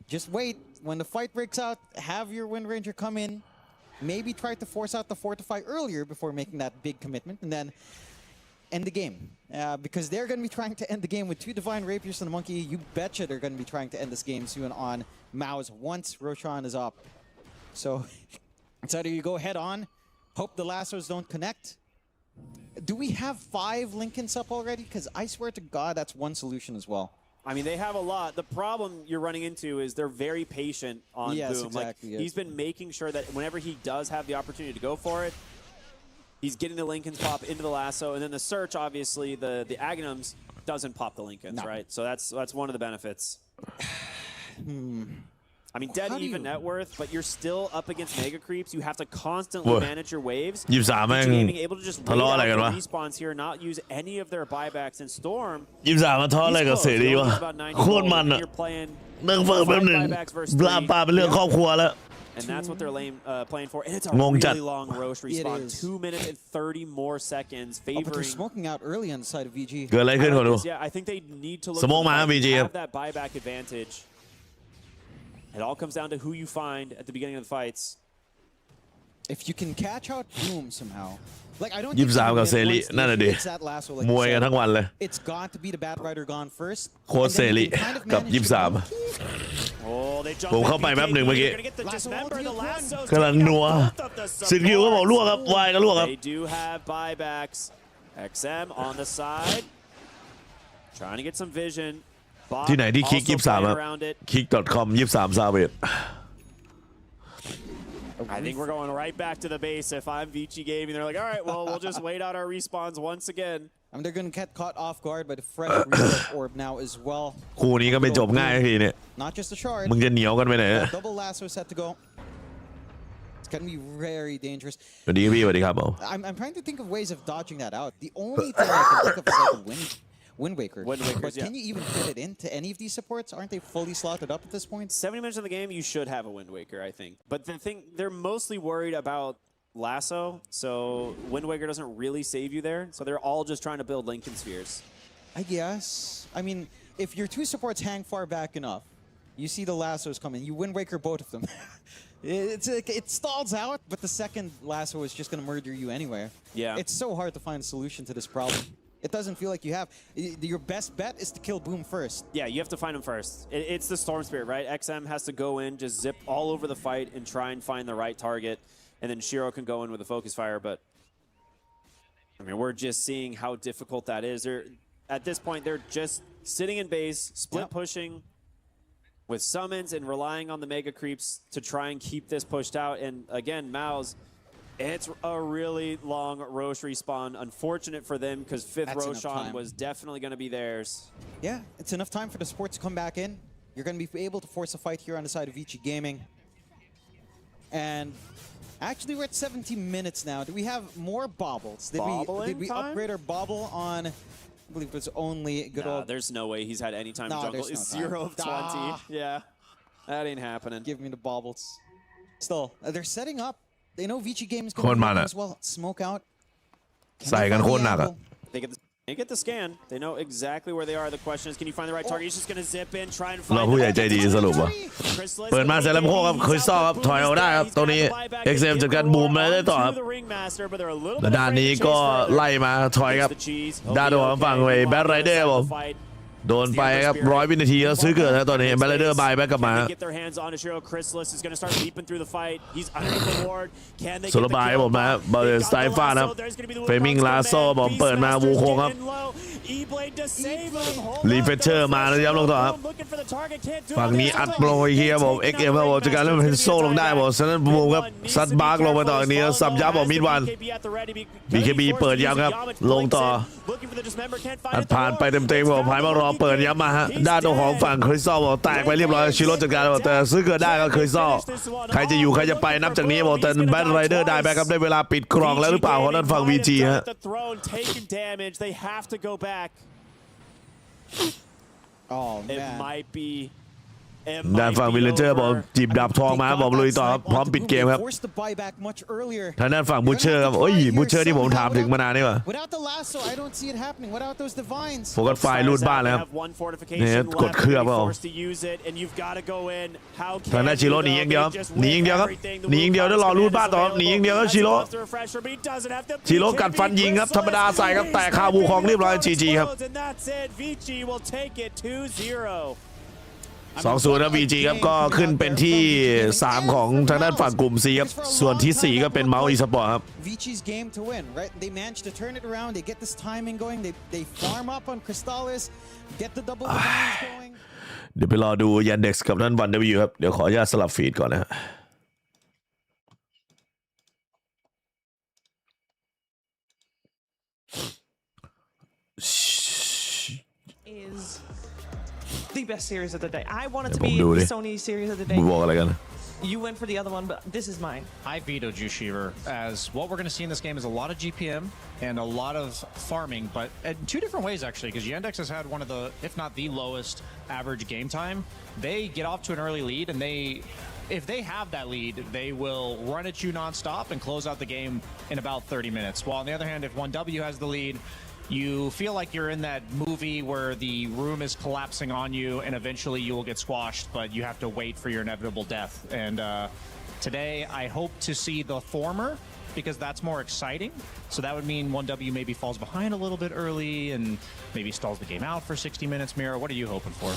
Just wait. When the fight breaks out, have your Wind Ranger come in. Maybe try to force out the Fortify earlier before making that big commitment, and then end the game. Because they're going to be trying to end the game with 2 Divine Rapiers and the Monkey. You betcha they're going to be trying to end this game soon on Mao's once Roshan is up. So it's either you go head on, hope the lassos don't connect. Do we have 5 Lincolns up already? Because I swear to God, that's one solution as well. I mean, they have a lot. The problem you're running into is they're very patient on Boom. Exactly, he's been making sure that whenever he does have the opportunity to go for it, he's getting the Lincolns pop into the lasso, and then the search, obviously, the Aghanims doesn't pop the Lincolns, right? So that's one of the benefits. I mean, dead even net worth, but you're still up against mega creeps. You have to constantly manage your waves. 23แม่ง being able to just ทะเลาะอะไรกันวะ respawns here, not use any of their buybacks in Storm. 23มาทะเลาะอะไรกับเสรีวะโคตรมันอะนั่งฟังแป๊บหนึ่งปลาเป็นเรื่องครอบครัวแล้ว And that's what they're playing for. And it's a really long Roche respawn. 2 minutes and 30 more seconds favoring. But they're smoking out early on the side of VG. เกิดอะไรขึ้นขอดู Yeah, I think they need to look สโมกมา VG ครับ have that buyback advantage. It all comes down to who you find at the beginning of the fights. If you can catch out Boom somehow. Like, I don't 23กับเสรีนั่นน่ะดิ มวยกันทั้งวันเลย It's got to be the Bat Rider gone first. โคตรเสรีกับ23ผมเข้าไปแป๊บหนึ่งเมื่อกี้กำลังนัวสินคิวก็บอกลวกครับวายก็ลวกครับ They do have buybacks. XM on the side. Trying to get some vision. ที่ไหนที่คลิก23ครับ kick.com 23 Savage I think we're going right back to the base. If I'm Vici Gaming, they're like, all right, well, we'll just wait out our respawns once again. I mean, they're going to get caught off guard by the fresh reset orb now as well. คู่นี้ก็ไม่จบง่ายทีเนี่ย Not just a shard. มึงจะเหนียวกันไปไหน Double lasso set to go. It's going to be very dangerous. สวัสดีพี่สวัสดีครับผม I'm trying to think of ways of dodging that out. The only thing I can think of is like a Wind Waker. But can you even fit it into any of these supports? Aren't they fully slotted up at this point? 70 minutes of the game, you should have a Wind Waker, I think. But the thing, they're mostly worried about Lasso, so Wind Waker doesn't really save you there. So they're all just trying to build Lincoln Spheres. I guess. I mean, if your 2 supports hang far back enough, you see the Lassos coming, you Wind Waker both of them. It stalls out, but the second Lasso is just going to murder you anyway. Yeah. It's so hard to find a solution to this problem. It doesn't feel like you have. Your best bet is to kill Boom first. Yeah, you have to find him first. It's the Storm Spirit, right? XM has to go in, just zip all over the fight and try and find the right target. And then Shiro can go in with a Focus Fire, but I mean, we're just seeing how difficult that is. At this point, they're just sitting in base, split pushing. with summons and relying on the mega creeps to try and keep this pushed out. And again, Mouse, it's a really long Roche respawn. Unfortunate for them because 5th Roshan was definitely going to be theirs. Yeah, it's enough time for the support to come back in. You're going to be able to force a fight here on the side of Vici Gaming. And actually, we're at 17 minutes now. Do we have more bobbles? Did we upgrade our bobble on, I believe it was only good old... There's no way he's had any time to jungle. It's 0 of 20. Yeah, that ain't happening. Give me the bobbles. Still, they're setting up. They know Vici Gaming is going to be as well. Smoke out. ใส่กันโคตรหนักอะ They get the scan. They know exactly where they are. The question is, can you find the right target? He's just going to zip in, try and find เราผู้ใหญ่ใจดีสรุปว่าเปิดมาเสร็จแล้วโค้งครับคริสตัลครับถอยออกได้ครับตรงนี้ XM จัดการบูมมาได้ต่อครับและด้านนี้ก็ไล่มาถอยครับด้านของฝั่งไว้แบทไรเดอร์ผมโดนไปครับ100 วินาทีแล้วซื้อเกิดนะตอนนี้แบทไรเดอร์บายแบ็กกลับมาสุรบายผมนะบอลสไตล์ฟ้านะเฟมิงลาโซ่ผมเปิดมาวูโค้งครับรีเฟชเชอร์มาแล้วย้ำลงต่อครับฝั่งนี้อัดลงไปเฮียผมXMครับผมจากการเล่นเพนโซลงได้ผมฉะนั้นบูมครับซัดบาร์กลงไปต่อนี้สับยับผมมิดวัน BKB เปิดย้ำครับลงต่ออัดผ่านไปเต็มๆผมพายมารอเปิดย้ำมาฮะด้านของฝั่งคริสตัลบอกแตกไปเรียบร้อยชิโร่จัดการแต่ซื้อเกิดได้ก็คริสตัลใครจะอยู่ใครจะไปนับจากนี้บอกแต่แบทไรเดอร์ได้แบ็กครับได้เวลาปิดกล่องแล้วหรือเปล่าของด้านฝั่ง VG ฮะIt might be ด้านฝั่งวิลเลนเจอร์บอกจีบดาบทองมาบอกลุยต่อครับพร้อมปิดเกมครับทางด้านฝั่งบูเชอร์ครับโอ้ยบูเชอร์ที่ผมถามถึงมานานนี่ว่ะโฟกัสไฟล์รูดบ้านแล้วครับเนี่ยกดเครื่องเปล่าทางด้านชิโร่หนีอย่างเดียวหนีอย่างเดียวครับหนีอย่างเดียวแล้วรอรูดบ้านต่อหนีอย่างเดียวแล้วชิโร่กัดฟันยิงครับธรรมดาใส่ครับแต่คาบูคองเรียบร้อย GG ครับ2-0 นะ VG ครับก็ขึ้นเป็นที่3ของทางด้านฝั่งกลุ่ม C ครับส่วนที่4ก็เป็นเมาส์ Esports ครับ VG's game to win, right? They managed to turn it around. They get this timing going. They farm up on Crystallis, get the double divines going. เดี๋ยวไปรอดูยันเด็กกับท่านวัน W ครับเดี๋ยวขออนุญาตสลับฟีดก่อนนะฮะthe best series of the day. I want it to be the Sony series of the day. You went for the other one, but this is mine. I vetoed you, Sheaver, as what we're going to see in this game is a lot of GPM and a lot of farming, but in 2 different ways, actually, because Yandex has had one of the, if not the lowest average game time. They get off to an early lead, and if they have that lead, they will run at you nonstop and close out the game in about 30 minutes. While on the other hand, if 1W has the lead, you feel like you're in that movie where the room is collapsing on you and eventually you will get squashed, but you have to wait for your inevitable death. And today, I hope to see the former because that's more exciting. So that would mean 1W maybe falls behind a little bit early and maybe stalls the game out for 60 minutes. Mira, what are you hoping for?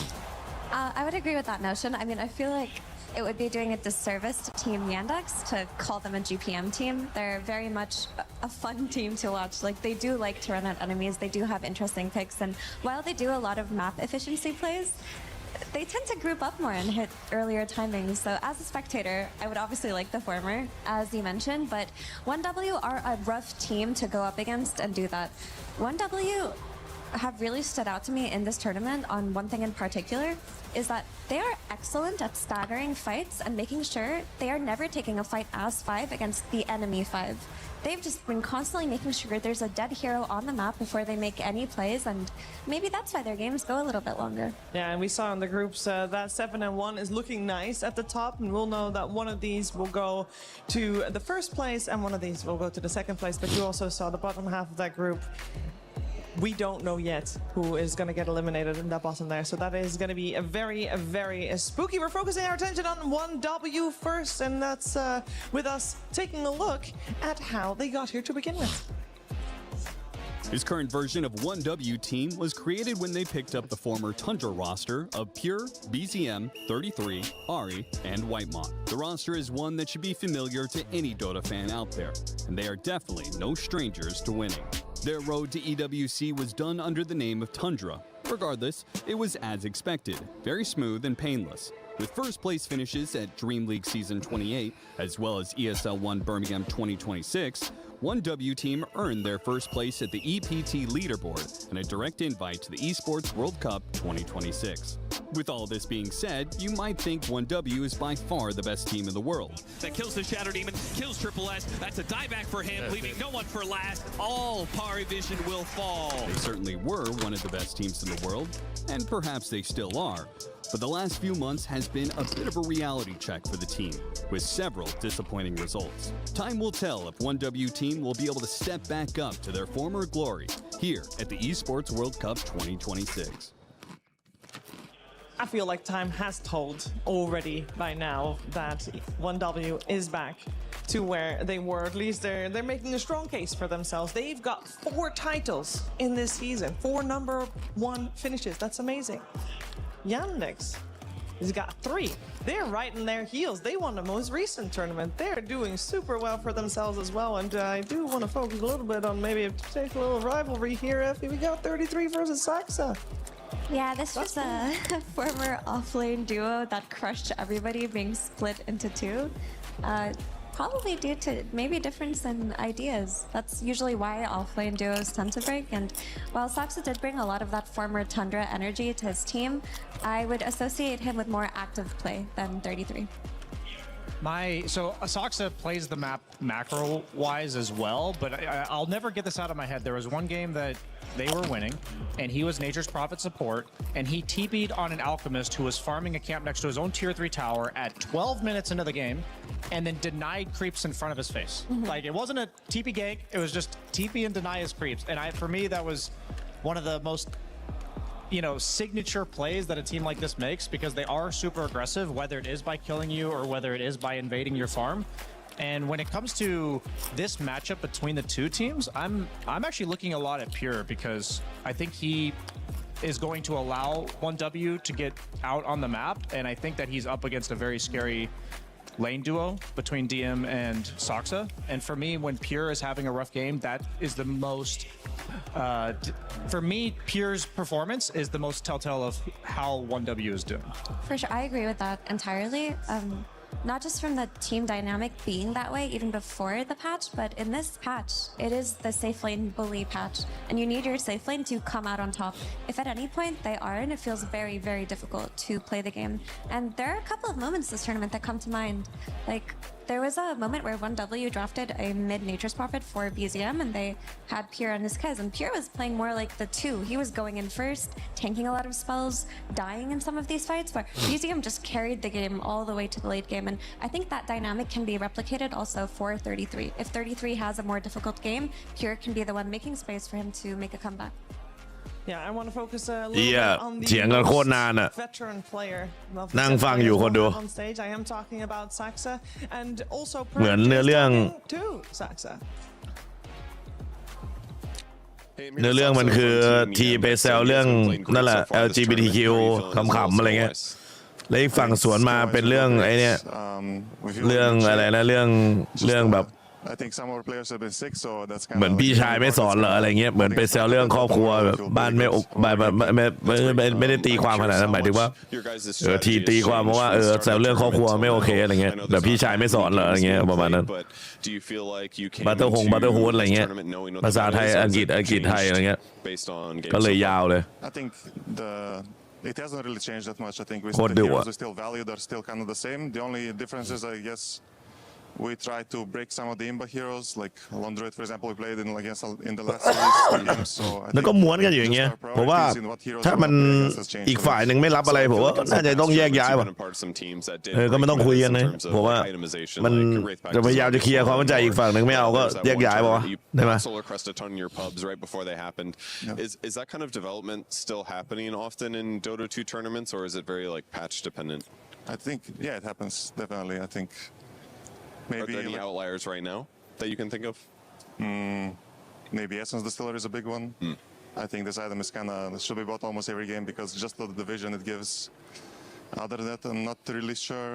I would agree with that notion. I mean, I feel like it would be doing a disservice to Team Yandex to call them a GPM team. They're very much a fun team to watch. Like, they do like to run at enemies. They do have interesting picks. And while they do a lot of map efficiency plays, they tend to group up more and hit earlier timings. So as a spectator, I would obviously like the former, as you mentioned, but 1W are a rough team to go up against and do that. 1W have really stood out to me in this tournament on one thing in particular is that they are excellent at staggering fights and making sure they are never taking a fight as 5 against the enemy 5. They've just been constantly making sure there's a dead hero on the map before they make any plays, and maybe that's why their games go a little bit longer. Yeah, and we saw in the groups that 7-1 is looking nice at the top, and we'll know that one of these will go to the first place and one of these will go to the second place, but you also saw the bottom half of that group. We don't know yet who is going to get eliminated in that bottom there. So that is going to be a very spooky. We're focusing our attention on 1W first, and that's with us taking a look at how they got here to begin with. His current version of 1W team was created when they picked up the former Tundra roster of Pure, BZM, 33, Ari, and Whitemont. The roster is one that should be familiar to any Dota fan out there, and they are definitely no strangers to winning. Their road to EWC was done under the name of Tundra. Regardless, it was as expected, very smooth and painless. With first place finishes at Dream League Season 28, as well as ESL 1 Birmingham 2026, 1W team earned their first place at the EPT leaderboard and a direct invite to the Esports World Cup 2026. With all this being said, you might think 1W is by far the best team in the world. That kills the Shadow Demon, kills Triple S. That's a dieback for him, leaving no one for last. All PVISION will fall. They certainly were one of the best teams in the world, and perhaps they still are. But the last few months has been a bit of a reality check for the team, with several disappointing results. Time will tell if 1W team will be able to step back up to their former glory here at the Esports World Cup 2026. I feel like time has told already by now that 1W is back to where they were. At least they're making a strong case for themselves. They've got 4 titles in this season, 4 #1 finishes. That's amazing. Yandex has got 3. They're right in their heels. They won the most recent tournament. They're doing super well for themselves as well. And I do want to focus a little bit on maybe a particular rivalry here. Effie, we got 33 versus Saxa. Yeah, this was a former offlane duo that crushed everybody, being split into 2. Probably due to maybe difference in ideas. That's usually why offlane duos tend to break. And while Saxa did bring a lot of that former Tundra energy to his team, I would associate him with more active play than 33. So Saxa plays the map macro-wise as well, but I'll never get this out of my head. There was one game that they were winning, and he was Nature's Prophet support, and he TP'd on an Alchemist who was farming a camp next to his own tier 3 tower at 12 minutes into the game, and then denied creeps in front of his face. Like, it wasn't a TP gank, it was just TP and deny his creeps. And for me, that was one of the most signature plays that a team like this makes, because they are super aggressive, whether it is by killing you or whether it is by invading your farm. And when it comes to this matchup between the 2 teams, I'm actually looking a lot at Pure, because I think he is going to allow 1W to get out on the map, and I think that he's up against a very scary lane duo between DM and Saxa. And for me, when Pure is having a rough game, that is the most for me, Pure's performance is the most telltale of how 1W is doing. For sure, I agree with that entirely. Not just from the team dynamic being that way even before the patch, but in this patch, it is the safe lane bully patch, and you need your safe lane to come out on top. If at any point they aren't, it feels very, very difficult to play the game. And there are a couple of moments this tournament that come to mind. Like, there was a moment where 1W drafted a mid Nature's Prophet for BZM, and they had Pure on his Kez, and Pure was playing more like the 2. He was going in first, tanking a lot of spells, dying in some of these fights, where BZM just carried the game all the way to the late game. And I think that dynamic can be replicated also for 33. If 33 has a more difficult game, Pure can be the one making space for him to make a comeback. Yeah, I want to focus a little bit on the เถียงกันโคตรนานอะ veteran player. นั่งฟังอยู่คนดู On stage, I am talking about Saxa and also เหมือนเนื้อเรื่อง to Saxa. เนื้อเรื่องมันคือทีไปแซวเรื่องนั่นแหละ LGBTQ ขำๆอะไรเงี้ยแล้วอีกฝั่งสวนมาเป็นเรื่องไอ้เนี่ยเรื่องอะไรนะเรื่องแบบเหมือนพี่ชายไม่สอนเหรออะไรเงี้ยเหมือนไปแซวเรื่องครอบครัวแบบบ้านไม่ได้ตีความขนาดนั้นหมายถึงว่าทีตีความเพราะว่าแซวเรื่องครอบครัวไม่โอเคอะไรเงี้ยแบบพี่ชายไม่สอนเหรออะไรเงี้ยประมาณนั้นบัตเตอร์ฮูดอะไรเงี้ยภาษาไทยอังกฤษไทยอะไรเงี้ยก็เลยยาวเลยIt hasn't really changed that much. I think the heroes are still valued, are still kind of the same. The only difference is, I guess, we try to break some of the imba heroes, like Londroid, for example, we played in the last series. So แล้วก็ม้วนกันอยู่อย่างเงี้ยผมว่าถ้ามันอีกฝ่ายหนึ่งไม่รับอะไรผมว่าน่าจะต้องแยกย้ายว่ะก็ไม่ต้องคุยกันนะผมว่ามันจะพยายามจะเคลียร์ความเข้าใจอีกฝั่งหนึ่งไม่เอาก็แยกย้ายป่ะได้ไหม Solar crested on your pubs right before they happened. Is that kind of development still happening often in Dota 2 tournaments, or is it very like patch dependent? I think it happens definitely. I think. Maybe, are there any outliers right now that you can think of? Maybe Essence Distiller is a big one. I think this item is should be bought almost every game because just the division it gives. Other than that, I'm not really sure.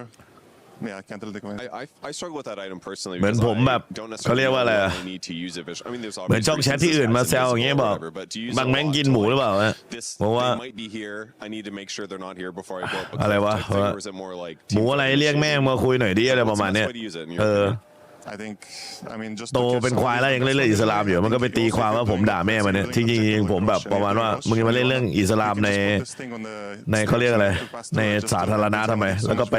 Yeah, I can't really comment. I struggle with that item personally เหมือน because ผมแบบ I don't เขาเรียกว่าอะไร necessarily need to use it. I mean, there's เหมือนช่องแชทที่อื่นมาแซวอย่างเงี้ยบอก but to use บางแม่งกินหมูหรือเปล่าฮะ this เพราะว่า they might be here. I need to make sure they're not here before I go. อะไรวะ Or is it more like หมูอะไรเรียกแม่งมาคุยหน่อยดิอะไรประมาณเนี้ย I think, I mean, just โตเป็นควายแล้วยังเล่นเรื่องอิสลามอยู่มันก็ไปตีความว่าผมด่าแม่มันเนี่ยจริงๆผมแบบประมาณว่ามึงมาเล่นเรื่องอิสลามในเขาเรียกอะไรในสาธารณะทำไมแล้วก็ไป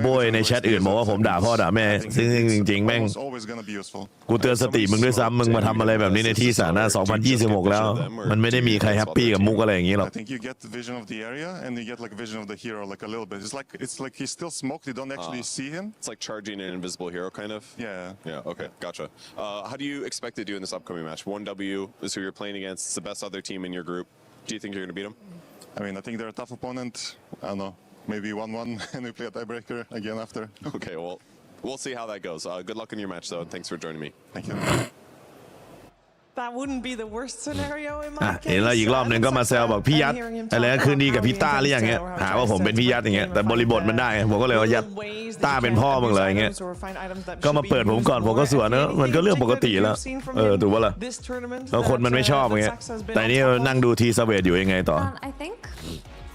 โบยในแชทอื่นบอกว่าผมด่าพ่อด่าแม่ซึ่งจริงๆแม่งกูเตือนสติมึงด้วยซ้ำมึงมาทำอะไรแบบนี้ในที่สาธารณะ2026แล้วมันไม่ได้มีใครแฮปปี้กับมุกอะไรอย่างนี้หรอก I think you get the vision of the area and you get like vision of the hero like a little bit. It's like he's still smoked. You don't actually see him. It's like charging an invisible hero, kind of. Yeah. Okay. Gotcha. How do you expect to do in this upcoming match? 1W is who you're playing against. It's the best other team in your group. Do you think you're going to beat them? I mean, I think they're a tough opponent. I don't know. Maybe 1-1 and we play a tiebreaker again after. Okay. Well, we'll see how that goes. Good luck in your match, though. Thanks for joining me. Thank you. That wouldn't be the worst scenario in อ่ะ my เห็นแล้ว case. อีกรอบหนึ่งก็มาแซวบอกพี่ยัดอะไรนะคืนดีกับพี่ต้าหรือยังเงี้ยหาว่าผมเป็นพี่ยัดอย่างเงี้ยแต่บริบทมันได้ผมก็เลยว่ายัดต้าเป็นพ่อมึงเลยอย่างเงี้ยก็มาเปิดผมก่อนผมก็สวนเนอะมันก็เรื่องปกติแล้วถูกปะล่ะแล้วคนมันไม่ชอบอย่างเงี้ยแต่นี่นั่งดูทีสเวทอยู่ยังไงต่อ I think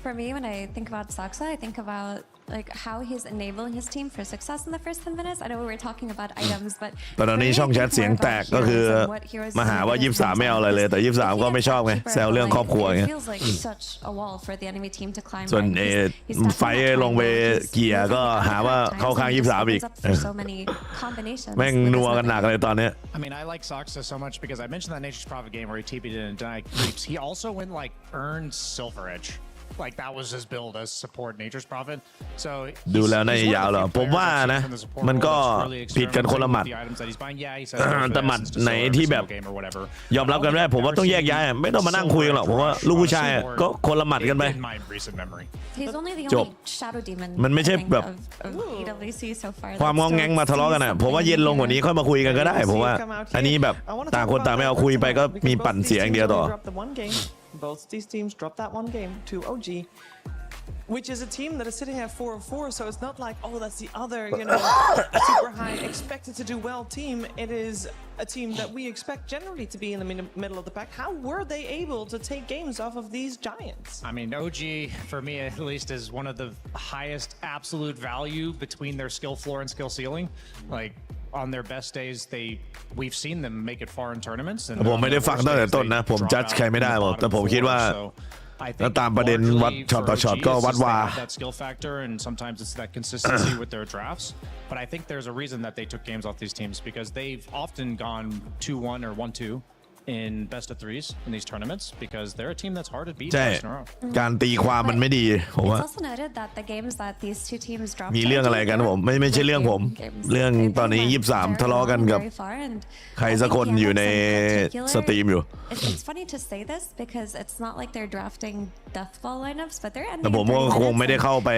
for me, when I think about Saksa, I think about like how he's enabling his team for success in the first 10 minutes. I know we were talking about items, but แต่ตอนนี้ช่องแชทเสียงแตกก็คือมาหาว่า23ไม่เอาอะไรเลยแต่23ก็ไม่ชอบไงแซวเรื่องครอบครัวอย่างเงี้ย feels like such a wall for the enemy team to climb. ส่วนไฟลงไปเกียร์ก็หาว่าเข้าข้าง23อีกแม่งนัวกันหนักเลยตอนนี้ I mean, I like Saksa so much because I mentioned that Nature's Prophet game where he TP'd in and denied creeps. He also went like earned Silver Edge. Like that was his build as support Nature's Prophet. So ดูแล้วน่าจะยาวหรอผมว่านะมันก็ผิดกันคนละหมัดแต่หมัดไหนที่แบบยอมรับกันได้ผมว่าต้องแยกย้ายไม่ต้องมานั่งคุยกันหรอกผมว่าลูกผู้ชายก็คนละหมัดกันไป He's only the จบ only shadow demon มันไม่ใช่แบบ of EWC so far. ความงองแงงมาทะเลาะกันอ่ะผมว่าเย็นลงกว่านี้ค่อยมาคุยกันก็ได้ผมว่าอันนี้แบบต่างคนต่างไม่เอาคุยไปก็มีปั่นเสียงเดียวต่อ Both these teams dropped that one game to OG, which is a team that is sitting at 4-4. So it's not like, oh, that's the other, super high expected to do well team. It is a team that we expect generally to be in the middle of the pack. How were they able to take games off of these giants? I mean, OG, for me at least, is one of the highest absolute value between their skill floor and skill ceiling. Like, on their best days, we've seen them make it far in tournaments. ผมไม่ได้ฟังตั้งแต่ต้นนะผมจัดใครไม่ได้หรอกแต่ผมคิดว่าแล้วตามประเด็นวัดช็อตต่อช็อตก็วัดวา that skill factor and sometimes it's that consistency with their drafts. But I think there's a reason that they took games off these teams because they've often gone 2-1 or 1-2 in best of threes in these tournaments because they're a team that's hard to beat. ใช่การตีความมันไม่ดีผมว่า It's also noted that the games that these two teams dropped มีเรื่องอะไรกันผมไม่ใช่เรื่องผมเรื่องตอนนี้23ทะเลาะกันกับใครสักคนอยู่ในสตรีมอยู่ It's funny to say this because it's not like they're drafting deathball lineups, but they're แต่ผมก็คงไม่ได้เข้าไป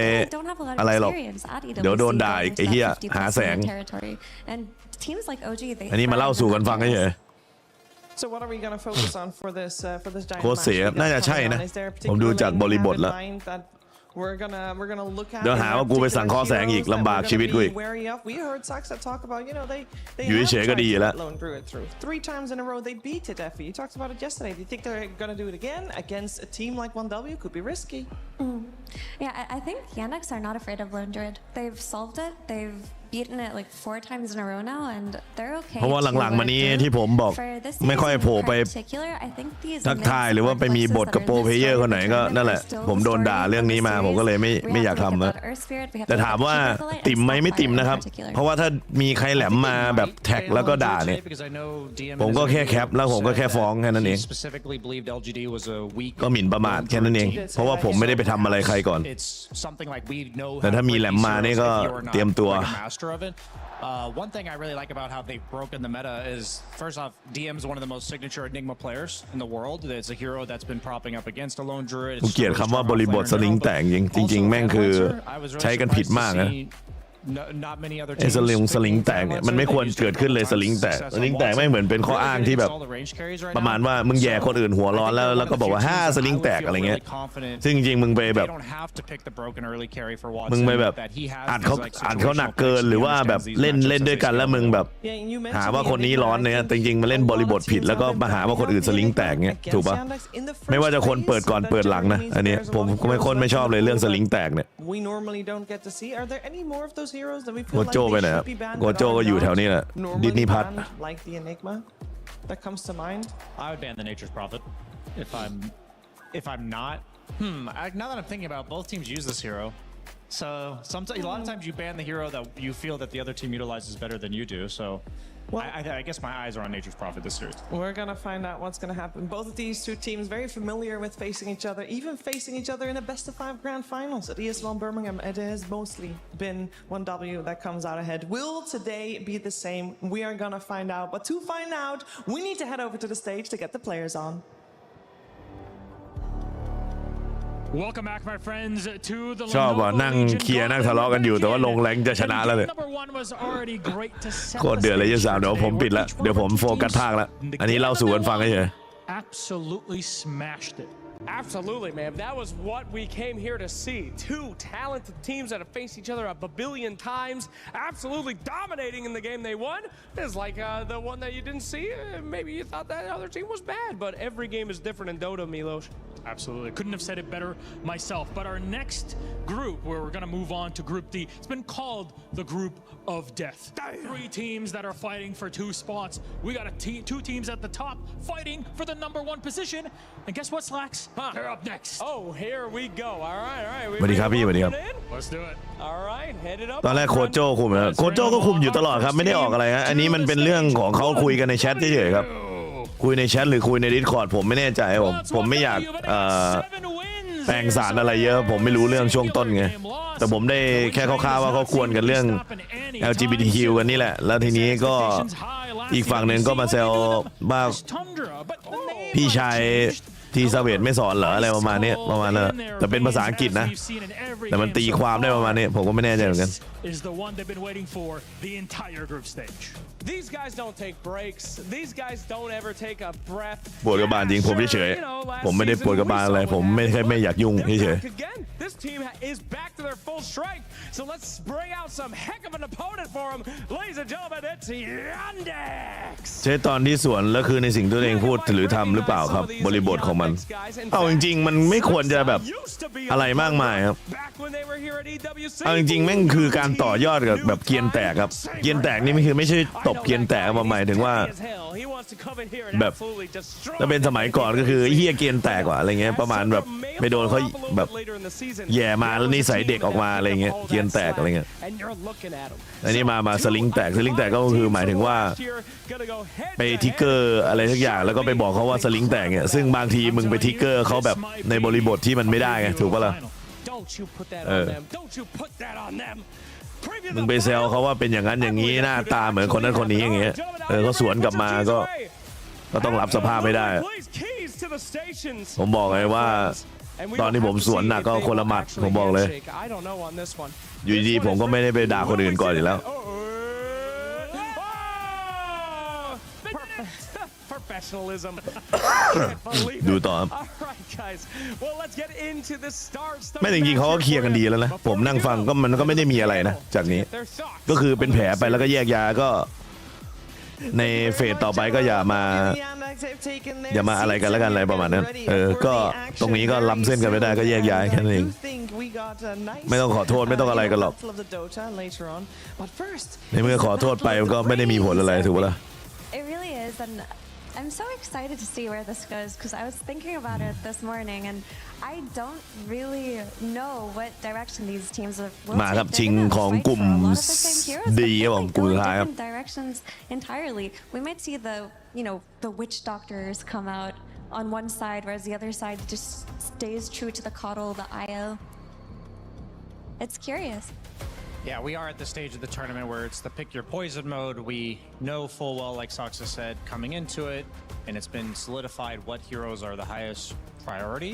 อะไรหรอกเดี๋ยวโดนด่าอีกไอ้เหี้ยหาแสง And teams like OG, they อันนี้มาเล่าสู่กันฟังเฉย So what are we going to focus on for this giant โคตรเสีย match? น่าจะใช่นะผมดูจากบริบทแล้ว We're gonna look at เดี๋ยวหาว่ากูไปสั่งข้อแสงอีกลำบากชีวิตกูอีก We heard Saksa talk about, they อยู่เฉยๆก็ดีแล้ว Lone Druid through 3 times in a row they beat it. Effie, you talked about it yesterday. Do you think they're gonna do it again against a team like 1W? Could be risky. Yeah, I think Yannick's are not afraid of Lone Druid. They've solved it. They've beaten it like 4 times in a row now, and they're okay. เพราะว่าหลังๆมานี้ที่ผมบอกไม่ค่อยโผล่ไปทักทายหรือว่าไปมีบทกับโปรเพลเยอร์คนไหนก็นั่นแหละผมโดนด่าเรื่องนี้มาผมก็เลยไม่อยากทำนะแต่ถามว่าติ่มไหมไม่ติ่มนะครับเพราะว่าถ้ามีใครแหลมมาแบบแท็กแล้วก็ด่าเนี่ยผมก็แค่แคปแล้วผมก็แค่ฟ้องแค่นั้นเองก็หมิ่นประมาทแค่นั้นเองเพราะว่าผมไม่ได้ไปทำอะไรใครก่อนแต่ถ้ามีแหลมมานี่ก็เตรียมตัว of it. One thing I really like about how they've broken the meta is, first off, DM's one of the most signature Enigma players in the world. It's a hero that's been propping up against a Lone Druid. ผมเกลียดคำว่าบริบทสลิงแต่งจริงๆแม่งคือใช้กันผิดมากนะ not many other ไอ้ teams สลิงแตกเนี่ยมันไม่ควรเกิดขึ้นเลยสลิงแตกไม่เหมือนเป็นข้ออ้างที่แบบประมาณว่ามึงแย่คนอื่นหัวร้อนแล้วก็บอกว่าสลิงแตกอะไรเงี้ยซึ่งจริงๆมึงไปแบบมึงไปแบบอัดเขาหนักเกินหรือว่าแบบเล่นด้วยกันแล้วมึงแบบหาว่าคนนี้ร้อนเนี่ยจริงๆมาเล่นบริบทผิดแล้วก็มาหาว่าคนอื่นสลิงแตกเงี้ยถูกปะไม่ว่าจะคนเปิดก่อนเปิดหลังนะอันนี้ผมก็ไม่ชอบเลยเรื่องสลิงแตกเนี่ยโกโจไปไหนครับโกโจก็อยู่แถวนี้แหละดิสนีย์พัท that comes to mind? I would ban the Nature's Prophet if I'm not. Now that I'm thinking about it, both teams use this hero. So sometimes a lot of times you ban the hero that you feel that the other team utilizes better than you do. So I guess my eyes are on Nature's Prophet this series. We're gonna find out what's gonna happen. Both of these two teams very familiar with facing each other, even facing each other in a best-of-5 grand finals at ESL Birmingham. It has mostly been 1W that comes out ahead. Will today be the same? We are gonna find out. But to find out, we need to head over to the stage to get the players on. Welcome back, my friends, to the ชอบว่านั่งเคลียร์นั่งทะเลาะกันอยู่แต่ว่าลงแรงจะชนะแล้วเนี่ยโคตรเดือดเลยยี่สามเดี๋ยวผมปิดละเดี๋ยวผมโฟกัสภาคละอันนี้เล่าสู่กันฟังเฉย Absolutely smashed it. Absolutely, man. That was what we came here to see. Two talented teams that have faced each other a billion times, absolutely dominating in the game they won. It's like the one that you didn't see. Maybe you thought that other team was bad, but every game is different in Dota, Milos. Absolutely. Couldn't have said it better myself. But our next group, where we're going to move on to Group D, it's been called the Group of Death. 3 teams that are fighting for 2 spots. We got 2 teams at the top fighting for the #1 position. And guess what, Slacks? They're up next. Oh, here we go. All right. สวัสดีครับพี่สวัสดีครับ Let's do it. All right, head it up. ตอนแรกโคโจคุมนะโคโจก็คุมอยู่ตลอดครับไม่ได้ออกอะไรฮะอันนี้มันเป็นเรื่องของเขาคุยกันในแชทเฉยๆครับคุยในแชทหรือคุยใน Discord ผมไม่แน่ใจผมไม่อยากแปลงสารอะไรเยอะผมไม่รู้เรื่องช่วงต้นไงแต่ผมได้แค่คร่าวๆว่าเขาควรกันเรื่อง LGBTQ กันนี่แหละแล้วทีนี้ก็อีกฝั่งหนึ่งก็มาแซวว่าพี่ชายทีสเวตไม่สอนเหรออะไรประมาณนี้ประมาณนั้นแต่เป็นภาษาอังกฤษนะแต่มันตีความได้ประมาณนี้ผมก็ไม่แน่ใจเหมือนกัน These guys don't take breaks. These guys don't ever take a breath. ปวดกระบาลจริงผมเฉยๆผมไม่ได้ปวดกระบาลอะไรผมไม่อยากยุ่งเฉย This team is back to their full strength. So let's bring out some heck of an opponent for them. Ladies and gentlemen, it's Yandex. ใช้ตอนที่สวนแล้วคือในสิ่งที่ตัวเองพูดหรือทำหรือเปล่าครับบริบทของมันเอาจริงๆมันไม่ควรจะแบบอะไรมากมายครับเอาจริงๆแม่งคือการต่อยอดกับแบบเกียนแตกครับเกียนแตกนี่ไม่ใช่ตบเกียนแตกมาหมายถึงว่าแบบถ้าเป็นสมัยก่อนก็คือเฮียเกียนแตกว่ะอะไรเงี้ยประมาณแบบไปโดนเขาแบบแย่มาแล้วนิสัยเด็กออกมาอะไรเงี้ยเกียนแตกอะไรเงี้ยอันนี้มาสลิงแตกก็คือหมายถึงว่าไปทิกเกอร์อะไรทุกอย่างแล้วก็ไปบอกเขาว่าสลิงแตกเนี่ยซึ่งบางทีมึงไปทิกเกอร์เขาแบบในบริบทที่มันไม่ได้ไงถูกปะล่ะมึงไปแซวเขาว่าเป็นอย่างนั้นอย่างนี้หน้าตาเหมือนคนนั้นคนนี้อย่างเงี้ยเขาสวนกลับมาก็ต้องรับสภาพไม่ได้ผมบอกเลยว่าตอนที่ผมสวนหนักก็คนละหมัดผมบอกเลยอยู่ดีผมก็ไม่ได้ไปด่าคนอื่นก่อนอยู่แล้ว Professionalism. ดูต่อไม่จริงๆเขาก็เคลียร์กันดีแล้วนะผมนั่งฟังก็มันก็ไม่ได้มีอะไรนะจากนี้ก็คือเป็นแผลไปแล้วก็แยกย้ายก็ในเฟสต่อไปก็อย่ามาอะไรกันแล้วกันอะไรประมาณนั้นก็ตรงนี้ก็ล้ำเส้นกันไม่ได้ก็แยกย้ายแค่นั้นเองไม่ต้องขอโทษไม่ต้องอะไรกันหรอกในเมื่อขอโทษไปก็ไม่ได้มีผลอะไรถูกปะล่ะ It really is, and I'm so excited to see where this goes because I was thinking about it this morning, and I don't really know what direction these teams will take. มาครับชิงของกลุ่มดีครับผมกลุ่มสุดท้ายครับ Directions entirely. We might see the witch doctors come out on one side, whereas the other side just stays true to the coddle, the IO. It's curious. Yeah, we are at the stage of the tournament where it's the pick your poison mode. We know full well, like Soxa said, coming into it, and it's been solidified what heroes are the highest priority.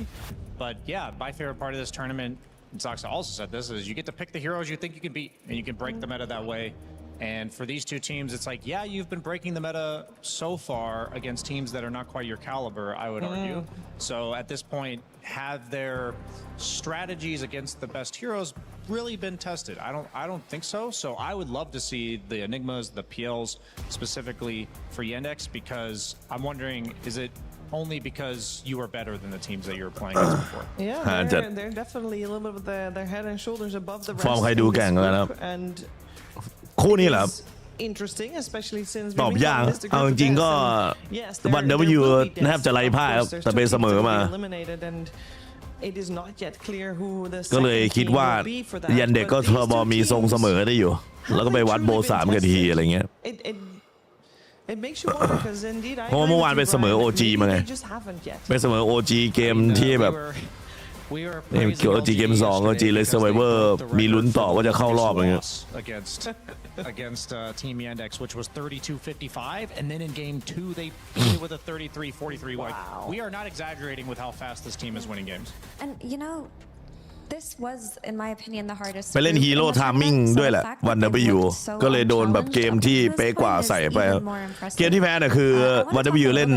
But yeah, my favorite part of this tournament, Zoxa also said this, is you get to pick the heroes you think you can beat, and you can break the meta that way. And for these two teams, it's like, yeah, you've been breaking the meta so far against teams that are not quite your caliber, I would argue. So at this point, have their strategies against the best heroes really been tested? I don't think so. So I would love to see the Enigmas, the PLs, specifically for Yandex, because I'm wondering, is it only because you are better than the teams that you were playing against before? Yeah, they're definitely a little bit of their head and shoulders above the rest ฟอร์มใครดูแก่งกันครับ and คู่นี้แหละ interesting, especially since ตอบยากเอาจริงๆก็วัน W แทบจะไร้พ่ายครับแต่เป็นเสมอมา It is not yet clear who the ก็เลยคิดว่ายันเด็กก็พอมีทรงเสมอได้อยู่ แล้วก็ไปวัดโบ3กันทีอะไรเงี้ย It makes you wonder because indeed เพราะเมื่อวานเป็นเสมอ OG มาไงเป็นเสมอ OG เกมที่แบบเกี่ยว OG เกม2 OG เลย Survivor มีลุ้นต่อว่าจะเข้ารอบอะไรเงี้ย against Team Yandex, which was 32-55, and then in game 2 they beat it with a 33-43. Wow. We are not exaggerating with how fast this team is winning games. And you know, this was, in my opinion, the hardest. ไปเล่นฮีโร่ทามมิ่งด้วยแหละวัน W ก็เลยโดนแบบเกมที่เป๊ะกว่าใส่ไปเกมที่แพ้น่ะคือวัน W เล่น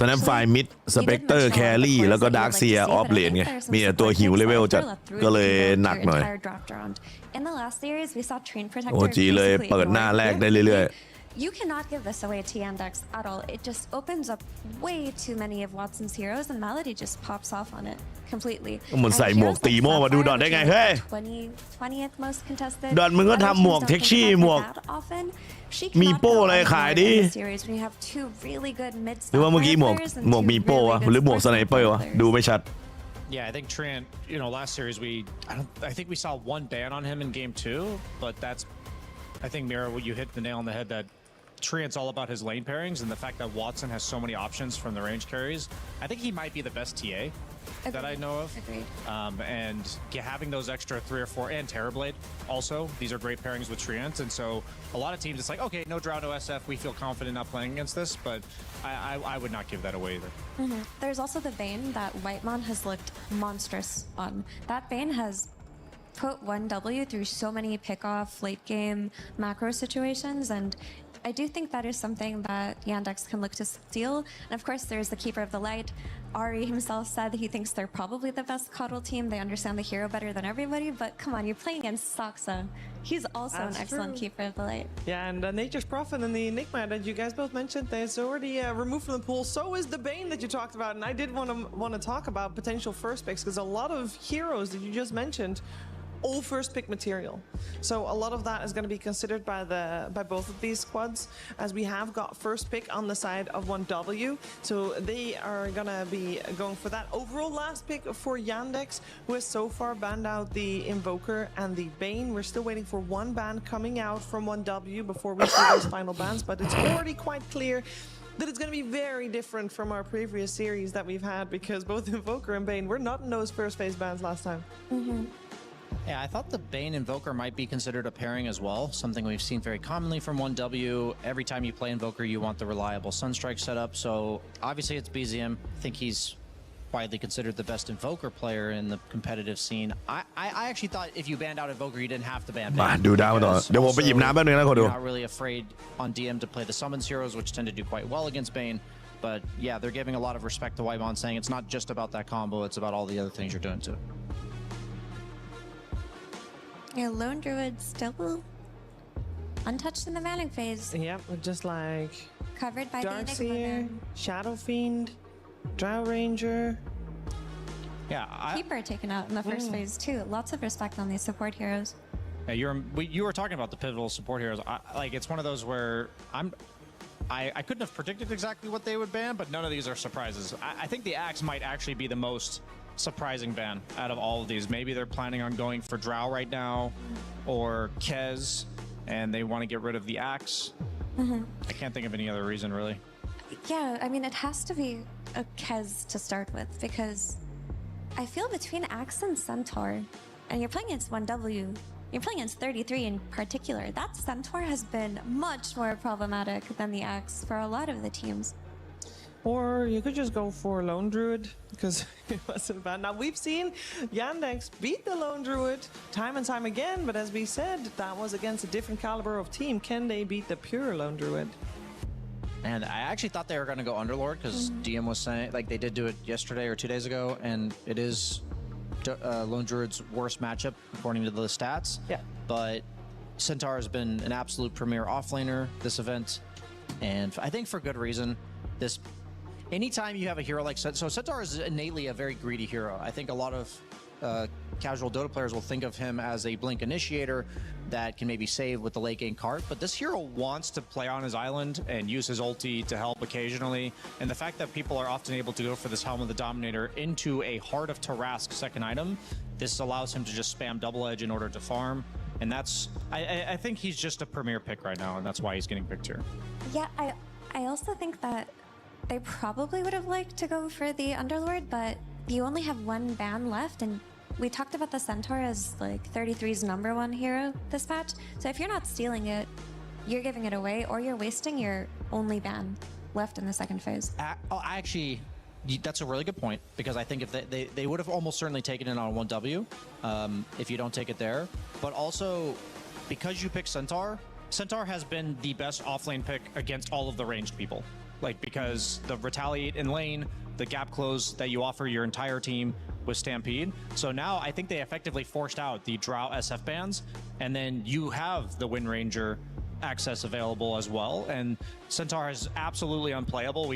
สแนปไฟมิดสเปกเตอร์แครี่แล้วก็ดาร์คเซียออฟเลนไงมีแต่ตัวหิวเลเวลจัดก็เลยหนักหน่อย In the last series, we saw Train Protector. OG เลยเปิดหน้าแรกได้เรื่อยๆ You cannot give this away to Yandex at all. It just opens up way too many of Watson's heroes, and Melody just pops off on it completely. มันใส่หมวกตีโม่มาดูดอทได้ไงเฮ้ย 20th most contested. ดอทมึงก็ทำหมวกเท็กชี่หมวกมีโป้อะไรขายดิหรือว่าเมื่อกี้หมวกมีโป้วะหรือหมวกสไนเปอร์วะดูไม่ชัดYeah, I think Trant, you know, last series I think we saw one ban on him in game 2, but that's, I think Mira, you hit the nail on the head that Trant's all about his lane pairings and the fact that Watson has so many options from the range carries. I think he might be the best TA that I know of. Agreed. And having those extra 3 or 4 and Terrorblade also, these are great pairings with Trant, and so a lot of teams it's like, okay, no Drow, no SF, we feel confident not playing against this, but I would not give that away either. There's also the Bane that Whitemon has looked monstrous on. That Bane has put 1W through so many pick-off, late-game macro situations, and I do think that is something that Yandex can look to steal. And of course, there's the Keeper of the Light. Ari himself said he thinks they're probably the best Coddle team. They understand the hero better than everybody, but come on, you're playing against Soxa. He's also an excellent Keeper of the Light. Yeah, and Nature's Prophet and the Enigma that you guys both mentioned, it's already removed from the pool. So is the Bane that you talked about, and I did want to talk about potential first picks because a lot of heroes that you just mentioned all first pick material. So a lot of that is going to be considered by both of these squads, as we have got first pick on the side of 1W. So they are going to be going for that. Overall last pick for Yandex, who has so far banned out the Invoker and the Bane. We're still waiting for one ban coming out from 1W before we see those final bans, but it's already quite clear that it's going to be very different from our previous series that we've had, because both Invoker and Bane were not in those first phase bans last time. Yeah, I thought the Bane Invoker might be considered a pairing as well, something we've seen very commonly from 1W. Every time you play Invoker, you want the reliable Sunstrike setup, so obviously it's BZM. I think he's widely considered the best Invoker player in the competitive scene. I actually thought if you banned out Invoker, you didn't have to ban Bane. มาดูดาวต่อเดี๋ยวผมไปหยิบน้ำแป๊บนึงนะขอดู You're not really afraid on DM to play the Summons heroes, which tend to do quite well against Bane. But yeah, they're giving a lot of respect to Whitemon, saying it's not just about that combo, it's about all the other things you're doing too. Yeah, Lone Druid still untouched in the Manning phase. Yep, just like covered by Darkseer, Shadow Fiend, Drow Ranger. Yeah, Keeper taken out in the first phase too. Lots of respect on these support heroes. Yeah, you were talking about the pivotal support heroes. Like it's one of those where I couldn't have predicted exactly what they would ban, but none of these are surprises. I think the Axe might actually be the most surprising ban out of all of these. Maybe they're planning on going for Drow right now, or Kez, and they want to get rid of the Axe. I can't think of any other reason really. Yeah, I mean it has to be a Kez to start with, because I feel between Axe and Centaur, and you're playing against 1W, you're playing against 33 in particular, that Centaur has been much more problematic than the Axe for a lot of the teams. Or you could just go for Lone Druid, because it wasn't bad. Now, we've seen Yandex beat the Lone Druid time and time again, but as we said, that was against a different caliber of team. Can they beat the pure Lone Druid? And I actually thought they were going to go Underlord, because DM was saying, like, they did do it yesterday or 2 days ago, and it is Lone Druid's worst matchup, according to the stats. Yeah. But Centaur has been an absolute premier offlaner this event, and I think for good reason. Anytime you have a hero like Centaur is innately a very greedy hero. I think a lot of casual Dota players will think of him as a blink initiator that can maybe save with the late game card, but this hero wants to play on his island and use his ulti to help occasionally, and the fact that people are often able to go for this Helm of the Dominator into a Heart of Tarask second item, this allows him to just spam double edge in order to farm, and that's, I think he's just a premier pick right now, and that's why he's getting picked here. Yeah, I also think that they probably would have liked to go for the Underlord, but you only have one ban left, and we talked about the Centaur as like 33's #1 hero this patch. So if you're not stealing it, you're giving it away, or you're wasting your only ban left in the second phase. Actually, that's a really good point, because I think if they would have almost certainly taken it on 1W if you don't take it there. But also, because you pick Centaur, Centaur has been the best offlane pick against all of the ranged people. Like, because the retaliate in lane, the gap close that you offer your entire team with Stampede. So now I think they effectively forced out the Drow SF bans, and then you have the Wind Ranger access available as well. And Centaur is absolutely unplayable.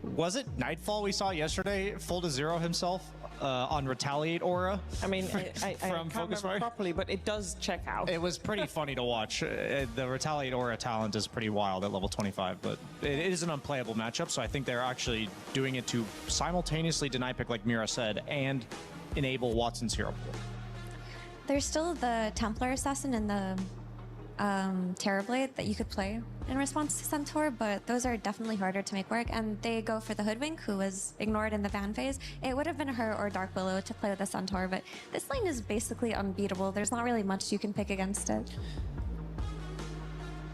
Was it Nightfall we saw yesterday, full to 0 himself on Retaliate Aura? I mean, I can't remember properly, but it does check out. It was pretty funny to watch. The Retaliate Aura talent is pretty wild at level 25, but it is an unplayable matchup, so I think they're actually doing it to simultaneously deny pick, like Mira said, and enable Watson's hero pool. There's still the Templar Assassin and the Terrorblade that you could play in response to Centaur, but those are definitely harder to make work, and they go for the Hoodwink, who was ignored in the ban phase. It would have been her or Dark Willow to play with the Centaur, but this lane is basically unbeatable. There's not really much you can pick against it.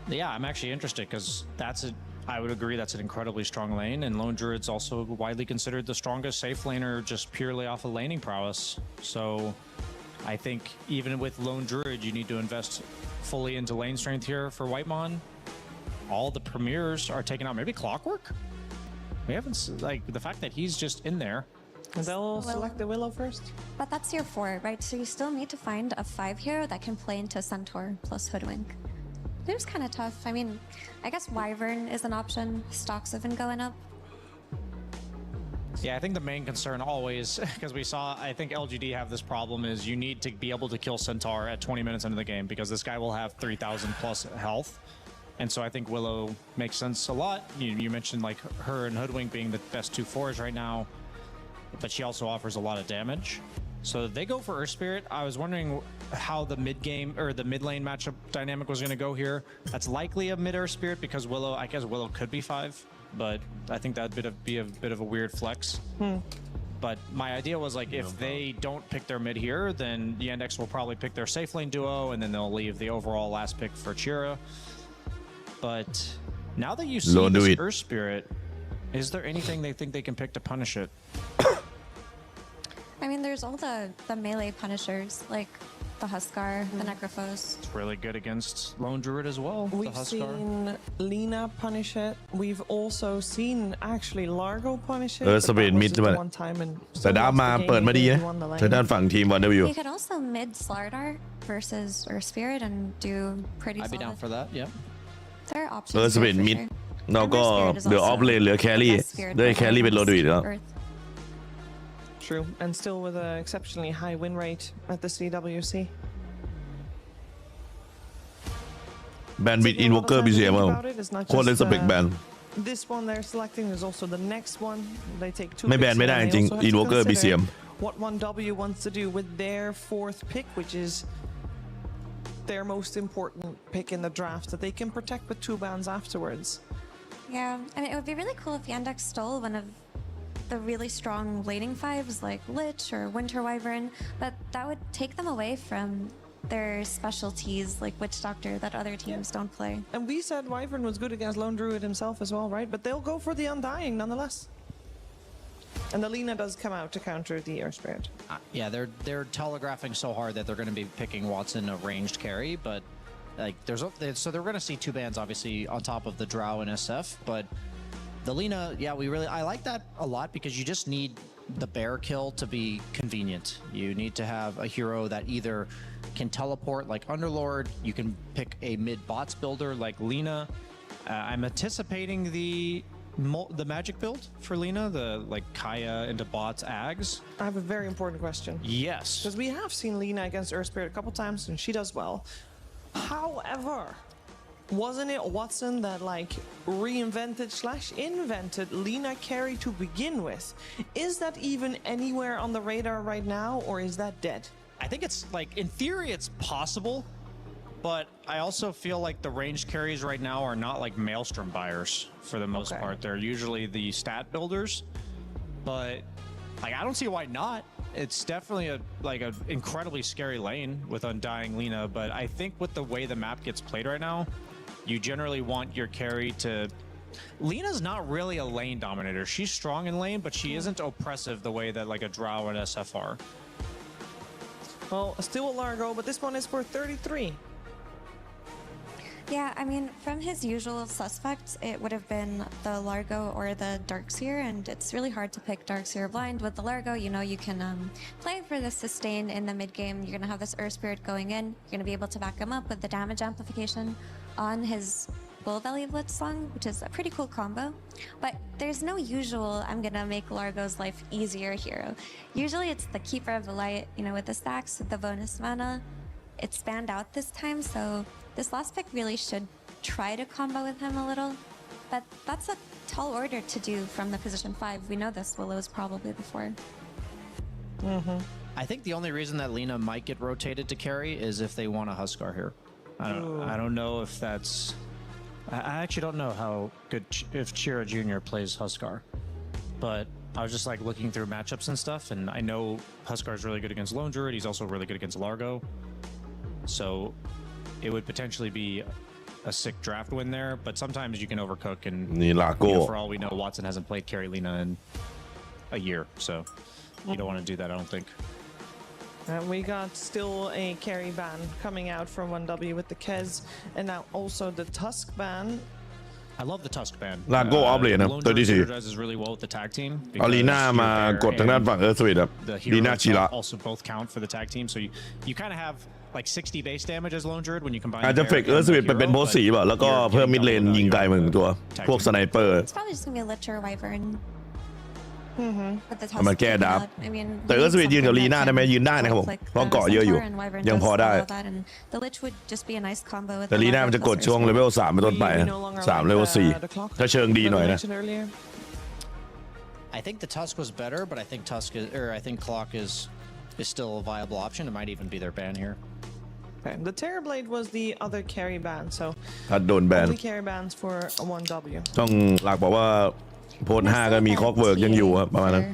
Yeah, I'm actually interested, because I would agree that's an incredibly strong lane, and Lone Druid's also widely considered the strongest safe laner just purely off of laning prowess. So I think even with Lone Druid, you need to invest fully into lane strength here for Whitemon. All the premiers are taken out. Maybe Clockwork? We haven't, like, the fact that he's just in there. They'll select the Willow first. But that's your 4, right? So you still need to find a 5 hero that can play into Centaur plus Hoodwink. It was kind of tough. I mean, I guess Wyvern is an option. Stocks have been going up. Yeah, I think the main concern always, because we saw, I think LGD have this problem, is you need to be able to kill Centaur at 20 minutes into the game, because this guy will have 3,000 plus health. And so I think Willow makes sense a lot. You mentioned like her and Hoodwink being the best 2/4s right now, but she also offers a lot of damage. So they go for Earth Spirit. I was wondering how the mid game or the mid lane matchup dynamic was going to go here. That's likely a mid Earth Spirit, because Willow, I guess Willow could be 5, but I think that'd be a bit of a weird flex. But my idea was, like, if they don't pick their mid here, then Yandex will probably pick their safe lane duo, and then they'll leave the overall last pick for Chira. But now that you see this Earth Spirit, is there anything they think they can pick to punish it? I mean, there's all the melee punishers, like the Huskar, the Necrophos. It's really good against Lone Druid as well. We've seen Lina punish it. We've also seen actually Largo punish it. สเปนมิดใช่ไหมแต่ดาร์ฟมาเปิดมาดีนะทางด้านฝั่งทีม 1W You could also mid Slardar versus Earth Spirit and do pretty I'd be down for that, yeah. There are options. สเปนมิดเราก็เหลือออฟเลนเหลือแครี่ได้แครี่เป็นโรดวิดแล้ว True, and still with an exceptionally high win rate at the CWC. แบนบิดอินวอล์กเกอร์บีซีเอ็มโคตรเลสเปกแบน This one they're selecting. There's also the next one. They take 2 ไม่แบนไม่ได้จริงอินวอล์กเกอร์บีซีเอ็ม What 1W wants to do with their 4th pick, which is their most important pick in the draft, that they can protect with 2 bans afterwards. Yeah, I mean, it would be really cool if Yandex stole one of the really strong laning 5s like Lich or Winter Wyvern, but that would take them away from their specialties, like Witch Doctor, that other teams don't play. And we said Wyvern was good against Lone Druid himself as well, right? But they'll go for the Undying nonetheless. And the Lina does come out to counter the Earth Spirit. Yeah, they're telegraphing so hard that they're going to be picking Watson a ranged carry, but like so they're going to see two bans obviously on top of the Drow and SF, but the Lina, yeah, I like that a lot because you just need the bear kill to be convenient. You need to have a hero that either can teleport like Underlord, you can pick a mid bots builder like Lina. I'm anticipating the magic build for Lina, the like Kaya into bots Ags. I have a very important question. Yes. Because we have seen Lina against Earth Spirit a couple times and she does well. However, wasn't it Watson that like reinvented/invented Lina carry to begin with? Is that even anywhere on the radar right now, or is that dead? I think it's like, in theory, it's possible, but I also feel like the ranged carries right now are not like Maelstrom buyers for the most part. They're usually the stat builders, but like I don't see why not. It's definitely an incredibly scary lane with Undying Lina, but I think with the way the map gets played right now, you generally want your carry to... Lina's not really a lane dominator. She's strong in lane, but she isn't oppressive the way that like a Drow and SF are. Well, still a Largo, but this one is for 33. Yeah, I mean, from his usual suspects, it would have been the Largo or the Darkseer, and it's really hard to pick Darkseer blind. With the Largo, you know, you can play for the sustain in the mid game. You're going to have this Earth Spirit going in. You're going to be able to back him up with the damage amplification on his Bull Belly Blitzsong, which is a pretty cool combo. But there's no usual, I'm going to make Largo's life easier hero. Usually it's the Keeper of the Light, you know, with the stacks, with the bonus mana. It spanned out this time, so this last pick really should try to combo with him a little. But that's a tall order to do from the position 5. We know this Willow's probably before. I think the only reason that Lina might get rotated to carry is if they want a Huskar here. I don't know if that's... I actually don't know how good if Chira Jr. plays Huskar, but I was just like looking through matchups and stuff, and I know Huskar is really good against Lone Druid. He's also really good against Largo, so it would potentially be a sick draft win there. But sometimes you can overcook, and you know, for all we know, Watson hasn't played carry Lina in a year, so you don't want to do that, I don't think. We got still a carry ban coming out from 1W with the Kez, and now also the Tusk ban. I love the Tusk ban. Largo off lane นะตัวที่ does really well with the tag team. เอาลีน่ามากดทางด้านฝั่งเอิร์ธสวิตครับลีน่าชิระ also both count for the tag team, so you kind of have like 60 base damage as Lone Druid when you combine. อาจจะเฟกเอิร์ธสวิตเป็นโพส4ป่ะแล้วก็เพิ่มมิดเลนยิงไกลมึงตัวพวกสไนเปอร์ It's probably just gonna be a Litter Wyvern. มันแก้ดับแต่เอิร์ธสวิตยืนกับลีน่าได้ไหมยืนได้นะครับผมเพราะเกาะเยอะอยู่ยังพอได้แต่ลีน่ามันจะกดช่วงเลเวล3เป็นต้นไป3เลเวล4ถ้าเชิงดีหน่อยนะ I think the Tusk was better, but I think Clock is still a viable option. It might even be their ban here. Okay, the Terrorblade was the other carry ban, so ถ้าโดนแบน only carry bans for 1W. ต้องหลักบอกว่าโพล5ก็มีคอกเวิร์กยังอยู่ครับประมาณนั้น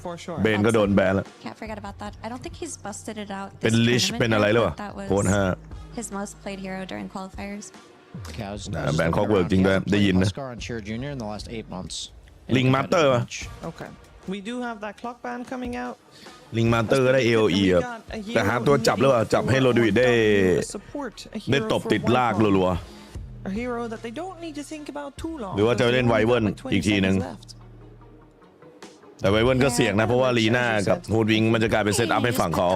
For sure. เบนก็โดนแบนแล้ว Can't forget about that. I don't think he's busted it out. เป็นลิชเป็นอะไรหรือเปล่าโพล5 His most played hero during qualifiers. แบนคอกเวิร์กจริงด้วยได้ยินนะ Huskar on Cheer Jr. in the last 8 months. ลิงมาสเตอร์ Okay. We do have that clock ban coming out. ลิงมาสเตอร์ได้ AOE ครับแต่หาตัวจับหรือเปล่าจับให้โรดวิดได้ตบติดลากรัว A hero that they don't need to think about too long. หรือว่าจะเล่นไวเวิร์นอีกทีนึงแต่ไวเวิร์นก็เสี่ยงนะเพราะว่าลีน่ากับฮูดวิงมันจะกลายเป็นเซตอัพให้ฝั่งเขา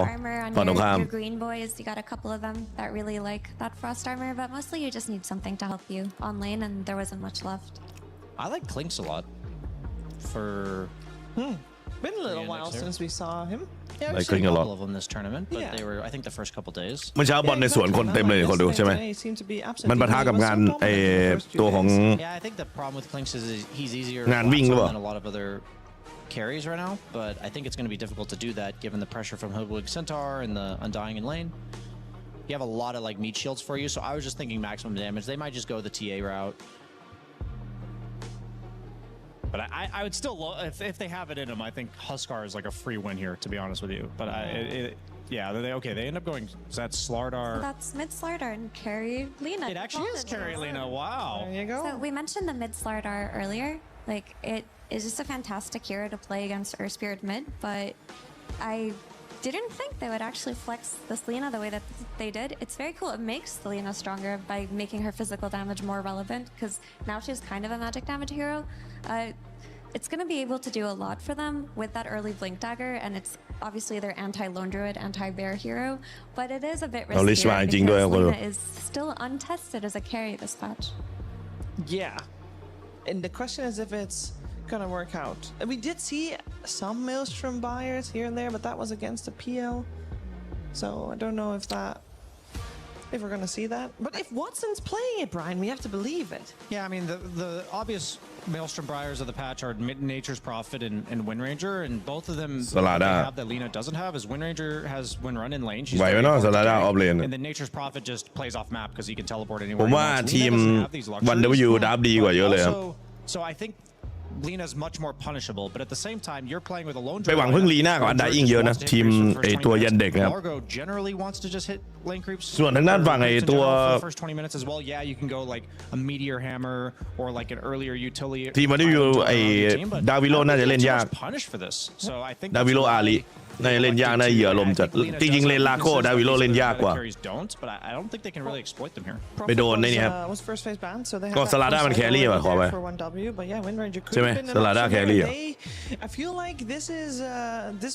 ฝั่งตรงข้าม Your green boys, you got a couple of them that really like that frost armor, but mostly you just need something to help you on lane, and there wasn't much left. I like Clinks a lot. For been a little while since we saw him. Yeah, we've seen a couple of them this tournament, but they were, I think, the first couple days. เมื่อเช้าบอลในสวนคนเต็มเลยคนดูใช่ไหมมันปะทะกับงานตัวของ Yeah, I think the problem with Clinks is he's easier งานวิ่งหรือเปล่า than a lot of other carries right now, but I think it's going to be difficult to do that given the pressure from Hoodwig Centaur and the Undying in lane. You have a lot of like meat shields for you, so I was just thinking maximum damage. They might just go the TA route. But I would still, if they have it in them, I think Huskar is like a free win here, to be honest with you. But Yeah, they end up going, is that Slardar? That's mid Slardar and carry Lina. It actually is carry Lina, wow. There you go. So we mentioned the mid Slardar earlier. Like, it is just a fantastic hero to play against Spirit mid, but I didn't think they would actually flex this Lina the way that they did. It's very cool. It makes the Lina stronger by making her physical damage more relevant, because now she's kind of a magic damage hero. It's going to be able to do a lot for them with that early Blink Dagger, and it's obviously their anti-Lone Druid, anti-Bear hero, but it is a bit riskier because Lina is still untested as a carry this patch. Yeah. And the question is if it's gonna work out. And we did see some Maelstrom buyers here and there, but that was against the PL. So I don't know if we're gonna see that. But if Watson's playing it, Brian, we have to believe it. Yeah, I mean, the obvious Maelstrom Briars of the patch are Nature's Prophet and Windranger, and both of them have that Lina doesn't have. Is Windranger has Windrun in lane. She's and then Nature's Prophet just plays off map because he can teleport anywhere. ผมว่าทีม 1W ดับดีกว่าเยอะเลยครับ So I think Lina's much more punishable, but at the same time, you're playing with a lone ไปหวังพึ่งลีน่ากับอันดาอิงเยอะนะทีมไอตัวยันเด็กนะครับ Largo generally wants to just hit lane creeps. ส่วนทางด้านฝั่งไอตัว first 20 minutes as well. Yeah, you can go like a meteor hammer or like an earlier utility. ทีมมันอยู่ไอดาวิโลน่าจะเล่นยาก Punish for this. So I think ดาวิโลอาลีน่าจะเล่นยากน่าเหยื่อลมจัดจริงๆเลนลาโก้ดาวิโลเล่นยากกว่า but I don't think they can really exploit them here. ไปโดนในนี่ครับ was first phase banned, so they ก็สลาด้ามันแครี่ว่ะขอไป for 1W, but yeah, Windranger could ใช่ไหม have been สลาด้า an แค option รี่ there. อ่ะ I feel like this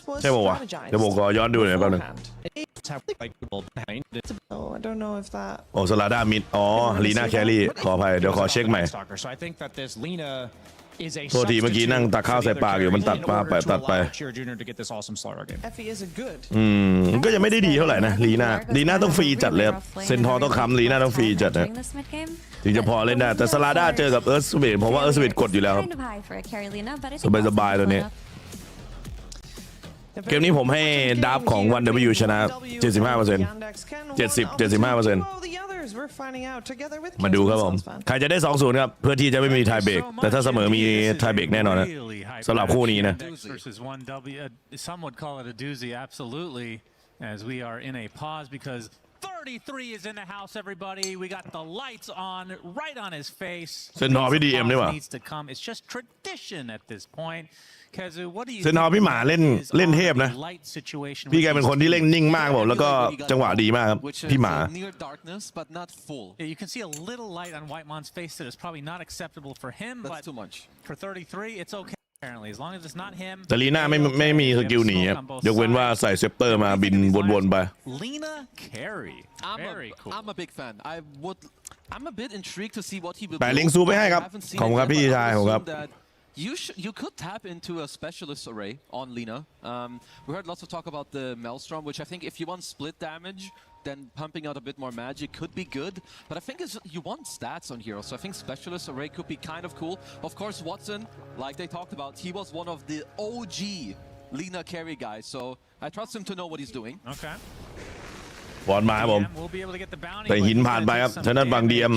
was ใช่ป่าวะ strategized. เดี๋ยวผมขอย้อนดูหน่อยแป๊บนึง So I don't know if that โอ้สลาด้ามิดอ๋อลีน่าแครี่ขออภัยเดี๋ยวขอเช็คใหม่ So I think that this Lina is a โทษทีเมื่อกี้นั่งตักข้าวใส่ปากอยู่มันตัดมาตัดไป Effie is a good ก็ยังไม่ได้ดีเท่าไหร่นะลีน่าต้องฟรีจัดเลยครับเซนทอร์ต้องค้ำลีน่าต้องฟรีจัดนะถึงจะพอเล่นได้แต่สลาด้าเจอกับเอิร์ธสวิตผมว่าเอิร์ธสวิตกดอยู่แล้วครับสบายๆตัวนี้เกมนี้ผมให้ดับของ 1W ชนะ 75% 70-75% มาดูครับผมใครจะได้ 2-0 ครับเพื่อที่จะไม่มีไทยเบรกแต่ถ้าเสมอมีไทยเบรกแน่นอนนะสำหรับคู่นี้นะ versus 1W, some would call it a doozy, absolutely, as we are in a pause because 33 is in the house, everybody. We got the lights on, right on his face. เซนทอร์พี่ดีเอ็มนี่หว่า needs to come. It's just tradition at this point. Kazu, what do you เซนทอร์พี่หมาเล่นเทพนะพี่แกเป็นคนที่เล่นนิ่งมากผมแล้วก็จังหวะดีมากครับพี่หมา near darkness but not full. Yeah, you can see a little light on Whitemon's face that is probably not acceptable for him, but too much. For 33, it's okay. Apparently, as long as it's not him. แต่ลีน่าไม่มีสกิลหนีครับยกเว้นว่าใส่เซปเตอร์มาบินวนๆไป Lina carry. Very cool. I'm a big fan. I'm a bit intrigued to see what he will แปะลิงก์ซูไปให้ครับขอบคุณครับพี่ชายผมครับ You could tap into a specialist array on Lina. We heard lots of talk about the Maelstrom, which I think if you want split damage, then pumping out a bit more magic could be good. But I think you want stats on heroes, so I think specialist array could be kind of cool. Of course, Watson, like they talked about, he was one of the OG Lina carry guys, so I trust him to know what he's doing. Okay. บอลมาครับผมแต่หินผ่านไปครับฉะนั้นบางดีเอ็ม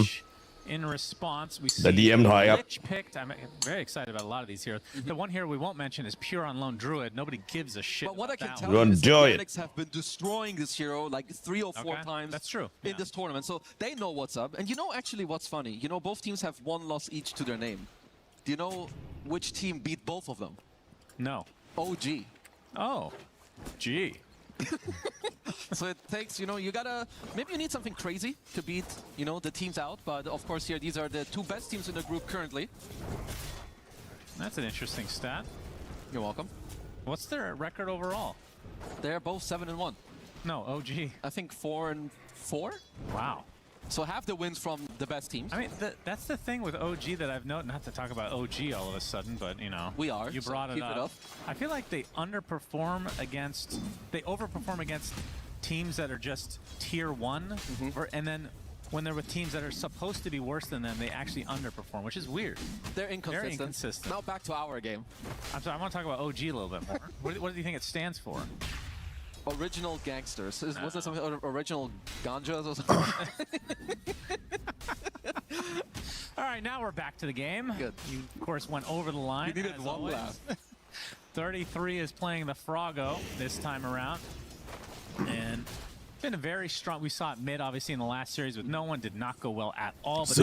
In response, we see the DM Lich picked. I'm very excited about a lot of these heroes. The one hero we won't mention is Pure on Lone Druid. Nobody gives a shit. But what I can tell you is the Fanatics have been destroying this hero like 3 or 4 times. That's true. In this tournament, so they know what's up. And you know actually what's funny? You know both teams have 1 loss each to their name. Do you know which team beat both of them? No. OG. Oh, gee. So it takes, you gotta, maybe you need something crazy to beat, the teams out. But of course here, these are the 2 best teams in the group currently. That's an interesting stat. You're welcome. What's their record overall? They're both 7-1. No, OG. I think 4-4. Wow. So half the wins from the best teams. I mean, that's the thing with OG that I've noted. Not to talk about OG all of a sudden, but we are. You brought it up. I feel like they overperform against teams that are just tier 1, and then when they're with teams that are supposed to be worse than them, they actually underperform, which is weird. They're inconsistent. Very inconsistent. Now back to our game. I'm sorry, I want to talk about OG a little bit more. What do you think it stands for? Original gangsters. Was there something original ganjas or something? All right, now we're back to the game. Good. You, of course, went over the line. You needed one laugh. 33 is playing the Froggo this time around. And been a very strong. We saw it mid, obviously, in the last series with no one. Did not go well at all. But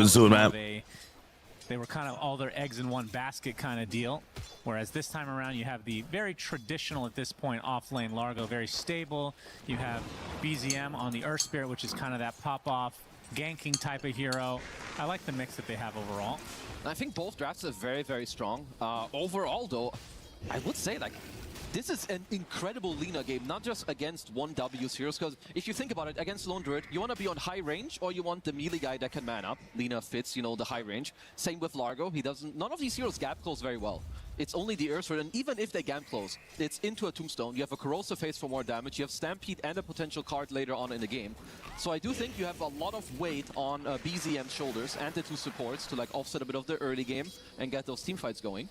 they were kind of all their eggs in one basket kind of deal. Whereas this time around, you have the very traditional at this point off lane Largo, very stable. You have BZM on the Earthspirit, which is kind of that pop off ganking type of hero. I like the mix that they have overall. I think both drafts are very, very strong. Overall, though, I would say like this is an incredible Lina game, not just against 1W's heroes, because if you think about it, against Lone Druid, you want to be on high range or you want the melee guy that can man up. Lina fits, you know, the high range. Same with Largo. He doesn't. None of these heroes gap close very well. It's only the Earthspirit, and even if they gap close, it's into a tombstone. You have a corrosive phase for more damage. You have Stampede and a potential card later on in the game. So I do think you have a lot of weight on BZM's shoulders and the two supports to like offset a bit of the early game and get those team fights going.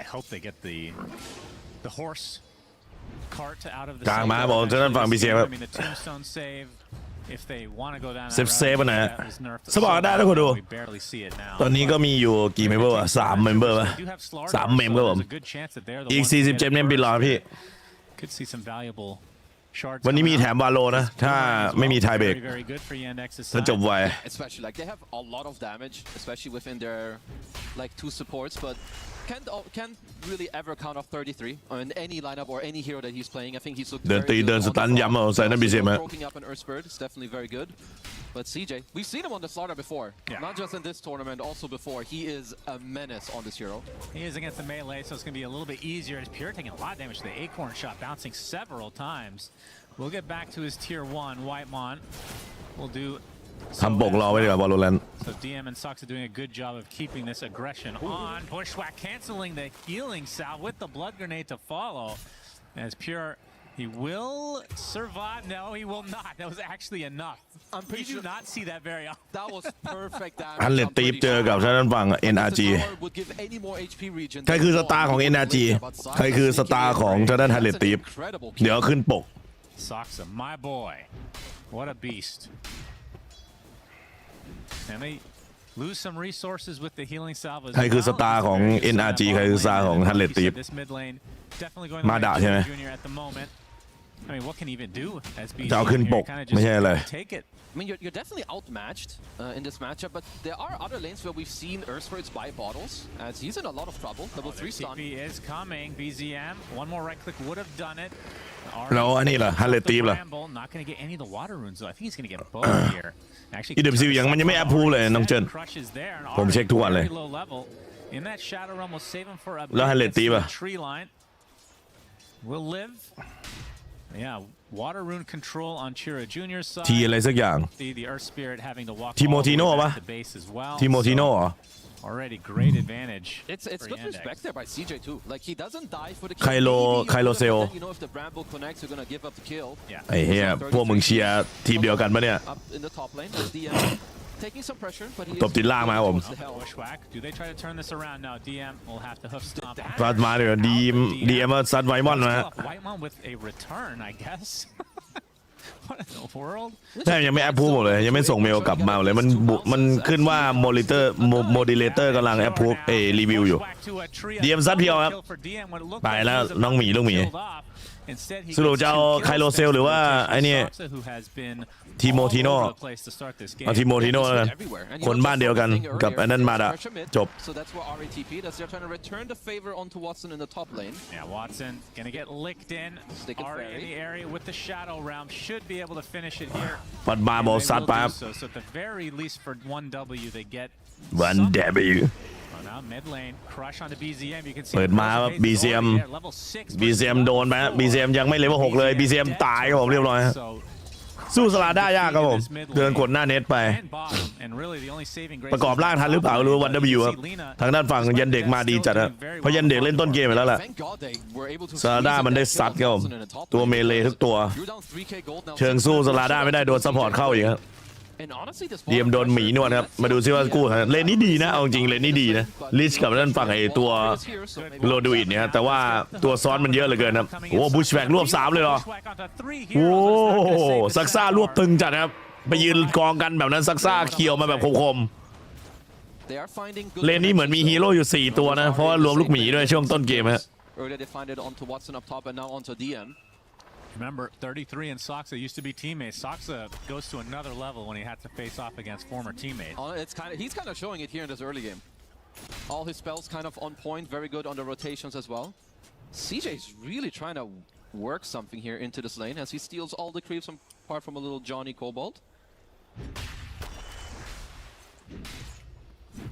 I hope they get the horse cart out of the กลางมาบอกจะนั่นฝั่ง BCM ครับ I mean the tombstone save if they want to go down เซฟนะฮะสปอร์ตได้ทุกคนดูตอนนี้ก็มีอยู่กี่เมมเบอร์วะ3เมมเบอร์วะ3เมมครับผมอีก47เมมปิดรอพี่ could see some valuable shards วันนี้มีแถมวาโลนะถ้าไม่มีไทเบรกจะจบไว Especially like they have a lot of damage, especially within their like two supports, but can't really ever count off 33 on any lineup or any hero that he's playing. I think he's looked very good. เดินสตันย้ำเอาใส่นั่น BCM ฮะ Broking up an Earthspirit is definitely very good. But CJ, we've seen him on the slaughter before. Not just in this tournament, also before. He is a menace on this hero. He is against the melee, so it's going to be a little bit easier. As Pure taking a lot of damage to the Acorn shot, bouncing several times. We'll get back to his tier 1. Whitemon will do ทำปกรอไว้ดีกว่า Valorant So DM and Sox are doing a good job of keeping this aggression on. Bushwhack canceling the healing salve with the blood grenade to follow. As Pure, he will survive. No, he will not. That was actually enough. I'm pretty sure. You do not see that very often. That was perfect damage. ฮันเลตตีฟเจอกับทางด้านฝั่ง NRG ใครคือสตาร์ของ NRG ใครคือสตาร์ของทางด้านฮันเลตตีฟเดี๋ยวขึ้นปก Soxa, my boy. What a beast. And they lose some resources with the healing salve. ใครคือสตาร์ของ NRG ใครคือสตาร์ของฮันเลตตีฟ มาด่าใช่ไหม I mean, what can he even do as BG จะเอาขึ้นปกไม่ใช่อะไร take it. I mean, you're definitely outmatched in this matchup, but there are other lanes where we've seen Earthspirits buy bottles, as he's in a lot of trouble. Level 3 stun. TP is coming. BZM, one more right click would have done it. แล้วอันนี้ล่ะฮันเลตตีฟล่ะ Not going to get any of the water runes, though. I think he's going to get both here. Actually, EWC ยังมันยังไม่แอปพูเลยน้องเจนผมเช็คทุกวันเลย In that shadow realm will save him for a แล้วฮันเลตตีฟอ่ะ tree line. Will live. Yeah, water rune control on Chira Jr.'s side. ทีอะไรสักอย่าง The Earth Spirit having to walk ทีโมทีโน่ปะ the base as well. ทีโมทีโน่เหรอ Already great advantage. It's good respect there by CJ too. Like he doesn't die for the kill. ไคโลเซล You know if the Bramble connects, you're gonna give up the kill. ไอ้เหี้ยพวกมึงเชียร์ทีมเดียวกันปะเนี่ย Up in the top lane, DM taking some pressure, but he ตบติดล่างมาครับผม Bushwhack. Do they try to turn this around now? DM will have to hoof stomp. ซัดมาเดี๋ยวดีเอ็มซัดไวมอนนะ Whitemon with a return, I guess. What in the world? ใช่ยังไม่แอปพูหมดเลยยังไม่ส่งเมลกลับมาเลยมันขึ้นว่าโมดิเลเตอร์กำลังแอปพูรีวิวอยู่ดีเอ็มซัดเพียวครับไปแล้วน้องหมีลูกหมีสรุปจะเอาไคโลเซลหรือว่าไอ้นี่ทีโมทีโน่เอาทีโมทีโน่แล้วกันคนบ้านเดียวกันกับไอ้นั่นมาดะจบ So that's where RATP. That's they're trying to return the favor onto Watson in the top lane. Yeah, Watson gonna get licked in. Ari in the area with the Shadow Realm should be able to finish it here. ปัดมาบอกซัดไปครับ So at the very least for 1W they get 1W now mid lane crush onto BZM. You can see เปิดมาครับ BCM โดนไปครับ BCM ยังไม่เลเวล6เลย BCM ตายครับผมเรียบร้อยสู้สลาด้ายากครับผมเดินกดหน้าเน็ตไปประกอบร่างทันหรือเปล่ารู้วัน W ครับทางด้านฝั่งยันเด็กมาดีจัดครับเพราะยันเด็กเล่นต้นเกมไปแล้วแหละสลาด้ามันได้ซัดครับผมตัวเมเลทุกตัวเชิงสู้สลาด้าไม่ได้โดนซัพพอร์ตเข้าอีกครับเดียมโดนหมีนวดครับมาดูซิว่ากู้เลนนี้ดีนะเอาจริงเลนนี้ดีนะลิชกับด้านฝั่งไอ้ตัวโรดูอิดเนี่ยแต่ว่าตัวซ้อนมันเยอะเหลือเกินครับโอ้บุชแวกรวบ3เลยเหรอโอ้ซักซ่ารวบตึงจัดครับไปยืนกองกันแบบนั้นซักซ่าเคี่ยวมาแบบคมๆเลนนี้เหมือนมีฮีโร่อยู่4ตัวนะเพราะว่ารวมลูกหมีด้วยช่วงต้นเกมฮะ Earlier they find it onto Watson up top and now onto DM. Remember, 33 and Soxa used to be teammates. Soxa goes to another level when he had to face off against former teammates. He's kind of showing it here in this early game. All his spells kind of on point, very good on the rotations as well. CJ's really trying to work something here into this lane as he steals all the creeps apart from a little Johnny Cobalt.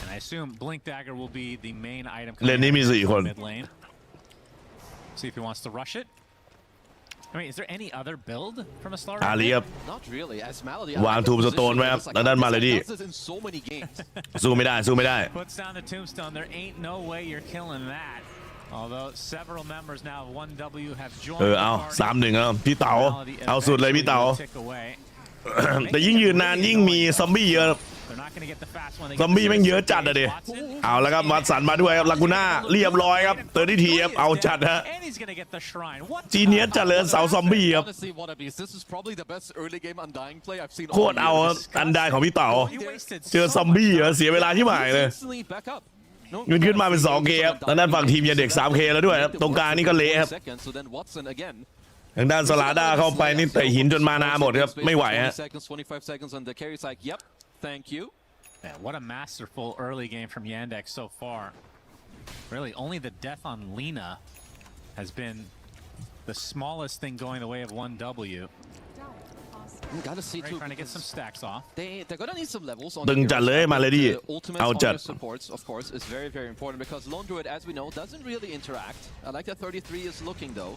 And I assume Blink Dagger will be the main item เลนนี้มี4 คน mid lane. See if he wants to rush it. I mean, is there any other build from a Slar? อาลีครับ Not really, as Malady วางทูมสโตนไว้ครับแล้วด้านมาเลยดิ in so many games. สู้ไม่ได้สู้ไม่ได้ Puts down the tombstone. There ain't no way you're killing that. Although several members now of 1W have joined. เอา 3-1 ครับพี่เต๋าเอาสุดเลยพี่เต๋า แต่ยิ่งยืนนานยิ่งมีซอมบี้เยอะซอมบี้แม่งเยอะจัดอะดิเอาแล้วครับวัดสันมาด้วยครับลากูน่าเรียบร้อยครับเตอร์ทีครับเอาจัดฮะจีเนียสจัดเลยเสาซอมบี้ครับโคตรเอาอันได้ของพี่เต๋าเจอซอมบี้เหรอเสียเวลาที่หมายเลยเงินขึ้นมาเป็น 2K ครับทางด้านฝั่งทีมยันเด็ก 3K แล้วด้วยครับตรงกลางนี่ก็เละครับทางด้านสลาด้าเข้าไปนี่เตะหินจนมานาหมดครับไม่ไหวฮะ Thank you. Yeah, what a masterful early game from Yandex so far. Really, only the death on Lina has been the smallest thing going the way of 1W. Gotta see too. Trying to get some stacks off. They're gonna need some levels on ดึงจัดเลยมาเลยดิเอาจัด supports, of course, is very, very important because Lone Druid, as we know, doesn't really interact. I like that 33 is looking though.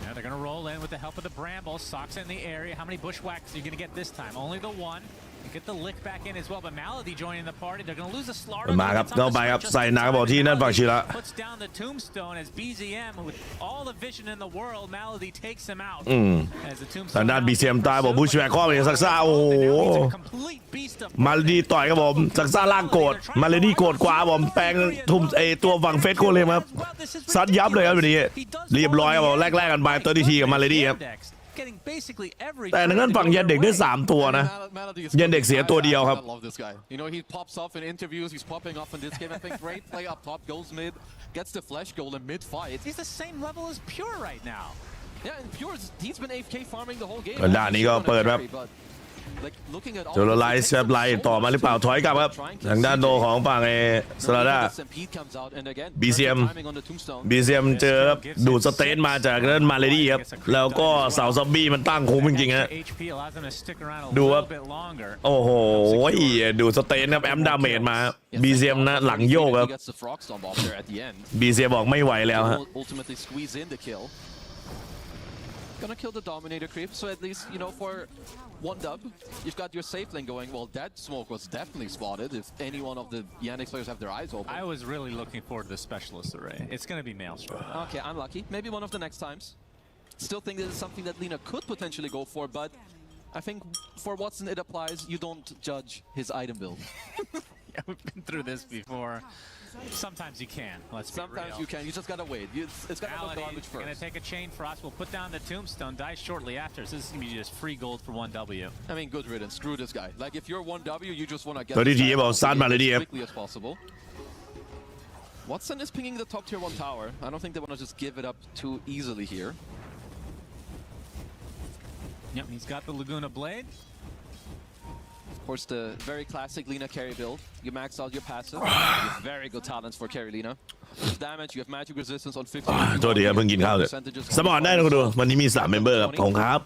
Yeah, they're gonna roll in with the help of the Brambles. Sox in the area. How many bushwhacks are you gonna get this time? Only the one. You get the lick back in as well, but Malady joining the party. They're gonna lose a slaughter. มาครับเข้าไปครับใส่หนักบอกที่นั่นฝั่งชิระ Puts down the tombstone as BZM with all the vision in the world. Malady takes him out. As the ทาง tombstone ด้านบีเซียมตายบอกบูชแวร์ข้อไปสักซ่าโอ้โหมาเลดีต่อยครับผมสักซ่าล่างโกรธมาเลดีโกรธกว่าผมแปลงทุ่มตัวฝั่งเฟสโคเลยครับซัดยับเลยครับวันนี้เรียบร้อยครับผมแลกกันไปเตอร์ทีกับมาเลดีครับแต่ทางด้านฝั่งยันเด็กได้3 ตัวนะยันเด็กเสียตัวเดียวครับ I love this guy. You know, he pops off in interviews. He's popping off in this game. I think great play up top, goes mid, gets the flash goal in mid fight. He's the same level as Pure right now. Yeah, and Pure, he's been AFK farming the whole game. ด้านนี้ก็เปิดครับโจโลไลส์ครับไล่ต่อมาหรือเปล่าถอยกลับครับทางด้านโดของฝั่งสลาด้า BCM เจอครับดูดสเตนมาจากด้านมาเลดี้ครับแล้วก็เสาซอมบี้มันตั้งคุ้มจริงๆฮะดูครับโอ้โหดูสเตนครับแอมดาเมจมา BCM นะหลังโยกครับ BCM บอกไม่ไหวแล้วฮะGonna kill the Dominator creep, so at least, you know, for 1W, you've got your safe lane going. Well, that smoke was definitely spotted if any one of the Yandex players have their eyes open. I was really looking forward to the Specialist Array. It's gonna be Maelstrom. Okay, unlucky. Maybe one of the next times. Still think this is something that Lina could potentially go for, but I think for Watson it applies. You don't judge his item build. Yeah, we've been through this before. Sometimes you can. Sometimes you can. You just gotta wait. It's gotta go garbage first. Gonna take a chain frost. We'll put down the tombstone. Die shortly after. So this is gonna be just free gold for 1W. I mean, good riddance. Screw this guy. Like if you're 1W, you just wanna get as quickly as possible. Watson is pinging the top tier 1 tower. I don't think they wanna just give it up too easily here. Yep, he's got the Laguna Blade. Of course, the very classic Lina carry build. You max out your passive. You have very good talents for carry Lina. Damage, you have magic resistance on 50. โทษทีครับเพิ่งกินข้าวเลยสปอร์ตได้นะคุณดูวันนี้มี3 เมมเบอร์ครับของครับ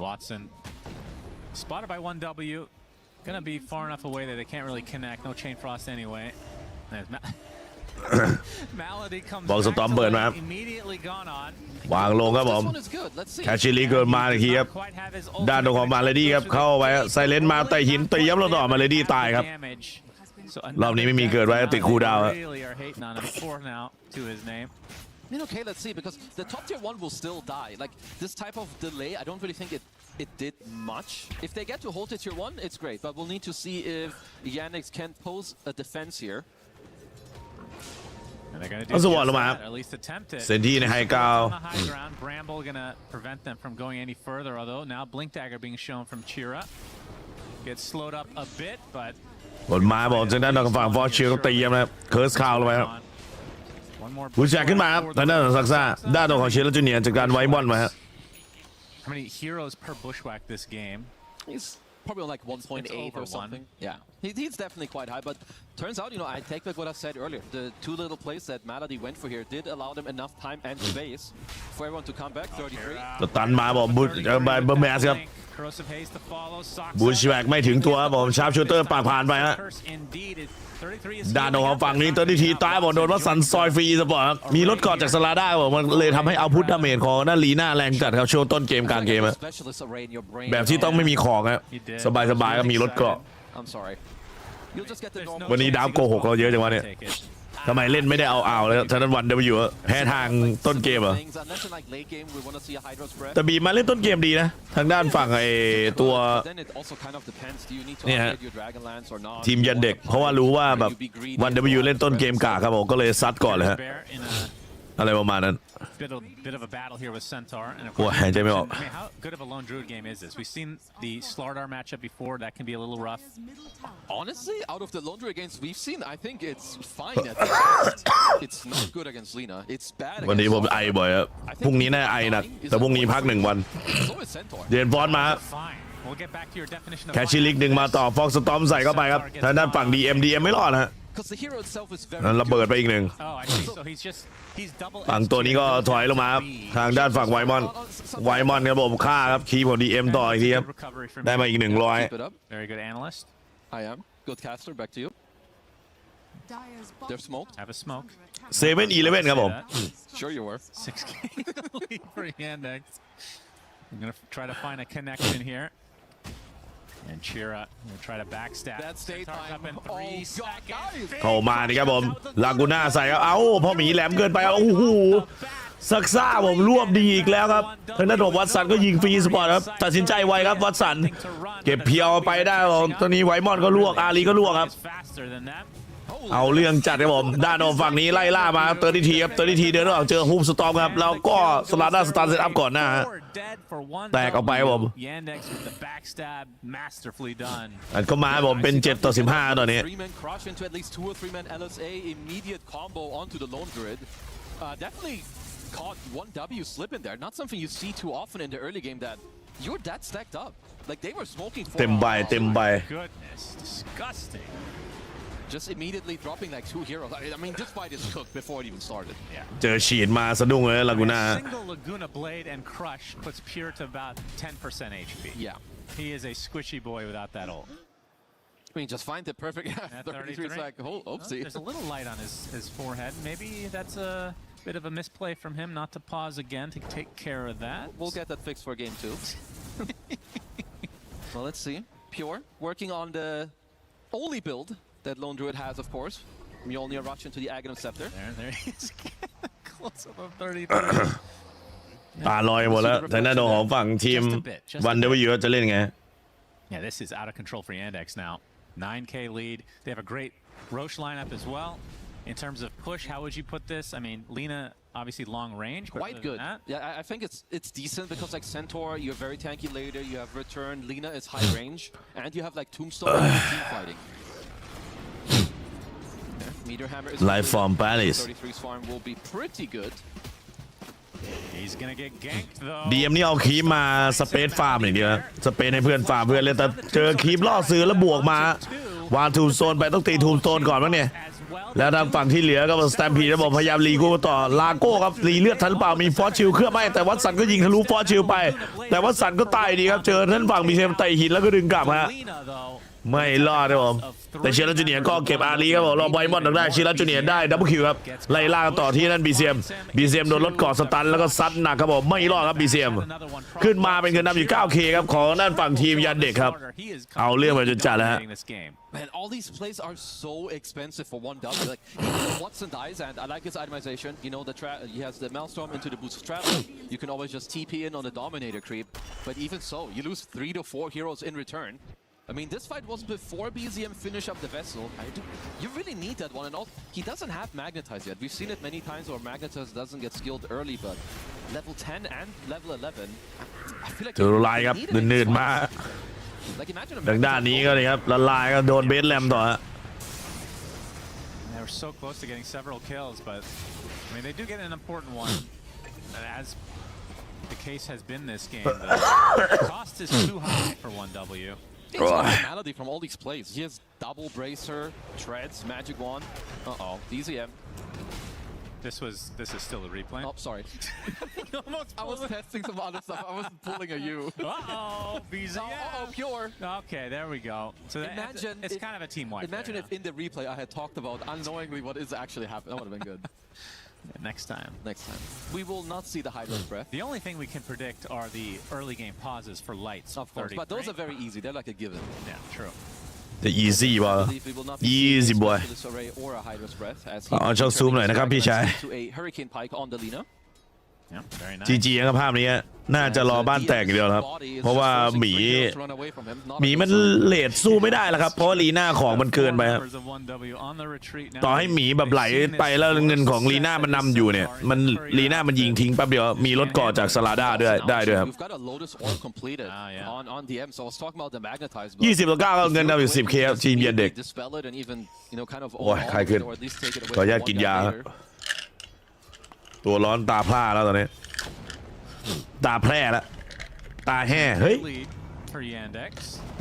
Watson spotted by 1W. Gonna be far enough away that they can't really connect. No chain frost anyway. Malady comes บอกสตอมเปิดมาครับ immediately gone on. วางลงครับผมแคชชิลีเกิดมาอีกทีครับด้านตรงของมาเลดี้ครับเข้าไปไซเลนมาไต่หินตียับแล้วต่อมาเลดี้ตายครับรอบนี้ไม่มีเกิดไว้ติดคูลดาวน์ I mean, okay, let's see, because the top tier 1 will still die. Like, this type of delay, I don't really think it did much. If they get to hold it tier 1, it's great, but we'll need to see if Yandex can pose a defense here. เอาสวอตลงมาครับเซนที่ในไฮกราวด์ Bramble gonna prevent them from going any further. Although now Blink Dagger being shown from Chira gets slowed up a bit, but บนมาบอกจากด้านทางฝั่งฟอร์ชิลก็ตีนะครับเคิร์สคาวลงไปครับผู้ชายขึ้นมาครับทางด้านของซักซ่าด้านของเชลจูเนียร์จากการไว้บอลมาครับ How many heroes per bushwhack this game? He's probably on like 1.8 or something. Yeah, he's definitely quite high, but turns out, I take back what I said earlier. The two little plays that Malady went for here did allow them enough time and space for everyone to come back. 33. ตันมาบอกบุชเบอร์แมสครับบุชแบกไม่ถึงตัวครับผมชาร์ปชูเตอร์ปากผ่านไปฮะด้านของฝั่งนี้ตัวทีตายบอกโดนว่าสันซอยฟรีสปอร์ตครับมีรถกอดจากสลาด้าบอกมันเลยทำให้เอาพุทดาเมจของนาลีน่าแรงจัดครับช่วงต้นเกมกลางเกมแบบที่ต้องไม่มีของครับสบายๆก็มีรถเกาะวันนี้ดาวโกหกเราเยอะจังวะเนี่ยทำไมเล่นไม่ได้เอาเลยฉะนั้นวันWแพ้ทางต้นเกมเหรอแต่บีมาเล่นต้นเกมดีนะทางด้านฝั่งไอ้ตัวเนี่ยฮะทีมยันเด็กเพราะว่ารู้ว่าแบบวันWเล่นต้นเกมกากครับผมก็เลยซัดก่อนเลยฮะอะไรประมาณนั้น Bit of a battle here with Centaur. And of โอ้ course, หายใจไม่ออก I mean, how good of a lone druid game is this? We've seen the Slardar matchup before. That can be a little rough. Honestly, out of the lone druid games we've seen, I think it's fine at best. It's not good against Lina. It's bad วันนี้ against ผมไอบ่อยครับพรุ่งนี้น่าไอหนักแต่พรุ่งนี้พัก1 วันเดนฟอนมา We'll get back to your definition of แคชชิลิก1มาต่อฟอกสตอมใส่เข้าไปครับทางด้านฝั่ง DM ไม่รอดนะฮะนั้นระเบิดไปอีก1ฝั่งตัวนี้ก็ถอยลงมาครับทางด้านฝั่งไวมอนครับผมฆ่าครับคีย์ของ DM ต่ออีกทีครับได้มาอีก100 Very good analyst. I am good caster. Back to you. They're smoked. Have a smoke. 7-11 ครับผม Sure you were. 6K lead for Yandex. I'm gonna try to find a connection here. And Chira will try to backstab. That's daytime. Up in 3 seconds. เข้ามานี่ครับผมลากูน่าใส่ครับเอ้าพอหมีแหลมเกินไปโอ้โหซักซ่าผมรวบดีอีกแล้วครับทางด้านของวัตสันก็ยิงฟรีสปอร์ตครับตัดสินใจไวครับวัตสันเก็บเพียวไปได้ผมตอนนี้ไวมอนก็ลวกอารีก็ลวกครับเอาเรื่องจัดครับผมด้านของฝั่งนี้ไล่ล่ามา30 ทีครับ30 ทีเดินระหว่างเจอฮูมสตอมครับแล้วก็สลาด้าสตาร์เซตอัพก่อนหน้าแตกออกไปผมอันก็มาผมเป็น7-15ตอนนี้ 3-man crush into at least 2 or 3-man LSA. Immediate combo onto the lone druid. Definitely caught 1W slip in there. Not something you see too often in the early game that you're that stacked up. Like they were smoking for เต็มใบ Goodness, disgusting. Just immediately dropping like 2 heroes. I mean, this fight is cooked before it even started. Yeah. เจอฉีดมาสะดุ้งเลยลากูน่า Single Laguna Blade and Crush puts Pure to about 10% HP. Yeah. He is a squishy boy without that ult. I mean, just find the perfect 33 sec. Oopsie. There's a little light on his forehead. Maybe that's a bit of a misplay from him not to pause again to take care of that. We'll get that fixed for game 2. Well, let's see. Pure working on the only build that Lone Druid has, of course. Mjolnir rush into the Aghanim Scepter. There he is. Close up of 33. ตาลอยหมดแล้วทางด้านของฝั่งทีมวันWจะเล่นไง Yeah, this is out of control for Yandex now. 9K lead. They have a great Roche lineup as well. In terms of push, how would you put this? I mean, Lina obviously long range. But quite good. Yeah, I think it's decent because like Centaur, you're very tanky later. You have Return. Lina is high range, and you have like Tombstone and team fighting. Meter Hammer is Life from Palace. 33's farm will be pretty good. He's gonna get ganked though. DM นี่เอาคีปมาสเปซฟาร์มอย่างเดียวสเปซให้เพื่อนฟาร์มเพื่อนเลยแต่เจอคีปล่อซื้อแล้วบวกมาวางทูมโซนไปต้องตีทูมโซนก่อนมั้งเนี่ยแล้วทางฝั่งที่เหลือก็สแตมพีระบบพยายามรีกูต่อลาโก้ครับรีเลือดทันหรือเปล่ามีฟอสชิลเครื่องไม่แต่วัตสันก็ยิงทะลุฟอสชิลไปแต่วัตสันก็ตายดีครับเจอท่านฝั่งมีเซมไต่หินแล้วก็ดึงกลับฮะไม่รอดครับผมแต่เชลจูเนียร์ก็เก็บอารีครับผมรอไวมอนได้เชลจูเนียร์ได้ดับเบิลคิวครับไล่ล่าต่อที่นั่นบีเซียมโดนรถเกาะสตันแล้วก็ซัดหนักครับผมไม่รอดครับบีเซียมขึ้นมาเป็นเงินนำอยู่ 9K ครับของด้านฝั่งทีมยันเด็กครับเอาเรื่องมาจนจัดแล้วฮะ Man, all these plays are so expensive for 1W. Like, even Watson dies, and I like his itemization. You know, he has the Maelstrom into the boost of travel. You can always just TP in on the Dominator creep. But even so, you lose 3 to 4 heroes in return. I mean, this fight was before BZM finish up the vessel. You really need that one. And also, he doesn't have Magnetize yet. We've seen it many times where Magnetize doesn't get skilled early, but level 10 and level 11, I feel like เจอไลครับเดินๆมา ทางด้านนี้ก็เลยครับละลายก็โดนเบสแลมต่อฮะ They were so close to getting several kills, but I mean they do get an important one. As the case has been this game, the cost is too high for 1W. It's normality from all these plays. He has double bracer, treads, magic wand. DZM. This is still a replay. Oh, sorry. I was testing some other stuff. I wasn't pulling a U. BZM. Pure. Okay, there we go. So it's kind of a team wipe. Imagine if in the replay I had talked about unknowingly what is actually happening. That would have been good. Next time. We will not see the Hydra's breath. The only thing we can predict are the early game pauses for lights. Of course, but those are very easy. They're like a given. Yeah, true. The easy ป่ะ easy boy อ๋อช่องซูมหน่อยนะครับพี่ชาย GG ครับภาพนี้น่าจะรอบ้านแตกเดียวครับเพราะว่าหมีมันเลทสู้ไม่ได้แล้วครับเพราะลีน่าของมันเกินไปครับต่อให้หมีแบบไหลไปแล้วเงินของลีน่ามันนำอยู่เนี่ยมันลีน่ามันยิงทิ้งแป๊บเดียวมีรถก่อจากสลาด้าด้วยได้ด้วยครับ20-9ก็เงินนำอยู่ 10K ครับทีมเย็นเด็กโอ้ยใครขึ้นขออนุญาตกินยาตัวร้อนตาพร่าแล้วตอนนี้ตาแพร่แล้วตาแห่เฮ้ย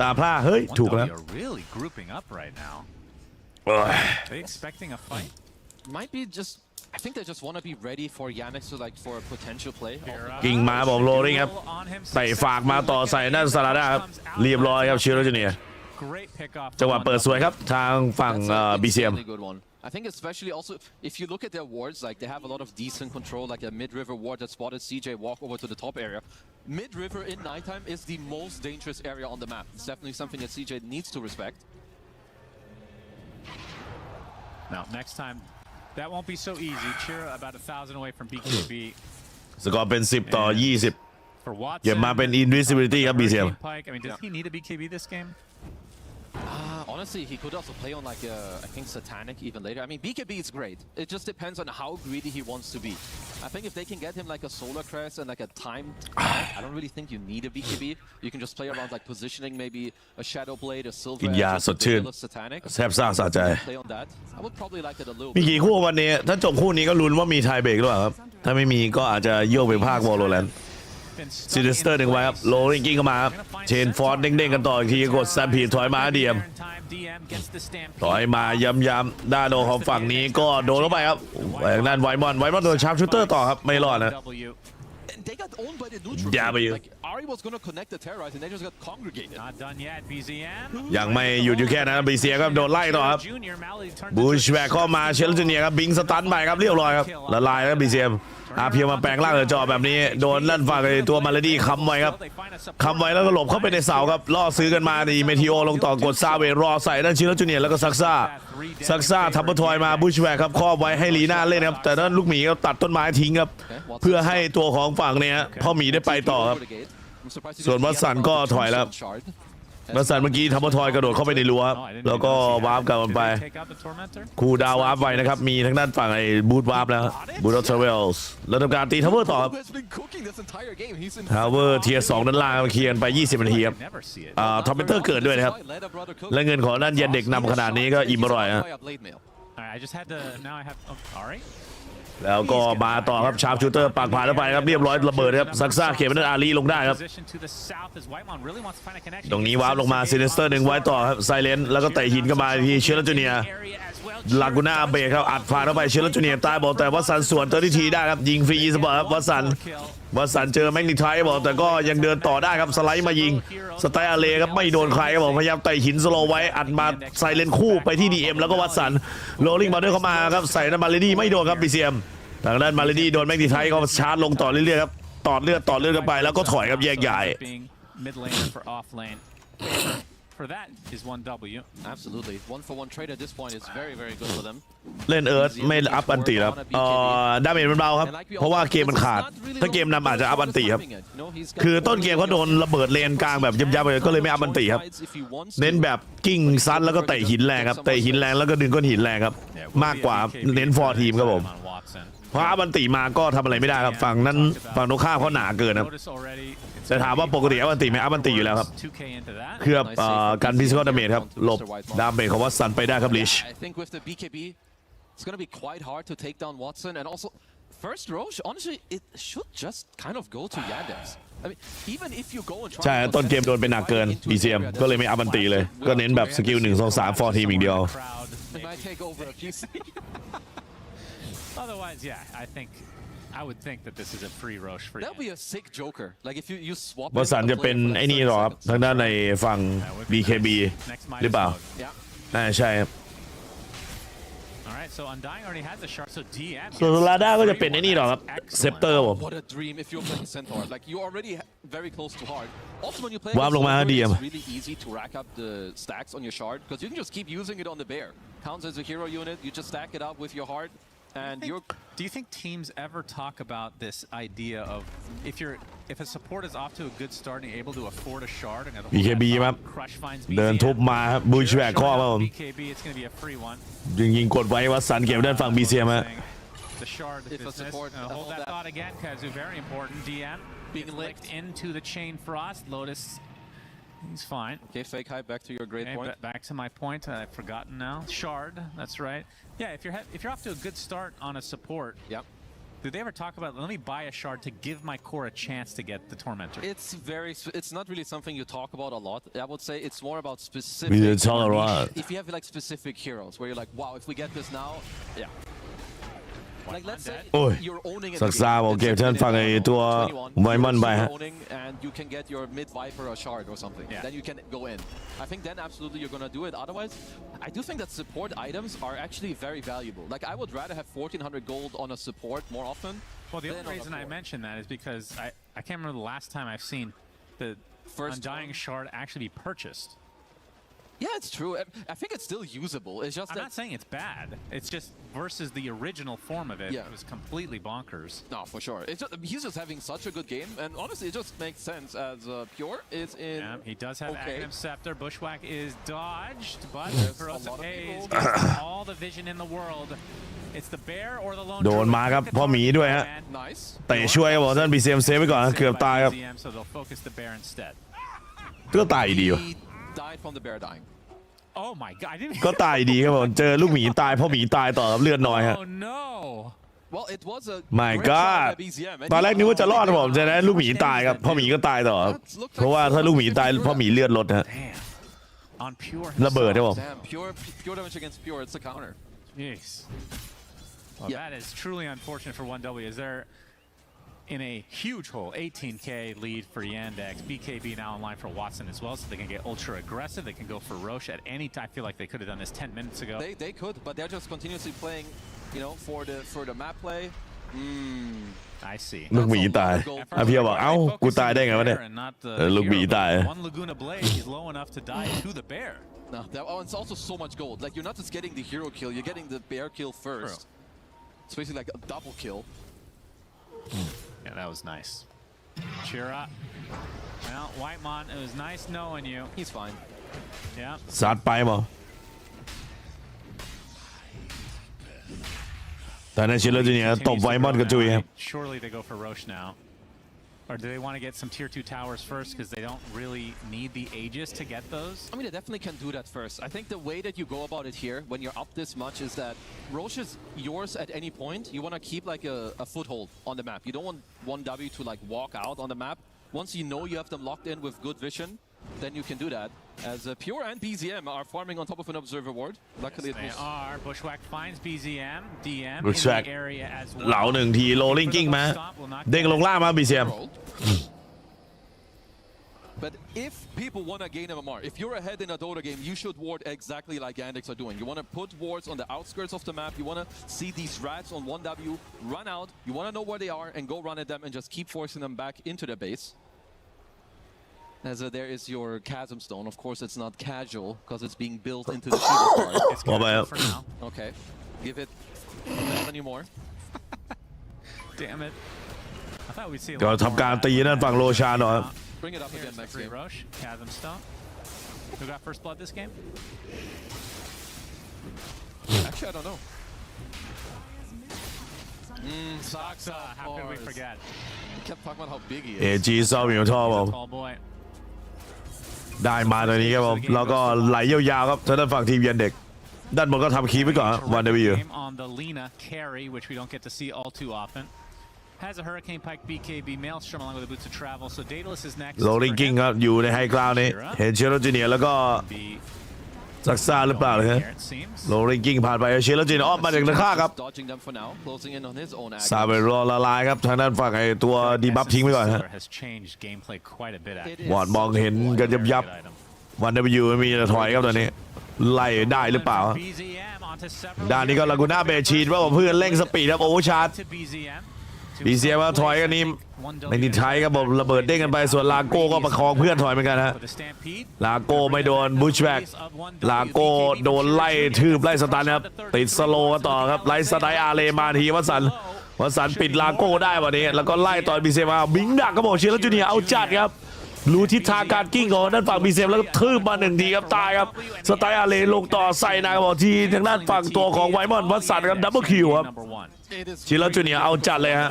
ตาพร่าเฮ้ยถูกแล้ว They expecting a fight? Might be just. I think they just want to be ready for Yannick to like for a potential play. กิ่งมาบอกโรลิ่งครับใส่ฝากมาต่อใส่นั่นซาลาด้าครับเรียบร้อยครับเชียร์โรจูเนียร์จังหวะเปิดสวยครับทางฝั่งBCM I think especially also if you look at their wards, like they have a lot of decent control, like a mid-river ward that spotted CJ walk over to the top area. Mid-river in nighttime is the most dangerous area on the map. It's definitely something that CJ needs to respect. Now, next time, that won't be so easy. Chira about 1,000 away from BKB. สกอร์เป็น10-20เก็บมาเป็น invisibility ครับ BCM. I mean, does he need a BKB this game? Honestly, he could also play on like I think Satanic even later. I mean, BKB is great. It just depends on how greedy he wants to be. I think if they can get him like a Solar Crest and like a timed, I don't really think you need a BKB. You can just play around like positioning, maybe a Shadow Blade, a Silver Edge, a Satanic. แซ่บซ่าสะใจ Play on that. I would probably like it a little. มีกี่คู่วันนี้ถ้าจบคู่นี้ก็ลุ้นว่ามีไทยเบรกหรือเปล่าครับถ้าไม่มีก็อาจจะโยกไปภาควอลโลแลนด์ซินเดสเตอร์1ไว้ครับโลลิ่งกิ้งเข้ามาครับเชนฟอร์ดเด้งๆกันต่ออีกทีกดแซมพีถอยมาเดียมถอยมาย้ำๆด้านโดของฝั่งนี้ก็โดนเข้าไปครับอย่างนั้นไวมอนโดนชาร์ปชูเตอร์ต่อครับไม่รอดนะ They got owned by the neutral. W. Like Ari was gonna connect the terrorize and they just got congregated. Not done yet, BZM. ยังไม่หยุดอยู่แค่นั้นบีเซียก็โดนไล่ต่อครับบูชแบกเข้ามาเชลจูเนียร์ครับบิงสตันไปครับเรียบร้อยครับละลายครับบีเซียมอาเพียวมาแปลงร่างจอแบบนี้โดนลั่นฝั่งตัวมาเลดี้ค้ำไว้ครับค้ำไว้แล้วก็หลบเข้าไปในเสาครับล่อซื้อกันมาดีเมทิโอลงต่อกดซาเวรอใส่ด้านชิลจูเนียร์แล้วก็ซักซ่าทับเบิลทอยมาบูชแบกครับครอบไว้ให้ลีน่าเล่นครับแต่ด้านลูกหมีก็ตัดต้นไม้ทิ้งครับเพื่อให้ตัวของฝั่งเนี้ยพ่อหมีได้ไปต่อครับส่วนวัตสันก็ถอยแล้ววัตสันเมื่อกี้ทับเบิลทอยกระโดดเข้าไปในรั้วแล้วก็วาร์ปกลับไปคูดาววาร์ปไปนะครับมีทั้งด้านฝั่งไอ้บูทวาร์ปแล้วบูททราเวลส์แล้วทำการตีทับเบิลต่อครับทาวเวอร์เทียร์2ด้านล่างเคลียร์ไป20 นาทีครับทอมเปเตอร์เกิดด้วยนะครับและเงินของด้านเย็นเด็กนำขนาดนี้ก็อิ่มอร่อยฮะแล้วก็มาต่อครับชาร์ปชูเตอร์ปากผ่านเข้าไปครับเรียบร้อยระเบิดครับซักซ่าเข็มนั้นอารีลงได้ครับตรงนี้วาร์ปลงมาซินเนสเตอร์1ไว้ต่อครับไซเลนแล้วก็เตะหินเข้ามาที่เชลจูเนียลากูน่าเบรกครับอัดผ่านเข้าไปเชลจูเนียตายบอกแต่วัตสันสวนเตอร์ทีได้ครับยิงฟรีสปอร์ตครับวัตสันเจอแมกนิไทบอกแต่ก็ยังเดินต่อได้ครับสไลด์มายิงสไตล์อาเลครับไม่โดนใครครับผมพยายามเตะหินสโลไว้อัดมาไซเลนคู่ไปที่ DM แล้วก็วัตสันโรลลิ่งมาด้วยเข้ามาครับใส่น้ำมาเลดี้ไม่โดนครับบีซีเอ็มทางด้านมาเลดี้โดนแมกนิไทก็ชาร์จลงต่อเรื่อยๆครับต่อเลือดกันไปแล้วก็ถอยครับแยกใหญ่ For that is 1W. Absolutely. 1-for-1 trade at this point is very, very good for them. เล่นเอิร์ธไม่อัพอันตีครับดาเมจมันเบาครับเพราะว่าเกมมันขาดถ้าเกมนำอาจจะอัพอันตีครับคือต้นเกมเขาโดนระเบิดเลนกลางแบบยับๆเลยก็เลยไม่อัพอันตีครับเน้นแบบกิ้งซัดแล้วก็เตะหินแรงครับเตะหินแรงแล้วก็ดึงก้อนหินแรงครับมากกว่าเน้นฟอร์ทีมครับผม เพราะอัพอันติมาก็ทำอะไรไม่ได้ครับฝั่งนั้นฝั่งตรงข้ามเขาหนาเกินครับแต่ถามว่าปกติอัพอันติไหมอัพอันติอยู่แล้วครับเคลือบการพิซิคอลดาเมจครับหลบดาเมจของวัตสันไปได้ครับลิช I think with the BKB it's gonna be quite hard to take down Watson and also first Roche honestly it should just kind of go to Yandex I mean even if you go and try ใช่ต้นเกมโดนไปหนักเกิน BCM ก็เลยไม่อัพอันติเลยก็เน้นแบบสกิล1 2 3 4 ทีมอย่างเดียว it might take over a few Otherwise, yeah, I would think that this is a free Roche for you. That'll be a sick Joker. Like if you swap. วัตสันจะเป็นไอ้นี่หรอครับทางด้านในฝั่ง BKB หรือเปล่าน่าใช่ครับ Alright, so Undying already has a shard, so DM. ส่วนลาด้าก็จะเป็นไอ้นี่หรอครับเซปเตอร์ผม What a dream if you're playing Centaur. Like you're already very close to hard. Also when you play วาร์ปลงมา DM it's really easy to rack up the stacks on your shard because you can just keep using it on the bear. Counts as a hero unit. You just stack it up with your heart. And do you think teams ever talk about this idea of if a support is off to a good start and you're able to afford a shard and BKB ครับ Crush finds เดินทุบมาบูชแบกข้อมาผม BKB it's going to be a free one ยิงกดไว้วัตสันเก็บด้านฝั่ง BCM ฮะ the shard business hold that thought again Kazu very important DM being licked into the chain frost Lotus he's fine. Okay, fake high. Back to your great point. Back to my point. I've forgotten now. Shard. That's right. Yeah, if you're off to a good start on a support. Yep. Do they ever talk about let me buy a shard to give my core a chance to get the Tormentor? It's not really something you talk about a lot. I would say it's more about specific. If you have like specific heroes where you're like, wow, if we get this now, yeah. Like let's say you're owning สักซาบอกเก็บท่านฟังไอ้ตัวไวมอนไปฮะ and you can get your mid viper a shard or something then you can go in I think then absolutely you're gonna do it otherwise I do think that support items are actually very valuable like I would rather have 1400 gold on a support more often well the only reason I mention that is because I can't remember the last time I've seen the Undying shard actually be purchased. Yeah, it's true. I think it's still usable. It's just I'm not saying it's bad. It's just versus the original form of it. It was completely bonkers. No, for sure. He's just having such a good game, and honestly, it just makes sense as Pure is in. Yeah, he does have Aghanim Scepter. Bushwhack is dodged, but Corrosive Haze all the vision in the world. It's the bear or the lone. โดนมาครับพ่อหมีด้วยฮะ Nice. เตะช่วยครับท่าน BCM เซฟไปก่อนเกือบตายครับ So they'll focus the bear instead. ก็ตายดี Died from the bear dying. Oh my god! I didn't. ก็ตายดีครับผมเจอลูกหมีตายพ่อหมีตายต่อครับเลือดน้อยฮะ Oh no! Well, it was a My God ตอนแรกนึกว่าจะรอดครับผมจะได้ลูกหมีตายครับพ่อหมีก็ตายต่อครับเพราะว่าถ้าลูกหมีตายพ่อหมีเลือดลดฮะ On Pure. ระเบิดครับผม Pure damage against Pure. It's a counter. Jeez. Well, that is truly unfortunate for 1W. Is there in a huge hole, 18k lead for Yandex. BKB now online for Watson as well, so they can get ultra aggressive. They can go for Roche at any time. I feel like they could have done this 10 minutes ago. They could, but they're just continuously playing, you know, for the map play. I see. ลูกหมีตายเพียวบอกเอ้ากูตายได้ไงวะเนี่ยลูกหมีตาย One Laguna Blade, he's low enough to die to the bear. No, it's also so much gold. Like you're not just getting the hero kill, you're getting the bear kill first. It's basically like a double kill. Yeah, that was nice. Cheer up. Well, Whitemon, it was nice knowing you. He's fine. Yeah. ซัดไปมั้งแต่ในชิลเลอร์จูเนียร์ตบไวมอนกับจุยครับ Surely they go for Roche now. Or do they want to get some tier 2 towers first because they don't really need the Aegis to get those? I mean, they definitely can do that first. I think the way that you go about it here, when you're up this much, is that Roche is yours at any point. You want to keep like a foothold on the map. You don't want 1W to like walk out on the map. Once you know you have them locked in with good vision, then you can do that. As Pure and BZM are farming on top of an observer ward. Luckily, yes, they are. Bushwhack finds BZM, DM Bushwhack. in the area as well. เหลาหนึ่งทีโรลลิ่งกิ้งมาเด้งลงล่างมา BCM. But if people want to gain MMR, if you're ahead in a Dota game, you should ward exactly like Yandex are doing. You want to put wards on the outskirts of the map. You want to see these rats on 1W run out. You want to know where they are and go run at them and just keep forcing them back into their base. As there is your Chasm Stone. Of course, it's not casual because it's being built into the shield part. It's casual for now. Okay, give it not anymore. Damn it. I thought we'd see a ก็ lot ทำการตีด้านฝั่งโรชาหน่อย Bring it up again next game. Roche, Chasm Stone. Who got first blood this game? Actually, I don't know. Saksa, how could we forget? Kept talking about how big he is. AG ซ่อมอยู่ท่อผม Tall boy. ได้มาตัวนี้ครับผมแล้วก็ไหลยาวๆครับทางด้านฝั่งทีมเยือนเด็กด้านบนก็ทำคีย์ไว้ก่อนวันเดวิว Game on the Lina carry, which we don't get to see all too often. Has a Hurricane Pike BKB Maelstrom along with the Boots of Travel. So Daedalus is next. โรลลิงกิ้งครับอยู่ในไฮกราวน์นี้เห็นเชโรจูเนียร์แล้วก็ซักซ่าหรือเปล่าเลยฮะโรลลิงกิ้งผ่านไปเชโรจูเนียร์ออกมาจากข้างครับซาเบรอละลายครับทางด้านฝั่งไอ้ตัวดีบัฟทิ้งไว้ก่อนฮะวอดมองเห็นกันยับวันเดวิวมีจะถอยครับตอนนี้ไล่ได้หรือเปล่าด้านนี้ก็ลากูน่าเบชีดว่าเพื่อนเร่งสปีดครับโอเวอร์ชาร์จบีเซียมาถอยกันนี้ไม่ติดใช้ครับผมระเบิดเด้งกันไปส่วนลาโก้ก็ประคองเพื่อนถอยเหมือนกันฮะลาโก้ไม่โดนบูชแบ็กลาโก้โดนไล่ทืบไล่สตันครับติดสโลว์ต่อครับไล่สไตล์อาเลมาทีวัสันปิดลาโก้ได้วันนี้แล้วก็ไล่ต่อบีเซียมาบิงดักก็บอกเชียร์แล้วจูเนียร์เอาจัดครับรู้ทิศทางการกิ้งของด้านฝั่งบีเซียแล้วก็ทืบมา1 ทีครับตายครับสไตล์อาเลลงต่อใส่นะครับบอกที่ทางด้านฝั่งตัวของไวมอนวัสันครับดับเบิลคิวครับชิลแล้วจูเนียร์เอาจัดเลยฮะ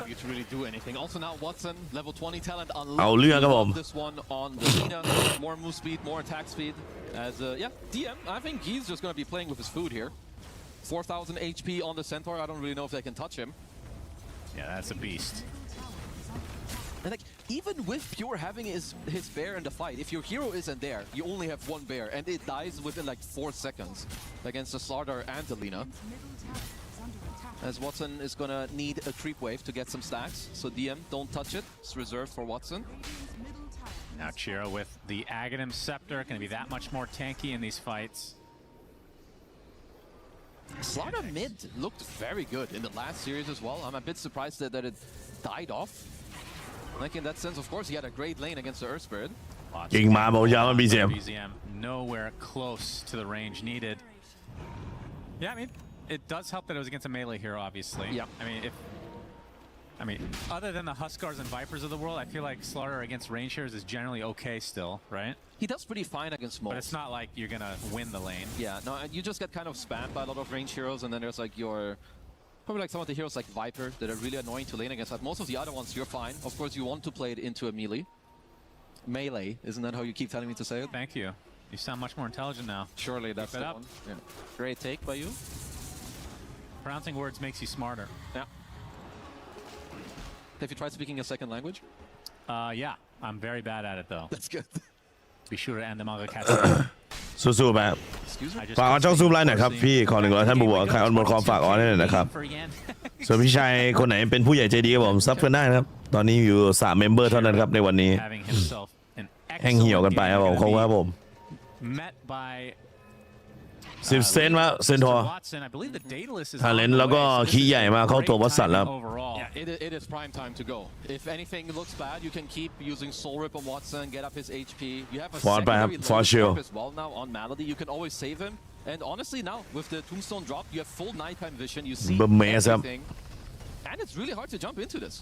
เอาเรื่องครับผม More move speed, more attack speed. As DM, I think he's just going to be playing with his food here. 4,000 HP on the Centaur. I don't really know if they can touch him. Yeah, that's a beast. And like even with Pure having his bear in the fight, if your hero isn't there, you only have one bear, and it dies within like 4 seconds against the Slardar and the Lina. As Watson is gonna need a creep wave to get some stacks, so DM don't touch it. It's reserved for Watson. Now Chiro with the Aghanim Scepter, going to be that much more tanky in these fights. Slardar mid looked very good in the last series as well. I'm a bit surprised that it died off. Like in that sense, of course, he had a great lane against the Earth Spirit. ยิงมาบอกยาวมา BCM Nowhere close to the range needed. Yeah, I mean, it does help that it was against a melee hero, obviously. Yeah. I mean, other than the Huskars and Vipers of the world, I feel like Slaughter against range heroes is generally okay still, right? He does pretty fine against most. But it's not like you're gonna win the lane. Yeah, no, you just get kind of spammed by a lot of range heroes, and then there's like your... Probably like some of the heroes like Viper that are really annoying to lane against. But most of the other ones, you're fine. Of course, you want to play it into a melee. Melee, isn't that how you keep telling me to say it? Thank you. You sound much more intelligent now. Surely that's the one. Yeah. Great take by you. Pronouncing words makes you smarter. Yeah. Have you tried speaking a second language? Yeah. I'm very bad at it though. That's good. Be sure to end them all the cats. สู้ๆไปฝากออนช่องซูมไลน์หน่อยครับพี่ขอ100ท่านบวกใครออนบนคอมฝากออนได้เลยนะครับส่วนพี่ชายคนไหนเป็นผู้ใหญ่ใจดีครับผมซับเพื่อนได้นะครับตอนนี้อยู่3เมมเบอร์เท่านั้นครับในวันนี้แห้งเหี่ยวกันไปครับผมขอบคุณครับผม10 เซนต์มาเซนทอร์ทาเลนต์แล้วก็ขี้ใหญ่มาเข้าตัววัสันแล้ว It is prime time to go. If anything looks bad, you can keep using Soul Rip on Watson, get up his HP. You have a secondary low as well now on Malady. You can always save him. And honestly, now with the Tombstone drop, you have full nighttime vision. You see everything, and it's really hard to jump into this.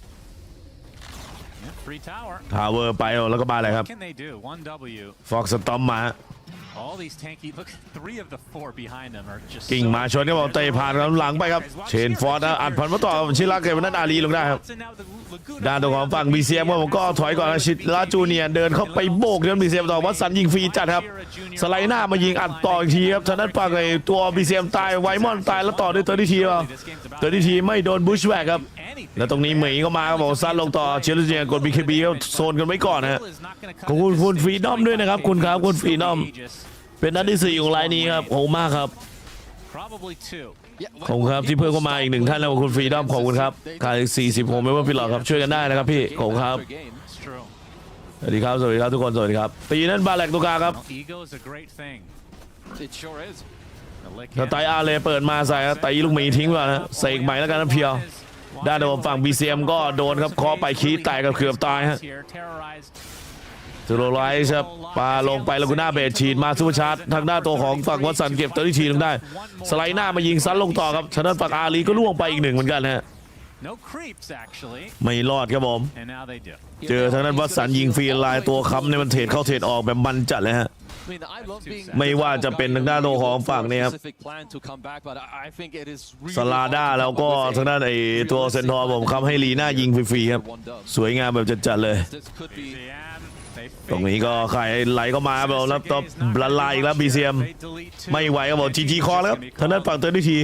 Free tower. Tower ไปแล้วก็มาเลยครับ What can they do? 1W. Fox Storm มา All these tanky, look, 3 of the 4 behind them are just กิ่งมาชนก็บอกเตะผ่านหลังไปครับเชนฟอร์ดอัดผ่านมาต่อชิลาเกวันนั้นอาลีลงได้ครับด้านตัวของฝั่งบีเซียมผมก็ถอยก่อนชิลาจูเนียเดินเข้าไปโบกเดินบีเซียมต่อวัดสันยิงฟรีจัดครับสไลด์หน้ามายิงอัดต่ออีกทีครับฉะนั้นฝั่งไอ้ตัวบีเซียมตายไวมอนตายแล้วต่อด้วยเตอร์ดิทีป่ะเตอร์ดิทีไม่โดนบูชแวกครับแล้วตรงนี้เหมยก็มาครับบอกซัดลงต่อเชลซีกด BKB โซนกันไว้ก่อนฮะขอบคุณฟรีดอมด้วยนะครับคุณครับคุณฟรีดอมเป็นนัดที่4ของไลน์นี้ครับขอบคุณมากครับขอบคุณครับที่เพิ่มเข้ามาอีก1ท่านแล้วคุณฟรีดอมขอบคุณครับขาดอีก40ผมไม่ว่าพี่หลอกครับช่วยกันได้นะครับพี่ขอบคุณครับสวัสดีครับทุกคนสวัสดีครับตีนั่นบาแลกตัวกลางครับถ้าไตอาเลเปิดมาใส่ไตลูกหมีทิ้งก่อนนะเสกใหม่แล้วกันนะเพียวด้านโดนฝั่งบีเซียมก็โดนครับเคาะไปขี้แตกกับเกือบตายฮะโรไลซ์ครับปาลงไปแล้วก็หน้าเบสฉีดมาซูเปอร์ชาร์จทางหน้าตัวของฝั่งวัตสันเก็บตัวที่ฉีดลงได้สไลด์หน้ามายิงซัดลงต่อครับฉะนั้นฝั่งอาลีก็ล่วงไปอีก1เหมือนกันฮะไม่รอดครับผมเจอทางนั้นวัตสันยิงฟรีลายตัวค้ำเนี่ยมันเทรดเข้าเทรดออกแบบมันจัดเลยฮะ mean, I love being ไม่ว่าจะเป็นทางด้านตัวของฝั่งนี้ครับ specific plan to come back, but I think it is really สลาด้าแล้วก็ทางด้านไอ้ตัวเซนทอร์ผมคำให้ลีน่ายิงฟรีๆครับสวยงามแบบจัดๆเลย This could be ตรงนี้ก็ใครไหลเข้ามาแบบแล้วตบละลายอีกแล้ว BCM ไม่ไหวครับบอกจีคอแล้วครับทางด้านฝั่งเตอร์ดิที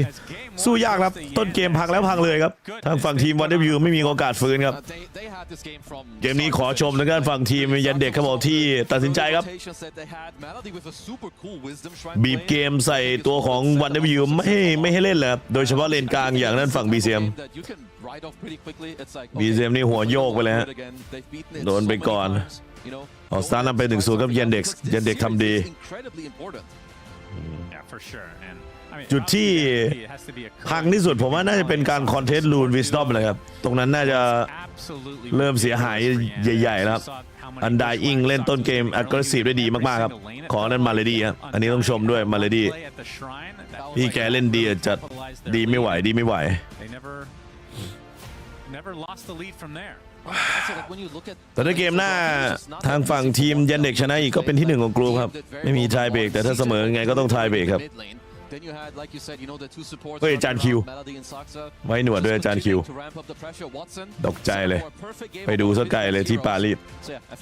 สู้ยากครับต้นเกมพังแล้วพังเลยครับทางฝั่งทีมวันเดวิวไม่มีโอกาสฟื้นครับเกมนี้ขอชมทางด้านฝั่งทีมยันเด็กครับบอกที่ตัดสินใจครับบีบเกมใส่ตัวของวันเดวิวไม่ให้เล่นเลยครับโดยเฉพาะเลนกลางอย่างนั้นฝั่ง BCM BCM นี่หัวโยกไปเลยฮะโดนไปก่อนออกสตาร์ทนำไปถึง0ครับยันเด็กทำดีจุดที่พังที่สุดผมว่าน่าจะเป็นการคอนเทสต์ลูนวิสตอมเลยครับตรงนั้นน่าจะเริ่มเสียหายใหญ่ๆแล้วครับอันไดอิงเล่นต้นเกม aggressive ได้ดีมากๆครับของนั้นมาเลดี้ครับอันนี้ต้องชมด้วยมาเลดี้พี่แกเล่นดีจัดดีไม่ไหวแต่ถ้าเกมหน้าทางฝั่งทีมยันเด็กชนะอีกก็เป็นที่1ของกลุ่มครับไม่มีไทยเบรกแต่ถ้าเสมอไงก็ต้องไทยเบรกครับเฮ้ยอาจารย์คิวไว้หนวดด้วยอาจารย์คิวตกใจเลยไปดูสักไกลเลยที่ปารีส I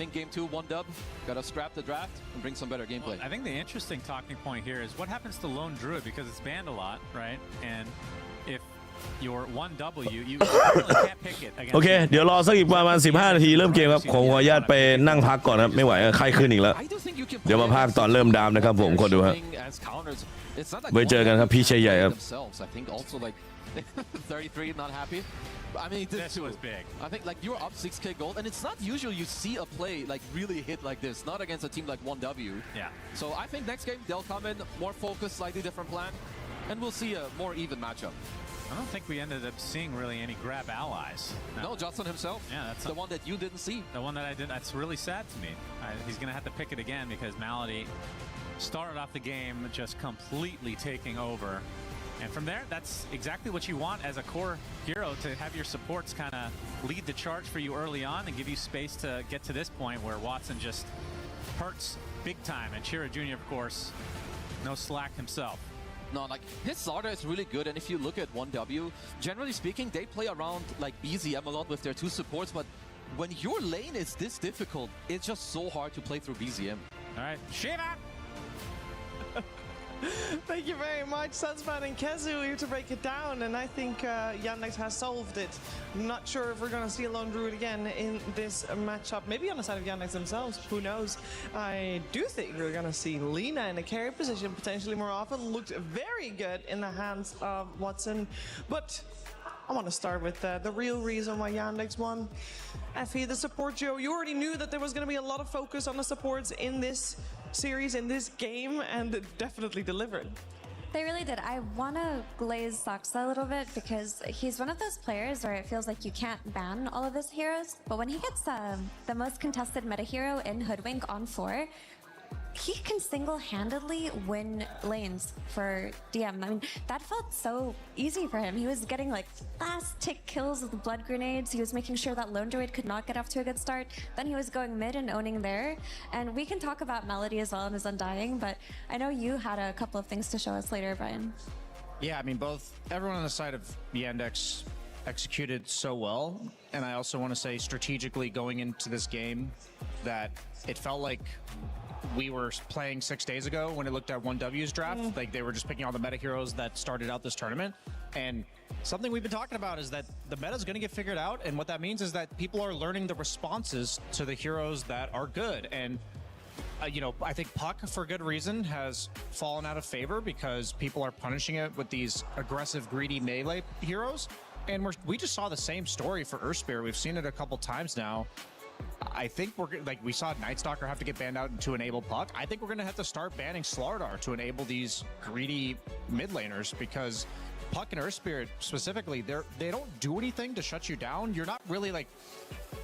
think the interesting talking point here is what happens to Lone Druid because it's banned a lot, right? And if your 1W, you really can't pick it against โอเคเดี๋ยวรอสักอีกประมาณ15 นาทีเริ่มเกมครับขออนุญาตไปนั่งพักก่อนครับไม่ไหวไข้ขึ้นอีกแล้วเดี๋ยวมาพากตอนเริ่มดามนะครับผมคนดูฮะไว้เจอกันครับพี่ชายใหญ่ครับ 33 not happy. I mean, this was big. I think like you're up 6k gold, and it's not usual you see a play like really hit like this, not against a team like 1W. Yeah. So I think next game they'll come in more focused, slightly different plan, and we'll see a more even matchup. I don't think we ended up seeing really any grab allies. No, Johnson himself. Yeah, that's the one that you didn't see. The one that I didn't. That's really sad to me. He's gonna have to pick it again because Malady started off the game just completely taking over. And from there, that's exactly what you want as a core hero, to have your supports kind of lead the charge for you early on and give you space to get to this point where Watson just hurts big time. And Chira Jr., of course, no slack himself. No, like his Zarda is really good, and if you look at 1W, generally speaking, they play around like BZM a lot with their two supports, but when your lane is this difficult, it's just so hard to play through BZM. All right, Shiva! Thank you very much, Sunsman and Kezu, here to break it down, and I think Yandex has solved it. I'm not sure if we're going to see a Lone Druid again in this matchup, maybe on the side of Yandex themselves, who knows. I do think we're going to see Lina in a carry position potentially more often. Looked very good in the hands of Watson, but I want to start with the real reason why Yandex won. Effie, the support duo, you already knew that there was going to be a lot of focus on the supports in this series, in this game, and definitely delivered. They really did. I want to glaze Saksa a little bit because he's one of those players where it feels like you can't ban all of his heroes, but when he gets the most contested meta hero in Hoodwink on 4, he can single-handedly win lanes for DM. I mean, that felt so easy for him. He was getting like fast tick kills with blood grenades. He was making sure that Lone Druid could not get off to a good start. Then he was going mid and owning there. And we can talk about Melody as well and his Undying, but I know you had a couple of things to show us later, Brian. Yeah, I mean, everyone on the side of Yandex executed so well. And I also want to say strategically going into this game that it felt like we were playing 6 days ago when it looked at 1W's draft. Like they were just picking all the meta heroes that started out this tournament. And something we've been talking about is that the meta is going to get figured out. And what that means is that people are learning the responses to the heroes that are good. And you know, I think Puck, for good reason, has fallen out of favor because people are punishing it with these aggressive, greedy melee heroes. And we just saw the same story for Earthspear. We've seen it a couple times now. I think we saw Nightstalker have to get banned out to enable Puck. I think we're going to have to start banning Slardar to enable these greedy mid laners because Puck and Earthspirit specifically, they don't do anything to shut you down. You're not really like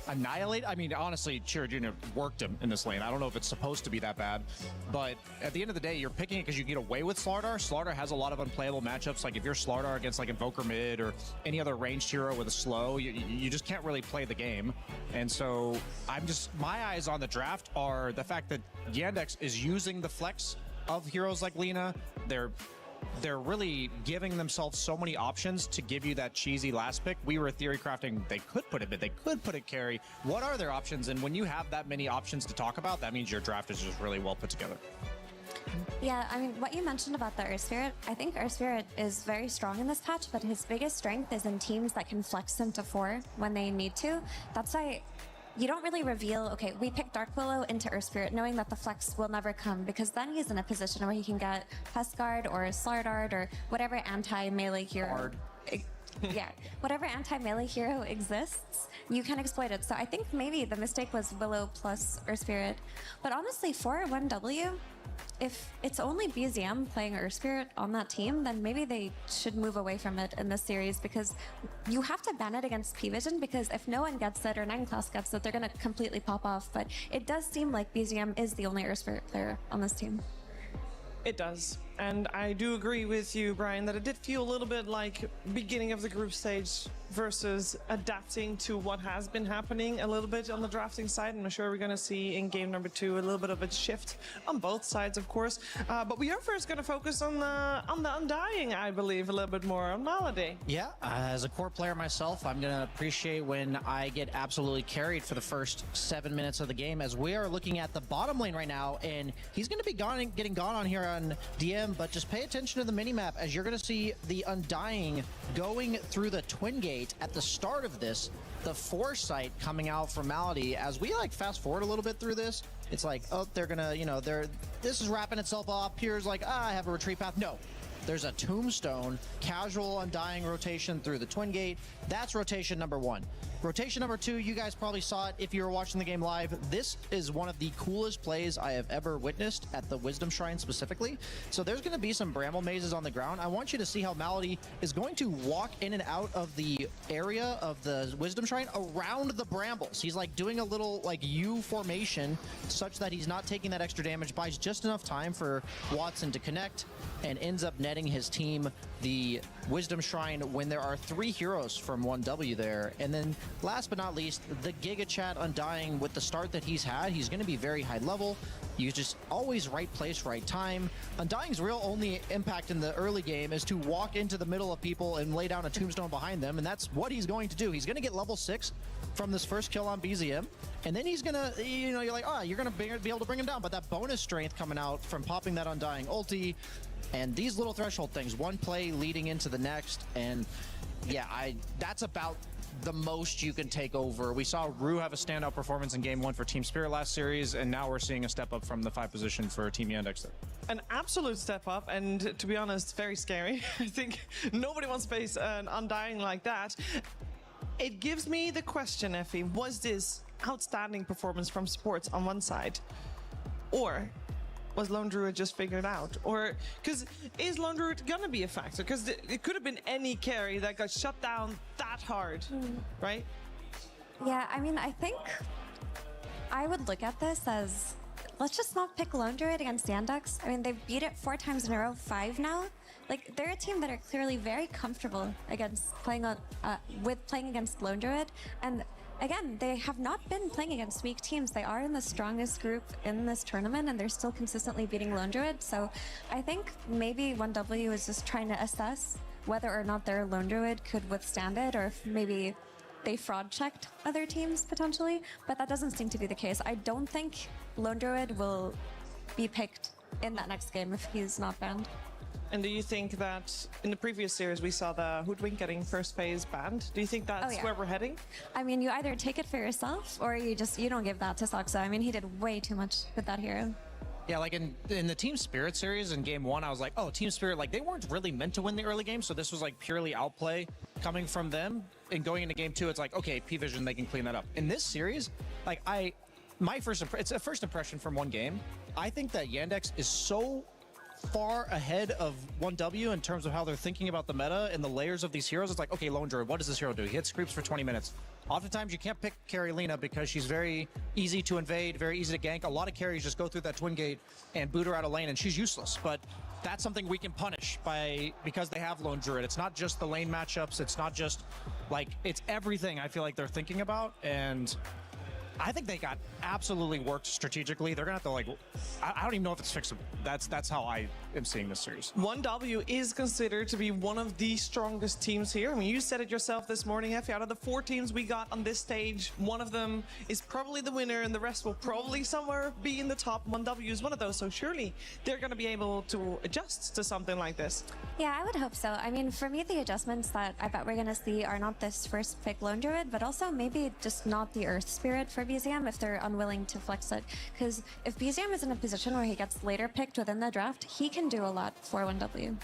annihilate. I mean, honestly, Chira Jr. worked him in this lane. I don't know if it's supposed to be that bad, but at the end of the day, you're picking it because you get away with Slardar. Slardar has a lot of unplayable matchups. Like if you're Slardar against like Invoker mid or any other ranged hero with a slow, you just can't really play the game. And so my eyes on the draft are the fact that Yandex is using the flex of heroes like Lina. They're really giving themselves so many options to give you that cheesy last pick. We were theory crafting, they could put it mid, they could put it carry. What are their options? And when you have that many options to talk about, that means your draft is just really well put together. Yeah, I mean, what you mentioned about the Spirit, I think Spirit is very strong in this patch, but his biggest strength is in teams that can flex him to 4 when they need to. That's why you don't really reveal, okay, we picked Dark Willow into Spirit knowing that the flex will never come, because then he's in a position where he can get Pestguard or Slardard or whatever anti-melee hero. Yeah, whatever anti-melee hero exists, you can exploit it. So I think maybe the mistake was Willow plus Spirit. But honestly, for 1W, if it's only BZM playing Spirit on that team, then maybe they should move away from it in this series, because you have to ban it against PVISION, because if no one gets it or 9 class gets it, they're going to completely pop off. But it does seem like BZM is the only Spirit player on this team. It does. And I do agree with you, Brian, that it did feel a little bit like beginning of the group stage versus adapting to what has been happening a little bit on the drafting side. And I'm sure we're going to see in game number 2 a little bit of a shift on both sides, of course. But we are first going to focus on the Undying, I believe, a little bit more on Malady. Yeah, as a core player myself, I'm going to appreciate when I get absolutely carried for the first 7 minutes of the game, as we are looking at the bottom lane right now, and he's going to be getting gone on here on DM, but just pay attention to the minimap, as you're going to see the Undying going through the Twin Gate at the start of this, the Foresight coming out from Malady. As we like fast forward a little bit through this, it's like, oh, they're gonna, this is wrapping itself up. Here's like, I have a retreat path. No, there's a Tombstone, casual Undying rotation through the Twin Gate. That's rotation number 1. Rotation number 2, you guys probably saw it if you were watching the game live. This is one of the coolest plays I have ever witnessed at the Wisdom Shrine specifically. So there's going to be some bramble mazes on the ground. I want you to see how Malady is going to walk in and out of the area of the Wisdom Shrine around the brambles. He's like doing a little like U formation such that he's not taking that extra damage, buys just enough time for Watson to connect, and ends up netting his team the Wisdom Shrine when there are 3 heroes from 1W there. And then last but not least, the Giga Chat Undying, with the start that he's had, he's going to be very high level. You just always right place, right time. Undying's real only impact in the early game is to walk into the middle of people and lay down a tombstone behind them, and that's what he's going to do. He's going to get level 6 from this first kill on BZM, and then he's going to, you're like, you're going to be able to bring him down, but that bonus strength coming out from popping that Undying ulti, and these little threshold things, one play leading into the next, and yeah, that's about the most you can take over. We saw Rue have a standout performance in game 1 for TSpirit last series, and now we're seeing a step up from the 5 position for Team Yandex there. An absolute step up, and to be honest, very scary. I think nobody wants to face an Undying like that. It gives me the question, Effie, was this outstanding performance from Sports on one side, or was Lone Druid just figured out? Or, because is Lone Druid gonna be a factor? Because it could have been any carry that got shut down that hard, right? Yeah, I mean, I think I would look at this as, let's just not pick Lone Druid against Yandex. I mean, they've beat it 4 times in a row, 5 now. Like, they're a team that are clearly very comfortable against playing against Lone Druid, and again, they have not been playing against weak teams. They are in the strongest group in this tournament, and they're still consistently beating Lone Druid. So I think maybe 1W is just trying to assess whether or not their Lone Druid could withstand it, or if maybe they fraud-checked other teams potentially. But that doesn't seem to be the case. I don't think Lone Druid will be picked in that next game if he's not banned. And do you think that in the previous series we saw the Hoodwink getting first phase banned? Do you think that's where we're heading? I mean, you either take it for yourself or you don't give that to Soxa. I mean, he did way too much with that hero. Yeah, like in the TSpirit series in game 1, I was like, oh, TSpirit, like they weren't really meant to win the early game, so this was like purely outplay coming from them. And going into game 2, it's like, okay, PVISION, they can clean that up. In this series, like it's a first impression from one game. I think that Yandex is so far ahead of 1W in terms of how they're thinking about the meta and the layers of these heroes. It's like, okay, Lone Druid, what does this hero do? He hits creeps for 20 minutes. Oftentimes you can't pick carry Lina because she's very easy to invade, very easy to gank. A lot of carries just go through that twin gate and boot her out of lane, and she's useless. But that's something we can punish because they have Lone Druid. It's not just the lane matchups. It's not just like, it's everything I feel like they're thinking about. And I think they got absolutely worked strategically. They're gonna have to like, I don't even know if it's fixable. That's how I am seeing this series. 1W is considered to be one of the strongest teams here. I mean, you said it yourself this morning, Effie. Out of the 4 teams we got on this stage, one of them is probably the winner, and the rest will probably somewhere be in the top. 1W is one of those, so surely they're going to be able to adjust to something like this. Yeah, I would hope so. I mean, for me, the adjustments that I bet we're going to see are not this first pick Lone Druid, but also maybe just not the Earth Spirit for BZM if they're unwilling to flex it. Because if BZM is in a position where he gets later picked within the draft, he can do a lot for 1W.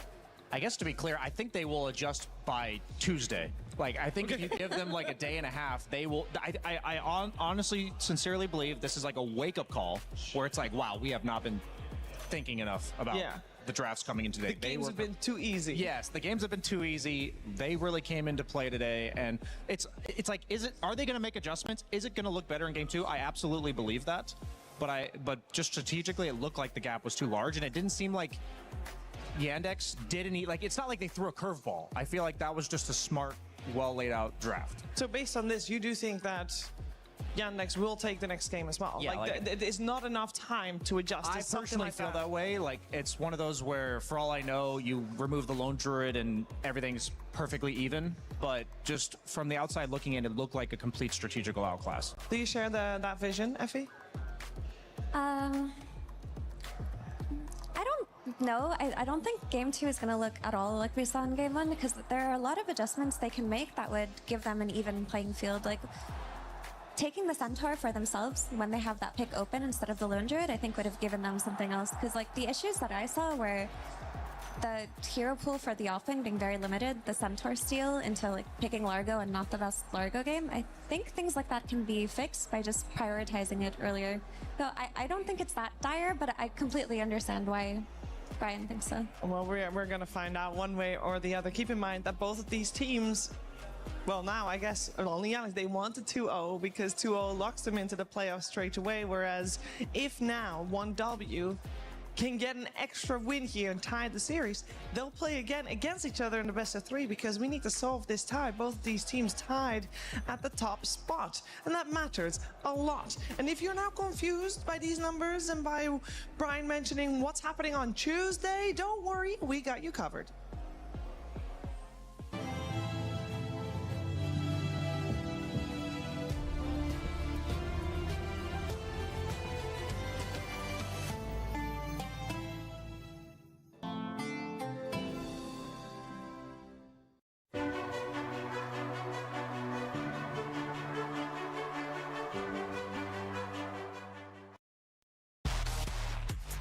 I guess to be clear, I think they will adjust by Tuesday. Like, I think if you give them like a day and a half, they will. I honestly, sincerely believe this is like a wake-up call where it's like, wow, we have not been thinking enough about the drafts coming in today. The games have been too easy. Yes, the games have been too easy. They really came into play today, and it's like, are they going to make adjustments? Is it going to look better in game 2? I absolutely believe that, but just strategically, it looked like the gap was too large, and it didn't seem like Yandex did any, like, it's not like they threw a curveball. I feel like that was just a smart, well laid out draft. So based on this, you do think that Yandex will take the next game as well? Yeah, like there's not enough time to adjust. I personally feel that way. Like, it's one of those where, for all I know, you remove the Lone Druid and everything's perfectly even. But just from the outside looking in, it looked like a complete strategical outclass. Do you share that vision, Effie? I don't know. I don't think game 2 is going to look at all like we saw in game 1, because there are a lot of adjustments they can make that would give them an even playing field. Like, taking the Centaur for themselves when they have that pick open instead of the Lone Druid, I think would have given them something else. Because like the issues that I saw were the hero pool for the offlane being very limited, the Centaur steal into like picking Largo and not the best Largo game. I think things like that can be fixed by just prioritizing it earlier. So I don't think it's that dire, but I completely understand why Brian thinks so. Well, we're going to find out one way or the other. Keep in mind that both of these teams, well, now I guess only Yandex, they want a 2-0 because 2-0 locks them into the playoffs straight away. Whereas if now 1W can get an extra win here and tie the series, they'll play again against each other in the best of 3 because we need to solve this tie. Both of these teams tied at the top spot, and that matters a lot. And if you're now confused by these numbers and by Brian mentioning what's happening on Tuesday, don't worry, we got you covered.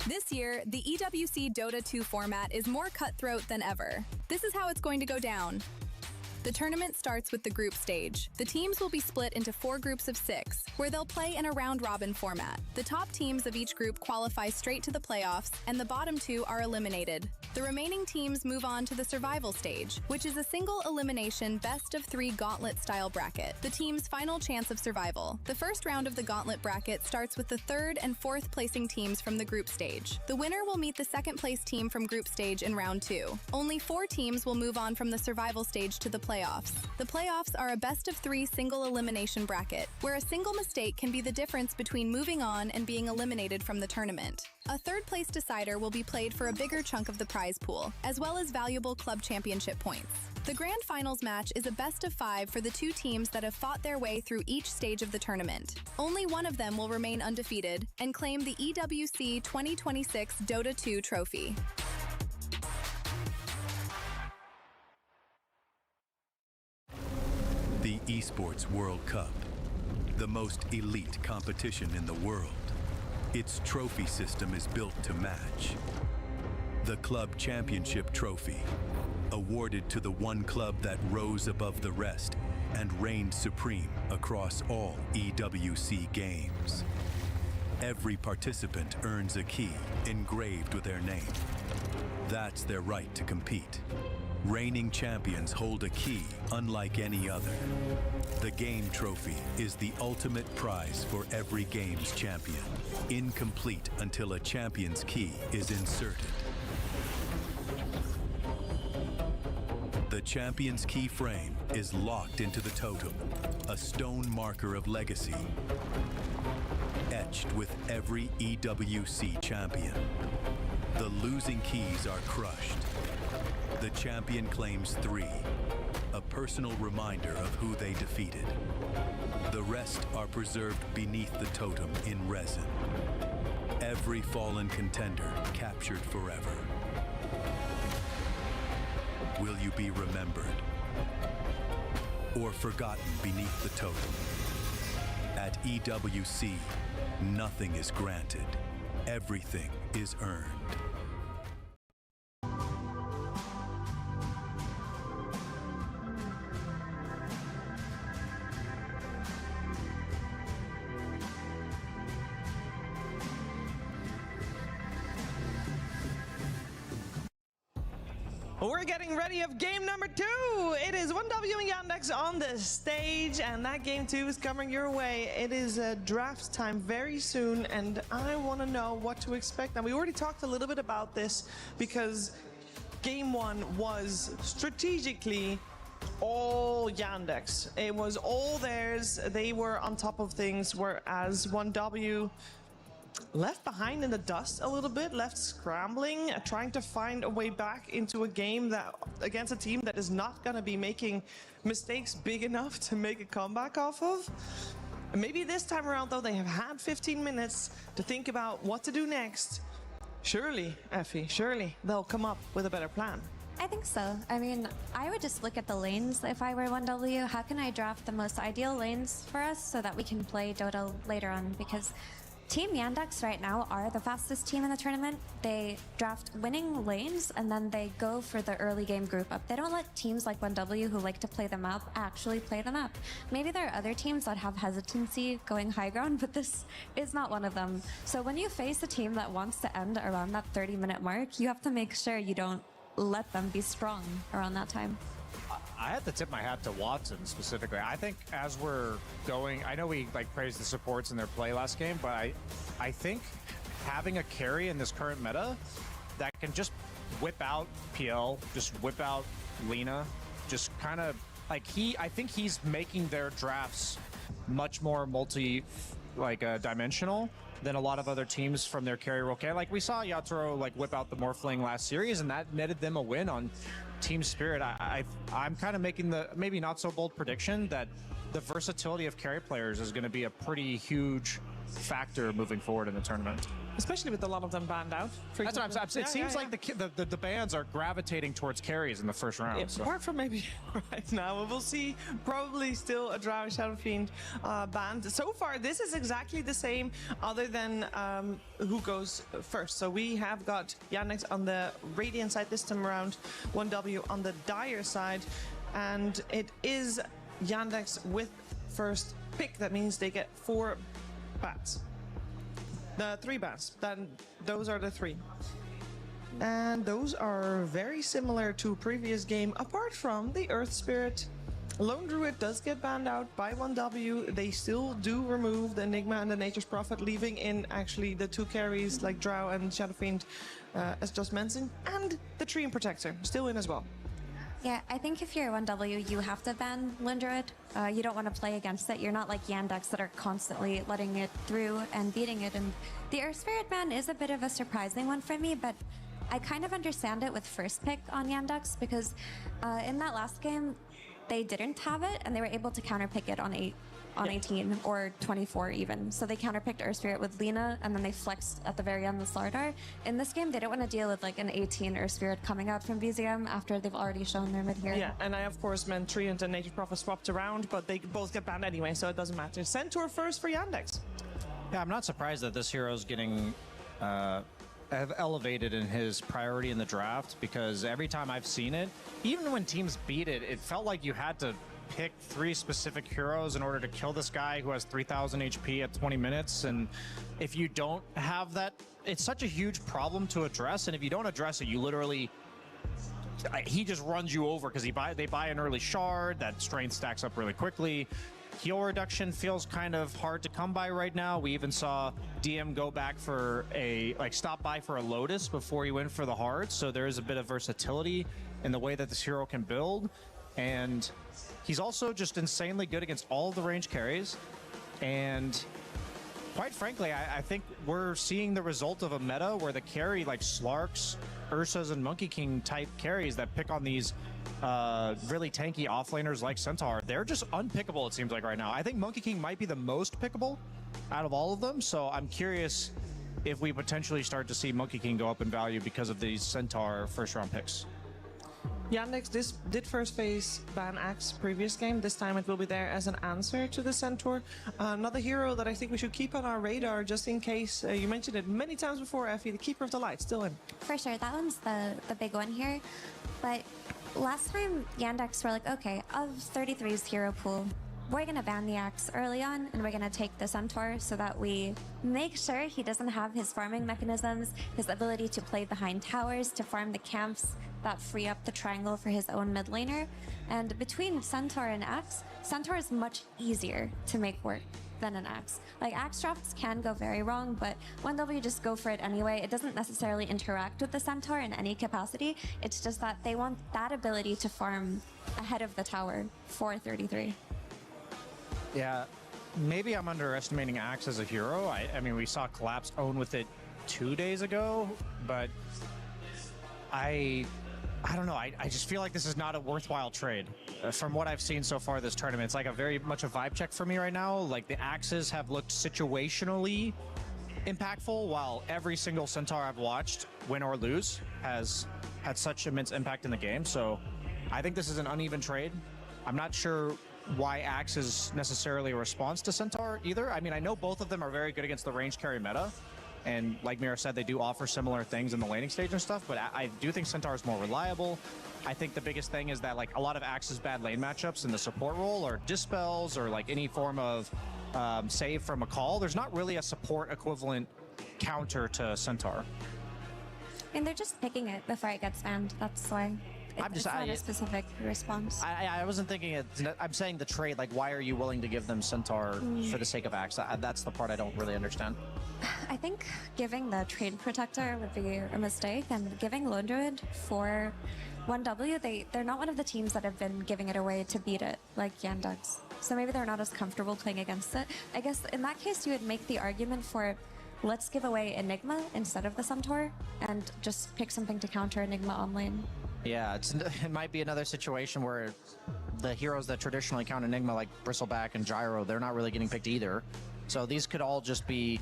This year, the EWC Dota 2 format is more cutthroat than ever. This is how it's going to go down. The tournament starts with the group stage. The teams will be split into 4 groups of 6, where they'll play in a round-robin format. The top teams of each group qualify straight to the playoffs, and the bottom 2 are eliminated. The remaining teams move on to the survival stage, which is a single elimination best-of-3 gauntlet-style bracket, the team's final chance of survival. The first round of the gauntlet bracket starts with the 3rd and 4th placing teams from the group stage. The winner will meet the 2nd place team from group stage in round 2. Only 4 teams will move on from the survival stage to the playoffs. The playoffs are a best-of-3 single elimination bracket, where a single mistake can be the difference between moving on and being eliminated from the tournament. A 3rd place decider will be played for a bigger chunk of the prize pool, as well as valuable club championship points. The grand finals match is a best-of-5 for the 2 teams that have fought their way through each stage of the tournament. Only one of them will remain undefeated and claim the EWC 2026 Dota 2 trophy. The Esports World Cup, the most elite competition in the world. Its trophy system is built to match. The Club Championship Trophy, awarded to the one club that rose above the rest and reigned supreme across all EWC games. Every participant earns a key engraved with their name. That's their right to compete. Reigning champions hold a key unlike any other. The game trophy is the ultimate prize for every game's champion. Incomplete until a champion's key is inserted. The champion's key frame is locked into the totem, a stone marker of legacy, etched with every EWC champion. The losing keys are crushed. The champion claims 3, a personal reminder of who they defeated. The rest are preserved beneath the totem in resin. Every fallen contender captured forever. Will you be remembered or forgotten beneath the totem? At EWC, nothing is granted. Everything is earned. We're getting ready of game number 2. It is 1W and Yandex on the stage, and that game 2 is coming your way. It is draft time very soon, and I want to know what to expect. Now, we already talked a little bit about this because game 1 was strategically all Yandex. It was all theirs. They were on top of things, whereas 1W left behind in the dust a little bit, left scrambling, trying to find a way back into a game that against a team that is not going to be making mistakes big enough to make a comeback off of. Maybe this time around, though, they have had 15 minutes to think about what to do next. Surely, Effie, surely they'll come up with a better plan. I think so. I mean, I would just look at the lanes if I were 1W. How can I draft the most ideal lanes for us so that we can play Dota later on? Because Team Yandex right now are the fastest team in the tournament. They draft winning lanes and then they go for the early game group up. They don't let teams like 1W who like to play them up actually play them up. Maybe there are other teams that have hesitancy going high ground, but this is not one of them. So when you face a team that wants to end around that 30-minute mark, you have to make sure you don't let them be strong around that time. I have to tip my hat to Watson specifically. I think as we're going, I know we like praised the supports in their play last game, but I think having a carry in this current meta that can just whip out PL, just whip out Lina, just kind of like I think he's making their drafts much more dimensional than a lot of other teams from their carry role. Like we saw Yatoro like whip out the Morphling last series, and that netted them a win on TSpirit. I'm kind of making the maybe not so bold prediction that the versatility of carry players is going to be a pretty huge factor moving forward in the tournament. Especially with a lot of them banned out. That's what I'm saying. It seems like the bans are gravitating towards carries in the first round. Yeah, so. Apart from maybe right now, we'll see probably still a Drow Shadow Fiend banned. So far, this is exactly the same other than who goes first. So we have got Yandex on the Radiant side this time around, 1W on the Dire side, and it is Yandex with first pick. That means they get 4 bats. The 3 bans, then those are the 3. And those are very similar to previous game, apart from the Earth Spirit. Lone Druid does get banned out by 1W. They still do remove the Enigma and the Nature's Prophet, leaving in actually the 2 carries like Drow and Shadow Fiend, as just mentioned, and the Tree and Protector still in as well. Yeah, I think if you're 1W, you have to ban Lone Druid. You don't want to play against it. You're not like Yandex that are constantly letting it through and beating it. And the Earth Spirit ban is a bit of a surprising one for me, but I kind of understand it with first pick on Yandex because in that last game, they didn't have it and they were able to counterpick it on 18 or 24 even. So they counterpicked Earth Spirit with Lina and then they flexed at the very end with Slardar. In this game, they don't want to deal with like an 18 Earth Spirit coming out from VZM after they've already shown their mid here. Yeah, and I of course meant Treant and Nature's Prophet swapped around, but they both get banned anyway, so it doesn't matter. Centaur first for Yandex. Yeah, I'm not surprised that this hero's getting elevated in his priority in the draft because every time I've seen it, even when teams beat it, it felt like you had to pick 3 specific heroes in order to kill this guy who has 3,000 HP at 20 minutes. And if you don't have that, it's such a huge problem to address. And if you don't address it, you literally he just runs you over because they buy an early shard. That strength stacks up really quickly. Heal reduction feels kind of hard to come by right now. We even saw DM go back for stop by for a Lotus before he went for the hard. So there is a bit of versatility in the way that this hero can build. And he's also just insanely good against all of the range carries. And quite frankly, I think we're seeing the result of a meta where the carry like Slarks, Ursas, and Monkey King type carries that pick on these really tanky offlaners like Centaur, they're just unpickable, it seems like right now. I think Monkey King might be the most pickable out of all of them, so I'm curious if we potentially start to see Monkey King go up in value because of these Centaur first-round picks. Yandex did first phase ban Axe previous game. This time it will be there as an answer to the Centaur. Another hero that I think we should keep on our radar just in case. You mentioned it many times before, Effie, the Keeper of the Light, still in. For sure, that one's the big one here. But last time Yandex were like, okay, of 33's hero pool, we're going to ban the Axe early on, and we're going to take the Centaur so that we make sure he doesn't have his farming mechanisms, his ability to play behind towers, to farm the camps that free up the triangle for his own mid laner. And between Centaur and Axe, Centaur is much easier to make work than an Axe. Like, Axe drops can go very wrong, but 1W just go for it anyway. It doesn't necessarily interact with the Centaur in any capacity. It's just that they want that ability to farm ahead of the tower for 33. Yeah, maybe I'm underestimating Axe as a hero. I mean, we saw Collapse own with it 2 days ago, but I don't know. I just feel like this is not a worthwhile trade. From what I've seen so far this tournament, it's like a very much a vibe check for me right now. Like, the Axes have looked situationally impactful, while every single Centaur I've watched, win or lose, has had such immense impact in the game. So I think this is an uneven trade. I'm not sure why Axe is necessarily a response to Centaur either. I mean, I know both of them are very good against the range carry meta. And like Mira said, they do offer similar things in the laning stage and stuff, but I do think Centaur is more reliable. I think the biggest thing is that, like, a lot of Axe's bad lane matchups in the support role or dispels or like any form of save from a call. There's not really a support equivalent counter to Centaur. And they're just picking it before it gets banned. That's why. It's not a specific response. I wasn't thinking it. I'm saying the trade. Like, why are you willing to give them Centaur for the sake of Axe? That's the part I don't really understand. I think giving the trade protector would be a mistake, and giving Lone Druid for 1W, they're not one of the teams that have been giving it away to beat it like Yandex. So maybe they're not as comfortable playing against it. I guess in that case, you would make the argument for let's give away Enigma instead of the Centaur and just pick something to counter Enigma on lane. Yeah, it might be another situation where the heroes that traditionally count Enigma, like Bristleback and Gyro, they're not really getting picked either. So these could all just be,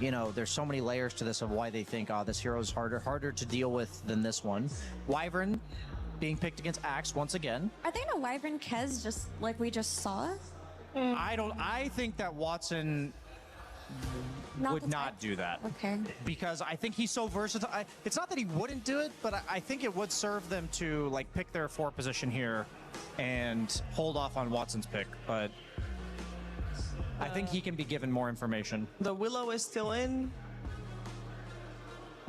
you know, there's so many layers to this of why they think, oh, this hero is harder to deal with than this one. Wyvern being picked against Axe once again. Are they gonna Wyvern Kez just like we just saw? I think that Watson would not do that. Okay. Because I think he's so versatile. It's not that he wouldn't do it, but I think it would serve them to, like, pick their 4 position here and hold off on Watson's pick. But I think he can be given more information. The Willow is still in.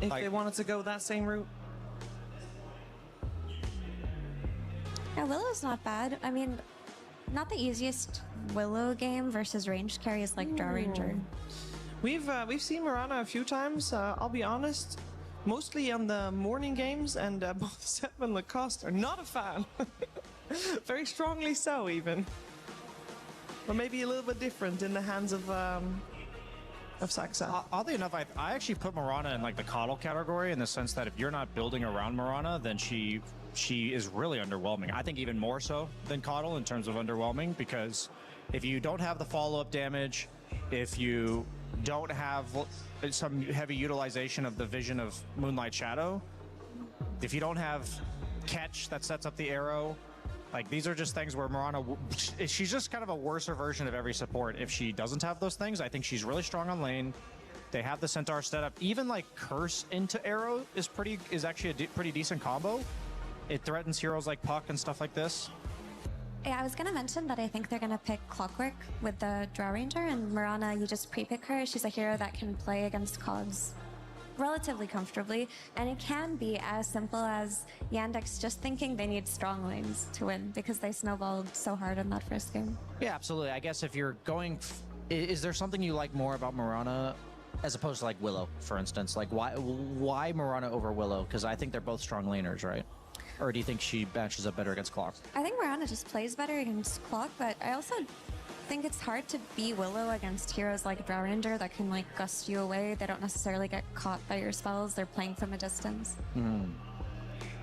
If they wanted to go that same route. Yeah, Willow's not bad. I mean, not the easiest Willow game versus ranged carries like Draw Ranger. We've seen Mirana a few times. I'll be honest, mostly on the morning games, and both Sepp and Lacoste are not a fan. Very strongly so, even. Or maybe a little bit different in the hands of Saxa. Oddly enough, I actually put Mirana in like the coddle category, in the sense that if you're not building around Mirana, then she is really underwhelming. I think even more so than coddle in terms of underwhelming, because if you don't have the follow-up damage, if you don't have some heavy utilization of the vision of Moonlight Shadow, if you don't have catch that sets up the arrow, like, these are just things where Mirana, she's just kind of a worser version of every support if she doesn't have those things. I think she's really strong on lane. They have the Centaur set up. Even like Curse into arrow is actually a pretty decent combo. It threatens heroes like Puck and stuff like this. Yeah, I was going to mention that I think they're going to pick Clockwork with the Draw Ranger, and Mirana, you just pre-pick her. She's a hero that can play against cogs. relatively comfortably, and it can be as simple as Yandex just thinking they need strong lanes to win because they snowballed so hard in that first game. Yeah, absolutely. I guess if you're going, is there something you like more about Mirana as opposed to like Willow, for instance? Like why Mirana over Willow? Because I think they're both strong laners, right? Or do you think she matches up better against Clock? I think Mirana just plays better against Clock, but I also think it's hard to be Willow against heroes like Drow Ranger that can like gust you away. They don't necessarily get caught by your spells. They're playing from a distance.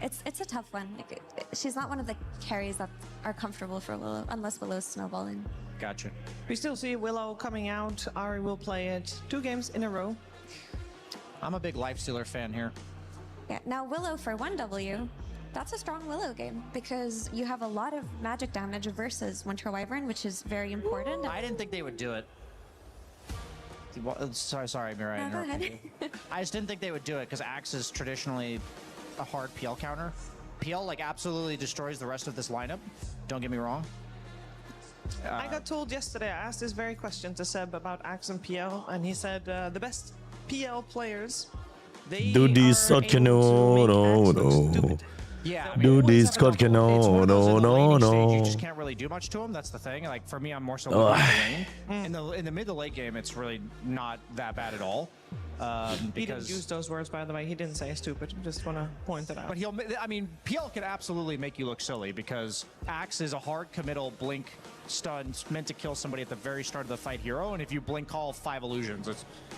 It's a tough one. Like, she's not one of the carries that are comfortable for Willow unless Willow's snowballing. Gotcha. We still see Willow coming out. Ari will play it 2 games in a row. I'm a big Lifestealer fan here. Yeah. Now Willow for 1W. That's a strong Willow game because you have a lot of magic damage versus Winter Wyvern, which is very important. I didn't think they would do it. Sorry, Mira. No, go ahead. I just didn't think they would do it because Axe is traditionally a hard PL counter. PL like absolutely destroys the rest of this lineup. Don't get me wrong. I got told yesterday, I asked this very question to Seb about Axe and PL, and he said the best PL players, they Do this are okay, able to no, make Axe no, look no. stupid. Yeah, Do this okay, no, no, no, You no. just can't really do much to him. That's the thing. Like for me, I'm more so with the lane. In the mid to late game, it's really not that bad at all. He didn't use those words, by the way. He didn't say stupid. Just want to point it out. But I mean, PL can absolutely make you look silly because Axe is a hard committal blink stun meant to kill somebody at the very start of the fight hero, and if you blink call 5 illusions,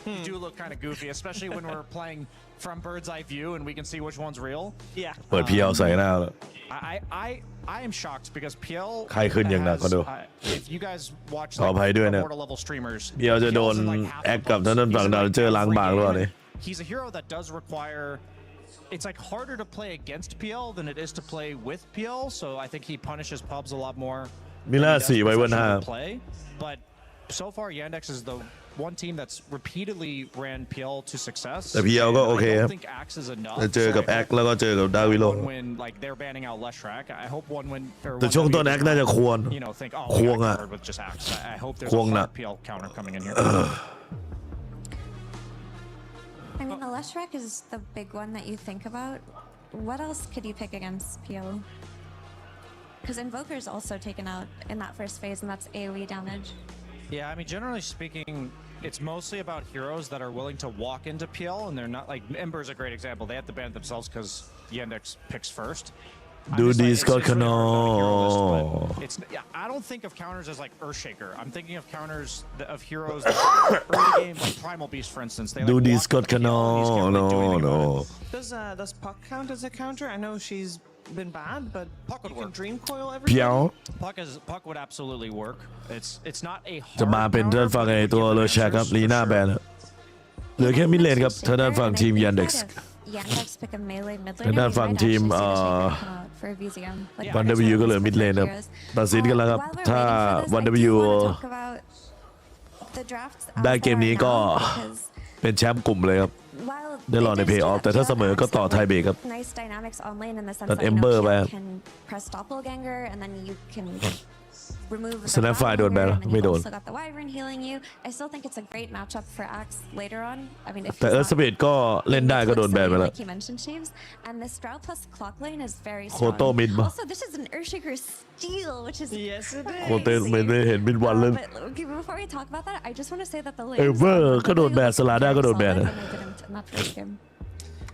you do look kind of goofy, especially when we're playing from bird's eye view and we can see which one's real. Yeah. เปิด PL ใส่หน้าแล้ว I am shocked because PL ใครขึ้นอย่างหนักก็ดู if you guys watch ขออภัยด้วยนะ Mortal level streamers, PL จะโดนแอคกับทางด้านฝั่งดาวเจอล้างบางหรือเปล่าเนี่ย he's a hero that does require, it's like harder to play against PL than it is to play with PL, so I think he punishes pubs a lot more. มิล่า4ไว้บนห้า play, but so far Yandex is the one team that's repeatedly ran PL to success. แต่ PL ก็โอเคครับ I don't think Axe is enough. จะเจอกับแอคแล้วก็เจอกับดาวิโล One win, like they're banning out Leshrac. I hope one win. แต่ช่วงต้นแอคน่าจะควร You know, think, oh, ควงอะ with just Axe. I hope there's ควง a น่ะ hard PL counter coming in here. I mean, the Leshrac is the big one that you think about. What else could you pick against PL? Because Invoker's also taken out in that first phase, and that's AoE damage. Yeah, I mean, generally speaking, it's mostly about heroes that are willing to walk into PL, and they're not like Ember's a great example. They have to ban it themselves because Yandex picks first. Do this it's got really hard to have a hero list, canal. but I don't think of counters as like Earthshaker. I'm thinking of counters of heroes that early game, like Primal Beast, for instance. They Do like this walk got into PL and you just canal. can't really do No, anything about no. it. Does Puck count as a counter? I know she's been bad, but Puck would you can work. dream coil every เพียว Puck would absolutely work. It's not a จะมาเป็นทางด้านฝั่งไอ้ตัวเลอแชร์ครับลีน่าแบนครับเหลือแค่มิดเลนครับทางด้านฝั่งทีมยันเด็กซ์ Yandex pick a melee mid ทางด้าน laner. ฝั่งทีม For VZM. Like, วัน W ก็เหลือมิดเลนครับตัดสินกันแล้วครับถ้าวัน W talk about the drafts ได้เกมนี้ก็ because เป็นแชมป์กลุ่มเลยครับ while ได้รอในเพย์ออฟแต่ถ้าเสมอก็ต่อไทยเบรกครับ nice dynamics on lane in the sense ตัด that Ember ไป you can press doppelganger and then you can remove the Snapfire โดนแบน doppelganger, and then ไม่ you โดน also got the Wyvern healing you. I still think it's a great matchup for Axe later on. I mean, if แต่ he's เอิร์ธ not สเปดก็เล่นได้ก็โดนแบนไปแล้ว like you mentioned, Sheaves, and this Drow plus clock lane is very โค strong. โต้มิดปะ Also, this is an Earthshaker steal, which is yes, it โคเต้ไม่ได้เห็นมิดวันเลย But okay, before we talk about that, I just want to say that the เอ lane เวอร์ก็โดนแบนสลาด้าก็โดนแบน solid, and they didn't in that first game.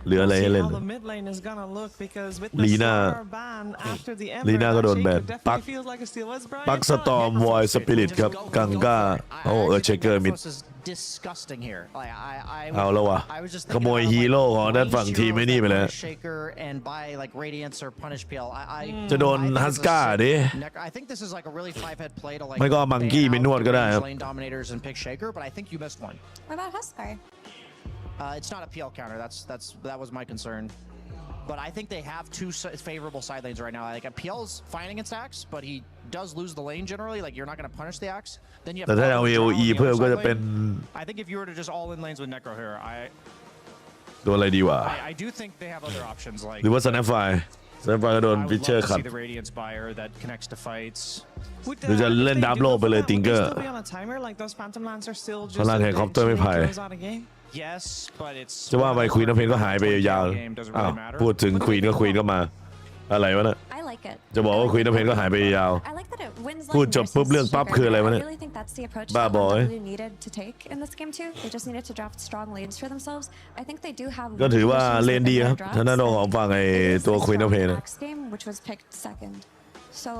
เหลืออะไรให้ See เล่น how the mid lane is gonna look because with the Lina star ban after the Ember, ลีน่าก็โดนแบน Earthshaker ปัก definitely feels like a steal. What's Brian ปักสตอมวอยสปิริตครับกังก้าโอ้เออเชคเกอร์มิด This is disgusting here. Like I เอาแล้ววะ I was just ขโมยฮีโร่ของด้านฝั่งทีมไม่นี่ไปแล้ว Shaker and buy like Radiance or Punish PL. I จะโดนฮัสก้าดิ I think this is like a really 5-head play to like ไม่ก็เอามังกี้ไปนวดก็ได้ครับ lane dominators and pick Shaker, but I think you missed one. What about Huskar? It's not a PL counter. That was my concern. But I think they have two favorable side lanes right now. Like PL's fine against Axe, but he does lose the lane generally. Like you're not going to punish the Axe. Then you have แต่ถ้าเอา AOE เพิ่มก็จะเป็น I think if you were to just all in lanes with Necro here, โดนอะไรดีวะ I do think they have other options like หรือว่าสแนปไฟ เซฟก็โดนพิเชอร์ขัด the Radiance buyer that connects to fights. หรือจะเล่นดับโลไปเลยติงเกอร์ พลังแห่งคอปเตอร์ไม่พาย Yes, but it's จะว่าไปควีนเพนก็หายไปยาวๆอ้าวพูดถึงควีนก็มาอะไรวะเนี่ย I like it. จะบอกว่าควีนเพนก็หายไปยาว I like that it wins พูด lane จบปุ๊บ versus เรื่องปั๊บ Super. คืออะไรวะเนี่ย I really think that's the approach บ้า that บอย 1W needed to take in this game too. They just needed to draft strong lanes for themselves. I think they do have ก็ถือว่า issues เลน within ดี their ครับ drafts. ทางด้านของฝั่งไอ้ They used ตัว the ควีน strong เพน Max game, which was picked second. So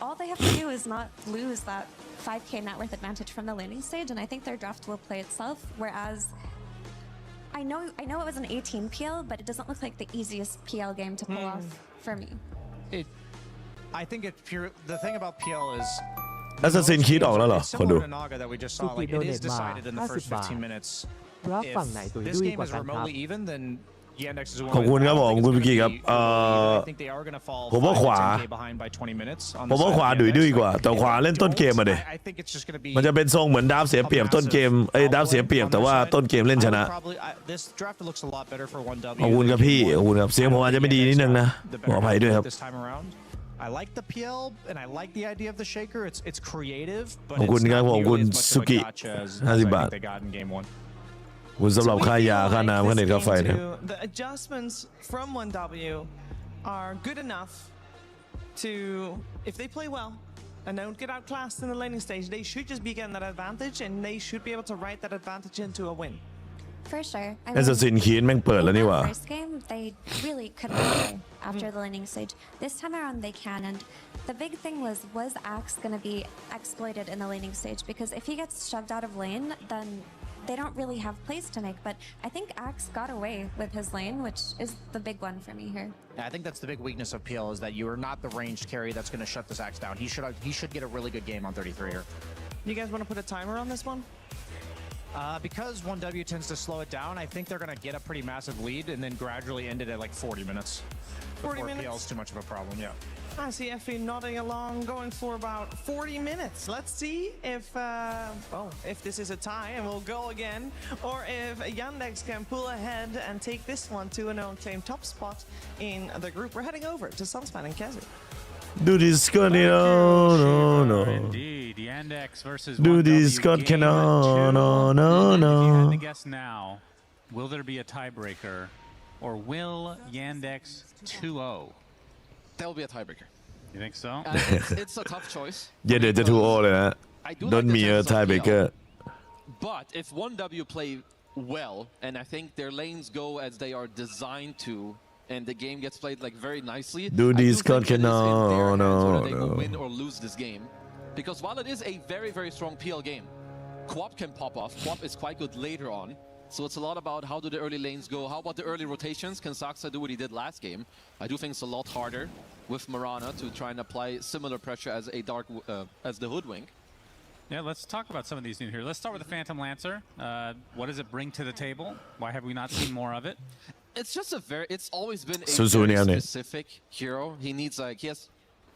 all they have to do is not lose that 5k net worth advantage from the laning stage, and I think their draft will play itself. Whereas I know it was an 18 PL, but it doesn't look like the easiest PL game to pull off for me. I think it's pure. The thing about PL is. Assassin's Creed ออกแล้วเหรอ It's คนดู similar to Naga that we just saw. Like it is decided in the first 15 minutes. If this game is remotely even, then Yandex is ขอบคุณครับผมคุณพิกี้ครับ I think they are gonna fall ผมว่าขวา 5 to 10K behind by 20 minutes. ผมว่าขวาดุยกว่าแต่ขวาเล่นต้นเกมมาดิ I think it's just gonna be. มันจะเป็นทรงเหมือนดาบเสียเปรียบต้นเกมดาบเสียเปรียบแต่ว่าต้นเกมเล่นชนะ This draft looks a lot better for 1W. ขอบคุณครับพี่ขอบคุณครับเสียงผมอาจจะไม่ดีนิดนึงนะขออภัยด้วยครับ This time around. I like the PL and I like the idea of the shaker. It's creative, but ขอบคุณครับผมคุณ nearly as much of a สุกิ gotcha as 50 I think บาท they got in game 1. คุณสำหรับค่ายาค่าน้ำค่าเน็ตค่าไฟเนี่ย The adjustments from 1W are good enough to, if they play well and don't get outclassed in the laning stage, they should just be getting that advantage and they should be able to write that advantage into a win. For sure. I แอสซัสซินคีนแม่งเปิดแล้วนี่หว่า First game, they really couldn't play after the laning stage. This time around, they can. And the big thing was Axe going to be exploited in the laning stage? Because if he gets shoved out of lane, then they don't really have plays to make. But I think Axe got away with his lane, which is the big one for me here. Yeah, I think that's the big weakness of PL is that you are not the ranged carry that's going to shut this Axe down. He should get a really good game on 33 here. You guys want to put a timer on this one? Because 1W tends to slow it down, I think they're going to get a pretty massive lead and then gradually end it at like 40 minutes. 40 minutes? PL is too much of a problem, yeah. I see Effie nodding along, going for about 40 minutes. Let's see if this is a tie and we'll go again, or if Yandex can pull ahead and take this one to an unclaimed top spot in the group. We're heading over to Sunspan and Kazu. Do this Scott no. Indeed, Yandex versus Do 1W this Scott game no. If you had to guess now, will there be a tiebreaker, or will Yandex 2-0? There will be a tiebreaker. You think so? It's a tough choice. เดี๋ยวจะ2-0เลยนะ Don't me a tiebreaker. But if 1W play well, and I think their lanes go as they are designed to, and the game gets played like very nicely, Do I this do think it is in their hands no. whether they will win or lose this game. Because while it is a very, very strong PL game, Quap can pop off. Quap is quite good later on. So it's a lot about how do the early lanes go, how about the early rotations? Can Saksa do what he did last game? I do think it's a lot harder with Marana to try and apply similar pressure as a as the Hoodwink. Yeah, let's talk about some of these new here. Let's start with the Phantom Lancer. What does it bring to the table? Why have we not seen more of it? It's just it's always been a Suzuni very on it. specific hero. He has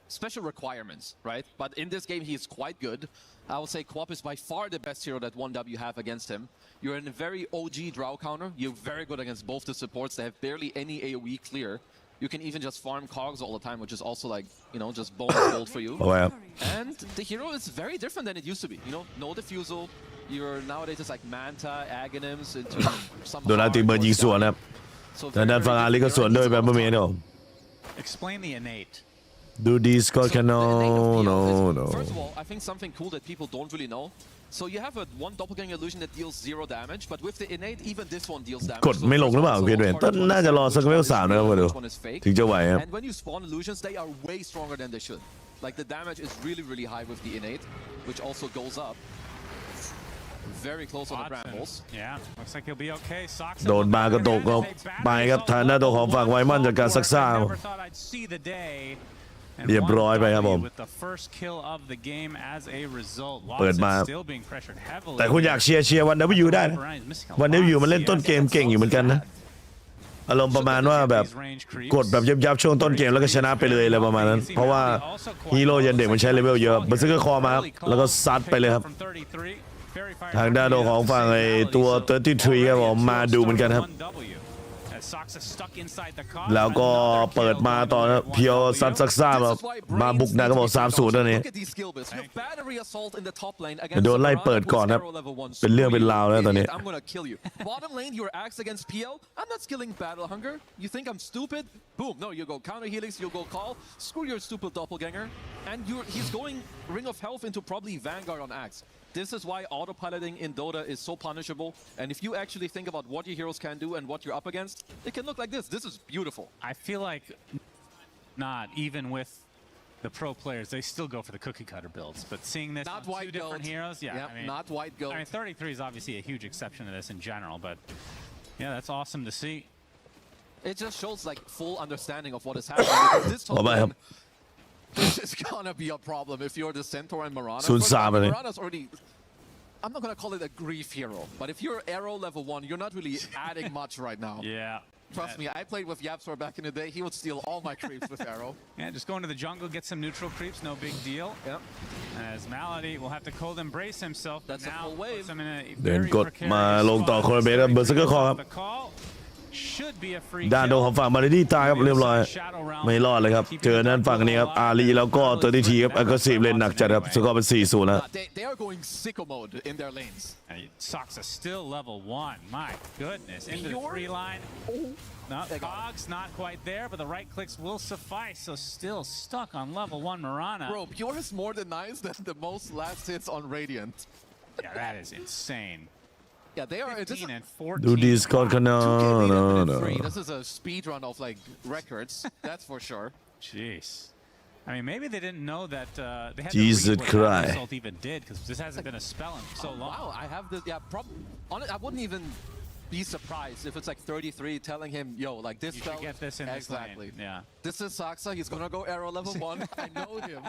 special requirements, right? But in this game, he is quite good. I would say Quap is by far the best hero that 1W have against him. You're in a very OG draw counter. You're very good against both the supports. They have barely any AoE clear. You can even just farm cogs all the time, which is also like, just bonus gold for you. Oh, yeah. And the hero is very different than it used to be. No diffusal. You're nowadays just like Manta, Aghanims into some โดนอาร์ติเบิร์ดยิงสวนครับแต่ด้านฝั่งอาลีก็สวนด้วยแบบเมื่อกี้เนาะ Explain the innate. Do this Scott no. First of all, I think something cool that people don't really know. So you have one doppelganger illusion that deals 0 damage, but with the innate, even this one deals damage. กดไม่ลงหรือเปล่าเพื่อนต้นน่าจะรอสักเวล3นะครับมาดูถึงจะไหวครับ And when you spawn illusions, they are way stronger than they should. Like the damage is really, really high with the innate, which also goes up. Very close on the brambles. Yeah, looks like he'll be okay. โดนมาก็ตกก็ไปครับทางหน้าตัวของฝั่งไวมอนจากการซักซ่าเรียบร้อยไปครับผมเปิดมาแต่คุณอยากเชียร์วันดับยูได้นะวันดับยูมันเล่นต้นเกมเก่งอยู่เหมือนกันนะอารมณ์ประมาณว่าแบบกดแบบยับๆช่วงต้นเกมแล้วก็ชนะไปเลยอะไรประมาณนั้นเพราะว่าฮีโร่ยันเด็กมันใช้เลเวลเยอะบัสซึกก็คอมาครับแล้วก็ซัดไปเลยครับทางด้านของฝั่งไอ้ตัว33ครับผมมาดูเหมือนกันครับ แล้วก็เปิดมาตอนเพียวซันซักซ่ามาบุกหนักก็บอก3-0ตัวนี้โดนไล่เปิดก่อนครับเป็นเรื่องเป็นราวแล้วตอนนี้ Bottom lane, your axe against PL. I'm not skilling Battle Hunger. You think I'm stupid? Boom. No, you go counter helix, you go call. Screw your stupid doppelganger. And he's going Ring of Health into probably Vanguard on axe. This is why autopiloting in Dota is so punishable. And if you actually think about what your heroes can do and what you're up against, it can look like this. This is beautiful. I feel like not even with the pro players, they still go for the cookie cutter builds. But seeing this on two different heroes, yeah, I mean, not white gold. I mean, 33 is obviously a huge exception to this in general, but yeah, that's awesome to see. It just shows like full understanding of what is happening. Because this whole game, this is gonna be a problem if you're the Centaur and Marana. Marana's already, I'm not gonna call it a grief hero, but if you're Arrow level 1, you're not really adding much right now. Yeah. Trust me, I played with Yapsor back in the day. He would steal all my creeps with Arrow. Yeah, just go into the jungle, get some neutral creeps, no big deal. Yep. As Malady will have to cold embrace himself. That's a full wave. เดินกดมาลงต่อโคลเบสเบอร์ซิเกอร์คอครับด้านโดนของฝั่งมาเลดี้ตายครับเรียบร้อยไม่รอดเลยครับเจอนั้นฝั่งนี้ครับอารีแล้วก็ตัวทีครับอักซีฟเล่นหนักจัดครับสกอร์เป็น4-0นะ They are going sicko mode in their lanes. Soxa still level 1. My goodness, into the free line. No, Cogs not quite there, but the right clicks will suffice. So still stuck on level 1 Marana. Bro, Pure is more than nice than the most last hits on Radiant. Yeah, that is insane. Yeah, they are 15 and 14. Do Discord no. This is a speed run of like records. That's for sure. Jeez. I mean, maybe they didn't know that they had Jesus to Christ. Result even did because this hasn't been a spell in so long. Wow, I have this. Yeah, I wouldn't even be surprised if it's like 33 telling him, yo, like this spell. Get this in exactly. This lane. Yeah. This is Soxa. He's gonna go Arrow level 1. I know him.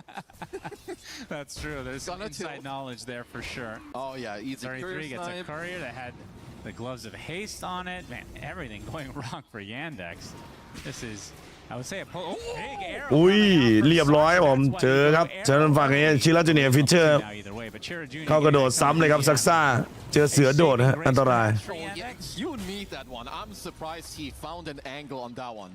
That's true. There's some inside knowledge there for sure. Oh yeah, easy. 33 gets a courier that had the gloves of haste on it. Man, everything going wrong for Yandex. This is, I would say, a big arrow. อุ้ยเรียบร้อยผมเจอครับเจอฝั่งนี้ชิราจูเนียร์ฟิชเชอร์เข้ากระโดดซ้ำเลยครับซักซ่าเจอเสือโดดฮะอันตราย You need that one. I'm surprised he found an angle on that one.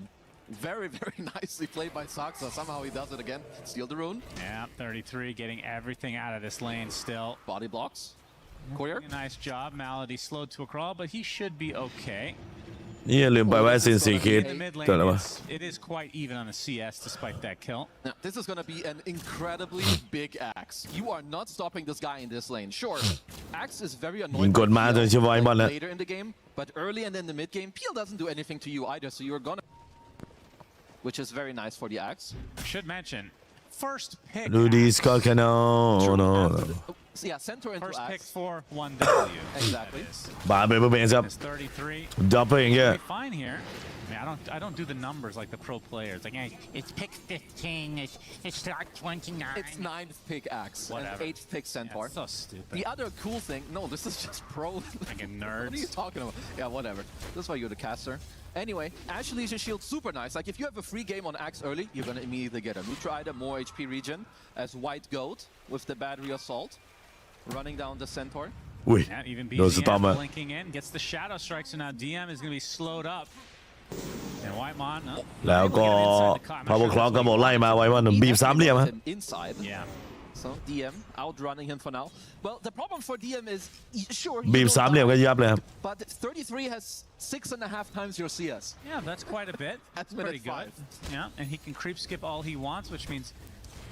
Very, very nicely played by Soxa. Somehow he does it again. Steal the rune. Yeah, 33 getting everything out of this lane still. Body blocks. Courier. Nice job. Malady slowed to a crawl, but he should be okay. นี่ลืมไปว่าซินซีคิดเกิดอะไรวะ It is quite even on the CS despite that kill. Now, this is going to be an incredibly big axe. You are not stopping this guy in this lane. Sure, axe is very annoying later in the game, but early and in the mid game, PL doesn't do anything to you either, so you're gonna, which is very nice for the axe. Should mention, first pick. Rudy's got no. Yeah, center into first axe. pick for 1W. Exactly. บาเบเบนครับ 33. ดับเบิลอย่างเงี้ย Fine here. I mean, I don't do the numbers like the pro players. Like, hey, it's pick 15. It's like 29. It's 9th pick axe. Whatever. And 8th pick centaur. Yeah, so stupid. The other cool thing, no, this is just pro. Like a nerd. What are you talking about? Yeah, whatever. That's why you're the caster. Anyway, Ash Legion Shield super nice. Like if you have a free game on Axe early, you're gonna immediately get a neutral item, more HP regen as White Goat with the Battery Assault. Running down the Centaur. อุ้ย Even โดนสตอมมา blinking in, gets the shadow strike, so now DM is going to be slowed up. And Whitemon, แล้วก็พาวเวอร์คล็อกก็บอกไล่มาไว้ว่าบีบสามเหลี่ยมฮะ Inside. Yeah. So DM outrunning him for now. Well, the problem for DM is sure. บีบสามเหลี่ยมก็ยับเลยครับ But 33 has 6.5 times your CS. Yeah, that's quite a bit. That's pretty good. Yeah, and he can creep skip all he wants, which means,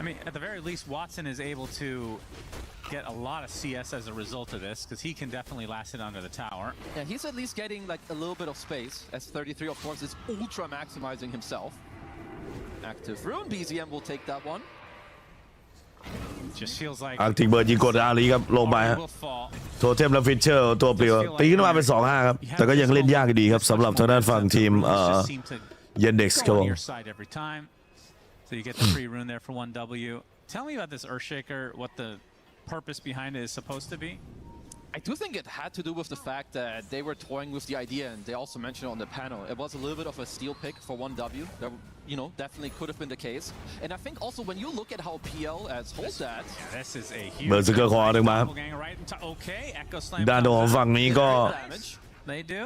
I mean, at the very least, Watson is able to get a lot of CS as a result of this, because he can definitely last it under the tower. Yeah, he's at least getting like a little bit of space, as 33, of course, is ultra maximizing himself. Active rune, BZM will take that one. Just feels like อาร์ติกเบิร์ดยิงกดอารีครับลงไปฮะโทเทมและฟิชเชอร์ตัวเปลี่ยวตีขึ้นมาเป็น 2-5 ครับแต่ก็ยังเล่นยากดีครับสำหรับทางด้านฝั่งทีมเย็นเด็กส์ครับผม So you get the free rune there for 1W. Tell me about this Earthshaker, what the purpose behind it is supposed to be. I do think it had to do with the fact that they were toying with the idea, and they also mentioned it on the panel. It was a little bit of a steal pick for 1W. That, you know, definitely could have been the case. And I think also when you look at how PL has hold that, this is a huge เบิร์ดสเกอร์คอร์ดึงมาด้านโดนฝั่งนี้ก็ they do.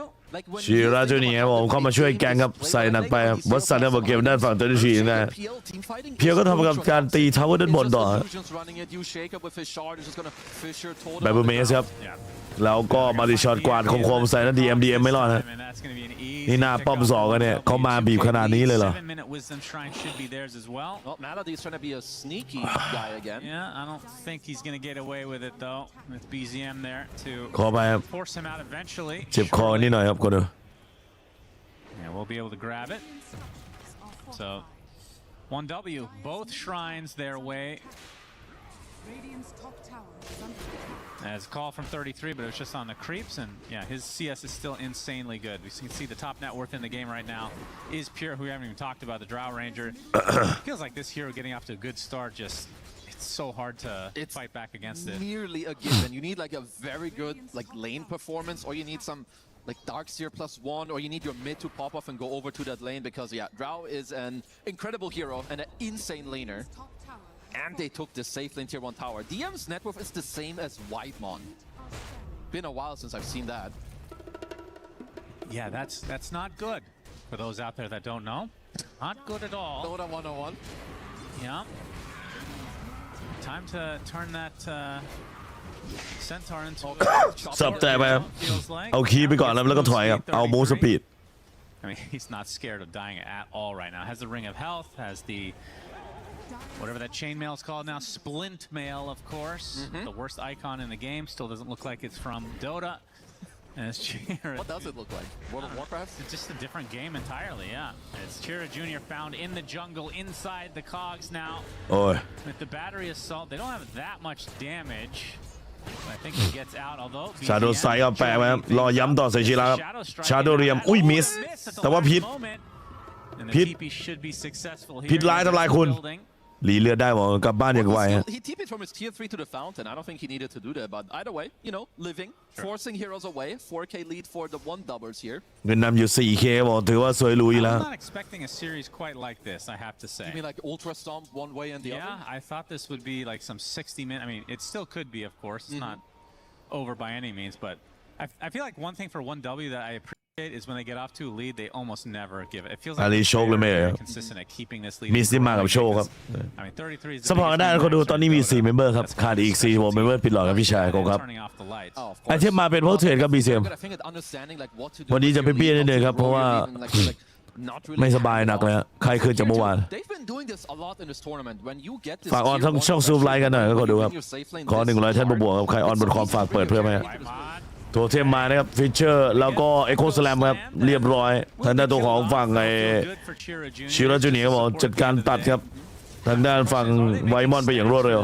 ชิราจูเนียร์ผมเข้ามาช่วยแกงครับใส่หนักไปครับวัดสันครับเก็บด้านฝั่งตัวที่สี่นะเพียวก็ทำกับการตีทาวเวอร์ด้านบนต่อแบบเมสครับแล้วก็มาดิช็อตกวาดคมๆใส่นั่น DMDM ไม่รอดฮะนี่หน้าป้อมสองกันเนี่ยเขามาบีบขนาดนี้เลยเหรอ Well, Melody's trying to be a sneaky guy again. Yeah, I don't think he's going to get away with it though. With BZM there to force him out eventually. เจ็บคอนิดหน่อยครับคนดู Yeah, we'll be able to grab it. So 1W, both shrines their way. As a call from 33, but it was just on the creeps, and yeah, his CS is still insanely good. We can see the top net worth in the game right now is Pure, who we haven't even talked about, the Drow Ranger. Feels like this hero getting off to a good start, just it's so hard to fight back against it. Nearly a given. You need like a very good like lane performance, or you need some like Darkseer +1, or you need your mid to pop off and go over to that lane, because yeah, Drow is an incredible hero and an insane laner. And they took the safe lane tier 1 tower. DM's net worth is the same as Whitemon. Been a while since I've seen that. Yeah, that's not good. For those out there that don't know, not good at all. Dota 101. Yeah. Time to turn that Centaur into สับแต่ไปครับเอาคีย์ไปก่อนแล้วก็ถอยครับเอาโมสปีด I mean, he's not scared of dying at all right now. Has the Ring of Health, has the whatever that chainmail is called now, Splint Mail, of course. The worst icon in the game. Still doesn't look like it's from Dota. And it's Chira. What does it look like? World of Warcraft? It's just a different game entirely, yeah. It's Chira Jr. found in the jungle inside the cogs now. Oh. With the battery assault, they don't have that much damage. I think he gets out, although Shadow ใส่ก็แปะไปครับรอย้ำต่อใส่ชิราครับ Shadow เรียมอุ้ยมิสแต่ว่าพิษพิษร้ายทำลายคุณหลีเลือดได้บอกกลับบ้านอย่างไวฮะ He TP'd from his tier 3 to the fountain. I don't think he needed to do that, but either way, you know, living, forcing heroes away. 4K lead for the 1-doublers here. เงินนำอยู่ 4K บอกถือว่าสวยลุยแล้ว I'm not expecting a series quite like this, I have to say. You mean like Ultra Stomp one way and the other? Yeah, I thought this would be like some 60-minute. I mean, it still could be, of course. It's not over by any means, but I feel like one thing for 1W that I appreciate is when they get off to a lead, they almost never give it. It feels like they're very consistent at keeping this lead. มีสิมากับโชว์ครับ I mean, 33 is สปอร์ตได้คนดูตอนนี้มี4เมมเบอร์ครับขาดอีก4เมมเบอร์ปิดหลอดครับพี่ชายครับไอเทมมาเป็นพวกเทรดครับบีเซมวันนี้จะไปเบี้ยนิดนึงครับเพราะว่าไม่สบายหนักเลยใครคืนจากเมื่อวานฝากออนทั้งช่องซูมไลน์กันหน่อยก็ขอดูครับขอ100 ท่านบวกครับใครออนบนคอมฝากเปิดเพื่อไหมโทเทมมานะครับฟิชเชอร์แล้วก็เอ็กโคสแลมครับเรียบร้อยทางด้านตัวของฝั่งไอชิราจูเนียร์บอกจัดการตัดครับทางด้านฝั่งไวมอนไปอย่างรวดเร็ว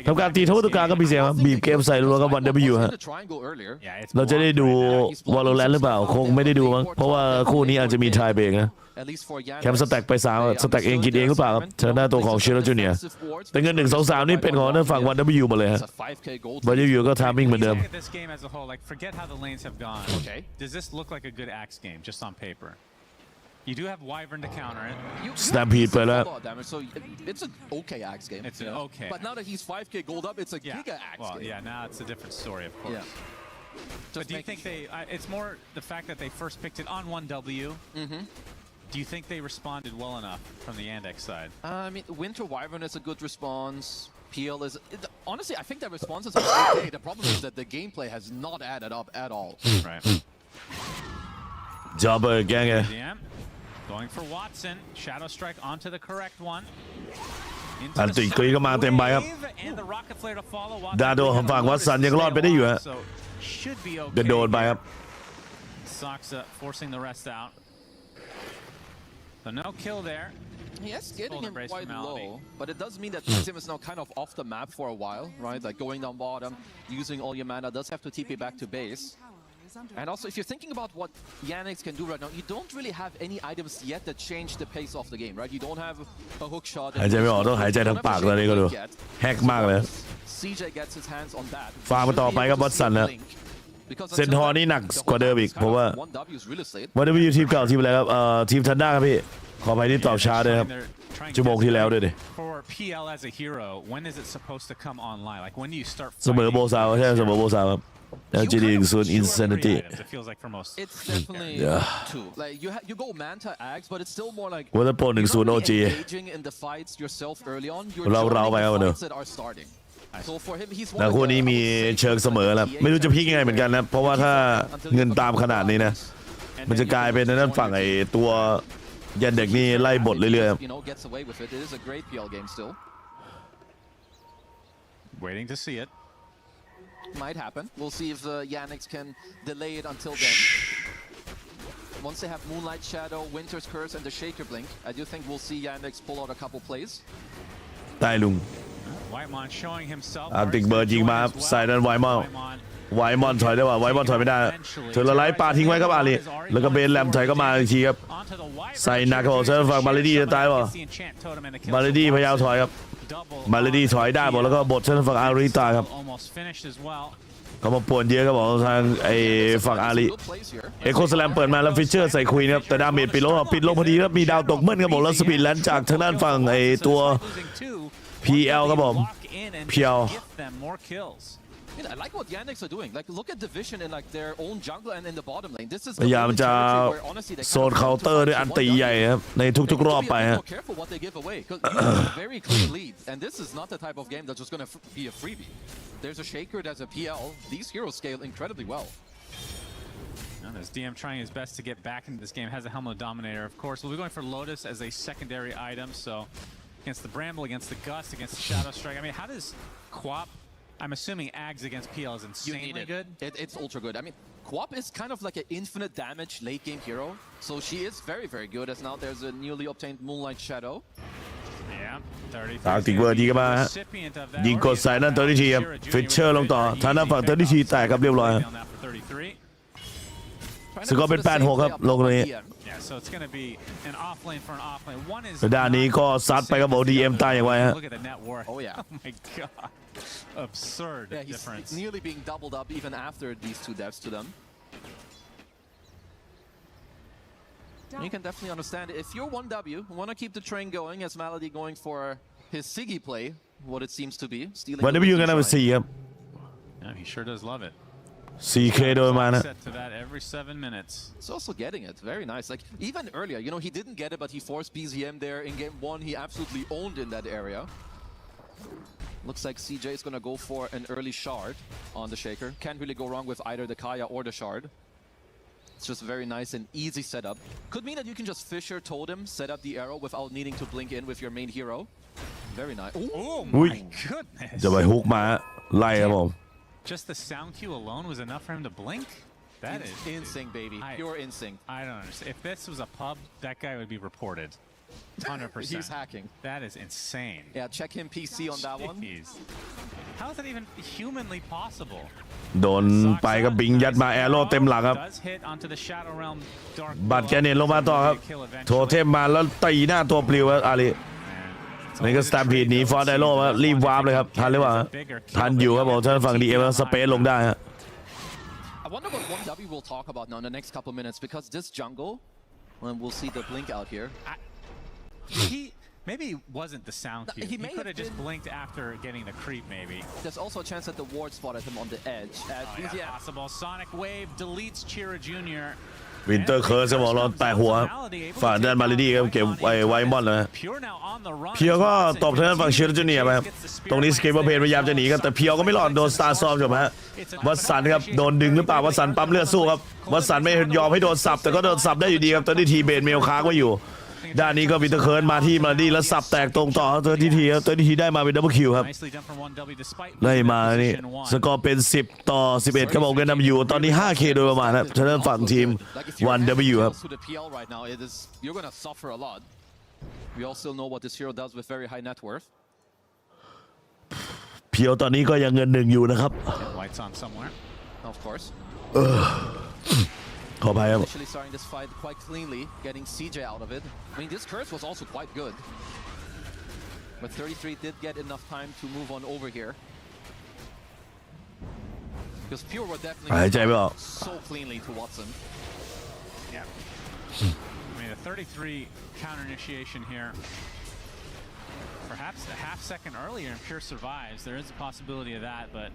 ทำการตีทวัตการก็มีเสียงบีบเกมใส่รัวกับวันWฮะเราจะได้ดูวอลเลนหรือเปล่าคงไม่ได้ดูมั้งเพราะว่าคู่นี้อาจจะมีไทยเบรกนะแคมสแต็กไป3สแต็กเองกินเองหรือเปล่าครับทางด้านตัวของชิราจูเนียร์แต่เงิน1 2 3นี่เป็นของทางฝั่งวันWหมดเลยฮะวันWก็ทามมิ่งเหมือนเดิมDoes this look like a good Axe game just on paper? You do have Wyvern to counter it. Stampede ไปแล้ว So it's an okay Axe game. It's an okay. But now that he's 5K gold up, it's a giga Axe game. Well, yeah, now it's a different story, of course. But do you think it's more the fact that they first picked it on 1W? Do you think they responded well enough from the Yandex side? I mean, Winter Wyvern is a good response. PL is... Honestly, I think their responses are okay. The problem is that the gameplay has not added up at all. Right. Jobber gang Going for Watson. Shadow Strike onto the correct one. อันติกรีก็มาเต็มใบครับดาโดของฝั่งวัตสันยังรอดไปได้อยู่ฮะเดินโดนไปครับ Soxa forcing the rest out. So no kill there. Yes, getting him quite low, but it does mean that PVISION is now kind of off the map for a while, right? Like going down bottom, using all your mana, does have to TP back to base. And also, if you're thinking about what Yandex can do right now, you don't really have any items yet that change the pace of the game, right? You don't have a hook shot. หายใจไม่ออกต้องหายใจทางปากเลยก็ดูแฮกมากเลย CJ gets his hands on that. ฟาร์มต่อไปกับวัตสันนะเซนทอร์นี่หนักกว่าเดิมอีกเพราะว่าวันนี้อยู่ทีมเก่าทีมอะไรครับทีมทันด้าครับพี่ขอไปที่ตอบช้าด้วยครับชั่วโมงที่แล้วด้วยดิ For PL as a hero, when is it supposed to come online? Like when do you start? เสมอโบซาวใช่เสมอโบซาวครับ LGD 0 Insanity It feels like for most. It's definitely two. Like you go Manta Axe, but it's still more like ว่าถ้าโปร1 0 OG engaging in the fights yourself early on. You're เราไปเอา joining เน the อะ fights that are starting. So for him, he's แต่ one คู่ of นี้ the, มีเชิงเสมอแล้วไม่รู้จะพลิกยังไงเหมือนกันนะเพราะว่าถ้าเงินตามขนาดนี้นะมันจะกลายเป็นนั่นฝั่งไอ้ตัวยันเด็กนี่ไล่บทเรื่อย you know, gets away with it. It is a great PL game still. Waiting to see it. Might happen. We'll see if Yannick can delay it until then. Once they have Moonlight Shadow, Winter's Curse, and the Shaker Blink, I do think we'll see Yannick pull out a couple plays. ใต้ลุง Whitemon showing himself. อาร์ติกเบิร์ดยิงมาใส่ด้านไวมอนถอยได้ว่าไวมอนถอยไม่ได้เธอละไล่ปาทิ้งไว้ครับอาลีแล้วก็เบนแลมถอยก็มาอีกทีครับใส่หนักครับผมเชิญฝั่งมาเลดี้จะตายป่ะมาเลดี้พยายามถอยครับมาเลดี้ถอยได้หมดแล้วก็บทเชิญฝั่งอารีตายครับเขามาป่วนเยอะครับผมทางไอ้ฝั่งอาลีเอโคสแลมเปิดมาแล้วฟิชเชอร์ใส่ควีนครับแต่ดาเมจปิดลงพอดีครับมีดาวตกเมื่อนครับผมแล้วสปีดแลนจากทางด้านฝั่งไอ้ตัว PL ครับผม PL I like what Yannick's are doing. Like, look at division in like their own jungle and in the bottom lane. This is พยายามจะโซนเคาน์เตอร์ด้วยอันตีใหญ่ครับในทุกๆรอบไปฮะ careful what they give away because very clean lead, and this is not the type of game that's just going to be a freebie. There's a Shaker, there's a PL. These heroes scale incredibly well. And as DM trying his best to get back into this game, has a Helmet Dominator. Of course, we'll be going for Lotus as a secondary item. So against the Bramble, against the Gust, against the Shadow Strike. I mean, how does Quap? I'm assuming Ags against PL is insanely good. It's ultra good. I mean, Quap is kind of like an infinite damage late game hero. So she is very, very good as now there's a newly obtained Moonlight Shadow. Yeah, ตากติกเวิร์ดยิงกันมาฮะยิงกดใส่นั่นเตอร์ดิทีครับฟิชเชอร์ลงต่อทางด้านฝั่งเตอร์ดิทีแตกครับเรียบร้อยสกอร์เป็น8-6ครับลงตรงนี้ Yeah, so it's going to be an off lane for an off lane. One is ด้านนี้ก็ซัดไปครับผม DM ตายอย่างไรฮะ Look at the net worth. Oh yeah. Oh my god. Absurd difference. He's nearly being doubled up even after these two deaths to them. And you can definitely understand it. If you're 1W, want to keep the train going as Malady going for his Siggy play, what it seems to be. Stealing วันนี้พี่อยู่กันนะเป็น4ครับ Yeah, he sure does love it. 4K โดยมานะ Set to that every 7 minutes. He's also getting it. Very nice. Like, even earlier, you know, he didn't get it, but he forced BZM there in game 1. He absolutely owned in that area. Looks like CJ is going to go for an early shard on the Shaker. Can't really go wrong with either the Kaya or the shard. It's just very nice and easy setup. Could mean that you can just Fisher Totem, set up the arrow without needing to blink in with your main hero. Very nice. Oh อุ้ย my goodness. จะไปฮุกมาไล่ครับผม Just the sound cue alone was enough for him to blink? That is instinct, baby. Pure instinct. I don't understand. If this was a pub, that guy would be reported. 100%. He's hacking. That is insane. Yeah, check him PC on that one. How is that even humanly possible? โดนไปกับบิงยัดมาแอโร่เต็มหลังครับ Does hit onto the Shadow Realm Dark บัตรแกเนตลงมาต่อครับโทเทมมาแล้วตีหน้าตัวปลิวครับอาลีนี่ก็สแตมพีดหนีฟอร์ไดโร่มารีบวาร์ปเลยครับทันหรือเปล่าทันอยู่ครับผมท่านฝั่งดีเอ็มสเปซลงได้ฮะ I wonder what 1W will talk about now in the next couple minutes because this jungle, and we'll see the blink out here. Maybe it wasn't the sound cue. He could have just blinked after getting the creep, maybe. There's also a chance that the ward spotted him on the edge. Yeah, possible. Sonic Wave deletes Chira Jr. วินเตอร์เคิร์สบอกเราแตะหัวฝั่งด้านมาเลดี้ครับเก็บไวมอนเลยเพียวก็ตบทางด้านฝั่งเชียร์จูเนียร์ไปตรงนี้สเกปเพนพยายามจะหนีครับแต่เพียวก็ไม่รอดโดนสตาร์ซอมจบฮะวัตสันครับโดนดึงหรือเปล่าวัตสันปั๊มเลือดสู้ครับวัตสันไม่ยอมให้โดนสับแต่ก็โดนสับได้อยู่ดีครับตอนนี้ทีเบนเมลค้างไว้อยู่ด้านนี้ก็วินเตอร์เคิร์สมาที่มาเลดี้แล้วสับแตกตรงต่อตัวทีครับตัวทีได้มาเป็นดับเบิลคิวครับไล่มานี่สกอร์เป็น10-11ครับผมกันนำอยู่ตอนนี้ 5K โดยประมาณครับทางด้านฝั่งทีม 1W ครับ You're gonna suffer a lot. We all still know what this hero does with very high net worth. เพียวตอนนี้ก็ยังเงิน1อยู่นะครับ Lights on somewhere. Of course. ขออภัยครับ Initially starting this fight quite cleanly, getting CJ out of it. I mean, this curse was also quite good. But 33 did get enough time to move on over here. Because Pure were definitely so cleanly to Watson. Yeah. I mean, a 33 counter initiation here. Perhaps a half second earlier and Pure survives. There is a possibility of that, but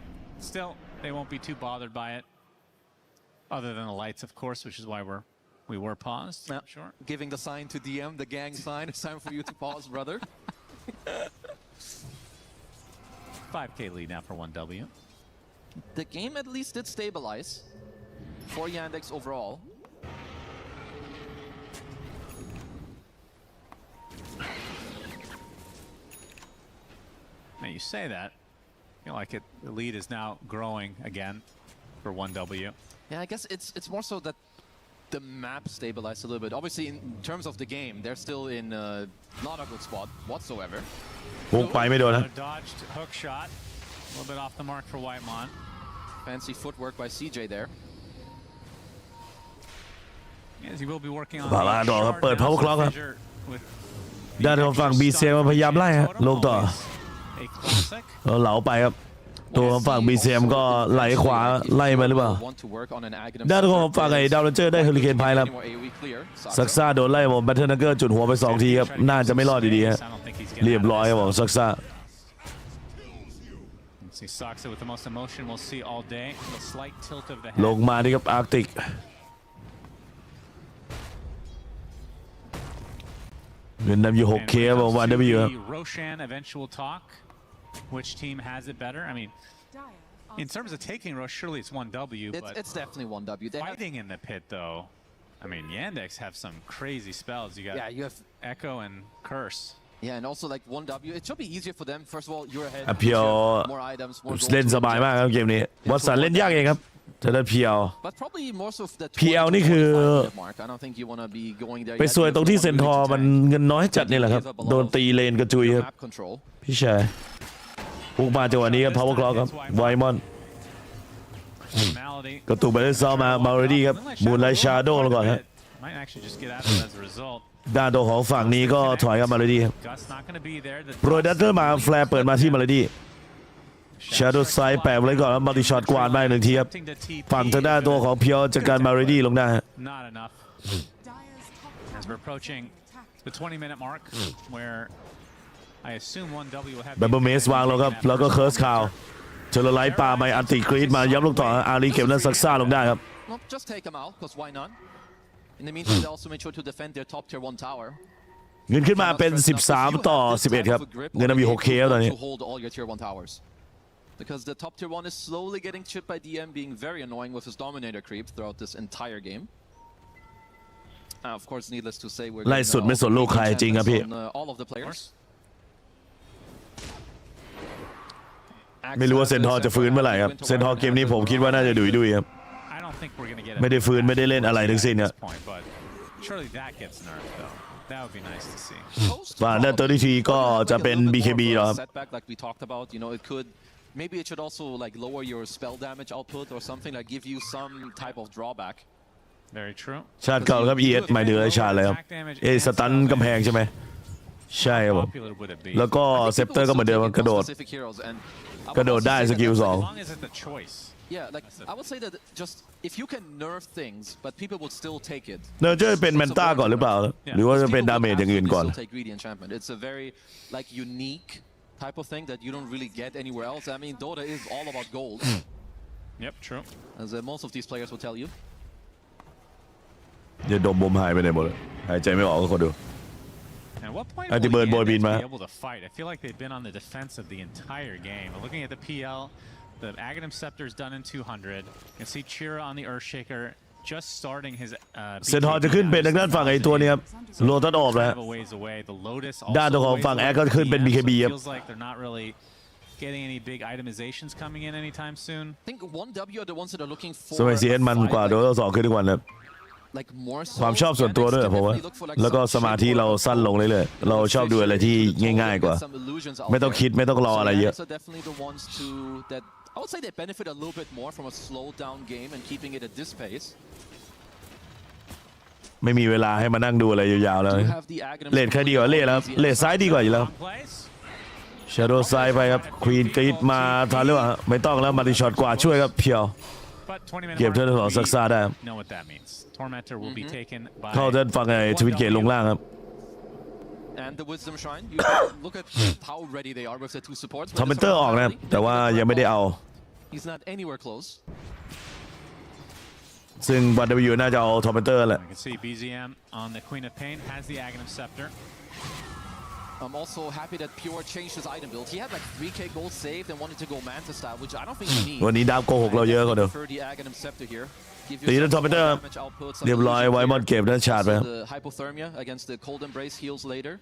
still, they won't be too bothered by it. Other than the lights, of course, which is why we were paused. Yeah. Sure. Giving the sign to DM, the gang sign. It's time for you to pause, brother. 5K lead now for 1W. The game at least did stabilize for Yandex overall. Now you say that, I feel like the lead is now growing again for 1W. Yeah, I guess it's more so that the map stabilized a little bit. Obviously, in terms of the game, they're still in not a good spot whatsoever. บุกไปไม่โดนนะ Dodged hook shot, a little bit off the mark for Whitemon. Fancy footwork by CJ there. Yes, he will be working on บาลาดอครับเปิด power clock ครับ with ด้านของฝั่ง BCM พยายามไล่ฮะลงต่อ a classic. เหลาไปครับตัวของฝั่ง BCM ก็ไหลขวาไล่มาหรือเปล่าด้านของฝั่งไอ้ดาวเรนเจอร์ได้เฮอริเคนไพครับซักซ่าโดนไล่ผมแบทเทิลนักเกอร์จุดหัวไป2ทีครับน่าจะไม่รอดดีๆฮะเรียบร้อยครับผมซักซ่า See Soxa with the most emotion we'll see all day. A slight tilt of the ล head. งมาที่ครับอาร์กติกเงินนำอยู่ 6K ครับผมวันW ครับ Roshan eventual talk. Which team has it better? I mean, in terms of taking Rosh, surely it's 1W. But it's definitely 1W. Fighting in the pit, though. I mean, Yandex have some crazy spells. You got you have Echo and Curse. Yeah, and also like 1W. It should be easier for them. First of all, you're ahead. เพียว more items, more gold. เล่นสบายมากครับเกมนี้วัตสันเล่นยากเองครับจะได้เพียว But probably more so the PL นี่คือ mark. I don't think you want to be going there. ไปสวยตรงที่เซนทอร์มันเงินน้อยจัดนี่แหละครับโดนตีเลนกระจุยครับพี่ชายปุกมาจังหวะนี้ครับ power clock ครับไวมอนกระตุกไปได้ซ้อมมาเรดี้ครับมูนไลท์ชาโดว์ก่อนครับ Might actually just get out of it as a result. ด้านตัวของฝั่งนี้ก็ถอยกับมาเรดี้ครับ Gus not going to be there. โปรดัตเตอร์มาแฟร์เปิดมาที่มาเรดี้ชาโดว์ไซด์แปะไว้ก่อนแล้วมัลติช็อตกวาดไป1ทีครับฝั่งทางด้านตัวของเพียวจัดการมาเรดี้ลงได้ Not enough. As we're approaching the 20-minute mark, where I assume 1W will have แบบเบอร์เมสวางลงครับแล้วก็เคิร์สคาวเจอไลท์ปาไปอันติกรีดมาย้ำลูกต่ออารีเก็บนั้นซักซ่าลงได้ครับ Just take them out, because why not? In the meantime, they also made sure to defend their top tier 1 tower. เงินขึ้นมาเป็น13ต่อ11ครับเงินนำอยู่ 6K แล้วตอนนี้ To hold all your tier 1 towers. Because the top tier 1 is slowly getting chipped by DM, being very annoying with his dominator creep throughout this entire game. Of course, needless to say, we're ไล่สุดไม่สนลูกใครจริงครับพี่ all of the players. ไม่รู้ว่าเซนทอร์จะฟื้นเมื่อไหร่ครับเซนทอร์เกมนี้ผมคิดว่าน่าจะดุยครับไม่ได้ฟื้นไม่ได้เล่นอะไรทั้งสิ้นครับ Surely that gets nerfed though. That would be nice to see. ฝ่ายด้านตัวทีก็จะเป็น BKB แล้วครับ Setback like we talked about, you know, it could maybe it should also like lower your spell damage output or something, like give you some type of drawback. Very true. ชาติเก่าครับ ES หมายถึงไอ้ชาติเลยครับสตันกำแพงใช่ไหมใช่ครับผมแล้วก็เซปเตอร์ก็เหมือนเดิมกระโดดได้สกิล2 Yeah, like I would say that just if you can nerf things, but people would still take it. เนอร์จะเป็นแมนต้าก่อนหรือเปล่าหรือว่าจะเป็นดาเมจอย่างอื่นก่อน It's a very like unique type of thing that you don't really get anywhere else. I mean, Dota is all about gold. Yep, true. As most of these players will tell you. เดี๋ยวดมหายไปไหนหมดเลยหายใจไม่ออกก็คนดู At what point will Yandex be be able to fight? I feel like they've been on the defensive the entire game. Looking at the PL, the Aghanim Scepter is done in 200. You can see Chira on the Earthshaker just starting his เซนทอร์จะขึ้นเป็นทางด้านฝั่งไอ้ตัวนี้ครับโลตัสออกแล้ว ด้านตัวของฝั่งแอคก็ขึ้นเป็น BKB ครับ Feels like they're not really getting any big itemizations coming in anytime soon. I think 1W are the ones that are looking for สมัย CN มันกว่าDota 2ขึ้นทุกวันครับ like more so ความชอบส่วนตัวด้วยผมว่าแล้วก็สมาธิเราสั้นลงเรื่อยๆเราชอบดูอะไรที่ง่ายๆกว่าไม่ต้องคิดไม่ต้องรออะไรเยอะ I would say they benefit a little bit more from a slowed down game and keeping it at this pace. ไม่มีเวลาให้มานั่งดูอะไรยาวๆเลยเลดใครดีกว่าเลดแล้วเลดซ้ายดีกว่าอยู่แล้วชาโดว์ซ้ายไปครับควีนกรีดมาทันหรือเปล่าไม่ต้องแล้วมาติช็อตกว่าช่วยครับเพียวเก็บเท่าของซักซ่าได้เข้าเดินฝั่งไอ้ทวินเกตลงล่างครับ And the Wisdom Shrine, you look at how ready they are with the 2 supports. ทอมเมนเตอร์ออกนะครับแต่ว่ายังไม่ได้เอา He's not anywhere close. ซึ่ง 1W น่าจะเอาทอมเปเตอร์แหละ You can see BZM on the Queen of Pain has the Aghanim Scepter. I'm also happy that Pure changed his item build. He had like 3k gold saved and wanted to go Manta style, which I don't think he needs. วันนี้ดาวโกหกเราเยอะกว่าเดิม prefer the Aghanim Scepter here. Give ตีแล้ว yourself ทอมเปเตอร์ more damage output, some เรียบร้อย illusion ไว้มอน here. เก็บแล้วชาร์จไป The hypothermia against the cold embrace heals later.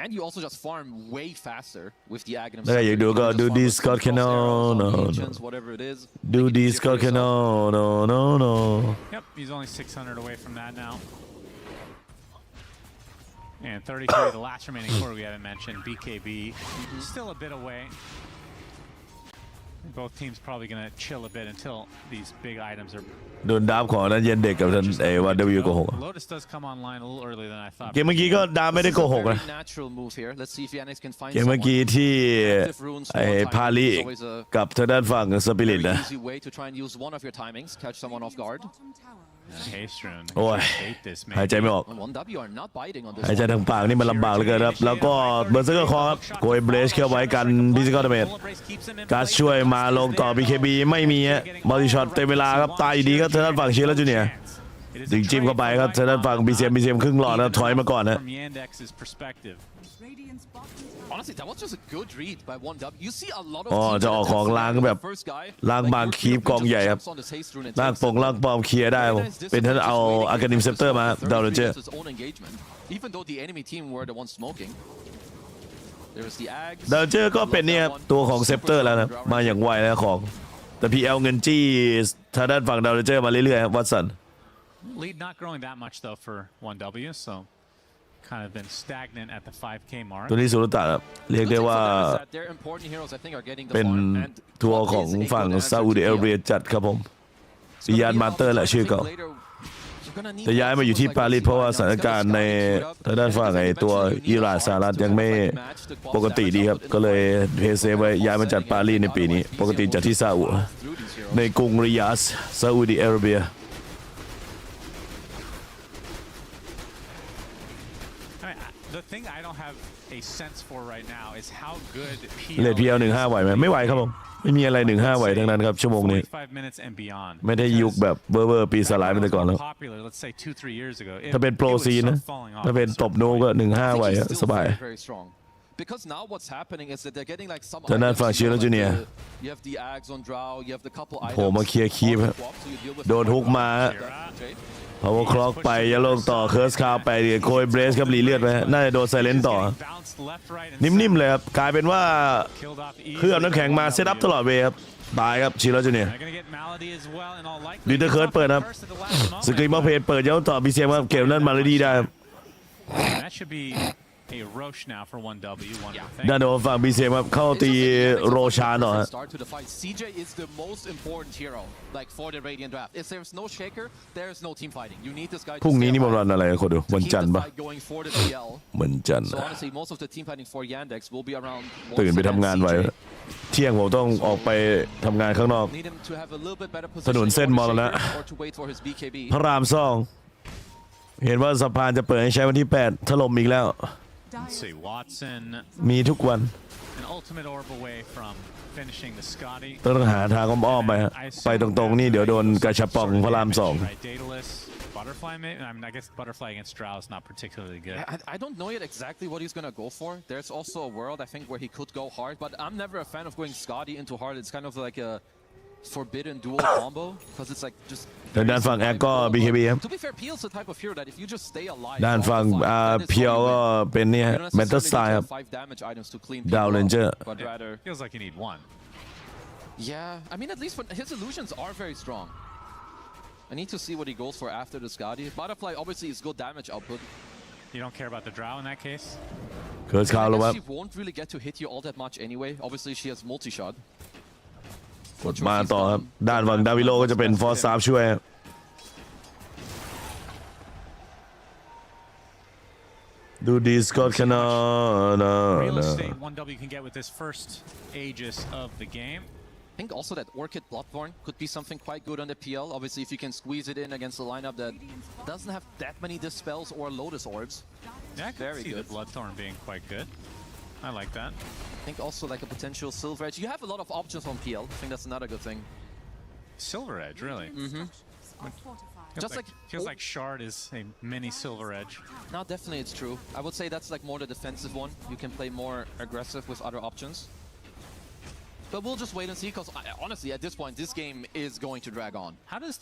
And you also just farm way faster with the Aghanim แล้วก็อยากดูก็ดูดีสกอตแคนอล whatever it is. ดูดีสกอตแคนอล no Yep, he's only 600 away from that now. And 33, the last remaining core we haven't mentioned, BKB, still a bit away. Both teams probably going to chill a bit until these big items are... โดนดาบของนั้นเย็นเด็กกับท่าน1W โกหก Lotus does come online a little earlier than I thought. เกมเมื่อกี้ก็ดาบไม่ได้โกหกนะ Natural move here. Let's see if Yannick can find เกมเมื่อกี้ที่ไอ้พาลีกับทางด้านฝั่งสปิริตนะ easy way to try and use one of your timings, catch someone off guard. โอ้ยหายใจไม่ออก 1W are not biting on this หายใจทางปากนี่มันลำบากเหลือเกินครับแล้วก็เบอร์เซอร์คอร์ครับโกยเบรชเข้าไว้กันพิซิคอลเดเมจการช่วยมาลงต่อ BKB ไม่มีฮะบอดี้ช็อตเต็มเวลาครับตายอยู่ดีครับทางด้านฝั่งเชียร์แล้วจูเนียร์ดึงจิ้มเข้าไปครับทางด้านฝั่ง BCM ครึ่งหลอดนะถอยมาก่อนนะ Honestly, that was just a good read by 1W. You see a lot of อ๋อจะออกของล้างแบบล้างบางคีบกองใหญ่ครับล้างปงล้างปอมเคลียร์ได้ผมเป็นท่านเอาอาร์แกนิมเซปเตอร์มาดาวเรนเจอร์ Even though the enemy team were the ones smoking. There's the Ags. ดาวเรนเจอร์ก็เป็นเนี่ยตัวของเซปเตอร์แล้วนะมาอย่างไวแล้วของแต่ PL เงินจี้ทางด้านฝั่งดาวเรนเจอร์มาเรื่อยๆครับวัตสัน Lead not growing that much though for 1W, so kind of been stagnant at the 5K mark. ตัวนี้สุรตะครับเรียกได้ว่าเป็นทัวร์ของฝั่งซาอุดิอาระเบียจัดครับผมซิยานมาเตอร์แหละชื่อเขาจะย้ายมาอยู่ที่ปารีสเพราะว่าสถานการณ์ในทางด้านฝั่งไอ้ตัวอิหร่านสหรัฐยังไม่ปกติดีครับก็เลยเพเซไว้ย้ายมาจัดปารีสในปีนี้ปกติจัดที่ซาอุในกรุงริยาดซาอุดิอาระเบียThe thing I don't have a sense for right now is how good เลท PL 15ไหวไหมไม่ไหวครับผมไม่มีอะไร15ไหวทั้งนั้นครับชั่วโมงนี้ไม่ได้ยุคแบบเบอร์ปีสลายไปแต่ก่อนแล้วถ้าเป็นโปรซีนนะถ้าเป็นตบโนก็15ไหวสบาย Because now what's happening is that they're getting like some ทางด้านฝั่งเชียร์แล้วจูเนียร์ You have the Ags on Drow, you have the couple items. โผล่มาเคลียร์คีบโดนฮุกมาพาวเวอร์คล็อกไปยาโลกต่อเคิร์สคาวไปโคยเบรสครับรีเลือดไปน่าจะโดนไซเลนต่อนิ่มๆเลยครับกลายเป็นว่าเครื่องน้ำแข็งมาเซตอัพตลอดเวครับตายครับชิโร่จูเนียร์ดีเตอร์เคิร์สเปิดครับสกรีมอเพจเปิดยาวต่อบีเซียมครับเก็บนั่นมาเลยดีได้ด้านโน้นฝั่งบีเซียมครับเข้าตีโรชาหน่อย CJ is the most important hero like for the Radiant draft. If there's no shaker, there's no team fighting. You need this guy. พรุ่งนี้นี่มันวันอะไรคนดูวันจันทร์ปะ going for the PL. วันจันทร์ So honestly, most of the team fighting for Yandex will be around. ตื่นไปทำงานไว้เที่ยงผมต้องออกไปทำงานข้างนอกถนนเส้นมรณะพระราม2เห็นว่าสะพานจะเปิดให้ใช้วันที่8ถล่มอีกแล้วมีทุกวันต้องหาทางอ้อมๆไปฮะไปตรงๆนี่เดี๋ยวโดนกระชับปองพระราม2 Butterfly, maybe? I mean, I guess Butterfly against Drow is not particularly good. I don't know yet exactly what he's gonna go for. There's also a world, I think, where he could go hard, but I'm never a fan of going Scotty into hard. It's kind of like a forbidden dual combo, because it's like just... ด้านฝั่งแอคก็ BKB ครับ To be fair, Peel's the type of hero that if you just stay alive... ด้านฝั่งเพียวก็เป็นเนี่ยเมทัลสไตล์ครับดาวเรนเจอร์ Feels like you need one. Yeah, I mean, at least when his illusions are very strong. I need to see what he goes for after the Skadi. Butterfly obviously is good damage output. You don't care about the Drow in that case? She won't really get to hit you all that much anyway. Obviously she has multi-shot. กดมาต่อครับด้านฝั่งดาวิโลก็จะเป็นฟอร์ซาร์ช่วยดูดีสกอตแคนอล Real estate 1W can get with this first Aegis of the game. I think also that Orchid Bloodthorn could be something quite good on the PL. Obviously, if you can squeeze it in against a lineup that doesn't have that many Dispels or Lotus Orbs. Yeah, I can see the Bloodthorn being quite good. I like that. I think also like a potential Silver Edge. You have a lot of options on PL. I think that's another good thing. Silver Edge, really? Mm-hmm. Feels like Shard is a mini Silver Edge. No, definitely it's true. I would say that's like more the defensive one. You can play more aggressive with other options. But we'll just wait and see, because honestly, at this point, this game is going to drag on. How does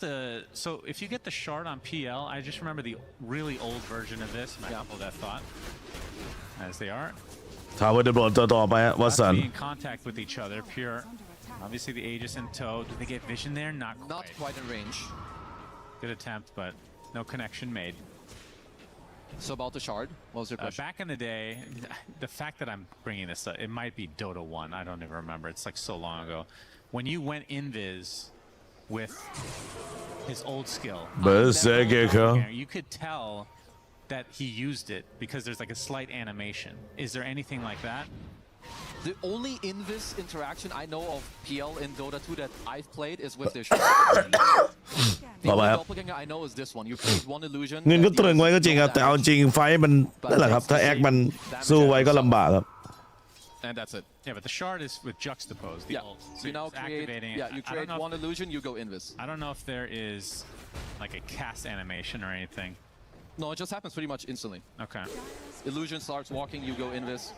so if you get the Shard on PL, I just remember the really old version of this. Might hold that thought, as they are. ถามว่าจะโดนต่อไปฮะวัตสัน Be in contact with each other. Pure, obviously the Aegis in tow. Did they get vision there? Not quite in range. Good attempt, but no connection made. So about the Shard, what was your question? Back in the day, the fact that I'm bringing this up, it might be Dota 1. I don't even remember. It's like so long ago. When you went invis with his old skill, you could tell that he used it because there's like a slight animation. Is there anything like that? The only invis interaction I know of PL in Dota 2 that I've played is with the Shard. The only doppelganger I know is this one. You create one illusion. เงินก็ตรึงไว้ก็จริงครับแต่เอาจริงไฟมันนั่นแหละครับถ้าแอคมันสู้ไว้ก็ลำบากครับ And that's it. Yeah, but the Shard is with juxtapose. The ult. So you now activating. Yeah, you create one illusion, you go invis. I don't know if there is like a cast animation or anything. No, it just happens pretty much instantly. Okay. Illusion starts walking, you go invis.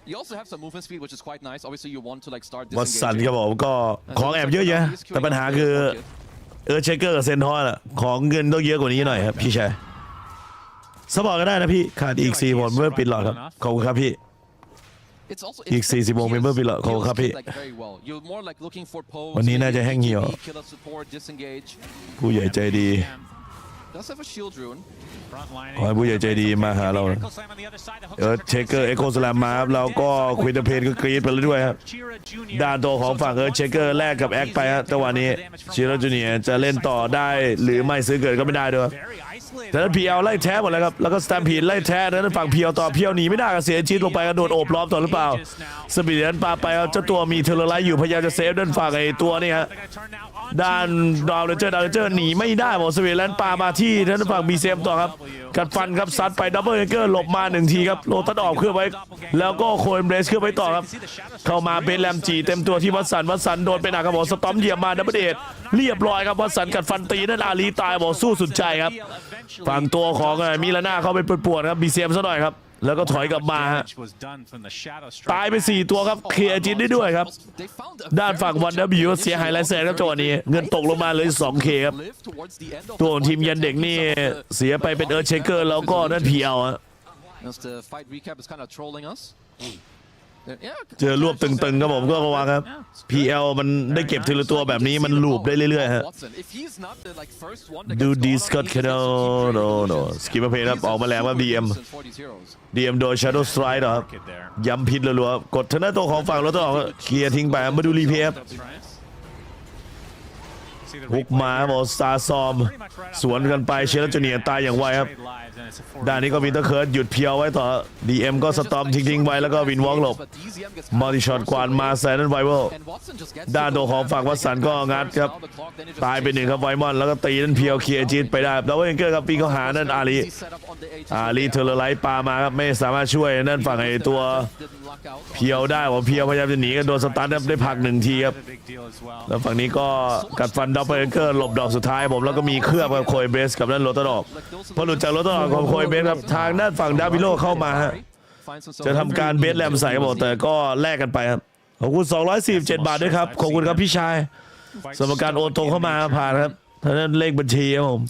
You also have some movement speed, which is quite nice. Obviously, you want to like start วัตสันครับผมก็ของแอบเยอะแยะแต่ปัญหาคือเชคเกอร์กับเซนทอร์อะของเงินต้องเยอะกว่านี้หน่อยครับพี่ชายสปอร์ตก็ได้นะพี่ขาดอีก4 ผมเมื่อปิดหลอดครับขอบคุณครับพี่อีก40 โมงเป็นเมื่อปิดหลอดขอบคุณครับพี่วันนี้น่าจะแห้งเหี่ยวผู้ใหญ่ใจดีขอให้ผู้ใหญ่ใจดีมาหาเราเชคเกอร์เอ็กโคสแลมมาครับแล้วก็ควินเตอร์เพนก็กรี๊ดไปแล้วด้วยครับด้านตัวของฝั่งเชคเกอร์แลกกับแอคไปครับจังหวะนี้ชิโร่จูเนียร์จะเล่นต่อได้หรือไม่ซื้อเกิดก็ไม่ได้ด้วยแต่นั้นพีเอลไล่แท้หมดแล้วครับแล้วก็สแตมพีดไล่แท้นั้นฝั่งพีเอลต่อพีเอลหนีไม่ได้ก็เสียชีวิตลงไปก็โดนโอบล้อมต่อหรือเปล่าสปีดนั้นปาไปเจ้าตัวมีเทอร์ไลท์อยู่พยายามจะเซฟด้านฝั่งไอ้ตัวนี่ฮะด้านดาวเรนเจอร์หนีไม่ได้บอกสปีดนั้นปามาที่ด้านฝั่งบีเซมต่อครับกัดฟันครับซัดไปดับเบิลเกอร์หลบมา1 ทีครับโลตัดออกเครื่องไว้แล้วก็โคเบรสเครื่องไว้ต่อครับเข้ามาเป็นแรมจีเต็มตัวที่วัตสันโดนเป็นหนักครับบอกสตอมเหยียบมาดับเบิลเดชเรียบร้อยครับวัตสันกัดฟันตีนั่นอาลีตายบอกสู้สุดใจครับฝั่งตัวของมิลาน่าเข้าไปปวดครับบีเซมซะหน่อยครับแล้วก็ถอยกลับมาตายไป4 ตัวครับเคลียร์จินได้ด้วยครับด้านฝั่งวันWเสียหายหลายแสนครับจังหวะนี้เงินตกลงมาเลย 2K ครับตัวของทีมยันเด็กนี่เสียไปเป็นเชคเกอร์แล้วก็นั่นPLเจอรวบตึงๆครับผมก็ระวังครับ PL มันได้เก็บทีละตัวแบบนี้มันลูปได้เรื่อยๆฮะดูดีสกอตแคโนสกิปเพย์ครับออกมาแล้วว่า DM โดน Shadow Strike ครับย้ำพิษรัวๆกดทางด้านตัวของฝั่งรถต่อเคลียร์ทิ้งไปมาดูรีเพย์ฮุกมาบอกซาซอมสวนกันไปเชลจูเนียร์ตายอย่างไวครับด้านนี้ก็วินเตอร์เคิร์ดหยุดเพียวไว้ต่อ DM ก็สตอมทิ้งไว้แล้วก็วินวอล์กหลบมัลติช็อตกวาดมาแซนไวเวลด้านตัวของฝั่งวัตสันก็งัดครับตายไป1ครับไวมอนแล้วก็ตีนั่นเพียวเคลียร์จีนไปได้แล้วเองเกอร์ครับปีเขาหานั่นอาลีเทอร์ไลท์ปามาครับไม่สามารถช่วยนั่นฝั่งไอ้ตัวเพียวได้ผมเพียวพยายามจะหนีกันโดนสตาร์ทได้พัก1 ทีครับแล้วฝั่งนี้ก็กัดฟันดับเบิลเกอร์หลบดอกสุดท้ายผมแล้วก็มีเครื่องกับโคยเบสกับนั่นโรตดอกพอหลุดจากโรตดอกของโคยเบสครับทางด้านฝั่งดาวิโลเข้ามาจะทำการเบสแรมใส่บอกแต่ก็แลกกันไปครับขอบคุณ247 บาทด้วยครับขอบคุณครับพี่ชายสำหรับการโอนตรงเข้ามาผ่านครับท่านเลขบัญชีครับผม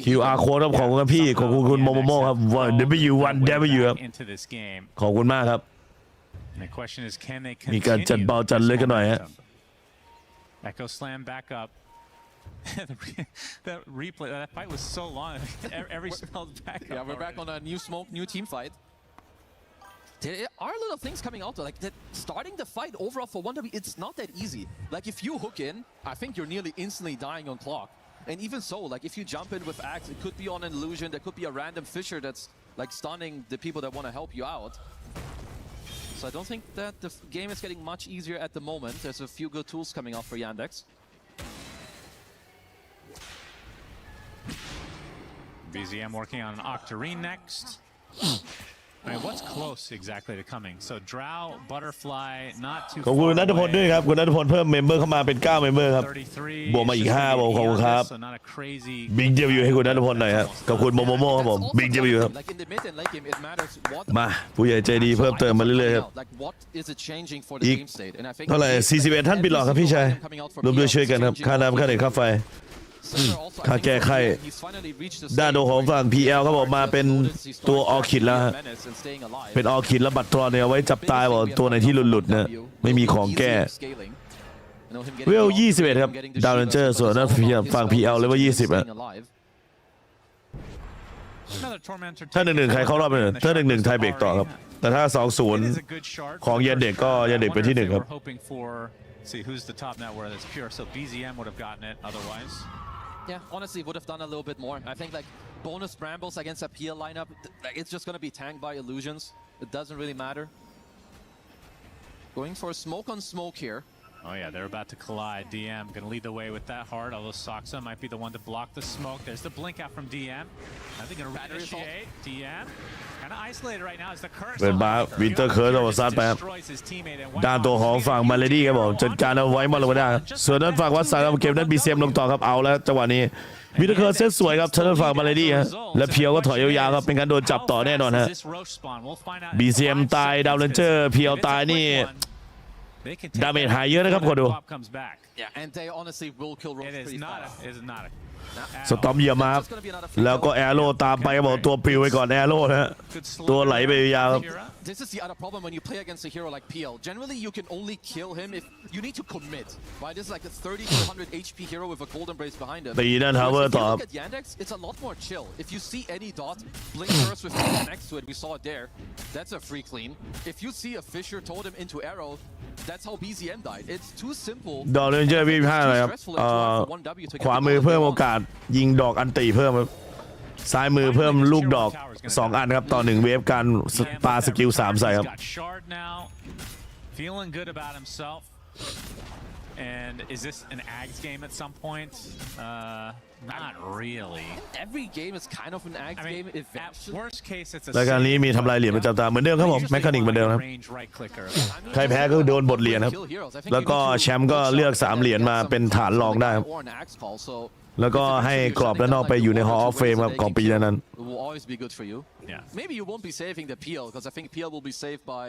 QR code ครับขอบคุณครับพี่ขอบคุณคุณโมโมครับ W1W ครับขอบคุณมากครับมีการจัดเบาจัดเล็กกันหน่อยฮะEcho slam back up. That replay, that fight was so long. Every spell's back up. Yeah, we're back on a new smoke, new team fight. There are little things coming out though, like that starting the fight overall for 1W, it's not that easy. Like if you hook in, I think you're nearly instantly dying on clock. And even so, like if you jump in with Axe, it could be on an illusion, there could be a random Fisher that's like stunning the people that want to help you out. So I don't think that the game is getting much easier at the moment. There's a few good tools coming out for Yandex. BZM working on an Octarine next. I mean, what's close exactly to coming? So Drow, Butterfly, not too ขอบคุณ far นัทพล away. ด้วยครับคุณนัทพลเพิ่มเมมเบอร์เข้ามาเป็น9เมมเบอร์ครับ 33 บวกมาอีก5ผมขอบคุณครับ so not a crazy บิ๊กเดวิวให้คุณนัทพลหน่อยครับขอบคุณโมโมโมครับผมบิ๊กเดวิวครับ Like in the mid and late game, it matters what มาผู้ใหญ่ใจดีเพิ่มเติมมาเรื่อยๆครับ like what is it changing for the อีก game state? And I think เท่าไหร่41ท่านปิดหลอกครับพี่ชายรวมด้วยช่วยกันครับค่าน้ำค่าเน็ตค่าไฟค่าแก้ไขด้านโดของฝั่ง PL ครับผมมาเป็นตัวออคิดแล้วฮะเป็นออคิดแล้วบัตรทรอนเนี่ยเอาไว้จับตายบอกตัวไหนที่หลุดๆนะไม่มีของแก้เวล21ครับดาวเรนเจอร์ส่วนนั้นฝั่ง PL เลยว่า20อ่ะ ถ้า1-1ใครเข้ารอบไปหนึ่งถ้า1-1ไทยเบรกต่อครับแต่ถ้า2-0ของยันเด็กก็ยันเด็กเป็นที่1ครับ See who's the top net worth. It's pure. So BZM would have gotten it otherwise. Yeah, honestly, would have done a little bit more. I think like bonus brambles against a PL lineup, it's just gonna be tanked by illusions. It doesn't really matter. Going for a smoke on smoke here. Oh yeah, they're about to collide. DM gonna lead the way with that heart, although Soxa might be the one to block the smoke. There's the blink out from DM. I think gonna initiate. DM kind of isolated right now as the curse. เป็นบาวินเตอร์เคิร์สโอซัดไปครับด้านตัวของฝั่งมาเลดี้ครับผมจัดการเอาไว้มาลงมาได้ครับส่วนนั้นฝั่งวัดสายครับเกมนั้นบีเซมลงต่อครับเอาแล้วจังหวะนี้วินเตอร์เคิร์สเซตสวยครับทางด้านฝั่งมาเลดี้ฮะและเพียวก็ถอยยาวๆครับเป็นการโดนจับต่อแน่นอนฮะบีเซมตายดาวเรนเจอร์เพียวตายนี่ดาเมจหายเยอะนะครับคนดู Yeah, and they honestly will kill Roche pretty fast. It is not. สตอมเหยียบมาครับแล้วก็แอโร่ตามไปครับผมตัวปลิวไปก่อนแอโร่นะฮะตัวไหลไปยาวครับ This is the other problem when you play against a hero like PL. Generally, you can only kill him if you need to commit. Right? This is like a 30 to 100 HP hero with a cold embrace behind him. ตีด้านทาวเวอร์ต่อครับ If you look at Yandex, it's a lot more chill. If you see any dot, blink first with next to it. We saw it there. That's a free clean. If you see a Fissure totem into arrow, that's how BZM died. It's too simple. ดอกเรนเจอร์25เลยครับขวามือเพิ่มโอกาสยิงดอกอันตีเพิ่มครับซ้ายมือเพิ่มลูกดอก2อันครับต่อ1เวฟการปาสกิล3ใส่ครับ Feeling good about himself. And is this an Ags game at some point? Not really. Every game is kind of an Ags game. At worst case, it's a รายการนี้มีทำลายเหรียญประจำตาเหมือนเดิมครับผมแมคคานิกเหมือนเดิมครับใครแพ้ก็โดนบทเหรียญครับแล้วก็แชมป์ก็เลือก3เหรียญมาเป็นฐานรองได้ครับแล้วก็ให้กรอบด้านนอกไปอยู่ใน Hall of Fame ครับของปีนั้น It will always be good for you. Yeah. Maybe you won't be saving the PL because I think PL will be saved by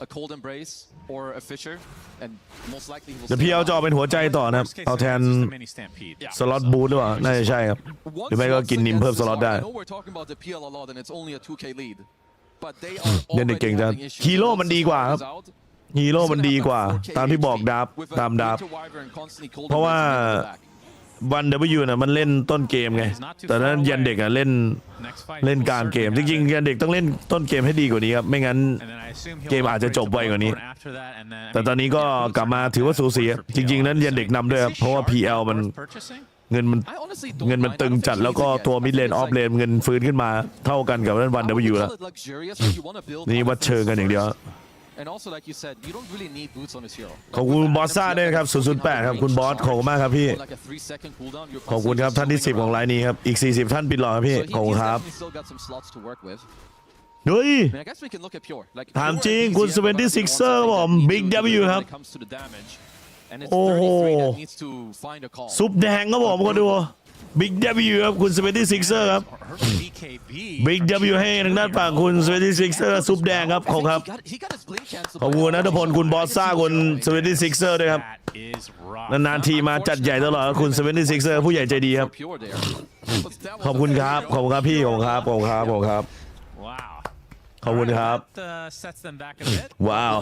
a cold embrace or a Fissure, and most likely he will. เดี๋ยวพี่เอาจะเอาเป็นหัวใจต่อนะครับเอาแทนสล็อตบูทหรือเปล่าน่าจะใช่ครับหรือไม่ก็กินนิมเพิ่มสล็อตได้ I know we're talking about the PL a lot, and it's only a 2K lead, but they are เล่นได้เก่งจังฮีโร่มันดีกว่าครับฮีโร่มันดีกว่าตามที่บอกดับตามดับเพราะว่าวัน W น่ะมันเล่นต้นเกมไงแต่นั้นยันเด็กอ่ะเล่นกลางเกมจริงๆยันเด็กต้องเล่นต้นเกมให้ดีกว่านี้ครับไม่งั้นเกมอาจจะจบไวกว่านี้แต่ตอนนี้ก็กลับมาถือว่าสูสีจริงๆนั้นยันเด็กนำด้วยครับเพราะว่า PL มันเงินมันตึงจัดแล้วก็ตัวมิดเลนออฟเลนเงินฟื้นขึ้นมาเท่ากันกับวัน W แล้วนี่วัดเชิงกันอย่างเดียวAnd also, like you said, you don't really need boots on this hero. ขอบคุณบอสซ่าด้วยครับ008ครับคุณบอสขอบคุณมากครับพี่ขอบคุณครับท่านที่10ของไลน์นี้ครับอีก40ท่านปิดหลอดครับพี่ขอบคุณครับเฮ้ยถามจริงคุณ76er ผมบิ๊ก W ครับโอ้โหซุปแดงครับผมก็ดูบิ๊ก W ครับคุณ76er ครับบิ๊ก W ให้ทางด้านฝั่งคุณ76er ซุปแดงครับขอบครับขอบคุณนัทพลคุณบอสซ่าคุณ76er ด้วยครับนานๆทีมาจัดใหญ่ตลอดคุณ76er ผู้ใหญ่ใจดีครับขอบคุณครับขอบคุณครับพี่ขอบคุณครับขอบคุณครับขอบคุณครับขอบคุณครับว้าว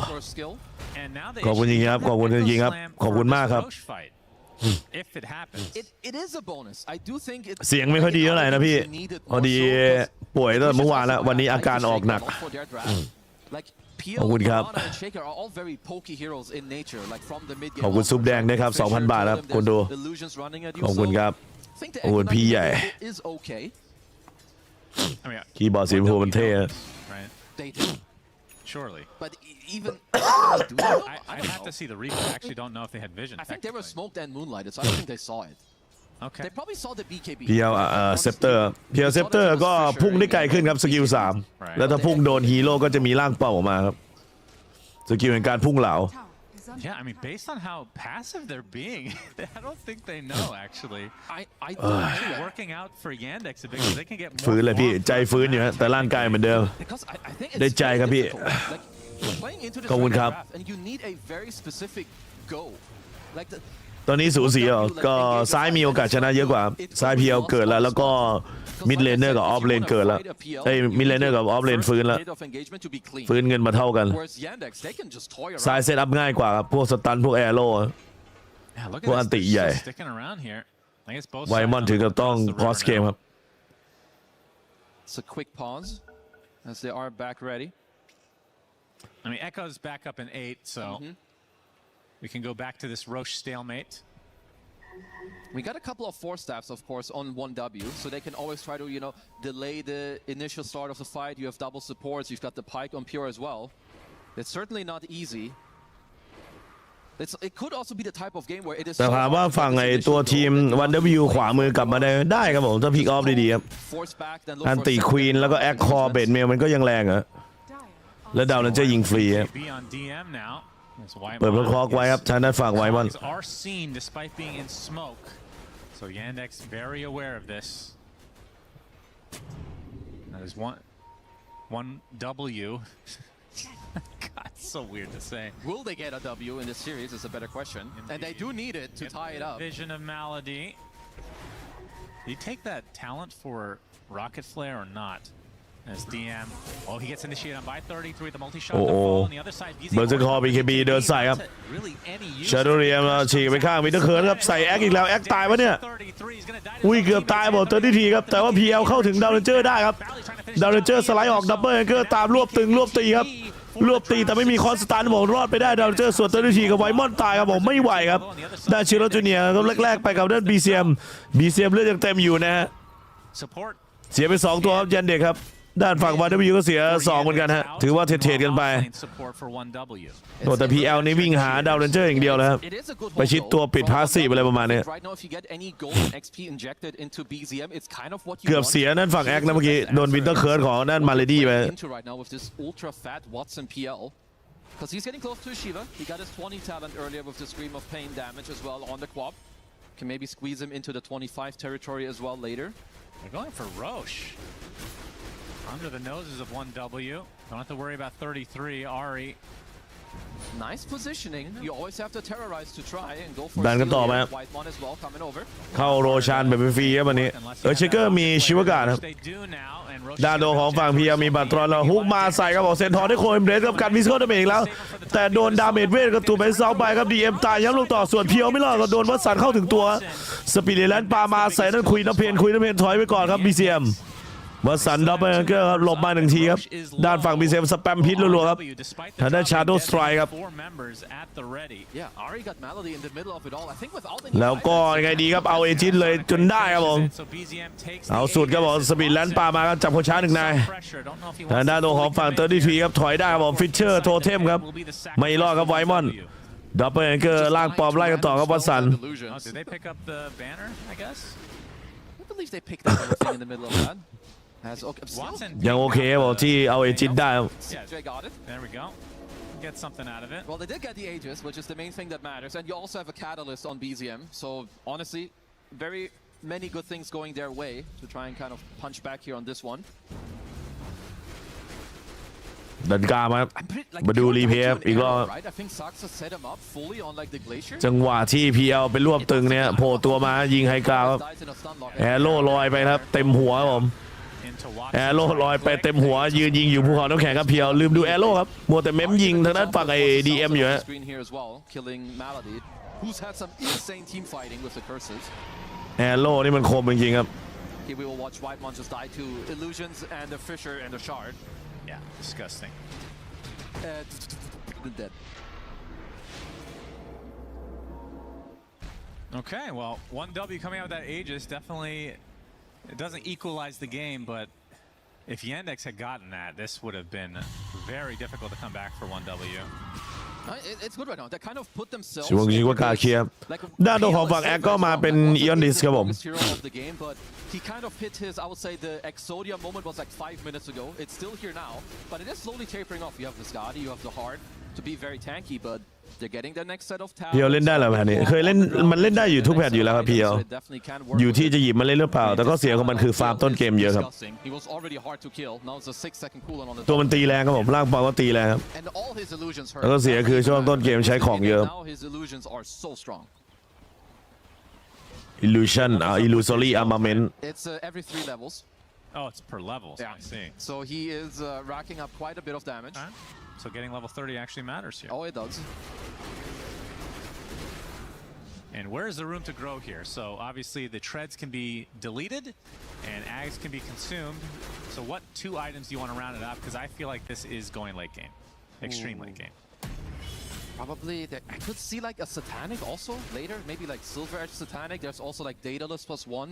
ขอบคุณจริงครับขอบคุณจริงครับขอบคุณมากครับIf it happens, it is a bonus. I do think it. เสียงไม่ค่อยดีเท่าไหร่นะพี่พอดีป่วยตั้งแต่เมื่อวานแล้ววันนี้อาการออกหนักขอบคุณครับขอบคุณซุปแดงด้วยครับ 2,000 บาทครับคุณดูขอบคุณครับขอบคุณพี่ใหญ่คีย์บอร์ดสีชมพูมันเท่ Surely. But even I'd have to see the replay. I actually don't know if they had vision. I think they were smoked and moonlighted, so I don't think they saw it. Okay. They probably saw the BKB. เพียวเซปเตอร์เซปเตอร์ก็พุ่งได้ไกลขึ้นครับสกิล3แล้วถ้าพุ่งโดนฮีโร่ก็จะมีร่างเป้าออกมาครับสกิลแห่งการพุ่งเหลา Yeah, I mean, based on how passive they're being, I don't think they know actually. I think working out for Yandex a bit because they can get more. ฟื้นเลยพี่ใจฟื้นอยู่ฮะแต่ร่างกายเหมือนเดิม Because I think it's ได้ใจครับพี่ playing into this ขอบคุณครับ and you need a very specific go. Like the ตอนนี้สูสีอ่ะก็ซ้ายมีโอกาสชนะเยอะกว่าซ้ายเพียวเกิดแล้วก็มิดเลนเนอร์กับออฟเลนเกิดแล้วมิดเลนเนอร์กับออฟเลนฟื้นแล้วฟื้นเงินมาเท่ากันซ้ายเซตอัพง่ายกว่าครับพวกสตันพวกแอโร่พวกอันติใหญ่ไวมอนถึงกับต้องพอสเกมครับ It's a quick pause as they are back ready. I mean, Echo's back up in 8, so we can go back to this Roche stalemate. We got a couple of force staffs, of course, on 1W, so they can always try to, delay the initial start of the fight. You have double supports. You've got the Pike on Pure as well. It's certainly not easy. It could also be the type of game where it is. แต่ถามว่าฝั่งไอตัวทีม 1W ขวามือกลับมาได้ครับผมถ้าพิกออฟดีๆครับอันติควีนแล้วก็แอคคอร์เบดเมลมันก็ยังแรงอะแล้วดาวนั้นจะยิงฟรีครับเปิดบล็อกคอกไว้ครับทางด้านฝั่งไวมอน Are seen despite being in smoke, so Yandex very aware of this. That is one W. God, so weird to say. Will they get a W in this series is a better question. And they do need it to tie it up. Vision of Malady. Do you take that talent for Rocket Flare or not? As DM. Oh, he gets initiated on by 33. The multi-shot on the fall on the other side. เบอร์เซอร์คอ BKB เดินใส่ครับชาโดเรียมฉีกไปข้างมิเตอร์เคิร์นครับใส่แอคอีกแล้วแอคตายวะเนี่ยอุ้ยเกือบตายหมดตัวทีครับแต่ว่า PL เข้าถึงดาวเรนเจอร์ได้ครับดาวเรนเจอร์สไลด์ออกดับเบิลเกอร์ตามรวบตีครับรวบตีแต่ไม่มีคอนสแตนต์ผมรอดไปได้ดาวเรนเจอร์ส่วนตัวทีกับไวมอนตายครับผมไม่ไหวครับได้ชิโรจูเนียร์ครับแรกๆไปกับด้าน BCM เลือดยังเต็มอยู่นะฮะเสียไป2ตัวครับยันเด็กครับด้านฝั่ง 1W ก็เสีย2เหมือนกันฮะถือว่าเทรดกันไปโดนแต่ PL นี่วิ่งหาดาวเรนเจอร์อย่างเดียวแล้วครับไปชิดตัวปิดพาสซีฟอะไรประมาณนี้เกือบเสียนั่นฝั่งแอคนะเมื่อกี้โดนวินเตอร์เคิร์ดของนั่นมาเลดี้ไป Because he's getting close to Shiva. He got his 20 talent earlier with the Scream of Pain damage as well on the quad. Can maybe squeeze him into the 25 territory as well later. They're going for Roche. Under the noses of 1W. Don't have to worry about 33. Ari. Nice positioning. You always have to terrorize to try and go for ดันกันต่อไหม Whitemon as well coming over. เข้าโรชานแบบฟรีครับวันนี้เชคเกอร์มีชิวการครับด้านโดของฝั่งพีมีบัตรตรอนแล้วฮุกมาใส่ครับผมเซนทอร์ได้โคเอ็มเบรสกับการมิสโคดาเมจแล้วแต่โดนดาเมจเวทกับตูไปเซาไปครับดีเอ็มตายย้ำลงต่อส่วนเพียวไม่รอดก็โดนวัดสันเข้าถึงตัวสปีดแลนด์ปามาใส่นั่นคุยน้ำเพนถอยไปก่อนครับ BCM วัดสันดับเบิลเกอร์ครับหลบมา1ทีครับด้านฝั่ง BCM สแปมพิษรัวๆครับทางด้านชาโดว์สไตรค์ครับแล้วก็ยังไงดีครับเอาเอจินเลยจนได้ครับผมเอาสุดครับผมสปีดแลนด์ปามาครับจับคนช้า1 นายทางด้านของฝั่ง33ครับถอยได้ครับผมฟิชเชอร์โทเทมครับไม่รอดครับไวมอนดับเบิลเกอร์ลากปอมไล่กันต่อครับวัดสัน ยังโอเคบอกที่เอาเอจินได้ There we go. Get something out of it. Well, they did get the Aegis, which is the main thing that matters, and you also have a catalyst on BZM. So honestly, very many good things going their way to try and kind of punch back here on this one. ดันกล้ามาดูรีเพย์อีกรอบจังหวะที่ PL ไปรวบตึงเนี่ยโผล่ตัวมายิงไฮกราวครับแอโร่ลอยไปครับเต็มหัวครับผมแอโร่ลอยไปเต็มหัวยืนยิงอยู่ภูเขาน้ำแข็งครับ PL ลืมดูแอโร่ครับมัวแต่เม้มยิงทางด้านฝั่งไอ้ DM อยู่ฮะแอโร่นี่มันคมจริงๆครับ Yeah, disgusting. Okay, well, 1W coming out with that Aegis definitely, it doesn't equalize the game, but if Yandex had gotten that, this would have been very difficult to come back for 1W. It's good right now. They kind of put themselves ชิวงชิวกาเคลียร์ด้านตัวของฝั่งแอคก็มาเป็นอีออนดิสครับผม He kind of hit his, I would say the Exodia moment was like 5 minutes ago. It's still here now, but it is slowly tapering off. You have the Skadi, you have the Hard to be very tanky, but they're getting their next set of talents. พีเอลเล่นได้แล้วแพทนี้เคยเล่นมันเล่นได้อยู่ทุกแพทอยู่แล้วครับพีเอลอยู่ที่จะหยิบมาเล่นหรือเปล่าแต่ก็เสียของมันคือฟาร์มต้นเกมเยอะครับ He was already hard to kill. Now it's a 6-second cooldown on the ตัวมันตีแรงครับผมร่างปอก็ตีแรงครับแล้วก็เสียคือช่วงต้นเกมใช้ของเยอะ Now his illusions are so strong. Illusion Illusory Armament It's every 3 levels. Oh, it's per level. So I see. So he is racking up quite a bit of damage. So getting level 30 actually matters here. Oh, it does. And where's the room to grow here? So obviously the treads can be deleted and ags can be consumed. So what 2 items do you want to round it up? Because I feel like this is going late game. Extreme late game. Probably, I could see like a Satanic also later. Maybe like Silver Edge Satanic. There's also like Daedalus +1.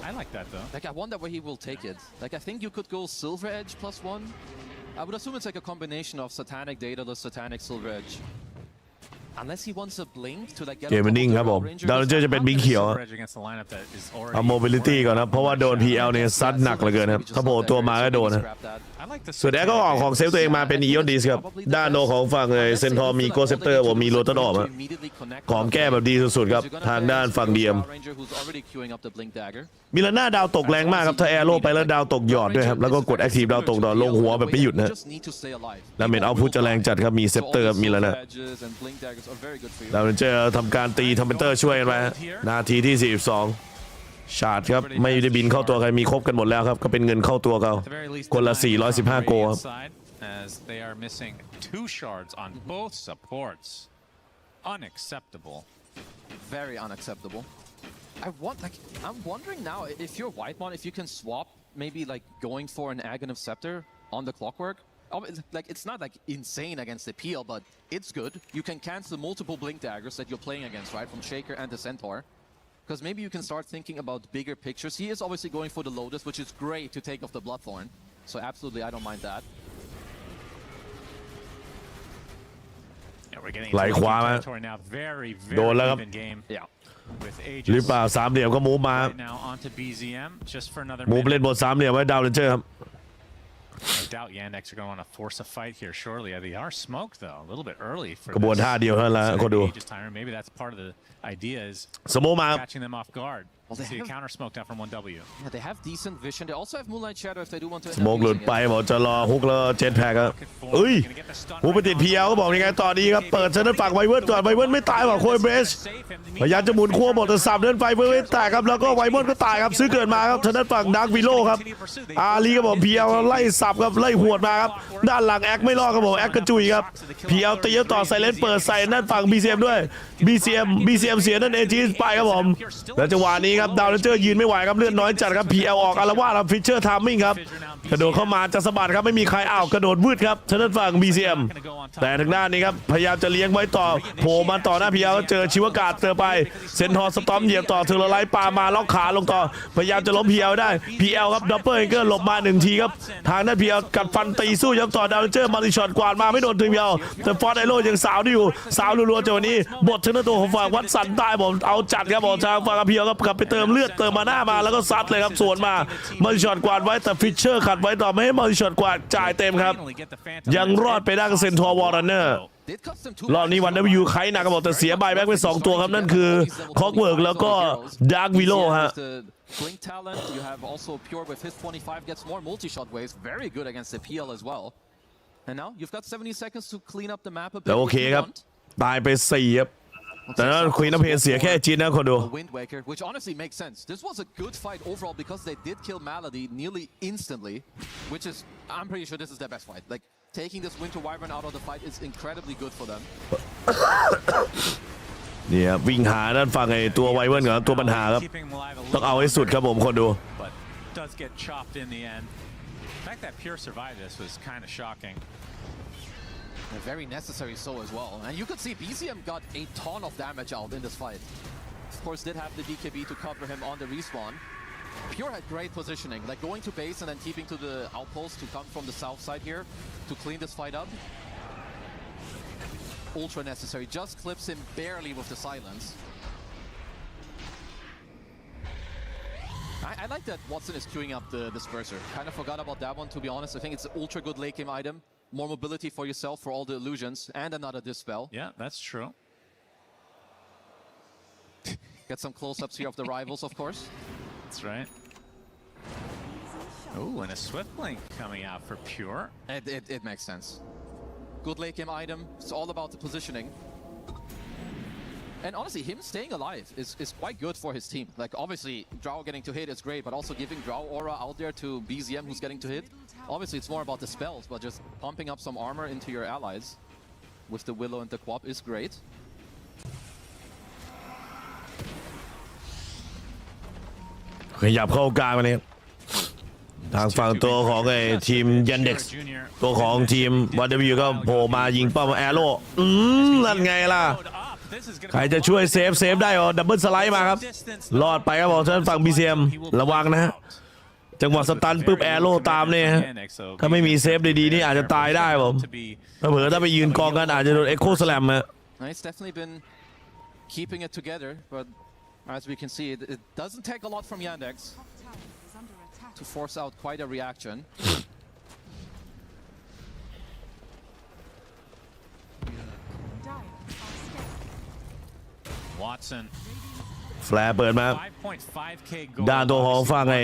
I like that though. Like I wonder where he will take it. Like I think you could go Silver Edge +1. I would assume it's like a combination of Satanic, Daedalus, Satanic, Silver Edge. Unless he wants a blink to like get เกมมันนิ่งครับผมดาวน์เจอร์จะเป็นบิงเขียวเอาโมบิลิตี้ก่อนนะเพราะว่าโดน PL เนี่ยซัดหนักเหลือเกินครับถ้าโผล่ตัวมาก็โดนนะส่วนแอคก็ออกของเซฟตัวเองมาเป็นอีออนดิสครับด้านโนของฝั่งเซนทอร์มีโกเซปเตอร์ผมมีโรตดอมของแก้แบบดีสุดๆครับทางด้านฝั่งเดียมมิลาน่าดาวตกแรงมากครับถ้าแอโร่ไปแล้วดาวตกหยอดด้วยครับแล้วก็กดแอคทีฟดาวตกต่อลงหัวแบบไม่หยุดนะแล้วเมนเอาพุทจะแรงจัดครับมีเซปเตอร์มิลาน่าดาวน์เจอร์ทำการตีทอมเปเตอร์ช่วยกันไปนาทีที่42ชาร์จครับไม่ได้บินเข้าตัวใครมีครบกันหมดแล้วครับก็เป็นเงินเข้าตัวเขาคนละ415โกครับ As they are missing 2 shards on both supports. Unacceptable. Very unacceptable. I'm wondering now if you're Whitemon, if you can swap maybe like going for an Agon of Scepter on the Clockwork. Like it's not like insane against the PL, but it's good. You can cancel multiple Blink Daggers that you're playing against, right? From Shaker and the Centaur. Because maybe you can start thinking about bigger pictures. He is obviously going for the Lotus, which is great to take off the Bloodthorn. So absolutely, I don't mind that. Yeah, we're getting ไหลขวามา now. Very, โดนแล้วครับ even game. Yeah. หรือเปล่าสามเหลี่ยมก็มูฟมา Now onto BZM just for another มูฟเล่นบนสามเหลี่ยมไว้ดาวน์เจอร์ครับ I doubt Yandex are going to want to force a fight here shortly. They are smoked though, a little bit early for กระบวนท่าเดียวเท่านั้นแหละคนดู Maybe that's part of the idea is สโมมา catching them off guard. See a counter smoke down from 1W. Yeah, they have decent vision. They also have Moonlight Shadow if they do want to. สโมกหลุดไปบอกจะรอฮุกแล้วเจ็ตแพ็กครับเอ้ยฮุกไปติด PL ก็บอกยังไงต่อดีครับเปิดเซนต์ฝั่งไวเวิร์ดก่อนไวเวิร์ดไม่ตายว่ะโคยเบสพยายามจะหมุนขั้วหมดแต่สับเดินไฟเวิร์ดไม่ตายครับแล้วก็ไวเวิร์ดก็ตายครับซื้อเกิดมาครับเซนต์ฝั่งดาร์กวิโลครับอาลีก็บอก PL ไล่สับครับไล่หวดมาครับด้านหลังแอคไม่รอดครับผมแอคกระจุยครับ PL ตีต่อไซเลนเปิดใส่ด้านฝั่ง BCM ด้วย BCM เสียนั่นเอจีไปครับผมแล้วจังหวะนี้ครับดาวน์เจอร์ยืนไม่ไหวครับเลือดน้อยจัดครับ PL ออกอาละวาดครับฟิชเชอร์ทามมิ่งครับกระโดดเข้ามาจะสะบัดครับไม่มีใครอ้าวกระโดดวืดครับทางด้านฝั่ง BCM แต่ทางด้านนี้ครับพยายามจะเลี้ยงไว้ต่อโผล่มาต่อหน้า PL เจอชิวกาศเจอไปเซนทอร์สตอมเหยียบต่อเทอร์ไลท์ปามาล็อกขาลงต่อพยายามจะล้ม PL ได้ PL ครับดับเบิลเองเกอร์หลบมา1ทีครับทางด้าน PL กัดฟันตีสู้ยับต่อดาวน์เจอร์มาริช็อตกวาดมาไม่โดนถึง PL แต่ฟอร์ดไอโร่ยังสาวอยู่สาวรัวๆจังหวะนี้บทชนะตัวของฝั่งวัดสันใต้ผมเอาจัดครับบอกทางฝั่ง PL ครับกลับไปเติมเลือดเติมมาหน้ามาแล้วก็ซัดเลยครับสวนมามาริช็อตกวาดไว้แต่ฟิชเชอร์ขัดไว้ต่อไม่ให้มาริช็อตกวาดจ่ายเต็มครับยังรอดไปได้กับเซนทอร์วอร์เนอร์รอบนี้วันดับยูไคหนักครับบอกแต่เสียใบแบ็กไป2ตัวครับนั่นคือคอกเวิร์กแล้วก็ดาร์กวิโลฮะ Blink talent, you have also Pure with his 25 gets more multi-shot waves, very good against the PL as well. And now you've got 70 seconds to clean up the map a bit. แต่โอเคครับตายไป4ครับแต่นั้นควีนอเพนเสียแค่จีนนะคนดู Wind Waker, which honestly makes sense. This was a good fight overall because they did kill Malady nearly instantly, which is, I'm pretty sure this is their best fight. Like taking this Winter Wyvern out of the fight is incredibly good for them. เนี่ยวิ่งหาด้านฝั่งไอ้ตัวไวเวิร์นกับตัวปัญหาครับต้องเอาให้สุดครับผมคนดู Does get chopped in the end. The fact that Pure survived this was kind of shocking. Very necessary so as well. And you could see BCM got a ton of damage out in this fight. Of course, did have the DKB to cover him on the respawn. Pure had great positioning, like going to base and then keeping to the outpost to come from the south side here to clean this fight up. ultra necessary. Just clips him barely with the silence. I like that Watson is queuing up the Disperser. Kind of forgot about that one, to be honest. I think it's an ultra good late game item. More mobility for yourself for all the illusions, and another Dispel. Yeah, that's true. Get some close-ups here of the rivals, of course. That's right. Oh, and a Swift Link coming out for Pure. It makes sense. Good late game item. It's all about the positioning. And honestly, him staying alive is quite good for his team. Like, obviously, Drow getting to hit is great, but also giving Drow aura out there to BZM who's getting to hit. Obviously, it's more about the spells, but just pumping up some armor into your allies with the Willow and the Quap is great. ขยับเข้ากลางมาเนี่ยทางฝั่งตัวของไอ้ทีมยันเด็กซ์ตัวของทีมวันเดวิวก็โผล่มายิงเป้าแอโร่นั่นไงล่ะใครจะช่วยเซฟได้เหรอดับเบิลสไลด์มาครับรอดไปครับผมท่านฝั่ง BCM ระวังนะฮะจังหวะสตันปุ๊บแอโร่ตามเนี่ยฮะถ้าไม่มีเซฟดีๆนี่อาจจะตายได้ผมเผลอถ้าไปยืนกองกันอาจจะโดนเอ็กโคสแลมฮะ It's definitely been keeping it together, but as we can see, it doesn't take a lot from Yandex to force out quite a reaction. Watson แฟร์เปิดมาด้านตัวของฝั่งไอ้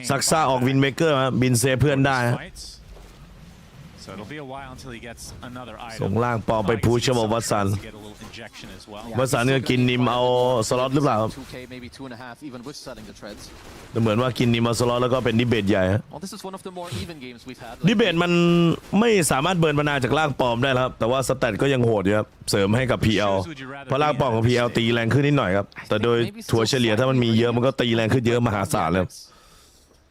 ซักซ่าออกวินเมเกอร์มาบินเซฟเพื่อนได้ส่งล่างปอมไปพูชบอกวัตสันก็กินนิมเอาสล็อตหรือเปล่าเหมือนว่ากินนิมเอาสล็อตแล้วก็เป็นดิเบตใหญ่ดิเบตมันไม่สามารถเบิร์นมานาจากล่างปอมได้ครับแต่ว่าสแตทก็ยังโหดอยู่ครับเสริมให้กับ PL เพราะล่างปอมของ PL ตีแรงขึ้นนิดหน่อยครับแต่โดยถัวเฉลี่ยถ้ามันมีเยอะมันก็ตีแรงขึ้นเยอะมหาศาลเลย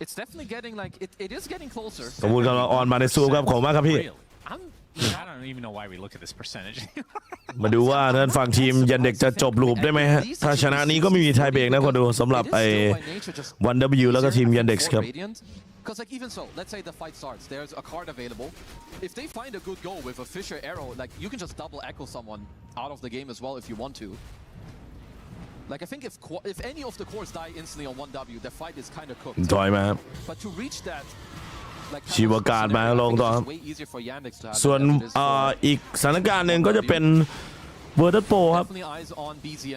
It's definitely getting like it is getting closer. ขอบคุณกำลังออนมาในซูมครับขอบคุณมากครับพี่ I don't even know why we look at this percentage. มาดูว่าท่านฝั่งทีมยันเด็กจะจบลูปได้ไหมฮะถ้าชนะนี้ก็ไม่มีไทยเบรกนะคนดูสำหรับไอ้ 1W แล้วก็ทีมยันเด็กครับ Because like even so, let's say the fight starts. There's a card available. If they find a good goal with a Fisher arrow, like you can just double echo someone out of the game as well if you want to. Like I think if any of the cores die instantly on 1W, the fight is kind of cooked. ถอยมาครับ But to reach that, like ชีวการมาลงต่อครับส่วนอีกสถานการณ์หนึ่งก็จะเป็นเวอร์ตัสโปครับ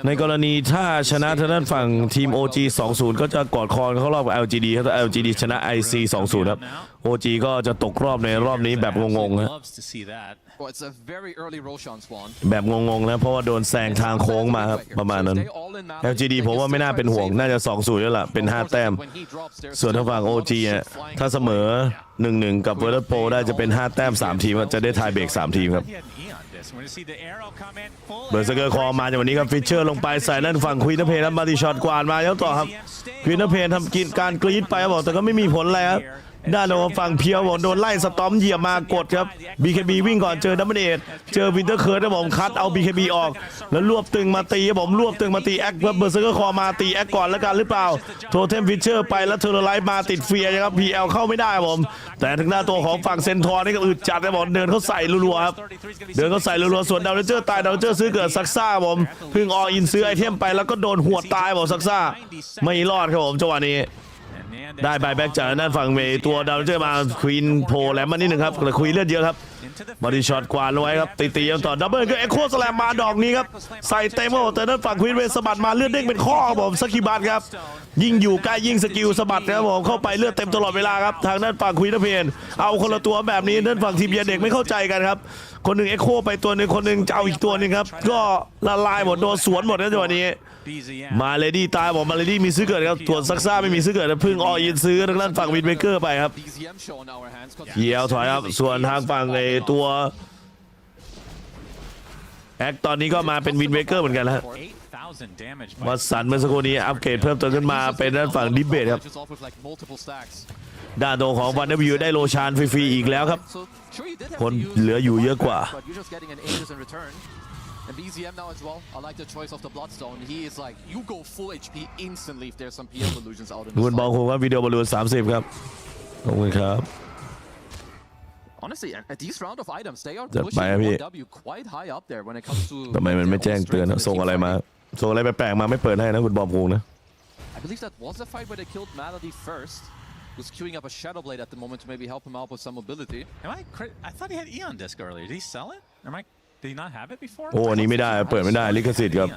ในกรณีถ้าชนะทางด้านฝั่งทีม OG 20ก็จะกอดคอเข้ารอบกับ LGD ถ้า LGD ชนะ IC 20ครับ OG ก็จะตกรอบในรอบนี้แบบงงๆฮะแบบงงๆนะเพราะว่าโดนแซงทางโค้งมาครับประมาณนั้น LGD ผมว่าไม่น่าเป็นห่วงน่าจะ20แล้วล่ะเป็น5แต้มส่วนทางฝั่ง OG ถ้าเสมอ 1-1 กับเวอร์ตัสโปได้จะเป็น5แต้ม3ทีมจะได้ไทยเบรก3ทีมครับเบอร์เซอร์เกอร์คอมาจากวันนี้ครับฟิชเชอร์ลงไปใส่นั่นฝั่งควีนเพนมาตีช็อตกวาดมาแล้วต่อครับควีนเพนทำกินการกรีดไปบอกแต่ก็ไม่มีผลอะไรครับด้านของฝั่งเพียวบอกโดนไล่สตอมเหยียบมากดครับ BKB วิ่งก่อนเจอดับเบิลเอทเจอวินเตอร์เคิร์ดนะผมคัดเอา BKB ออกแล้วรวบตึงมาตีผมรวบตึงมาตีแอคเบอร์เซอร์เกอร์คอมาตีแอคก่อนแล้วกันหรือเปล่าโทเทมฟิชเชอร์ไปแล้วเทอร์ไลท์มาติดเฟียร์ครับ PL เข้าไม่ได้ผมแต่ทางด้านตัวของฝั่งเซนทอร์นี่ก็อึดจัดนะผมเดินเขาใส่รัวๆครับเดินเขาใส่รัวๆส่วนดาวเจอร์ตายดาวเจอร์ซื้อเกิดซักซ่าผมเพิ่งออินซื้อไอเทมไปแล้วก็โดนหัวตายบอกซักซ่าไม่รอดครับผมจังหวะนี้ได้บายแบ็กจากด้านฝั่งเมย์ตัวดาวเจอร์มาควีนโผล่แหลมมานิดหนึ่งครับแต่ควีนเลือดเยอะครับบอดี้ช็อตกวาดไว้ครับตียังต่อดับเบิลก็เอ็กโคสแลมมาดอกนี้ครับใส่เต็มหมดแต่ด้านฝั่งควีนเวสบัดมาเลือดเด้งเป็นข้อผมสกิบัตครับยิ่งอยู่ใกล้ยิ่งสกิลสบัดครับผมเข้าไปเลือดเต็มตลอดเวลาครับทางด้านฝั่งควีนเพนเอาคนละตัวแบบนี้ด้านฝั่งทีมเยเด็กไม่เข้าใจกันครับคนหนึ่งเอ็กโคไปตัวหนึ่งคนหนึ่งจะเอาอีกตัวหนึ่งครับก็ละลายหมดโดนสวนหมดนะจังหวะนี้มาเลดี้ตายบอกมาเลดี้มีซื้อเกิดครับส่วนซักซ่าไม่มีซื้อเกิดเพิ่งออินซื้อทางด้านฝั่งวินเบเกอร์ไปครับเหี่ยวถอยครับส่วนทางฝั่งไอตัวแอคตอนนี้ก็มาเป็นวินเบเกอร์เหมือนกันแล้ววัตสันเมื่อสักครู่นี้อัปเกรดเพิ่มเติมขึ้นมาเป็นด้านฝั่งดิเบตครับด้านโดของวันเดวิวได้โลชานฟรีๆอีกแล้วครับคนเหลืออยู่เยอะกว่าAnd BZM now as well. I like the choice of the Bloodstone. He is like, you go full HP instantly if there's some PL illusions out in the คุณบอลคงครับวิดีโอบอลลูน30ครับขอบคุณครับ Honestly, at these round of items, they are จัดไป pushing ครับพี่ 1W quite high up there when it comes to. ทำไมมันไม่แจ้งเตือนนะส่งอะไรมาส่งอะไรแปลกๆมาไม่เปิดให้นะคุณบอมคงนะ I believe that was the fight where they killed Malady first. Who's queuing up a Shadow Blade at the moment to maybe help him out with some mobility. I thought he had Eon Disc earlier. Did he sell it? Did he not have it before? โอ้อันนี้ไม่ได้เปิดไม่ได้ลิขสิทธิ์ครับ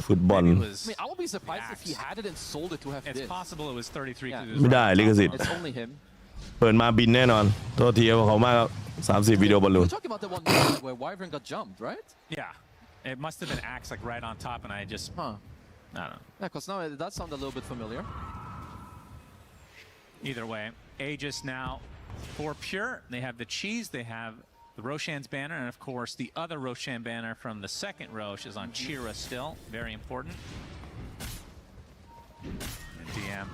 ฟุตบอล I mean, I would be surprised if he had it and sold it to have It's bid. possible it was 33. Yeah. ไม่ได้ลิขสิทธิ์ It's only him. เปิดมาบินแน่นอนโทษทีครับเขามากครับ30วิดีโอบอลลูน We're talking about the one moment where Wyvern got jumped, right? Yeah. It must have been Axe like right on top, and I just. I don't know. Yeah, because now it does sound a little bit familiar. Either way, Aegis now for Pure. They have the cheese. They have the Roshan's banner, and of course the other Roshan banner from the second Rosh is on Chira still. Very important. And DM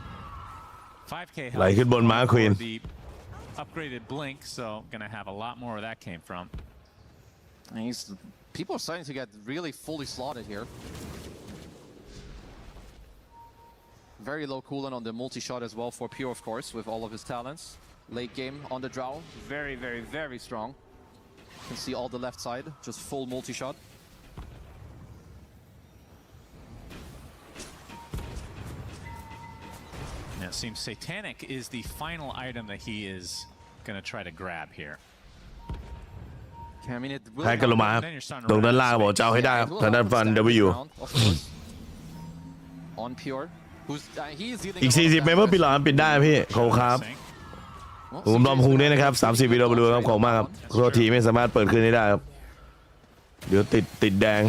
5K ไหลขึ้นบนม้าควีน the upgraded Blink, so gonna have a lot more where that came from. And people are starting to get really fully slotted here. Very low cooldown on the multi-shot as well for Pure, of course, with all of his talents. Late game on the draw, very, very, very strong. You can see all the left side, just full multi-shot. Now it seems Satanic is the final item that he is gonna try to grab here. I mean, it ให้กันลงมาครับตรงด้านล่างบอกจะเอาให้ได้ครับทางด้านฟัน W on Pure.อีก40เมมเบอร์ปิดหลอดปิดได้พี่ขอบคุณครับผมรอมคุงด้วยนะครับ30วิดีโอมาดูครับขอบคุณมากครับโทษทีไม่สามารถเปิดขึ้นได้ครับเดี๋ยวติดแดง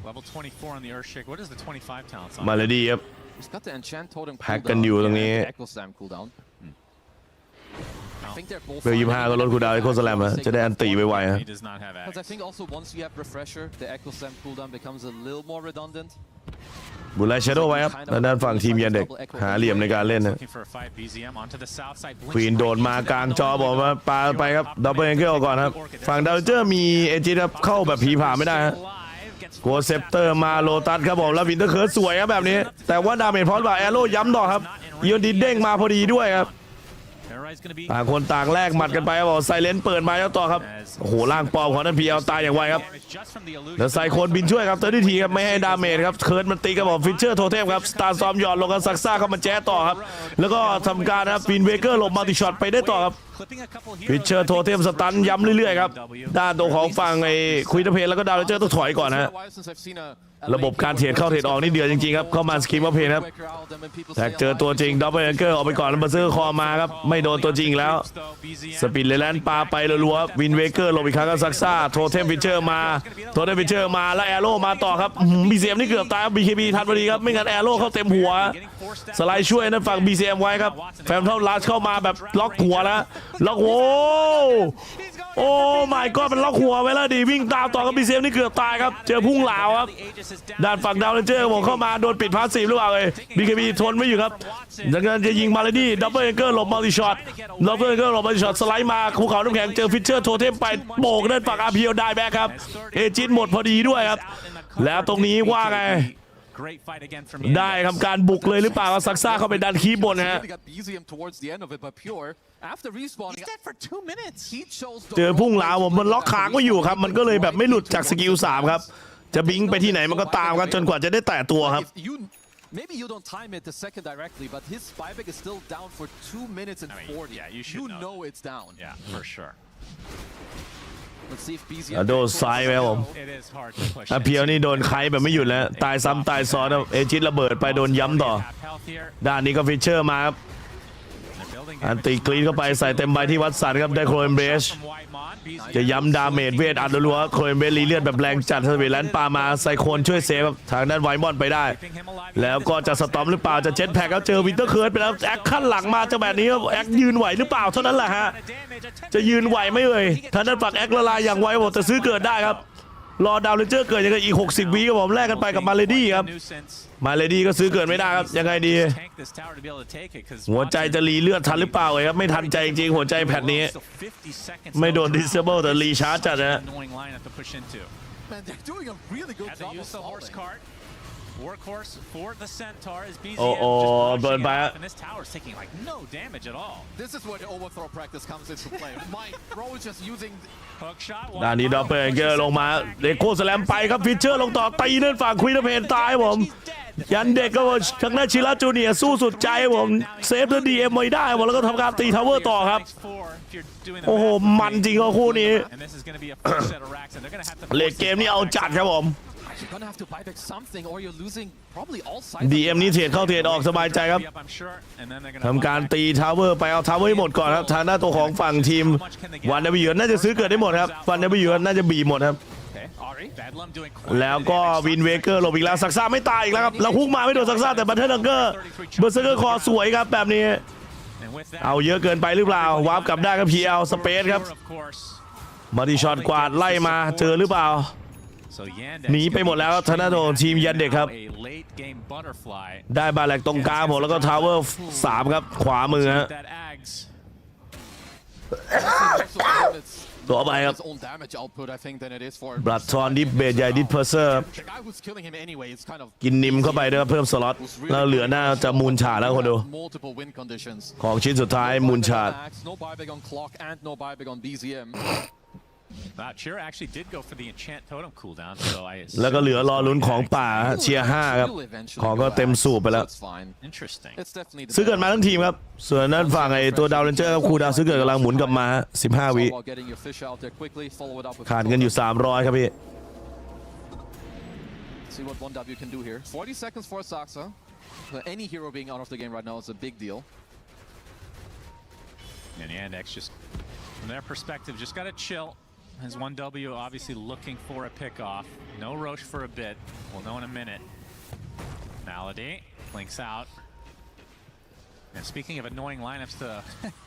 Level 24 on the Earthshake. What is the 25 talents on? มาเลยดีครับ He's got the enchant totem แพ็กกันอยู่ตรงนี้ Echo Slam cooldown. I think they're both เบล25ก็ลดคูลดาวน์ไอโคสแลมนะจะได้อันตีไวๆฮะ He does not have Because I think also once you have refresher, the Echo Slam cooldown becomes a little more redundant. บุลไลชาโดว์ไว้ครับด้านฝั่งทีมยันเด็กหาเหลี่ยมในการเล่นนะ Looking for a fight. BZM onto the south side. ควีนโดนมากลางจอบอกมาปาไปครับดับเบิลแองเกิลก่อนครับฝั่งดาวเจอร์มีเอจิครับเข้าแบบผีผ่าไม่ได้ฮะโกเซปเตอร์มาโลตัสครับผมแล้ววินเตอร์เคิร์สสวยครับแบบนี้แต่ว่าดาเมจพร้อมกับแอโร่ย้ำต่อครับอีโอดีเด้งมาพอดีด้วยครับต่างคนต่างแลกหมัดกันไปครับไซเลนเปิดมาแล้วต่อครับโอ้โหล่างปอมของท่านพีเอลตายอย่างไวครับแล้วไซโคนบินช่วยครับเตอร์ดีทีครับไม่ให้ดาเมจครับเคิร์ดมันตีกับผมฟิชเชอร์โทเทมครับสตาร์ซอมหยอดลงกันซักซ่าเข้ามาแจ๊ต่อครับแล้วก็ทำการครับวินเวเกอร์หลบมัลติช็อตไปได้ต่อครับฟิชเชอร์โทเทมสตันย้ำเรื่อยๆครับด้านตรงของฝั่งไอ้ควีนเพลแล้วก็ดาวเจอร์ต้องถอยก่อนฮะระบบการเทรดเข้าเทรดออกนี่เดือดจริงๆครับเข้ามาสกิมว่าเพนครับแท็กเจอตัวจริงดับเบิลแองเกิลออกไปก่อนแล้วมาซื้อคอมาครับไม่โดนตัวจริงแล้วสปินเลแลนปาไปรัวๆวินเวเกอร์ลงอีกครั้งก็ซักซ่าโทเทมฟิชเชอร์มาโทเทมฟิชเชอร์มาแล้วแอโร่มาต่อครับบีซีเอ็มนี่เกือบตายครับบีเคบีทันพอดีครับไม่งั้นแอโร่เข้าเต็มหัวสไลด์ช่วยนั่นฝั่งบีซีเอ็มไว้ครับแฟมเท่าลัสเข้ามาแบบล็อกหัวแล้วล็อกโอ้ไม่ก็เป็นล็อกหัวไว้แล้วดีวิ่งตามต่อกับบีซีเอ็มนี่เกือบตายครับเจอพุ่งเหลาครับด้านฝั่งดาวเลนเจอร์ผมเข้ามาโดนปิดพาสซีฟหรือเปล่าเลยบีเคบีทนไม่อยู่ครับดังนั้นจะยิงมาเลยนี่ดับเบิลแองเกิลหลบมัลติช็อตดับเบิลแองเกิลหลบมัลติช็อตสไลด์มาภูเขาน้ำแข็งเจอฟิชเชอร์โทเทมไปโบกด้านฝั่งอาร์พีเอลได้แบ็คครับเอจินหมดพอดีด้วยครับแล้วตรงนี้ว่าไงได้ทำการบุกเลยหรือเปล่าซักซ่าเข้าไปดันคีบบนฮะเจอพุ่งหลาผมมันล็อกค้างไว้อยู่ครับมันก็เลยแบบไม่หลุดจากสกิล3ครับจะบิงไปที่ไหนมันก็ตามครับจนกว่าจะได้แตะตัวครับ Maybe you don't time it the second directly, but his buyback is still down for 2 minutes and 40. Yeah, you know it's down. Yeah, for sure. Let's see if BZ โดนซ้ายไปครับผมอาเพียวนี่โดนไคแบบไม่หยุดแล้วตายซ้ำตายซ้อนเอจิตระเบิดไปโดนย้ำต่อด้านนี้ก็ฟิชเชอร์มาครับอันตีกรีนเข้าไปใส่เต็มใบที่วัดสันครับได้โครเอนเบรชจะย้ำดาเมจเวทอัดรัวๆโครเอนเบรชรีเลือดแบบแรงจัดสวีแลนปามาไซโคนช่วยเซฟทางด้านไวมอนไปได้แล้วก็จะสตอมหรือเปล่าจะเจ็ตแพ็กแล้วเจอวินเตอร์เคิร์ดไปแล้วแอคขั้นหลังมาจะแบบนี้แอคยืนไหวหรือเปล่าเท่านั้นแหละฮะจะยืนไหวไหมเอ่ยทางด้านฝั่งแอคละลายอย่างไวบอกจะซื้อเกิดได้ครับรอดาวเลนเจอร์เกิดยังไงอีก60วิครับผมแลกกันไปกับมาเลดี้ครับมาเลดี้ก็ซื้อเกิดไม่ได้ครับยังไงดีหัวใจจะรีเลือดทันหรือเปล่าครับไม่ทันใจจริงๆหัวใจแผ่นนี้ไม่โดนดิสเซเบิลแต่รีชาร์จจัดนะ Workhorse for the Centaur is BZM โอ้โอ้เบิร์นไป and this tower's taking like no damage at all. This is where the overthrow practice comes into play. Mike, bro is just using hook shot. ด้านนี้ดอปเปอร์เกอร์ลงมาเดโก้สแลมไปครับฟิชเชอร์ลงต่อตีนั่นฝั่งควีนเพนตายผมยันเด็กก็ทางด้านชิระจูเนียร์สู้สุดใจผมเซฟแล้วดีเอ็มไม่ได้ผมแล้วก็ทำการตีทาวเวอร์ต่อครับโอ้โหมันจริงก็คู่นี้เลดเกมนี้เอาจัดครับผมดีเอ็มนี่เทรดเข้าเทรดออกสบายใจครับทำการตีทาวเวอร์ไปเอาทาวเวอร์ให้หมดก่อนครับทางด้านตัวของฝั่งทีมวันเดบิวน่าจะซื้อเกิดได้หมดครับวันเดบิวน่าจะบีหมดครับแล้วก็วินเวเกอร์หลบอีกแล้วซักซ่าไม่ตายอีกแล้วครับเราพุ่งมาไม่โดนซักซ่าแต่บัตเทิลดังเกอร์เบอร์เซอร์เกอร์คอสวยครับแบบนี้เอาเยอะเกินไปหรือเปล่าวาร์ปกลับได้ครับพีเอลสเปซครับมาดีช็อตกวาดไล่มาเจอหรือเปล่าหนีไปหมดแล้วทางด้านของทีมยันเด็กครับได้บาแลกตรงกลางหมดแล้วก็ทาวเวอร์3ครับขวามือฮะตัวไปครับบลัดทอนดิฟเบดใหญ่ดิฟเพอร์เซอร์กินนิมเข้าไปด้วยเพิ่มสล็อตแล้วเหลือหน้าจะมูลชาแล้วคนดูของชิ้นสุดท้ายมูลชา แล้วก็เหลือรอลุ้นของป่าเชียร์5ครับของก็เต็มสูบไปแล้วซื้อเกิดมาทั้งทีมครับส่วนนั้นฝั่งไอตัวดาวเรนเจอร์ครับครูดาวซื้อเกิดกำลังหมุนกลับมา15 วิขาดเงินอยู่300ครับพี่ See what 1W can do here. 40 seconds for Saksa. Any hero being out of the game right now is a big deal. And the Andex just, from their perspective, just got to chill. As 1W obviously looking for a pickoff. No Roche for a bit. We'll know in a minute. Malady blinks out. And speaking of annoying lineups to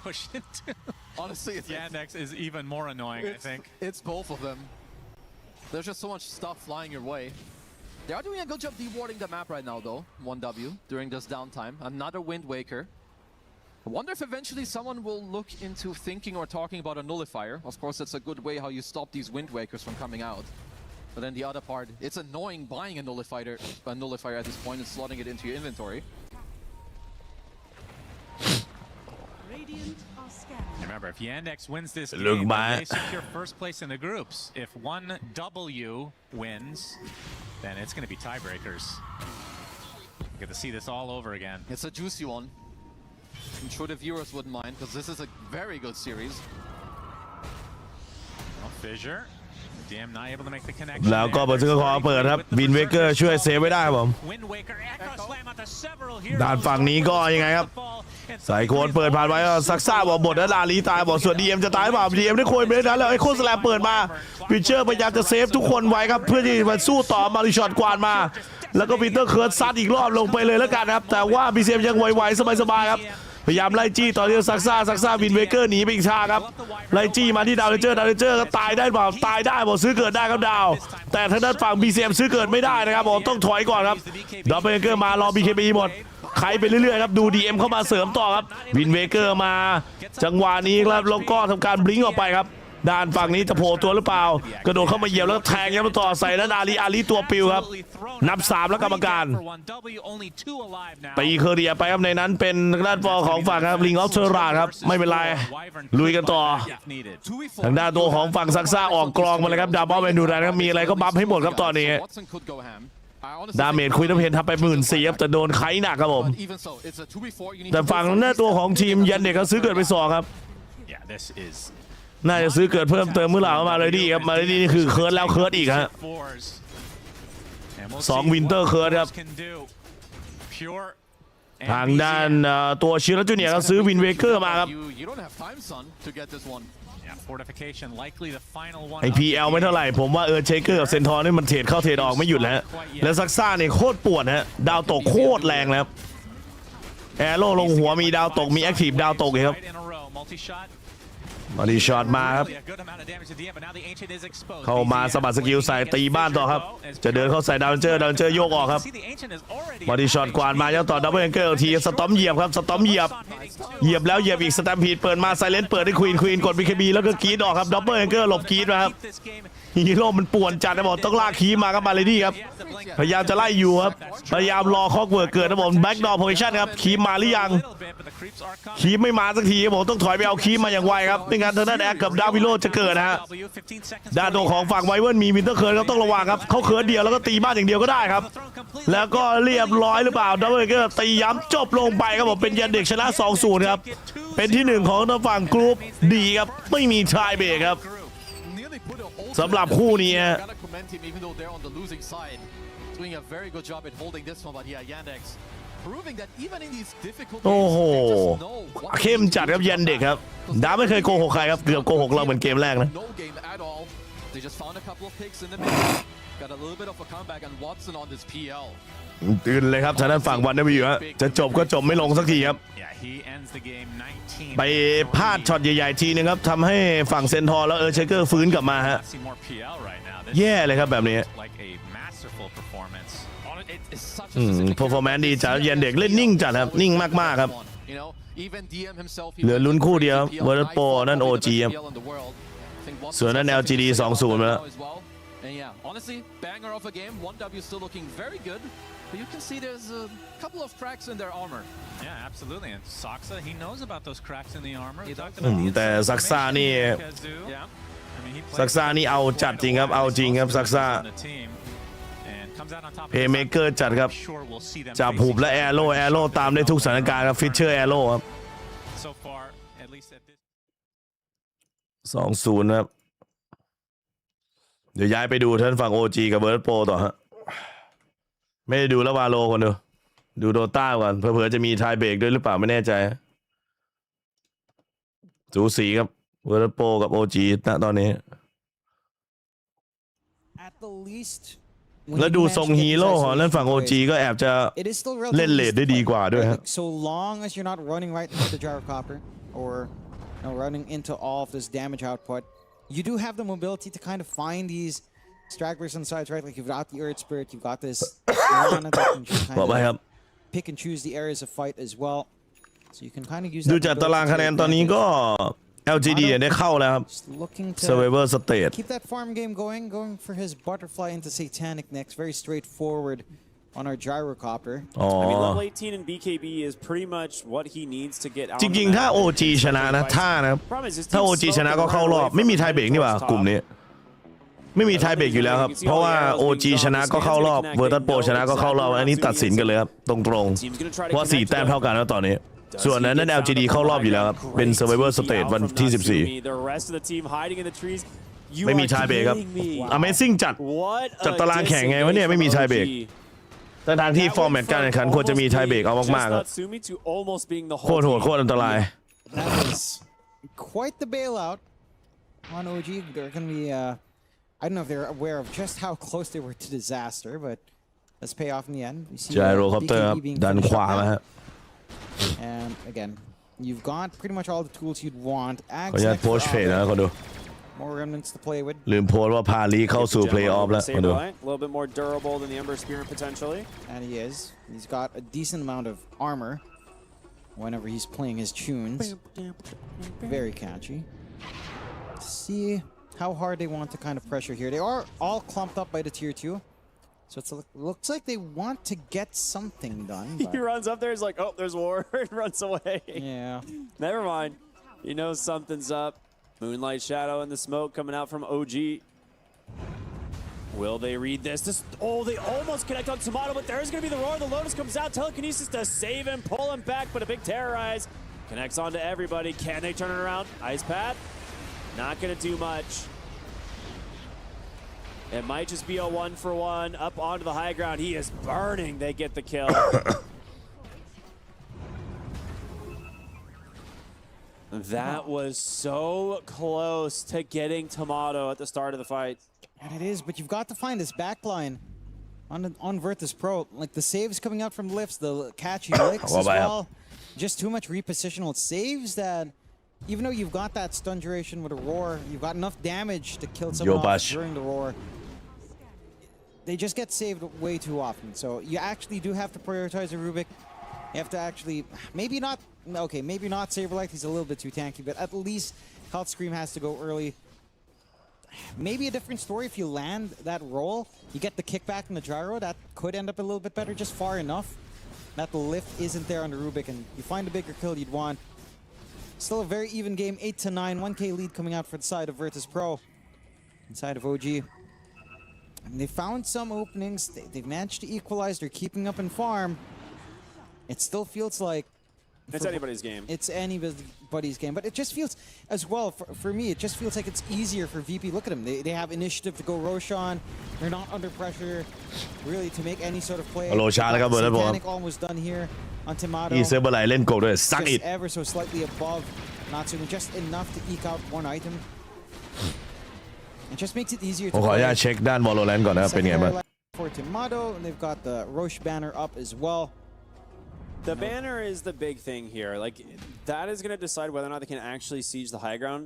push into, honestly, the Andex is even more annoying, I think. It's both of them. There's just so much stuff flying your way. They are doing a good job dewarding the map right now, though. 1W during this downtime. Another Wind Waker. I wonder if eventually someone will look into thinking or talking about a nullifier. Of course, that's a good way how you stop these Wind Wakers from coming out. But then the other part, it's annoying buying a nullifier at this point and slotting it into your inventory. Remember, if Yandex wins this game, they secure first place in the groups. If 1W wins, then it's going to be tiebreakers. Get to see this all over again. It's a juicy one. I'm sure the viewers wouldn't mind because this is a very good series. Well, Fissure, DM not able to make the connection. แล้วก็เบอร์เซอร์คอเปิดครับวินเวเกอร์ช่วยเซฟไว้ได้ผมด้านฝั่งนี้ก็ยังไงครับใส่โคนเปิดผ่านไปซักซ่าบอกหมดแล้วลาลีตายบอกส่วนดีเอ็มจะตายเปล่าดีเอ็มได้โคนไปแล้วแล้วไอ้โคสแลมเปิดมาวินเชอร์พยายามจะเซฟทุกคนไว้ครับเพื่อที่จะสู้ต่อมาริชอตกวาดมาแล้วก็ปีเตอร์เคิร์ดซัดอีกรอบลงไปเลยแล้วกันครับแต่ว่าบีซีเอ็มยังไวๆสบายๆครับพยายามไล่จี้ตอนนี้ซักซ่าวินเวเกอร์หนีไปอีกชาครับไล่จี้มาที่ดาวเรนเจอร์ก็ตายได้เปล่าตายได้บอกซื้อเกิดได้ครับดาวแต่ทางด้านฝั่ง BCM ซื้อเกิดไม่ได้นะครับผมต้องถอยก่อนครับดาวเรนเจอร์มารอ BKB หมดใครไปเรื่อยๆครับดู DM เข้ามาเสริมต่อครับวินเวเกอร์มาจังหวะนี้ครับแล้วก็ทำการบลิงก์ออกไปครับด้านฝั่งนี้จะโผล่ตัวหรือเปล่ากระโดดเข้ามาเหยียบแล้วแทงยับต่อใส่แล้วอาลีตัวปิวครับนับ3แล้วกรรมการตีเคอร์เดียไปครับในนั้นเป็นด้านฟอร์ของฝั่งครับลิงออฟเทอร์ราครับไม่เป็นไรลุยกันต่อทางด้านตัวของฝั่งซักซ่าออกกรองมาเลยครับดาบอลเมนูแรนมีอะไรก็บัฟให้หมดครับตอนนี้ดาเมจคุยน้ำเพนทำไป14,000ครับแต่โดนไข่หนักครับผมแต่ฝั่งหน้าตัวของทีมยันเด็กเขาซื้อเกิดไป2ครับน่าจะซื้อเกิดเพิ่มเติมเมื่อไหร่มาเลยดีครับมาเลยดีนี่คือเคิร์ดแล้วเคิร์ดอีกฮะ2วินเตอร์เคิร์ดครับทางด้านตัวชิระจูเนียร์ก็ซื้อวินเวเกอร์มาครับไอ PL ไม่เท่าไหร่ผมว่าเชเกอร์กับเซนทอร์นี่มันเทรดเข้าเทรดออกไม่หยุดแล้วแล้วซักซ่าเนี่ยโคตรปวดฮะดาวตกโคตรแรงแล้วแอโร่ลงหัวมีดาวตกมีแอคทีฟดาวตกครับมาดีช็อตมาครับเข้ามาสะบัดสกิลใส่ตีบ้านต่อครับจะเดินเข้าใส่ดาวเจอร์โยกออกครับมาดีช็อตกวาดมาแล้วต่อดับเบิลแองเกิลทีสตอมเหยียบครับสตอมเหยียบแล้วเหยียบอีกสแตมพีดเปิดมาไซเลนเปิดให้ควีนกด BKB แล้วก็กรีดออกครับดับเบิลแองเกิลหลบกรีดมาครับ ฮีโร่มันป่วนจัดนะผมต้องลากคีมาครับมาเลยนี่ครับพยายามจะไล่อยู่ครับพยายามรอคอกเวิร์ดเกิดนะผมแบ็กดอร์โพซิชั่นครับคีมาหรือยังคีไม่มาสักทีผมต้องถอยไปเอาคีมาอย่างไวครับไม่งั้นทางด้านแอคกับดาวิโรจะเกิดนะฮะด้านตัวของฝั่งไวเวิร์นมีวินเตอร์เคิร์นเขาต้องระวังครับเขาเคิร์นเดียวแล้วก็ตีบ้านอย่างเดียวก็ได้ครับแล้วก็เรียบร้อยหรือเปล่าดับเบิลเกอร์ตีย้ำจบลงไปครับผมเป็นยันเด็กชนะ 2-0 ครับเป็นที่1ของทางฝั่งกรุ๊ปดีครับไม่มีทายเบรกครับสำหรับคู่นี้โอ้โหเข้มจัดครับยันเด็กครับดาไม่เคยโกหกใครครับเกือบโกหกเราเหมือนเกมแรกนะตื่นเลยครับทางด้านฝั่งวันได้ไปอยู่ฮะจะจบก็จบไม่ลงสักทีครับไปพลาดช็อตใหญ่ๆทีนึงครับทำให้ฝั่งเซนทอร์แล้วเชเกอร์ฟื้นกลับมาฮะแย่เลยครับแบบนี้performance ดีจัดยันเด็กเล่นนิ่งจัดครับนิ่งมากๆครับเหลือลุ้นคู่เดียวเวอร์โปนั่น OG ครับส่วนนั้น LGD 2-0 มาแล้วAnd yeah, honestly, banger of a game. 1W still looking very good, but you can see there's a couple of cracks in their armor. Yeah, absolutely. And Saksa, he knows about those cracks in the armor. แต่ซักซ่านี่ซักซ่านี่เอาจัดจริงครับเอาจริงครับซักซ่าเพย์เมเกอร์จัดครับจับหุบและแอโร่ตามได้ทุกสถานการณ์ครับฟิชเชอร์แอโร่ครับ 2-0 ครับเดี๋ยวย้ายไปดูท่านฝั่ง OG กับเบิร์ดโปรต่อฮะไม่ได้ดูแล้ววาโลคนดูโดต้าก่อนเผื่อจะมีไทยเบรกด้วยหรือเปล่าไม่แน่ใจสูสีครับเบิร์ดโปรกับ OG ณตอนนี้แล้วดูทรงฮีโร่ของนั่นฝั่ง OG ก็แอบจะเล่นเลดได้ดีกว่าด้วยฮะ So long as you're not running right into the gyrocopter or running into all of this damage output, you do have the mobility to kind of find these stragglers on sides, right? Like you've got the Earth-Spirit, you've got this Lana that can just kind of pick and choose the areas of fight as well. So you can kind of use that. ดูจากตารางคะแนนตอนนี้ก็ LGD ได้เข้าแล้วครับ Survivor Stage. Keep that farm game going for his butterfly into Satanic next. Very straightforward on our gyrocopter. I mean, level 18 in BKB is pretty much what he needs to get out. จริงๆถ้า OG ชนะนะถ้า OG ชนะก็เข้ารอบไม่มีไทยเบรกนี่หว่ากลุ่มนี้ไม่มีไทยเบรกอยู่แล้วครับเพราะว่า OG ชนะก็เข้ารอบเวอร์ตัสโปชนะก็เข้ารอบอันนี้ตัดสินกันเลยครับตรงๆเพราะ4 แต้มเท่ากันแล้วตอนนี้ส่วนนั้น LGD เข้ารอบอยู่แล้วครับเป็น Survivor Stage วันที่14ไม่มีไทยเบรกครับ Amazing จัดตารางแข่งไงวะเนี่ยไม่มีไทยเบรกแต่ทางที่ฟอร์แมตการแข่งขันควรจะมีไทยเบรกเอามากๆครับโคตรโหดโคตรอันตราย That was quite the bailout on OG. They're going to be I don't know if they're aware of just how close they were to disaster, but let's pay off in the end. We see Gyrocopter ดันขวามาฮะ And again, you've got pretty much all the tools you'd want. ขออนุญาตโพสเพจนะคนดู More remnants to play with. ลืมโพสว่าพาลีเข้าสู่เพลย์ออฟแล้วคนดู A little bit more durable than the Ember Spirit potentially. And he is. He's got a decent amount of armor whenever he's playing his tunes. Very catchy. See how hard they want to kind of pressure here. They are all clumped up by the tier 2. So it looks like they want to get something done. He runs up there, he's like, oh, there's war, and runs away. Yeah. Never mind. He knows something's up. Moonlight Shadow in the smoke coming out from OG. Will they read this? Oh, they almost connect on Tomato, but there's going to be the roar. The Lotus comes out. Telekinesis to save him, pull him back, but a big terrorize. Connects onto everybody. Can they turn it around? Ice Pad? Not going to do much. It might just be a 1-for-1 up onto the high ground. He is burning. They get the kill. That was so close to getting Tomato at the start of the fight. And it is, but you've got to find this backline on Virtus Pro. Like the saves coming out from lifts, the catchy licks as well. Just too much repositional saves that even though you've got that stun duration with a roar, you've got enough damage to kill someone off during the roar. They just get saved way too often. So you actually do have to prioritize a Rubik. You have to actually, maybe not Saberlight, he's a little bit too tanky, but at least Health Scream has to go early. Maybe a different story if you land that roll, you get the kickback and the gyro. That could end up a little bit better, just far enough that the lift isn't there on the Rubik, and you find a bigger kill you'd want. Still a very even game, 8-9, 1K lead coming out for the side of Virtus Pro, inside of OG. And they found some openings. They've managed to equalize. They're keeping up in farm. It still feels like it's anybody's game. It's anybody's game, but it just feels, as well, for me, it just feels like it's easier for VP. Look at them. They have initiative to go Roshan. They're not under pressure, really, to make any sort of play. Satanic almost done here on Tomato. Just ever so slightly above Natsume, just enough to eke out one item. It just makes it easier to play. เช็คด้าน Valorant ก่อนนะครับเป็นไงบ้าง For Tomato, and they've got the Roche banner up as well. The banner is the big thing here. Like, that is going to decide whether or not they can actually siege the high ground.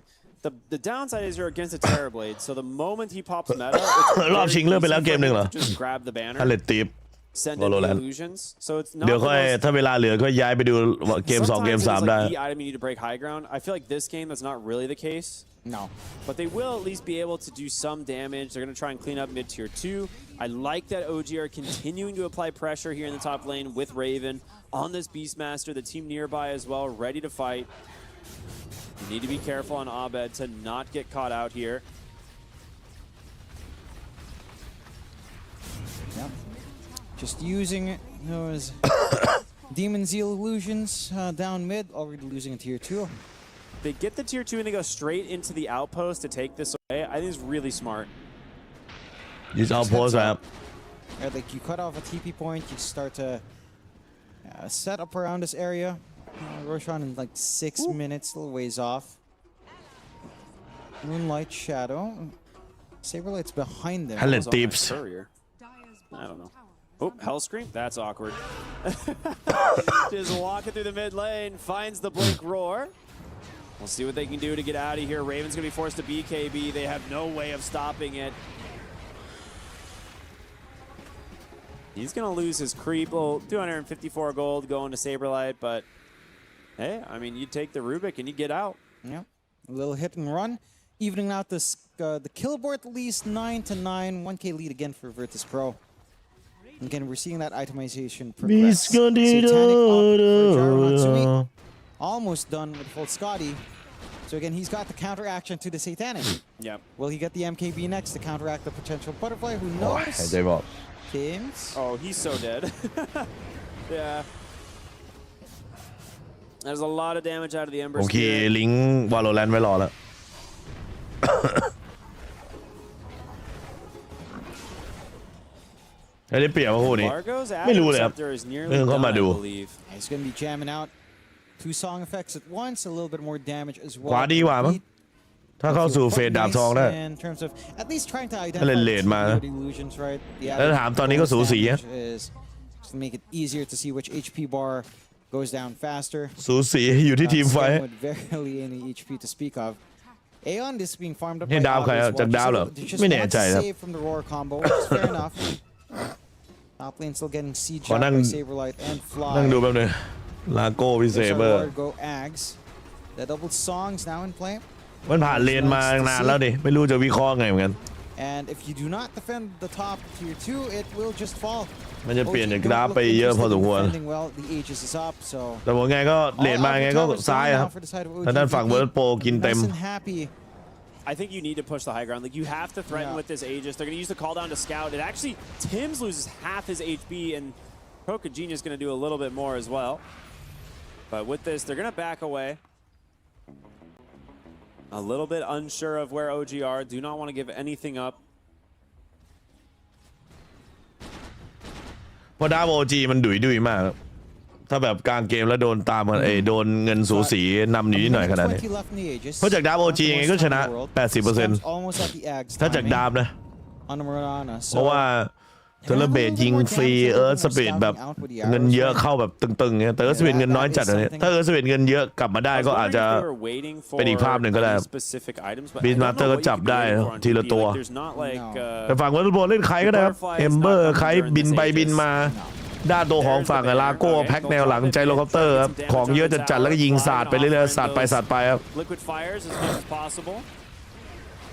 The downside is you're against a Terrorblade, so the moment he pops meta, it's very easy just grab the banner, send in the illusions. So it's not เดี๋ยวค่อยถ้าเวลาเหลือก็ย้ายไปดูเกม2เกม3ได้ the item you need to break high ground. I feel like this game that's not really the case. No. But they will at least be able to do some damage. They're going to try and clean up mid-tier 2. I like that OG are continuing to apply pressure here in the top lane with Raven on this Beastmaster, the team nearby as well, ready to fight. You need to be careful on Abed to not get caught out here. Yeah. Just using those Demon Zeal illusions down mid, already losing a tier 2. They get the tier 2 and they go straight into the outpost to take this away. I think it's really smart. Use outpost, right? Like you cut off a TP point, you start to set up around this area. Roshan in like 6 minutes, still ways off. Moonlight Shadow. Saberlight's behind them. Hello, tips. I don't know. Oh, Hell Scream? That's awkward. Just walking through the mid lane, finds the Blink Roar. We'll see what they can do to get out of here. Raven's going to be forced to BKB. They have no way of stopping it. He's going to lose his creep. Well, 254 gold going to Saberlight, but hey, I mean, you take the Rubik and you get out. Yeah, a little hit and run. Evening out this, the kill board at least 9-9. 1K lead again for Virtus Pro. And again, we're seeing that itemization progress. Satanic up for Gyro Hatsumi. Almost done with full Scotty. So again, he's got the counter action to the Satanic. Yep. Will he get the MKB next to counteract the potential Butterfly? Who knows? James. Oh, he's so dead. Yeah. There's a lot of damage out of the Ember โอเค Spirit. ลิงก์ Valorant ไว้รอแล้ว ได้เปรียบมาคู่นี้ ไม่รู้เลยครับเพิ่งเข้ามาดู He's going to be jamming out 2 song effects at once, a little bit more damage as well. ขวาดีกว่ามั้งถ้าเข้าสู่เฟสดาบทองได้ In terms of at least trying to เล่น identify เลนมา the illusions, right? แล้วถามตอนนี้ก็สูสี to make it easier to see which HP bar goes down faster. สูสีอยู่ที่ทีมไฟ With barely any HP to speak of. Aeon is being farmed up นี่ by ดาวใคร Albert อะ as จาก well. ดาวเหรอ Just ไม่แน่ wants ใจ to ครับ save from the roar combo, which is fair enough. Top lane still getting siege ขอ out นั่ง by Saberlight and Fly. นั่งดูแป๊บนึงลาโก้พิเศษเบอร์ Go Ags. The double songs now in play. มันผ่านเลนมานานแล้วดิไม่รู้จะวิเคราะห์ไงเหมือนกัน And if you do not defend the top tier 2, it will just fall. มันจะเปลี่ยนจากกราฟไปเยอะพอสมควร Well, the Aegis is up, so แต่ผมไงก็เลนมาไงก็ซ้ายครับทางด้านฝั่งเวิร์ดโปรกินเต็ม I think you need to push the high ground. Like, you have to threaten with this Aegis. They're going to use the call down to scout. And actually, Tim's loses half his HP, and Kokajin is going to do a little bit more as well. But with this, they're going to back away. A little bit unsure of where OG are. Do not want to give anything up. เพราะดาวโอจีมันดุยมากครับถ้าแบบกลางเกมแล้วโดนตามกันโดนเงินสูสีนำหนีหน่อยขนาดนี้เพราะจากดาวโอจียังไงก็ชนะ 80% ถ้าจากดาวนะเพราะว่าเทเลเบตยิงฟรีสปีดแบบเงินเยอะเข้าแบบตึงๆเนี่ยแต่สปีดเงินน้อยจัดอันนี้ถ้าสปีดเงินเยอะกลับมาได้ก็อาจจะเป็นอีกภาพหนึ่งก็ได้บีนมาสเตอร์ก็จับได้ทีละตัวแต่ฝั่งวัตถุโบเล่นใครก็ได้ครับเอมเบอร์ใครบินไปบินมาด้านตัวของฝั่งลาโก้แพ็คแนวหลังใจโลคอปเตอร์ครับของเยอะจัดแล้วก็ยิงสาดไปเรื่อยๆสาดไปครับ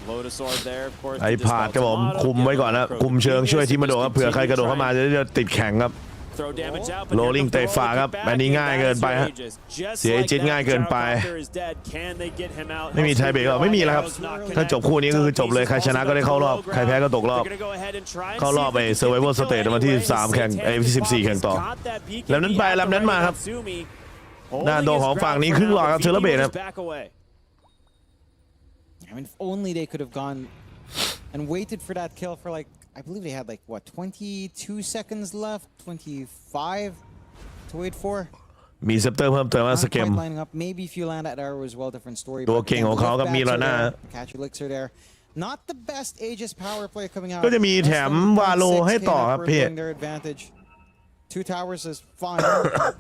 Lotusaur there, of course. ไอ้พาดครับผมคุมไว้ก่อนนะคุมเชิงช่วยทีมมาโดดครับเผื่อใครกระโดดเข้ามาจะได้ติดแข็งครับ Throw damage out, โรลลิงเตะฝาครับอันนี้ง่ายเกินไปฮะเสียจิตง่ายเกินไปไม่มีไทยเบรกหรอไม่มีแล้วครับถ้าจบคู่นี้ก็คือจบเลยใครชนะก็ได้เข้ารอบใครแพ้ก็ตกรอบเข้ารอบไปเซอร์ไวเวอร์สเตจวันที่13แข่งที่14แข่งต่อลำนั้นไปลำนั้นมาครับด้านโดของฝั่งนี้ครึ่งหลอดครับเทเลเบรครับ I mean, if only they could have gone and waited for that kill for like, I believe they had like, what, 22 seconds left? 25 to wait for? มีเซปเตอร์เพิ่มเติมมาสเกม Lining up. Maybe if you land at arrow as well, different story. ตัวเก่งของเขากับมีแล้วนะ Catch elixir there. Not the best Aegis power play coming out. ก็จะมีแถมวาโลให้ต่อครับพี่ their advantage. 2 towers is fine.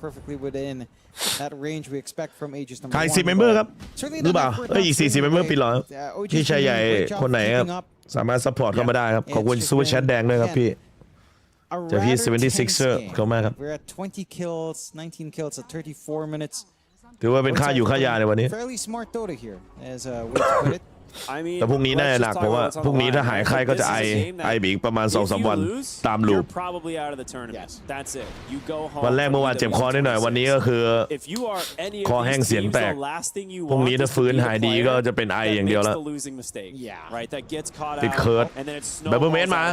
Perfectly within that range we expect from Aegis number ใคร 1. 10 เมมเบอร์ครับหรือเปล่าอีก40 เมมเบอร์ปิดหรอพี่ชายใหญ่คนไหนครับสามารถซัพพอร์ตเข้ามาได้ครับขอบคุณซูเปอร์แชทแดงด้วยครับพี่จะพี่76 เข้ามาครับ We're at 20 kills, 19 kills at 34 minutes. ถือว่าเป็นค่าอยู่ค่ายาในวันนี้ Fairly smart Dota here, as way to put it. แต่พรุ่งนี้น่าจะหนักเพราะว่าพรุ่งนี้ถ้าหายไข้ก็จะไอบีกประมาณ 2-3 วันตามลูปวันแรกเมื่อวานเจ็บคอนิดหน่อยวันนี้ก็คือคอแห้งเสียงแตกพรุ่งนี้ถ้าฟื้นหายดีก็จะเป็นไออย่างเดียวแล้วติดเคิร์ดแบบเบอร์เมนมา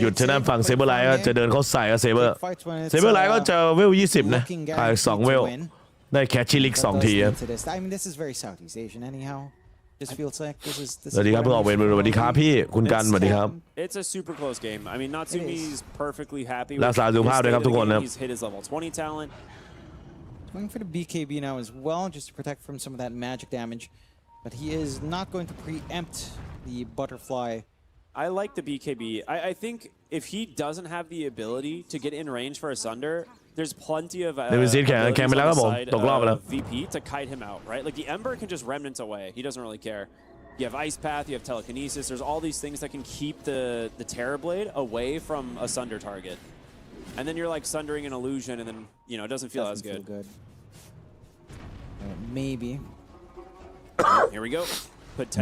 หยุดชนะฝั่งเซเบอร์ไลท์ก็จะเดินเข้าใส่กับเซเบอร์ไลท์ก็จะเวล20นะขาด2เวลได้แคชชิลิก2ทีครับ I mean, this is very Southeast Asian anyhow. Just feels like this is. สวัสดีครับเพิ่งออกเวรสวัสดีครับพี่คุณกันสวัสดีครับ It's a super close game. I mean, Natsumi's perfectly happy. รักษาสุขภาพด้วยครับทุกคนครับ He's hit his level 20 talent. Going for the BKB now as well, just to protect from some of that magic damage. But he is not going to preempt the butterfly. I like the BKB. I think if he doesn't have the ability to get in range for a Sunder, there's plenty of abilities on the side of VP to kite him out, right? Like the Ember can just remnant away. He doesn't really care. You have Ice Path, you have Telekinesis. There's all these things that can keep the Terrorblade away from a Sunder target. And then you're like Sundering an illusion, and then, you know, it doesn't feel as good. Maybe. Here we go.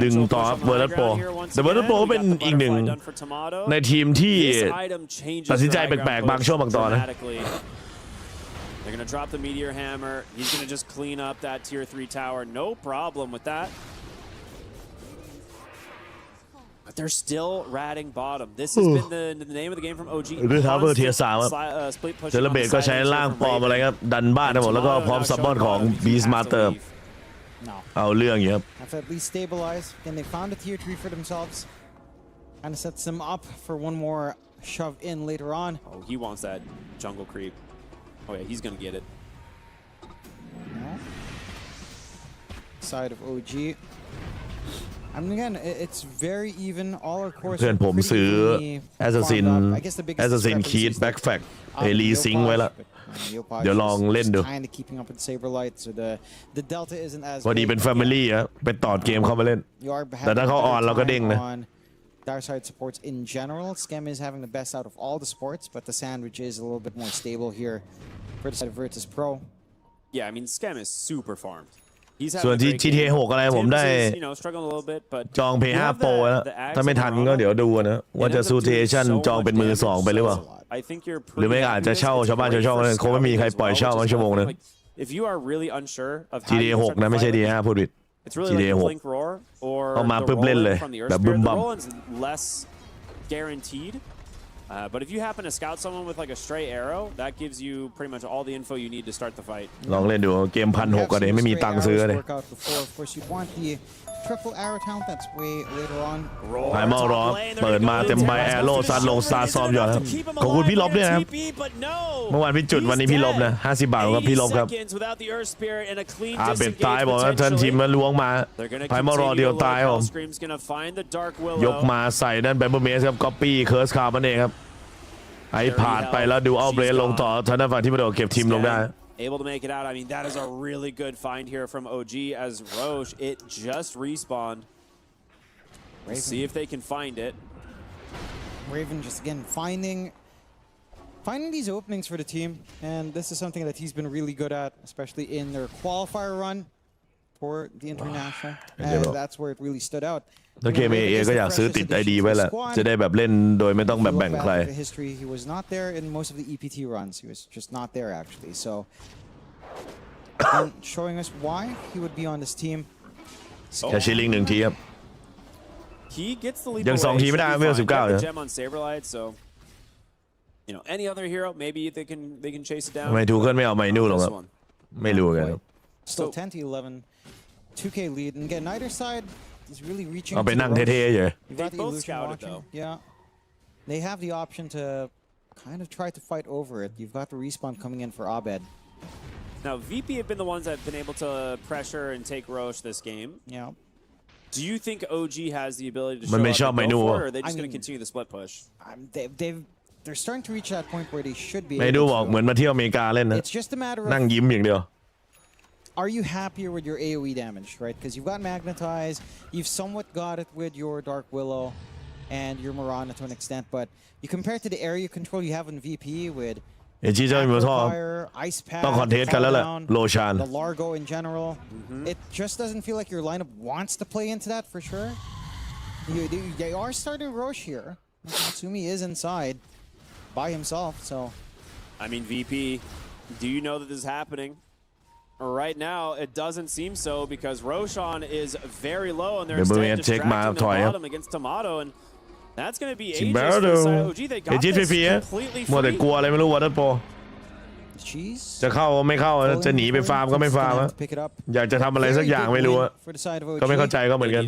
ดึงต่อเวอร์นัทโปแต่เวอร์นัทโปเป็นอีกหนึ่งในทีมที่ตัดสินใจแปลกๆบางช่วงบางตอนนะ They're going to drop the Meteor Hammer. He's going to just clean up that tier 3 tower. No problem with that. But they're still ratting bottom. This has been the name of the game from OG. ด้วยทาวเวอร์เทียร์3ครับเทเลเบตก็ใช้ล่างปลอมอะไรครับดันบ้านทั้งหมดแล้วก็พร้อมซับบอนของบีสมาสเตอร์เอาเรื่องอยู่ครับ Have to at least stabilize. And they found a tier 3 for themselves. Kind of sets them up for one more shove in later on. Oh, he wants that jungle creep. Oh yeah, he's gonna get it. Side of OG. I mean, again, it's very even. All our cores เพื่อนผมซื้อ Assassin Creed Backpack เอลีซิงไว้ละเดี๋ยวลองเล่นดูพอดีเป็น Family อะไปต่อเกมเข้ามาเล่นแต่ถ้าเขาออนเราก็เด้งนะ Darside supports in general. Scam is having the best out of all the sports, but the sandwich is a little bit more stable here for the side of Virtus Pro. Yeah, I mean, Scam is super farmed. ส่วนที่ GTA 6 อะไรผมได้จอง P5 Pro แล้วถ้าไม่ทันก็เดี๋ยวดูนะว่าจะซูเทชันจองเป็นมือ2ไปหรือเปล่าหรือไม่อาจจะเช่าชาวบ้านชาวช่องคงไม่มีใครปล่อยเช่าบางชั่วโมงนึง GTA 6 นะไม่ใช่ D5 พูดผิด GTA 6 เอามาปุ๊บเล่นเลยแบบบึ้มบั้ม But if you happen to scout someone with like a stray arrow, that gives you pretty much all the info you need to start the fight. ลองเล่นดูเกม1,600ก็ได้ไม่มีตังค์ซื้อเลย Triple arrow talent that's way later on. ไฮเมาร้องเปิดมาเต็มใบแอโร่ซัดลงซาซ้อมอยู่ครับขอบคุณพี่ลบด้วยนะครับเมื่อวานพี่จุดวันนี้พี่ลบนะ50 บาทครับพี่ลบครับเป็นตายบอกว่าท่านทีมมันล้วงมาไฮเมารอเดียวตายผมยกมาใส่ด้านแบมเบอร์เมสครับก๊อปปี้เคิร์สคาร์มันเองครับไอ้ผ่านไปแล้วดูเอาเบรนลงต่อท่านฝั่งที่มาโดนเก็บทีมลงได้Able to make it out. I mean, that is a really good find here from OG as Roche. It just respawned. We'll see if they can find it. Raven just again finding these openings for the team, and this is something that he's been really good at, especially in their qualifier run. for the international. That's where it really stood out. ถ้าเกม AA ก็อยากซื้อติด ID ไว้แหละจะได้แบบเล่นโดยไม่ต้องแบบแบ่งใคร The history, he was not there in most of the EPT runs. He was just not there actually. So showing us why he would be on this team. แค่ชิลลิง1 ทีครับ He gets the leap ยัง 2 ทีไม่ได้เวล 19 เลย Gem on Saberlight, so you know any other hero maybe they can chase it down. ทำไมทูเกิลไม่เอาไมนูหรอกครับไม่รู้กัน Still 10 to 11, 2K lead, and again neither side is really reaching. เอาไปนั่งเท่ๆเฉย You've got the illusion watching. Yeah, they have the option to kind of try to fight over it. You've got the respawn coming in for Abed. Now VP have been the ones that have been able to pressure and take Roche this game. Yeah. Do you think OG has the ability to show up and go for it, or are they just going to continue the split push? They're starting to reach that point where they should be. ไม่ดูบอกเหมือนมาเที่ยวอเมริกาเล่นนะ It's just a matter of นั่งยิ้มอย่างเดียว Are you happier with your AoE damage, right? Because you've got Magnetize, you've somewhat got it with your Dark Willow and your Mirana to an extent, but you compare it to the area control you have in VP with เอจีเจ้ามีท่อ Ice Pack, ต้องคอนเทสกันแล้วแหละโลชาน the Largo in general. It just doesn't feel like your lineup wants to play into that for sure. They are starting Roche here. Natsumi is inside by himself, so. I mean, VP, do you know that this is happening? Right now, it doesn't seem so because Roshan is very low and they're instead distracting the bottom against Tomato, and that's going to be ages for the side OG. They got this completely มัวแต่กลัวอะไรไม่รู้วอเตอร์โปรจะเข้าไม่เข้าจะหนีไปฟาร์มก็ไม่ฟาร์มอยากจะทำอะไรสักอย่างไม่รู้ก็ไม่เข้าใจก็เหมือนกัน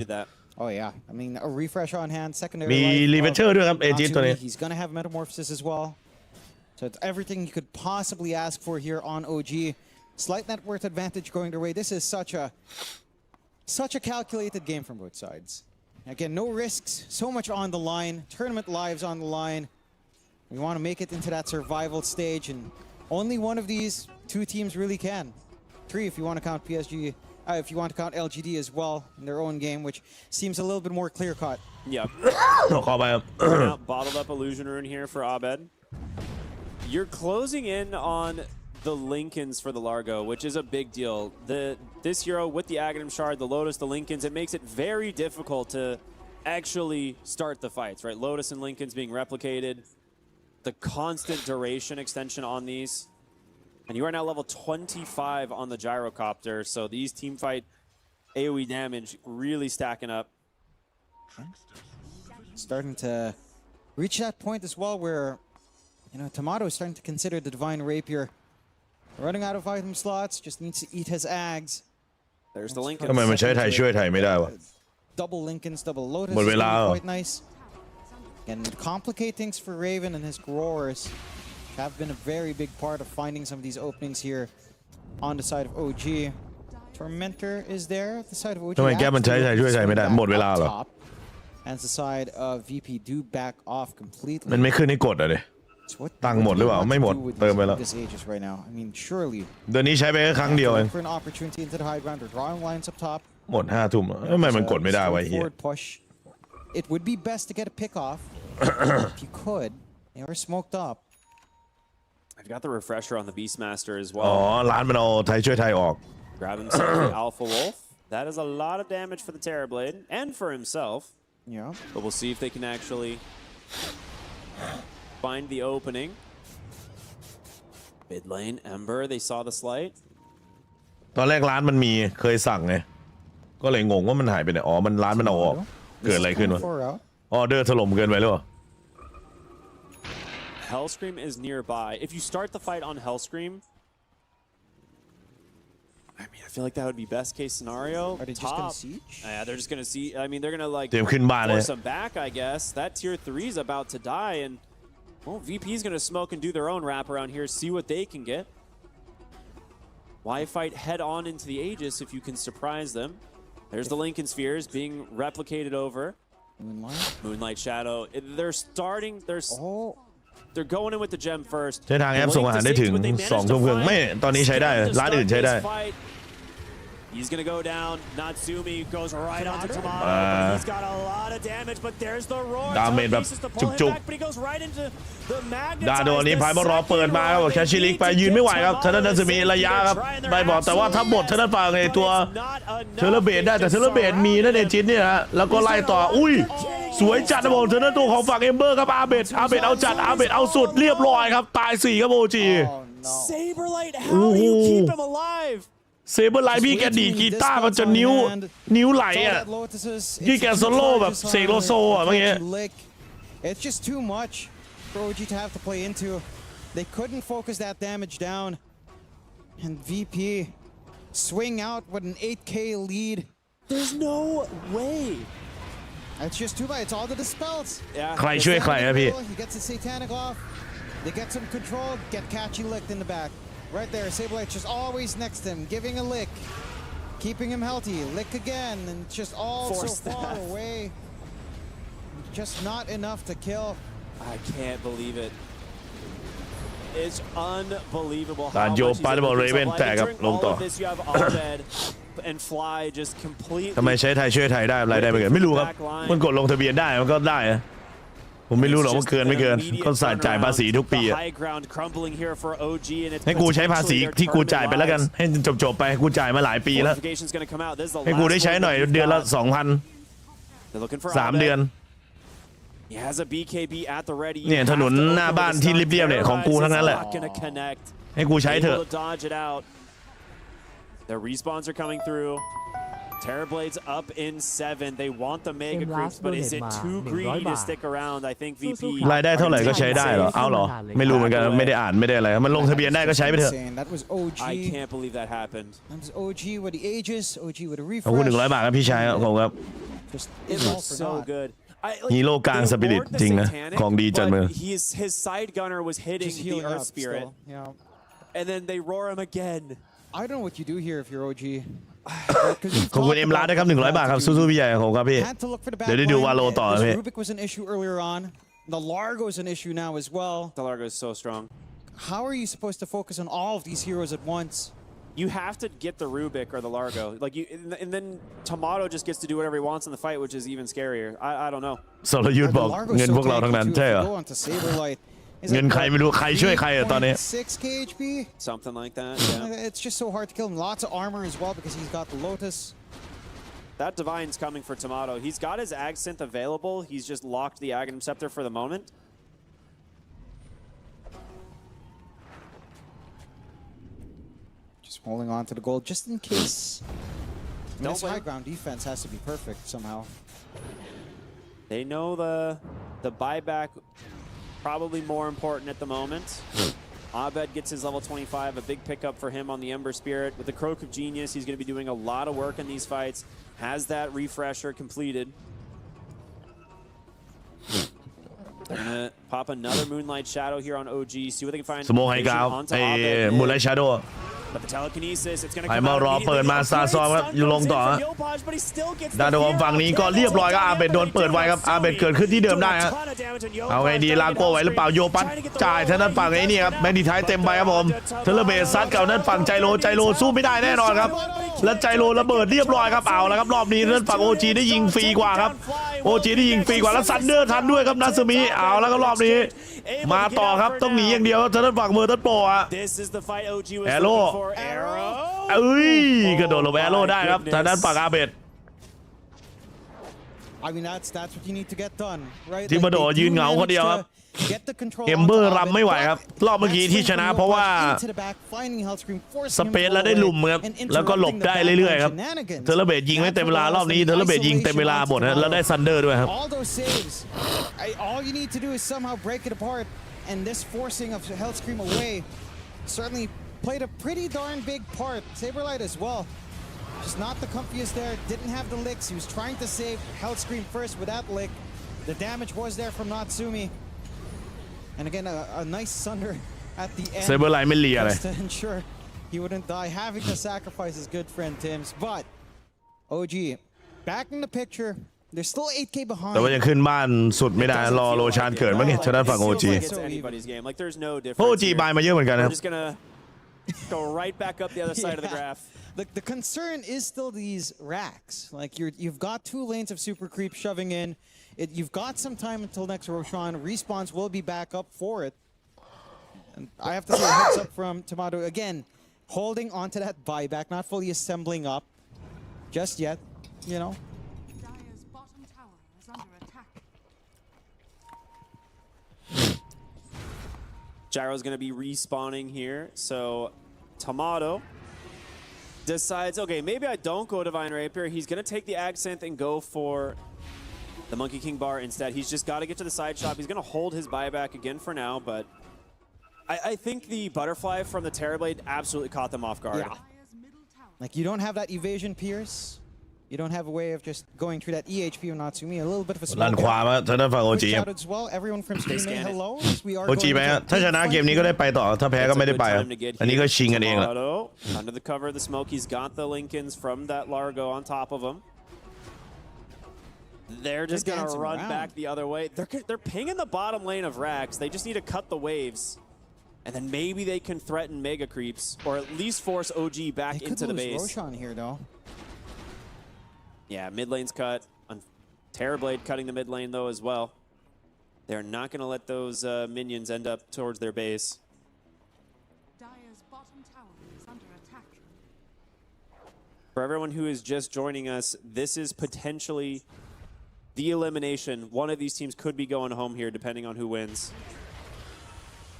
Oh yeah, I mean a refresh on hand, secondary. มีรีเวเชอร์ด้วยครับเอจิตัวนี้ He's gonna have metamorphosis as well, so it's everything you could possibly ask for here on OG. Slight net worth advantage going their way. This is such a calculated game from both sides. Again, no risks, so much on the line. Tournament lives on the line. We want to make it into that survival stage, and only one of these two teams really can. 3 if you want to count PSG. If you want to count LGD as well in their own game, which seems a little bit more clear-cut. Yep. Bottled up illusion rune here for Abed. You're closing in on the Lincolns for the Largo, which is a big deal. This hero with the Aghanim Shard, the Lotus, the Lincolns, it makes it very difficult to actually start the fights, right? Lotus and Lincolns being replicated, the constant duration extension on these. And you are now level 25 on the Gyrocopter, so these team fight AoE damage really stacking up. Starting to reach that point as well where, you know, Tomato is starting to consider the Divine Rapier. Running out of item slots, just needs to eat his Ags. There's the Lincolns. ทำไมมันใช้ไทยช่วยไทยไม่ได้วะ Double Lincolns, double Lotus. หมดเวลา Quite nice. And complicate things for Raven and his Growers. Have been a very big part of finding some of these openings here on the side of OG. Tormentor is there at the side of OG. ทำไมแก้มันใช้ไทยช่วยไทยไม่ได้หมดเวลาเหรอ And the side of VP do back off completely. มันไม่ขึ้นให้กดอ่ะดิตังค์หมดหรือเปล่าไม่หมดเติมไปแล้ว This Aegis right now. I mean, surely. เดือนนี้ใช้ไปแค่ครั้งเดียวเอง For an opportunity into the high ground, they're drawing lines up top. หมด5 ทุ่มทำไมมันกดไม่ได้วะเฮีย Forward push. It would be best to get a pick off if you could. They are smoked up. I've got the refresher on the Beastmaster as อ๋อ well. ร้านมันเอาไทยช่วยไทยออก Grab himself the Alpha Wolf. That is a lot of damage for the Terrorblade and for himself. Yeah. But we'll see if they can actually find the opening. Mid lane, Ember, they saw the slight. ตอนแรกร้านมันมีเคยสั่งไงก็เลยงงว่ามันหายไปไหนอ๋อมันร้านมันเอาออกเกิดอะไรขึ้นวะออเดอร์ถล่มเกินไปหรือเปล่า Hellscream is nearby. If you start the fight on Hellscream, I mean, I feel like that would be best case scenario. Are they just gonna siege? Yeah, they're just gonna see. I mean, they're gonna like force them back, I guess. That tier 3 is about to die, and well, VP is gonna smoke and do their own wrap around here, see what they can get. Why fight head on into the Aegis if you can surprise them? There's the Lincoln Spheres being replicated over. Moonlight Shadow. They're starting. They're going in with the gem first. ใช้ทางแอปส่งอาหารได้ถึง2 ทุ่มครึ่งไม่ตอนนี้ใช้ได้ร้านอื่นใช้ได้ He's going to go down. Natsumi goes right onto Tomato. He's got a lot of damage, but there's the roar. ดาเมจแบบจุก But he goes right into the ๆดาโดน magnetize. นี้พายมารอเปิดมาครับแคชชิลิกไปยืนไม่ไหวครับทางด้านนัสมีระยะครับได้บอกแต่ว่าถ้าหมดทางด้านฝั่งไอ้ตัวเทเลเบตได้แต่เทเลเบตมีนั่นเองจินเนี่ยฮะแล้วก็ไล่ต่ออุ้ยสวยจัดนะผมทางด้านตัวของฝั่งเอมเบอร์ครับอาเบตเอาจัดอาเบตเอาสุดเรียบร้อยครับตาย4ครับโอจี Saberlight, how do you keep him alive? เซเบอร์ไลท์พี่แกดีดกีตาร์มันจะนิ้วไหลอ่ะพี่แกโซโล่แบบเสกโลโซอ่ะเมื่อกี้ It's just too much for OG to have to play into. They couldn't focus that damage down. And VP swing out with an 8K lead. There's no way. It's just too bad. It's all the dispels. Yeah. ใครช่วยใครอะพี่ He gets the satanic off. They get some control. Get Catchy licked in the back. Right there. Saberlight's just always next to him, giving a lick, keeping him healthy. Lick again, and just all so far away. Just not enough to kill. I can't believe it. It's unbelievable ด่าน how โย much ปาได้บอกเรเวนแตกครับ during ลง all ต่อ of this you have Ahmed and Fly just completely ทำไมใช้ไทยช่วยไทยได้อะไรได้ไม่เกินไม่รู้ครับมันกดลงทะเบียนได้มันก็ได้อะผมไม่รู้หรอกว่าเกินไม่เกินก็จ่ายภาษีทุกปีอะ high ground crumbling here for OG and it's ให้กูใช้ภาษีที่กูจ่ายไปแล้วกันให้จบไปกูจ่ายมาหลายปีแล้ว Fortification's gonna come out. This is the ให้กูได้ last ใช้หน่อย one. เดือนละ They're looking for 2,000 3 เดือน He has a BKB at the ready. เนี่ยถนนหน้าบ้านที่เรียบๆเนี่ยของกูทั้งนั้นแหละ Not gonna connect. ให้กูใช้เถอะ Able to dodge it out. The respawns are coming through. Terrorblades up in 7. They want the mega creeps, but is it too greedy to stick around? I think VP. รายได้เท่าไหร่ก็ใช้ได้เหรอเอาเหรอไม่รู้เหมือนกันไม่ได้อ่านไม่ได้อะไรมันลงทะเบียนได้ก็ใใช้ไปเถอะ That was OG. I can't believe that happened. That was OG with the Aegis. OG with a ขอบคุณ refresh. 100 บาทครับพี่ชายครับขอบคุณครับ It was so good. ฮีโร่กลางสปิริตจริงนะของดีจัดมือ His side gunner was hitting the Earth Spirit. And then they roar him again. I don't know what you do here if you're OG. ขอบคุณเอ็มร้านนะครับ100 บาทครับสู้ๆพี่ใหญ่ขอบคุณครับพี่ Had to look for the back เดี๋ยวได้ดูวาโลต่อ line. พี่ Rubik was an issue earlier on. The Largo is an issue now as well. The Largo is so strong. How are you supposed to focus on all of these heroes at once? You have to get the Rubik or the Largo. Like you, and then Tomato just gets to do whatever he wants in the fight, which is even scarier. I don't know. สรยุทธบอกเงินพวกเราทั้งนั้นใช่เหรอ Go on to Saberlight. เงินใครไม่รู้ใครช่วยใครอะตอนนี้ 6k HP. Something like that. Yeah. It's just so hard to kill him. Lots of armor as well because he's got the Lotus. That Divine's coming for Tomato. He's got his Ag Synth available. He's just locked the Aghanim Scepter for the moment. Just holding on to the gold just in case. This blame high ground defense has to be perfect somehow. They know the buyback probably more important at the moment. Abed gets his level 25, a big pickup for him on the Ember Spirit. With the Croak of Genius, he's going to be doing a lot of work in these fights. Has that refresher completed. They're going to pop another Moonlight Shadow here on OG. See what they can find. สโมกให้กาวไอ้มูลไลท์ชาโด But the telekinesis, it's going to ไอ้ come มารอ out เปิดมา immediately. ซาซอนครับอยู่ลงต่อ From Yopaj, but he still gets ดาโดฝั่งนี้ก็เรียบร้อยครับอาเบดโดนเปิดไว้ครับอาเบดเกิดขึ้นที่เดิมได้ฮะเอาไงดีลาโก้ไหวหรือเปล่าโยปัสจ่ายทางด้านฝั่งไอ้นี่ครับแมนดีท้ายเต็มไปครับผมเทเลเบสซัดกับด้านฝั่งใจโลสู้ไม่ได้แน่นอนครับและใจโลระเบิดเรียบร้อยครับเอาแล้วครับรอบนี้ด้านฝั่งโอจีได้ยิงฟรีกว่าครับโอจีได้ยิงฟรีกว่าแล้วซันเดอร์ทันด้วยครับนัสมิเอาแล้วก็รอบนี้มาต่อครับต้องหนีอย่างเดียวทางด้านฝั่งเมอร์ตันโปอะ This is the fight OG was Arrow. looking for. Arrow. เอ้ยกระโดดลงแอโร่ได้ครับทางด้านฝั่งอาเบด I mean, that's what you need to get done, right? ที่มาโดดยืนเหงาคนเดียวครับ Get the control เอมเบอร์รำไม่ไหวครับรอบเมื่อกี้ที่ชนะเพราะว่า into the back, finding Hellscream, forcing ส him เปซแล้วได้ลุมครับ and แล้วก็หลบ interrupting the ได้ back เรื่อยๆครับ shenanigans. เทเลเบตยิงไม่เต็มเวลารอบนี้เทเลเบตยิงเต็มเวลาหมดนะแล้วได้ซันเดอร์ด้วยครับ All those saves. All you need to do is somehow break it apart, and this forcing of Hellscream away certainly played a pretty darn big part. Saberlight as well. Just not the comfiest there. Didn't have the licks. He was trying to save Hellscream first with that lick. The damage was there from Natsumi. And again, a nice sunder at the end. Saberlightไม่เลียเลย Just to ensure he wouldn't die. Having to sacrifice his good friend Tims. But OG, back in the picture. They're still 8k behind. แต่ว่ายังขึ้นบ้านสุดไม่ได้รอโรชานเกิดมั้งเนี่ยทางด้านฝั่งโอจี It's anybody's game. Like there's no difference. โอจีบายมาเยอะเหมือนกันนะ We're just gonna go right back up the other side of the graph. the concern is still these racks. Like you've got 2 lanes of super creep shoving in. You've got some time until next Roshan. Respawns will be back up for it. And I have to say, heads up from Tomato again, holding onto that buyback, not fully assembling up just yet. You know. Dire's bottom tower is under attack. Gyro's going to be respawning here, so Tomato decides, okay, maybe I don't go Divine Rapier. He's going to take the Accent and go for the Monkey King bar instead. He's just got to get to the side shop. He's going to hold his buyback again for now, but I think the Butterfly from the Terrorblade absolutely caught them off guard. Yeah. Like you don't have that evasion pierce. You don't have a way of just going through that EHP of Natsumi. A little bit of a ด้านขวามาทางด้านฝั่ง OG ครับ as well. Everyone from streaming hello. We are OG ไหมฮะถ้าชนะเกมนี้ก็ได้ไปต่อถ้าแพ้ก็ไม่ได้ไปครับอันนี้ก็ชิงกันเองแหละ Under the cover of the smoke, he's got the Lincolns from that Largo on top of him. They're just going to run back the other way. They're pinging the bottom lane of Rax. They just need to cut the waves. And then maybe they can threaten Mega Creeps, or at least force OG back into the base. Roshan here, though. Yeah, mid lane's cut. Terrorblade cutting the mid lane, though, as well. They're not going to let those minions end up towards their base. Dire's bottom tower is under attack. For everyone who is just joining us, this is potentially the elimination. One of these teams could be going home here, depending on who wins.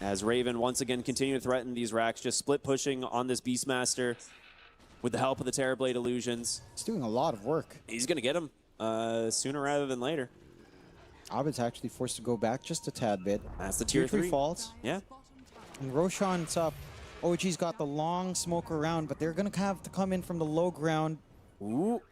As Raven once again continue to threaten these racks, just split pushing on this Beastmaster with the help of the Terrorblade illusions. It's doing a lot of work. He's going to get him sooner rather than later. Abed's actually forced to go back just a tad bit. That's the tier 3 falls. Yeah. And Roshan's up. OG's got the long smoke around, but they're going to have to come in from the low ground. Ooh.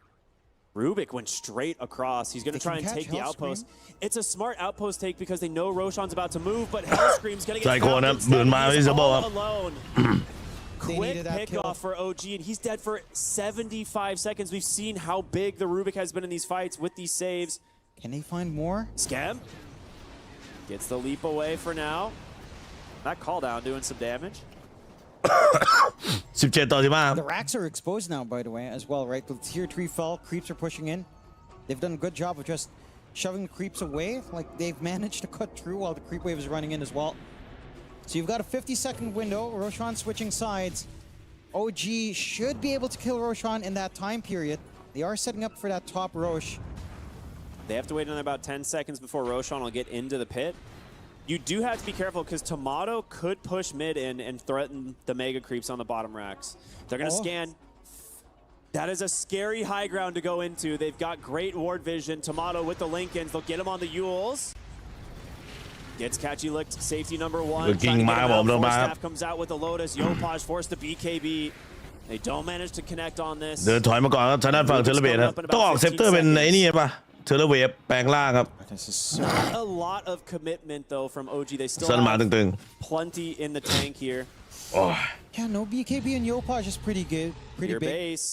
Rubik went straight across. He's going to try and take the outpost. It's a smart outpost take because they know Roshan's about to move, but Hellscream's going to get found instead. He's all alone. Quick pickoff for OG, and he's dead for 75 seconds. We've seen how big the Rubik has been in these fights with these saves. Can they find more? Scam gets the leap away for now. That call down doing some damage. 17-15 The racks are exposed now, by the way, as well, right? The tier 3 fell, creeps are pushing in. They've done a good job of just shoving the creeps away. Like, they've managed to cut through while the creep wave is running in as well. So you've got a 50-second window. Roshan switching sides. OG should be able to kill Roshan in that time period. They are setting up for that top Rosh. They have to wait another about 10 seconds before Roshan will get into the pit. You do have to be careful because Tomato could push mid in and threaten the Mega Creeps on the bottom racks. They're going to scan. That is a scary high ground to go into. They've got great ward vision. Tomato with the Lincolns. They'll get him on the Yules. Gets Catchy licked. Safety number 1. Staff comes out with the Lotus. Yopaj forced to BKB. They don't manage to connect on this. เดินถอยมาก่อนครับทางด้านฝั่งเทเลเบตครับต้องออกเซฟเตอร์เป็นไอ้นี่ป่ะเทเลเวฟแปลงล่างครับ A lot of commitment though from OG. They still เส้นมา have ตึง plenty in the tank here. Yeah, no BKB and Yopaj is pretty good. Pretty Your big. base.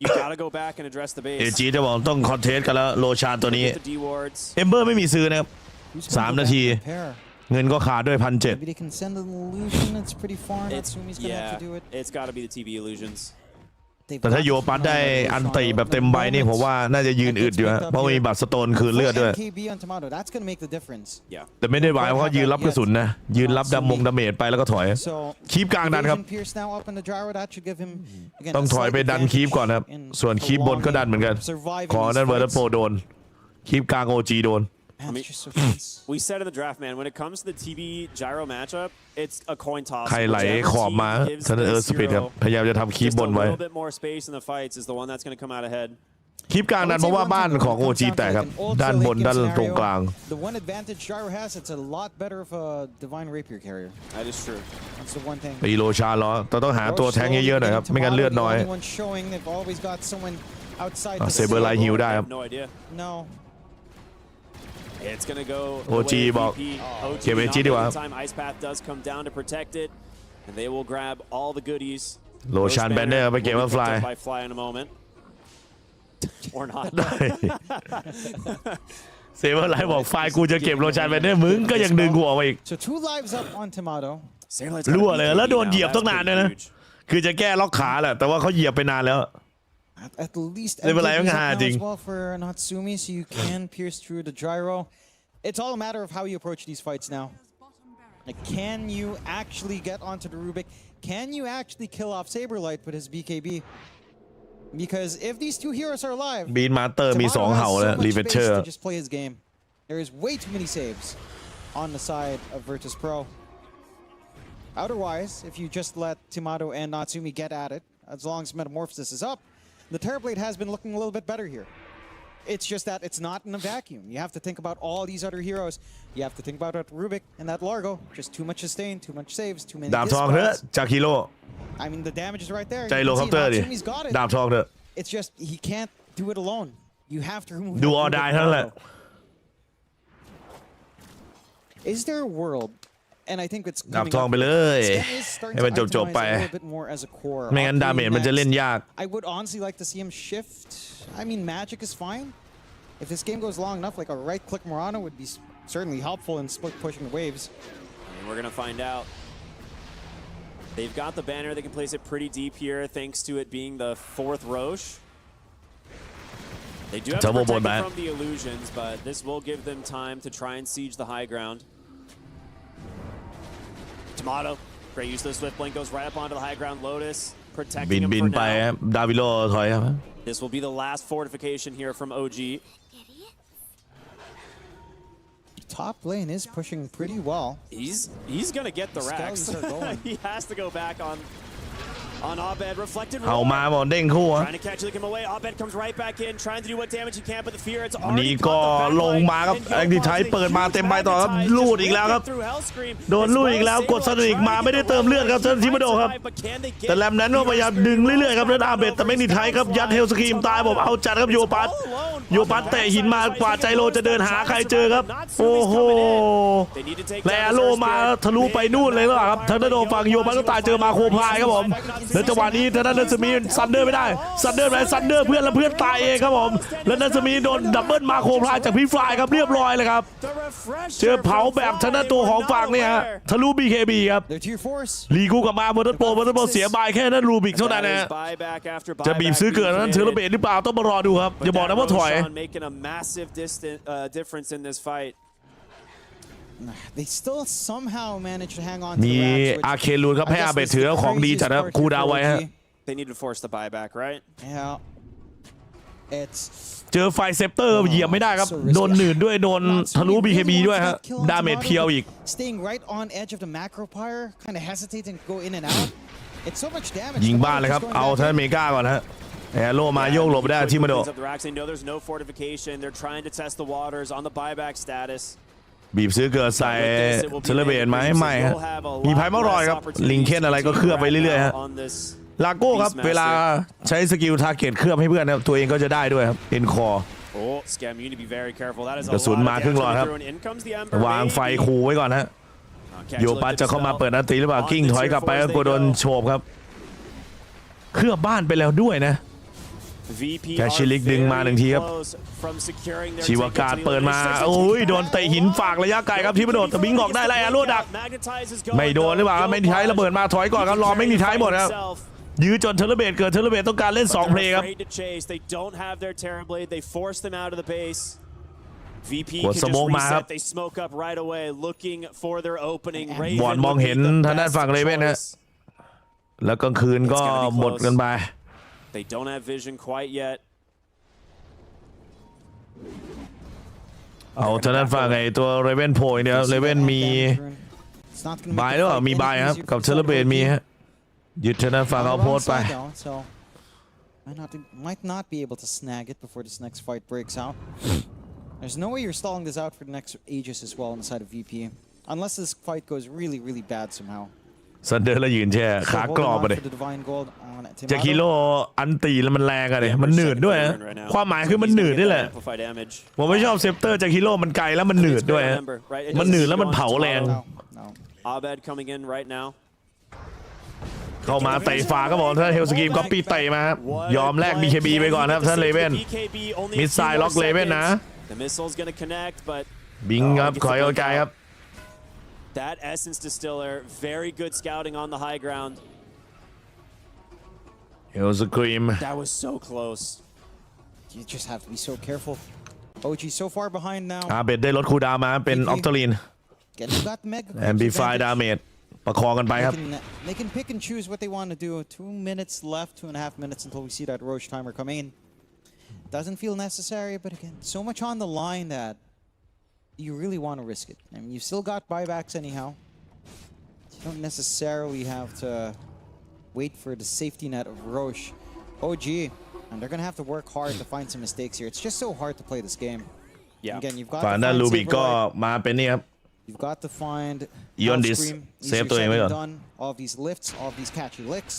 You gotta go back and address the base. เอจีจะบอกต้องคอนเทสต์กันแล้วโลชานตัวนี้ The D-wards. เอมเบอร์ไม่มีซื้อนะครับ3 นาที เงินก็ขาดด้วย 1,700 Maybe they can send an illusion. It's pretty far. Natsumi's gonna have to do it. It's gotta be the TV illusions. แต่ถ้าโยปัสได้อันตีแบบเต็มใบนี่ผมว่าน่าจะยืนอึดอยู่ฮะเพราะมีบัตรสโตนคืนเลือดด้วย KB on Tomato. That's gonna make the difference. Yeah. แต่ไม่ได้หมายว่าเขายืนรับกระสุนนะยืนรับดาเมจไปแล้วก็ถอยคีบกลางดันครับ Pierce now up in the gyro. That should give him ต้องถอยไปดันคีบก่อนครับส่วนคีบบนก็ดันเหมือนกันขอนั่นเวอร์โปโดนคีบกลางโอจีโดน I mean, we said in the draft, man, when it comes to the TV gyro matchup, it's a coin toss. ใครไหลขอบมาท่านสปีดครับพยายามจะทำคีบบนไว้ Just a little bit more space in the fights is the one that's going to come out ahead. คีบกลางดันเพราะว่าบ้านของโอจีแตกครับด้านบนด้านตรงกลาง The one advantage gyro has, it's a lot better of a divine rapier carrier. That is true. That's the one thing. ตีโลชาล้อแต่ต้องหาตัวแทงเยอะๆหน่อยครับไม่งั้นเลือดน้อย They've always got someone outside. เซเบอร์ไลท์ฮิวได้ครับ No idea. No. It's gonna go. OG บอกเก็บเอจีดีกว่า Time Ice Path does come down to protect it, and they will grab all the goodies. โลชานแบนเนอร์ไปเก็บว่าฟลาย By fly in a moment. Or not. เซเบอร์ไลท์บอกไฟกูจะเก็บโลชานแบนเนอร์มึงก็ยังดึงหัวมาอีก So 2 lives up on Tomato. รั่วเลยแล้วโดนเหยียบตั้งนานเลยนะ คือจะแก้ล็อกขาแหละแต่ว่าเขาเหยียบไปนานแล้ว At least They were like, MJB 's up "Ah, now ding." as well for Natsumi, so you can pierce through the gyro. It's all a matter of how you approach these fights now. Like, can you actually get onto the Rubik? Can you actually kill off Saberlight with his BKB? Because if these two heroes are alive, บีนมาสเตอร์มี2 Tomato เห่า has แล้ว so รี much เวเชอ space ร์ to just play his game. There is way too many saves on the side of Virtus Pro. Otherwise, if you just let Tomato and Natsumi get at it, as long as Metamorphosis is up, the Terrorblade has been looking a little bit better here. It's just that it's not in a vacuum. You have to think about all these other heroes. You have to think about that Rubik and that Largo. Just too much sustain, too much saves, too many ดาบทองเถอะ dispels. จากฮีโร่ I mean, the damage is right there. ใจ You โล can คอป see เตอร์ดิ Natsumi's got it. ดาบทองเถอะ It's just he can't do it alone. You have to remove ดู that ออ Rubik ได้เท่านั้นแหละ Largo. Is there a world? And I think it's ดาบ coming ทอง up. ไปเลย Skem is starting ให้ to มันจบ itemize ไป a little bit more as a core. ไม่งั้นดาเมจมันจะเล่นยาก I would honestly like to see him shift. I mean, magic is fine. If this game goes long enough, like a right-click Murano would be certainly helpful in split pushing the waves. And we're going to find out. They've got the banner. They can place it pretty deep here, thanks to it being the 4th Roche. They do have to protect it from the illusions, but this will give them time to try and siege the high ground. Tomato, great use of the Swift Blink, goes right up onto the high ground. Lotus บิ protecting น him บิน for ไป now. ดาวิโลถอยครับ This will be the last fortification here from OG. Top lane is pushing pretty well. He's gonna get the racks. Skellies are going. He has to go back on Abed. Reflected เอา roar. มาบอกเด้งคู่อะ Trying to catch him away. Abed comes right back in, trying to do what damage he can, but the fear it's วันนี้ already ก็ caught the ลง backline, มาครับ and แองดิไทยเปิดมาเต็มใบต่อครับลูดอีกแล้วครับ through Hellscream. โดนลูดอีกแล้วกดสนิกมาไม่ได้เติมเลือดครับเซนซิมาโดครับ แต่แลมนั้นก็พยายามดึงเรื่อยๆครับแล้วอาเบตแต่ไม่นิไทยครับยัดเฮลสกรีมตายผมเอาจัดครับโยปัสเตะหินมากว่าใจโลจะเดินหาใครเจอครับโอ้โหแลโลมาทะลุไปนู่นเลยแล้วครับทางด้านโดนฝั่งโยปัสก็ตายเจอมาโคพายครับผมแล้วจังหวะนี้ทางด้านนัสมีซันเดอร์ไม่ได้ซันเดอร์เพื่อนแล้วเพื่อนตายเองครับผมแล้วนัสมีโดนดับเบิลมาโคพายจากพี่ฟลายครับเรียบร้อยเลยครับเจอเผาแบบทางด้านตัวของฝั่งเนี่ยฮะทะลุ BKB ครับลีกูกลับมาโมเตอร์โปรเสียบายแค่นั้นรูบิกเท่านั้นนะจะบีบซื้อเกินนั้นเทอร์เบตหรือเปล่าต้องมารอดูครับอย่าบอกนะว่าถอย making a massive difference in this fight. They still somehow manage to hang on มี to the racks, อาเคลูนครับให้อาเบตถือของดีจัดครับคูดาวไว้ฮะ They need to force the buyback, right? Yeah. It's เจอไฟเซปเตอร์เหยียบไม่ได้ครับโดนหนืดด้วยโดนทะลุ BKB ด้วยฮะดาเมจเพียวอีก staying right on edge of the macro pyre, kind of hesitating to go in and out. It's so much damage. ยิงบ้านเลยครับเอาท่านเมกาก่อนฮะแอโร่มาโยกหลบได้ที่มาโด They know there's no fortification. They're trying to test the waters on the buyback status. บีบซื้อเกิดใส่เทเลเบตไหมไม่ฮะมีไพ่มารอยครับลิงเคนอะไรก็เคลือบไปเรื่อยๆฮะลาโก้ครับเวลาใช้สกิลทาร์เก็ตเคลือบให้เพื่อนครับตัวเองก็จะได้ด้วยครับเอ็นคอ Scam, you need to be very careful. That is กระสุนมาครึ่งหลอดครับวางไฟคูไว้ก่อนฮะโยปัสจะเข้ามาเปิดนันตีหรือเปล่ากิ้งถอยกลับไปก็โดนโฉบครับเคลือบบ้านไปแล้วด้วยนะแคชชิลิกดึงมา1ทีครับชีวากาศเปิดมาโอ้ยโดนเตะหินฝากระยะไกลครับที่มาโดนตะบิงออกได้แล้วแอโร่ดักไม่โดนหรือเปล่าไม่นิไทยระเบิดมาถอยก่อนครับรอไม่นิไทยหมดครับยื้อจนเทเลเบตเกิดเทเลเบตต้องการเล่น2เพลย์ครับกดสโมกมาครับบอลมองเห็นทางด้านฝั่งเลเว่นนะแล้วกลางคืนก็หมดกันไป They don't have vision quite yet. เอาทางด้านฝั่งไอ้ตัวเรเว่นโผล่เนี่ยเรเว่นมีบายหรือเปล่ามีบายครับกับเทเลเบตมีฮะยึดทางด้านฝั่งเอาโพสไป Might not be able to snag it before this next fight breaks out. There's no way you're stalling this out for the next Aegis as well on the side of VP, unless this fight goes really, really bad somehow. ซันเดอร์แล้วยืนแช่ขากรอบไปเลยจากฮิโร่อันตีแล้วมันแรงอะเลยมันหนืดด้วยความหมายคือมันหนืดนี่แหละผมไม่ชอบเซปเตอร์จากฮิโร่มันไกลแล้วมันหนืดด้วยมันหนืดแล้วมันเผาแรงเข้ามาเตะฝาก็บอกท่านเฮลสกีมก็ปีเตะมาครับยอมแลก BKB ไปก่อนครับท่านเลเว่นมิสไซล์ล็อกเลเว่นนะบิงครับคอยเอาใจครับThat Essence Distiller, very good scouting on the high ground. It was a cream. That was so close. You just have to be so careful. OG so far behind now. เบดได้ลดคูลดาวน์มาเป็นออกโตลิน Getting got the mega Amplify damage ประคองกันไปครับ They can pick and choose what they want to do. 2 minutes left, 2.5 minutes until we see that Roche timer come in. Doesn't feel necessary, but again, so much on the line that you really want to risk it. I mean, you still got buybacks anyhow. You don't necessarily have to wait for the safety net of Roche. OG, and they're going to have to work hard to find some mistakes here. It's just so hard to play this game. Yeah. Again, you've got ฝั่ง to นั้น find ลูบิกก็ Cyberclasher. มาเป็นนี่ครับ You've got to find Eon this Scream, save easier ตัวเอง said ไว้ than ก่อน done. All of these lifts, all of these catchy licks,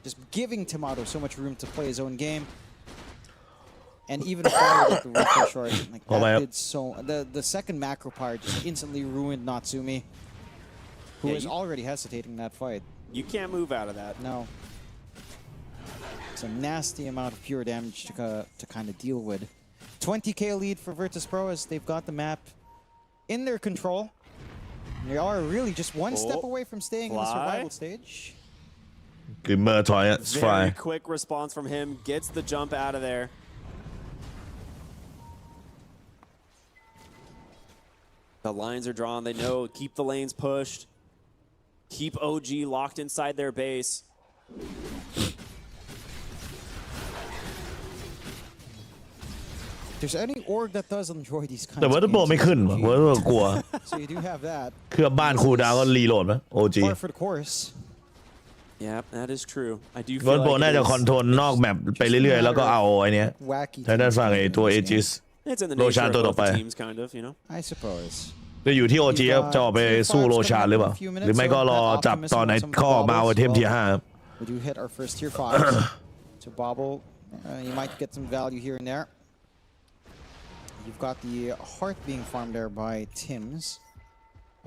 just giving Tomato so much room to play his own game. And even a fire like the Rifle Short, like that did so. The second macro part just instantly ruined Natsumi, who was already hesitating that fight. You can't move out of that. No. It's a nasty amount of pure damage to kind of deal with. 20k lead for Virtus Pro as they've got the map in their control. They are really just one step away from staying in the survival stage. Glimmer ถอยอ่ะ Very quick response from him. Gets the jump out of there. The lines are drawn. They know keep the lanes pushed. Keep OG locked inside their base. If there's any org that does enjoy these kinds แต่ of เวิร์ดโบไม่ขึ้นว่ะเวิร์ดโบกลัว So you do have that. เครื่องบ้านคูลดาวน์ก็รีโหลดไหม OG Par for the course. Yeah, that is true. I do เวิร์ feel ดโบ like น่า it จะ is คอนโทรลนอกแมปไปเรื่อยๆแล้วก็เอาไอ้เนี้ย Wacky ทางด้านฝั่งไอ้ตัวเอจิส It's in the โร nature ชาน of ตัวต่อ both ไป the teams, kind of, you know. I suppose. จะอยู่ที่ OG ครับจะออกไปสู้โรชานหรือเปล่าหรือไม่ก็รอจับตอนไอ้ข้อมาเอาเทมที5ครับ We do hit our first tier 5. So Bobble, you might get some value here and there. You've got the heart being farmed there by Tim's.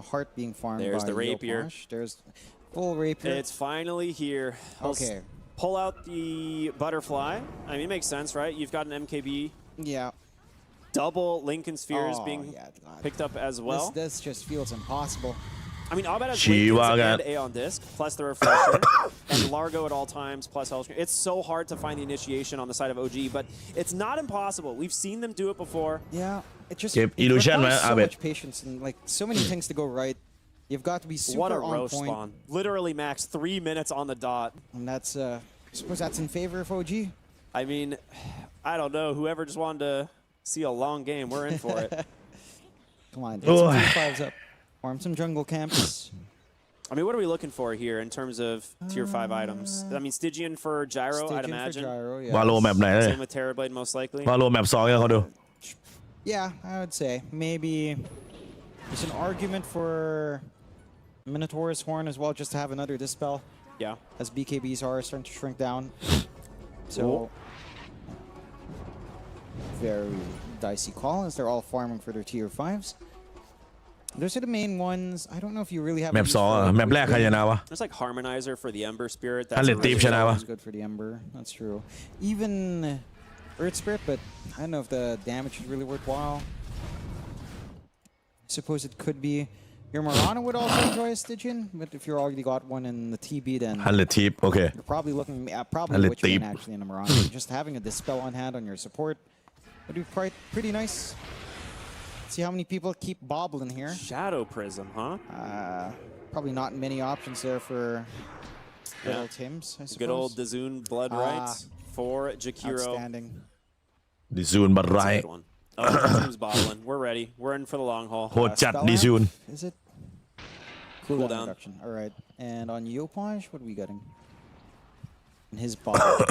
A heart being farmed There's by the rapier. Yoposh. There's full rapier. It's finally here. Okay. Pull out the butterfly. I mean, it makes sense, right? You've got an MKB. Yeah. Double Lincoln Spheres being picked up as well. This just feels impossible. I mean, Abed has Shiva Lincolns and A on disc, plus the refresher, and Largo at all times, plus Hellscream. It's so hard to find the initiation on the side of OG, but it's not impossible. We've seen them do it before. Yeah, it just Give illusion, requires so Abed. much patience and like so many things to go right. You've got to be super What a on roast point. spawn. Literally max 3 minutes on the dot. And that's, I suppose that's in favor of OG. I mean, I don't know. Whoever just wanted to see a long game, we're in for it. Come on, get some tier 5s up. Farm some jungle camps. I mean, what are we looking for here in terms of tier 5 items? I mean, Stygian for Gyro, I'd imagine.วาโลแมปไหนเลย Same with Terrorblade, most likely. วาโลแมป2ให้เขาดู Yeah, I would say maybe there's an argument for Minotaur's Horn as well, just to have another Dispel. Yeah. As BKBs are starting to shrink down. So, very dicey call as they're all farming for their tier 5s. Those are the main ones. I don't know if you really have. แมป2อ่ะแมปแรกใครชนะวะ There's like Harmonizer for the Ember Spirit. That's really good for the Ember. That's true. Even Earth Spirit, but I don't know if the damage is really worthwhile. I suppose it could be. Your Morana would also enjoy a Stygian, but if you already got one in the TB, then 100 ทิปโอเค you're probably looking probably which one actually in a Morana. Just having a Dispel on hand on your support would be pretty nice. See how many people keep bobbling here. Shadow Prism, huh? Probably not many options there for good old Tims, I suppose. Good old Dazoon Blood Rights for Jakiro. Outstanding. ดิซูนบัตไร That's a good one. Oh, Dazoon's bobbling. We're ready. We're in for the long haul. โหดจัด Spell ดิซูน amp? Is it? Cooldown reduction. All right. And on Yopaj, what are we getting? In his bottle.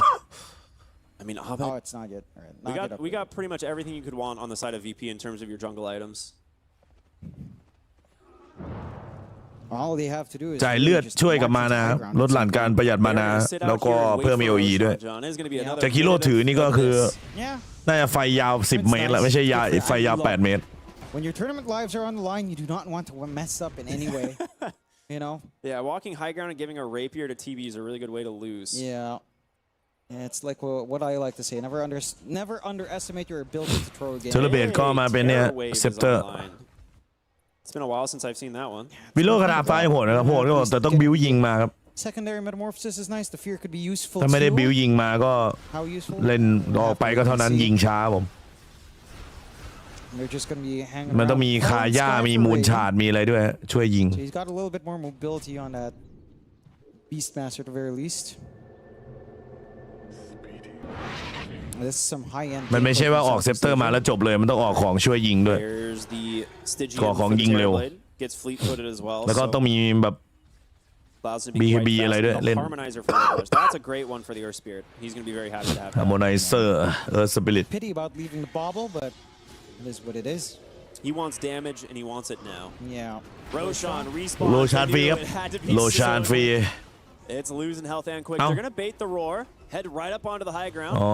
I mean, Abed, Oh, it's not yet. All right. we got pretty much everything you could want on the side of VP in terms of your jungle items. All they have to do is จ่ายเลือดช่วยกับมานาลดหลั่นการประหยัดมานาแล้วก็เพิ่ม EOE ด้วย แต่คิโร่ถือนี่ก็คือน่าจะไฟยาว 10 เมตรแหละไม่ใช่ยาวไฟยาว 8 เมตร When your tournament lives are on the line, you do not want to mess up in any way. You know? Yeah, walking high ground and giving a rapier to TB is a really good way to lose. Yeah. It's like what I like to say. Never underestimate your ability to throw a game. เทเลเบตก็มาเป็นเนี่ยเซปเตอร์ It's been a while since I've seen that one. วิโลคาราไฟโหดนะครับโหดก็แต่ต้องบิวยิงมาครับ secondary metamorphosis is nice. The fear could be useful ถ้าไม่ได้ too. บิวยิงมาก็ How useful? เล่นออกไปก็เท่านั้นยิงช้าผม They're just gonna be hanging มันต้องมี around. คาย่ามีมูลชาดมีอะไรด้วยช่วยยิง So he's got a little bit more mobility on that Beastmaster at the very least. This is some high-end. มันไม่ใช่ว่าออกเซปเตอร์มาแล้วจบเลยมันต้องออกของช่วยยิงด้วย There's the Stygian ขอของ for the ยิงเร็ว Terrorblade. Gets fleet-footed as well. แล้วก็ต้องมีแบบ allows him to be quite BKB fast อะไรด้วย with the เล่น Harmonizer for Rollers. That's a great one for the Esports. He's going to be very happy to have that. ฮาร์โมไนเซอร์สปิริต Pity about leaving the bauble, but it is what it is. He wants damage and he wants it now. Yeah. Roshan respawn. โลชาร์ดฟรีครับโลชาร์ดฟรี It's losing health and quick. They're going to bait the roar, head right up onto the high ground. อ๋อ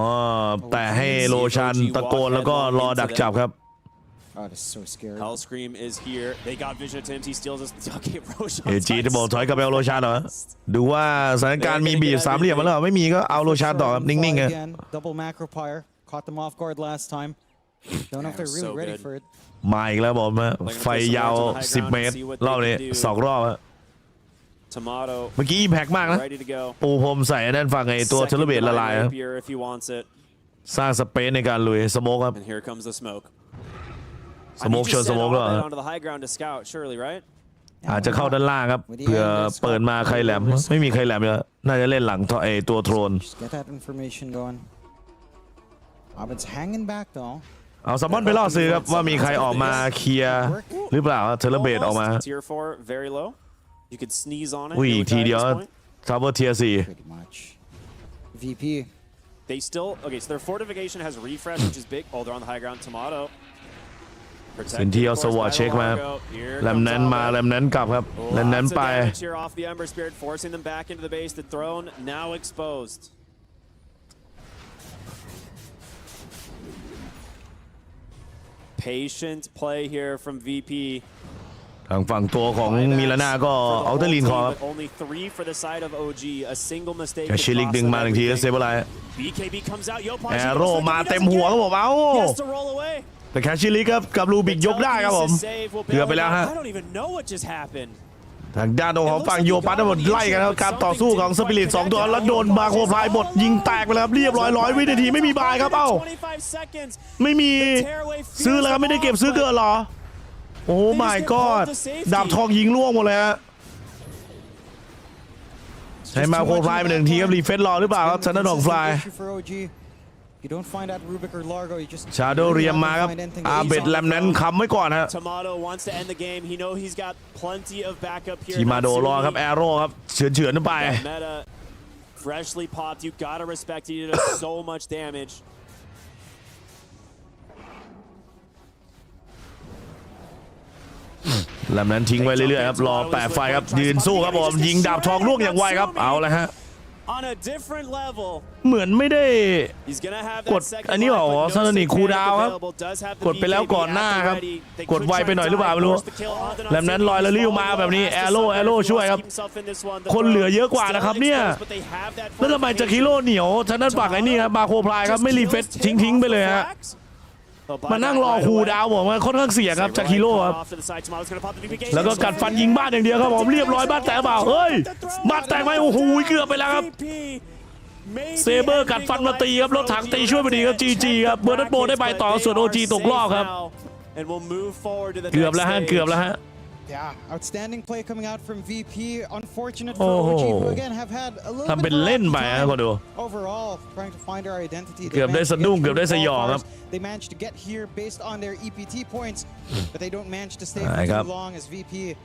แต่ให้โลชานตะโกนแล้วก็รอดักจับครับ Oh, this is so scary. Hellscream is here. They got vision attempts. He steals us. Okay, Roshan. เอจีจะบอกถอยกลับไปเอาโลชานเหรอดูว่าสถานการณ์มีบีบสามเหลี่ยมมาแล้วไม่มีก็เอาโลชานต่อครับนิ่งๆครับ Double macro pyre. Caught them off guard last time. Don't know if they're really ready for it. มาอีกแล้วผมไฟยาว10 เมตรรอบนี้2 รอบ Tomato. เมื่อกี้อิมแพกมากนะปูพรมใส่นั่นฝั่งไอ้ตัวเทเลเบตละลายครับ If he wants it. สร้างสเปซในการลุยสโมกครับ And here comes the smoke. สโมกชนสโมกแล้ว onto the high ground to scout, surely, right? อาจจะเข้าด้านล่างครับเผื่อเปิดมาใครแหลมไม่มีใครแหลมเยอะน่าจะเล่นหลังไอ้ตัวโทรน Get that information going. Robin's hanging back though. เอาซัมมอนไปล่อซื้อครับว่ามีใครออกมาเคลียร์หรือเปล่าเทเลเบตออกมา Tier 4 very low. You could sneeze on it. อุ้ยทีเดียวทับเบิลเทียร์4 VP. They still okay. So their fortification has refresh, which is big. Oh, they're on the high ground. Tomato. สินที่เอาสวอตเช็คมาแลมนั้นมาแลมนั้นกลับครับแลมนั้นไป Here off the Ember Spirit, forcing them back into the base. The throne now exposed. Patient play here from VP. ทางฝั่งตัวของมิลาน่าก็เอาเตอร์ลินคอครับ Only 3 for the side of OG. A single mistake. แคชชิลิกดึงมาหนึ่งทีก็เซฟอะไร BKB comes out. Yopon แอโร่มาเต็มหัวครับผมเอ้า Yes to roll away. แต่แคชชิลิกครับกับลูบิกยกได้ครับผมเกือบไปแล้วฮะ I don't even know what just happened. ทางด้านของฝั่งโยปัสทั้งหมดไล่กันครับการต่อสู้ของสปิริต2 ตัวแล้วโดนบาโคพลายบดยิงแตกไปแล้วครับเรียบร้อย100 วินาทีไม่มีบายครับเอ้าไม่มีซื้อแล้วครับไม่ได้เก็บซื้อเกินหรอโอ้ my god ดาบทองยิงล่วงหมดเลยฮะใช้มาโคพลายไป1 ทีครับรีเฟซรอหรือเปล่าครับชันนองฟลายชาโดเรียมมาครับอาเบดแลมนั้นค้ำไว้ก่อนฮะทีมาโดรอครับแอโร่ครับเฉือนไป Freshly popped, you gotta respect he did so much damage. ลำนั้นทิ้งไว้เรื่อยๆครับรอแปะไฟครับยืนสู้ครับผมยิงดาบทองล่วงอย่างไวครับเอาเลยฮะเหมือนไม่ได้กดอันนี้หรอซันนี่คูดาวครับกดไปแล้วก่อนหน้าครับกดไวไปหน่อยหรือเปล่าไม่รู้ลำนั้นลอยแล้วริ้วมาแบบนี้แอโร่ช่วยครับคนเหลือเยอะกว่านะครับเนี่ยแล้วทำไมจากฮิโร่เหนียวฉะนั้นฝากไอ้นี่ครับมาโคพลายครับไม่รีเฟซทิ้งไปเลยฮะมานั่งรอคูดาวผมว่าค่อนข้างเสี่ยงครับจากฮีโร่ครับแล้วก็กัดฟันยิงบ้านอย่างเดียวครับผมเรียบร้อยบ้านแตกเปล่าเฮ้ยบ้านแตกไหมโอ้โหเกือบไปแล้วครับเซเบอร์กัดฟันมาตีครับรถถังตีช่วยพอดีครับจีครับเบอร์นัทโบได้ไปต่อส่วนโอจีตกรอบครับเกือบแล้วฮะYeah, outstanding play coming out from VP. Unfortunate for OG, who again have had a little bit ทำเป็นเล่นไปนะก็ดู overall trying to find their identity. เกือบได้สะดุ้งเกือบได้สยองครับ They managed to get here based on their EPT points, but they don't manage to stay for too long as VP have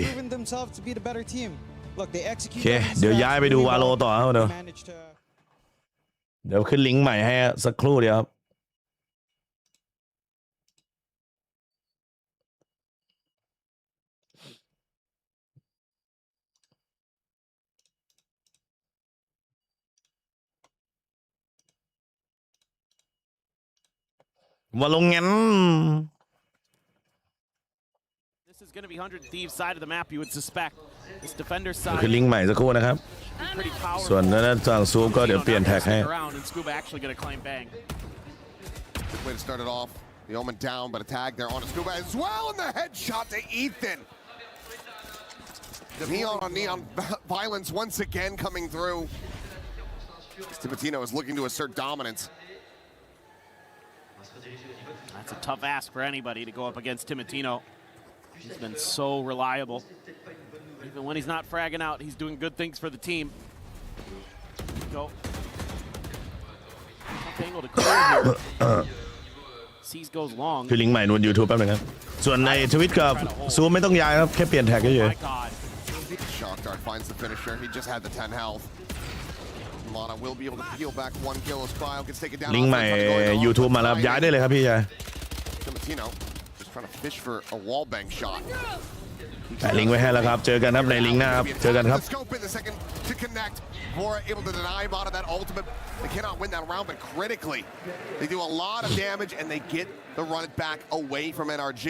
proven themselves to be the better team. Look, they execute. โอเคเดี๋ยวย้ายไปดูวาโลต่อครับเดี๋ยวขึ้นลิงก์ใหม่ให้สักครู่เดียวครับว่าลงงั้น This is going to be 100 Thieves side of the map you would suspect. This defender side. คือลิงก์ใหม่สักครู่นะครับส่วนนั้นทางซูก็เดี๋ยวเปลี่ยนแท็กให้ Scuba actually going to claim bang. Good way to start it off. The Omen down, but a tag there on a Scuba as well, and the headshot to Ethan. Neon on neon violence once again coming through. Timotino is looking to assert dominance. That's a tough ask for anybody to go up against Timotino. He's been so reliable. Even when he's not fragging out, he's doing good things for the team. Go. Tough angle to clear here. Seas goes long. คือลิงก์ใหม่บน YouTube แป๊บนึงครับส่วนในทวิตกับซูมไม่ต้องย้ายครับแค่เปลี่ยนแท็กเฉย Shock Dart finds the finisher. He just had the 10 health. Lana will be able to peel back 1 kill as Cryo gets taken down. ลิงก์ใหม่ YouTube มาแล้วครับย้ายได้เลยครับพี่ชาย Timotino just trying to fish for a wall bang shot. แปะลิงก์ไว้ให้แล้วครับเจอกันครับในลิงก์หน้าครับเจอกันครับ Scope in the second to connect. Bora able to deny Mata that ultimate. They cannot win that round, but critically, they do a lot of damage and they get the run it back away from NRG.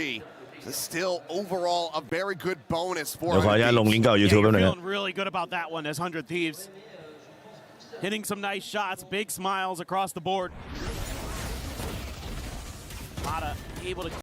So still overall a very good bonus for เดี๋ยวขออนุญาตลงลิงก์เก่า YouTube แล้วหน่อยครับ Feeling really good about that one as 100 Thieves. Hitting some nice shots, big smiles across the board. Mata able to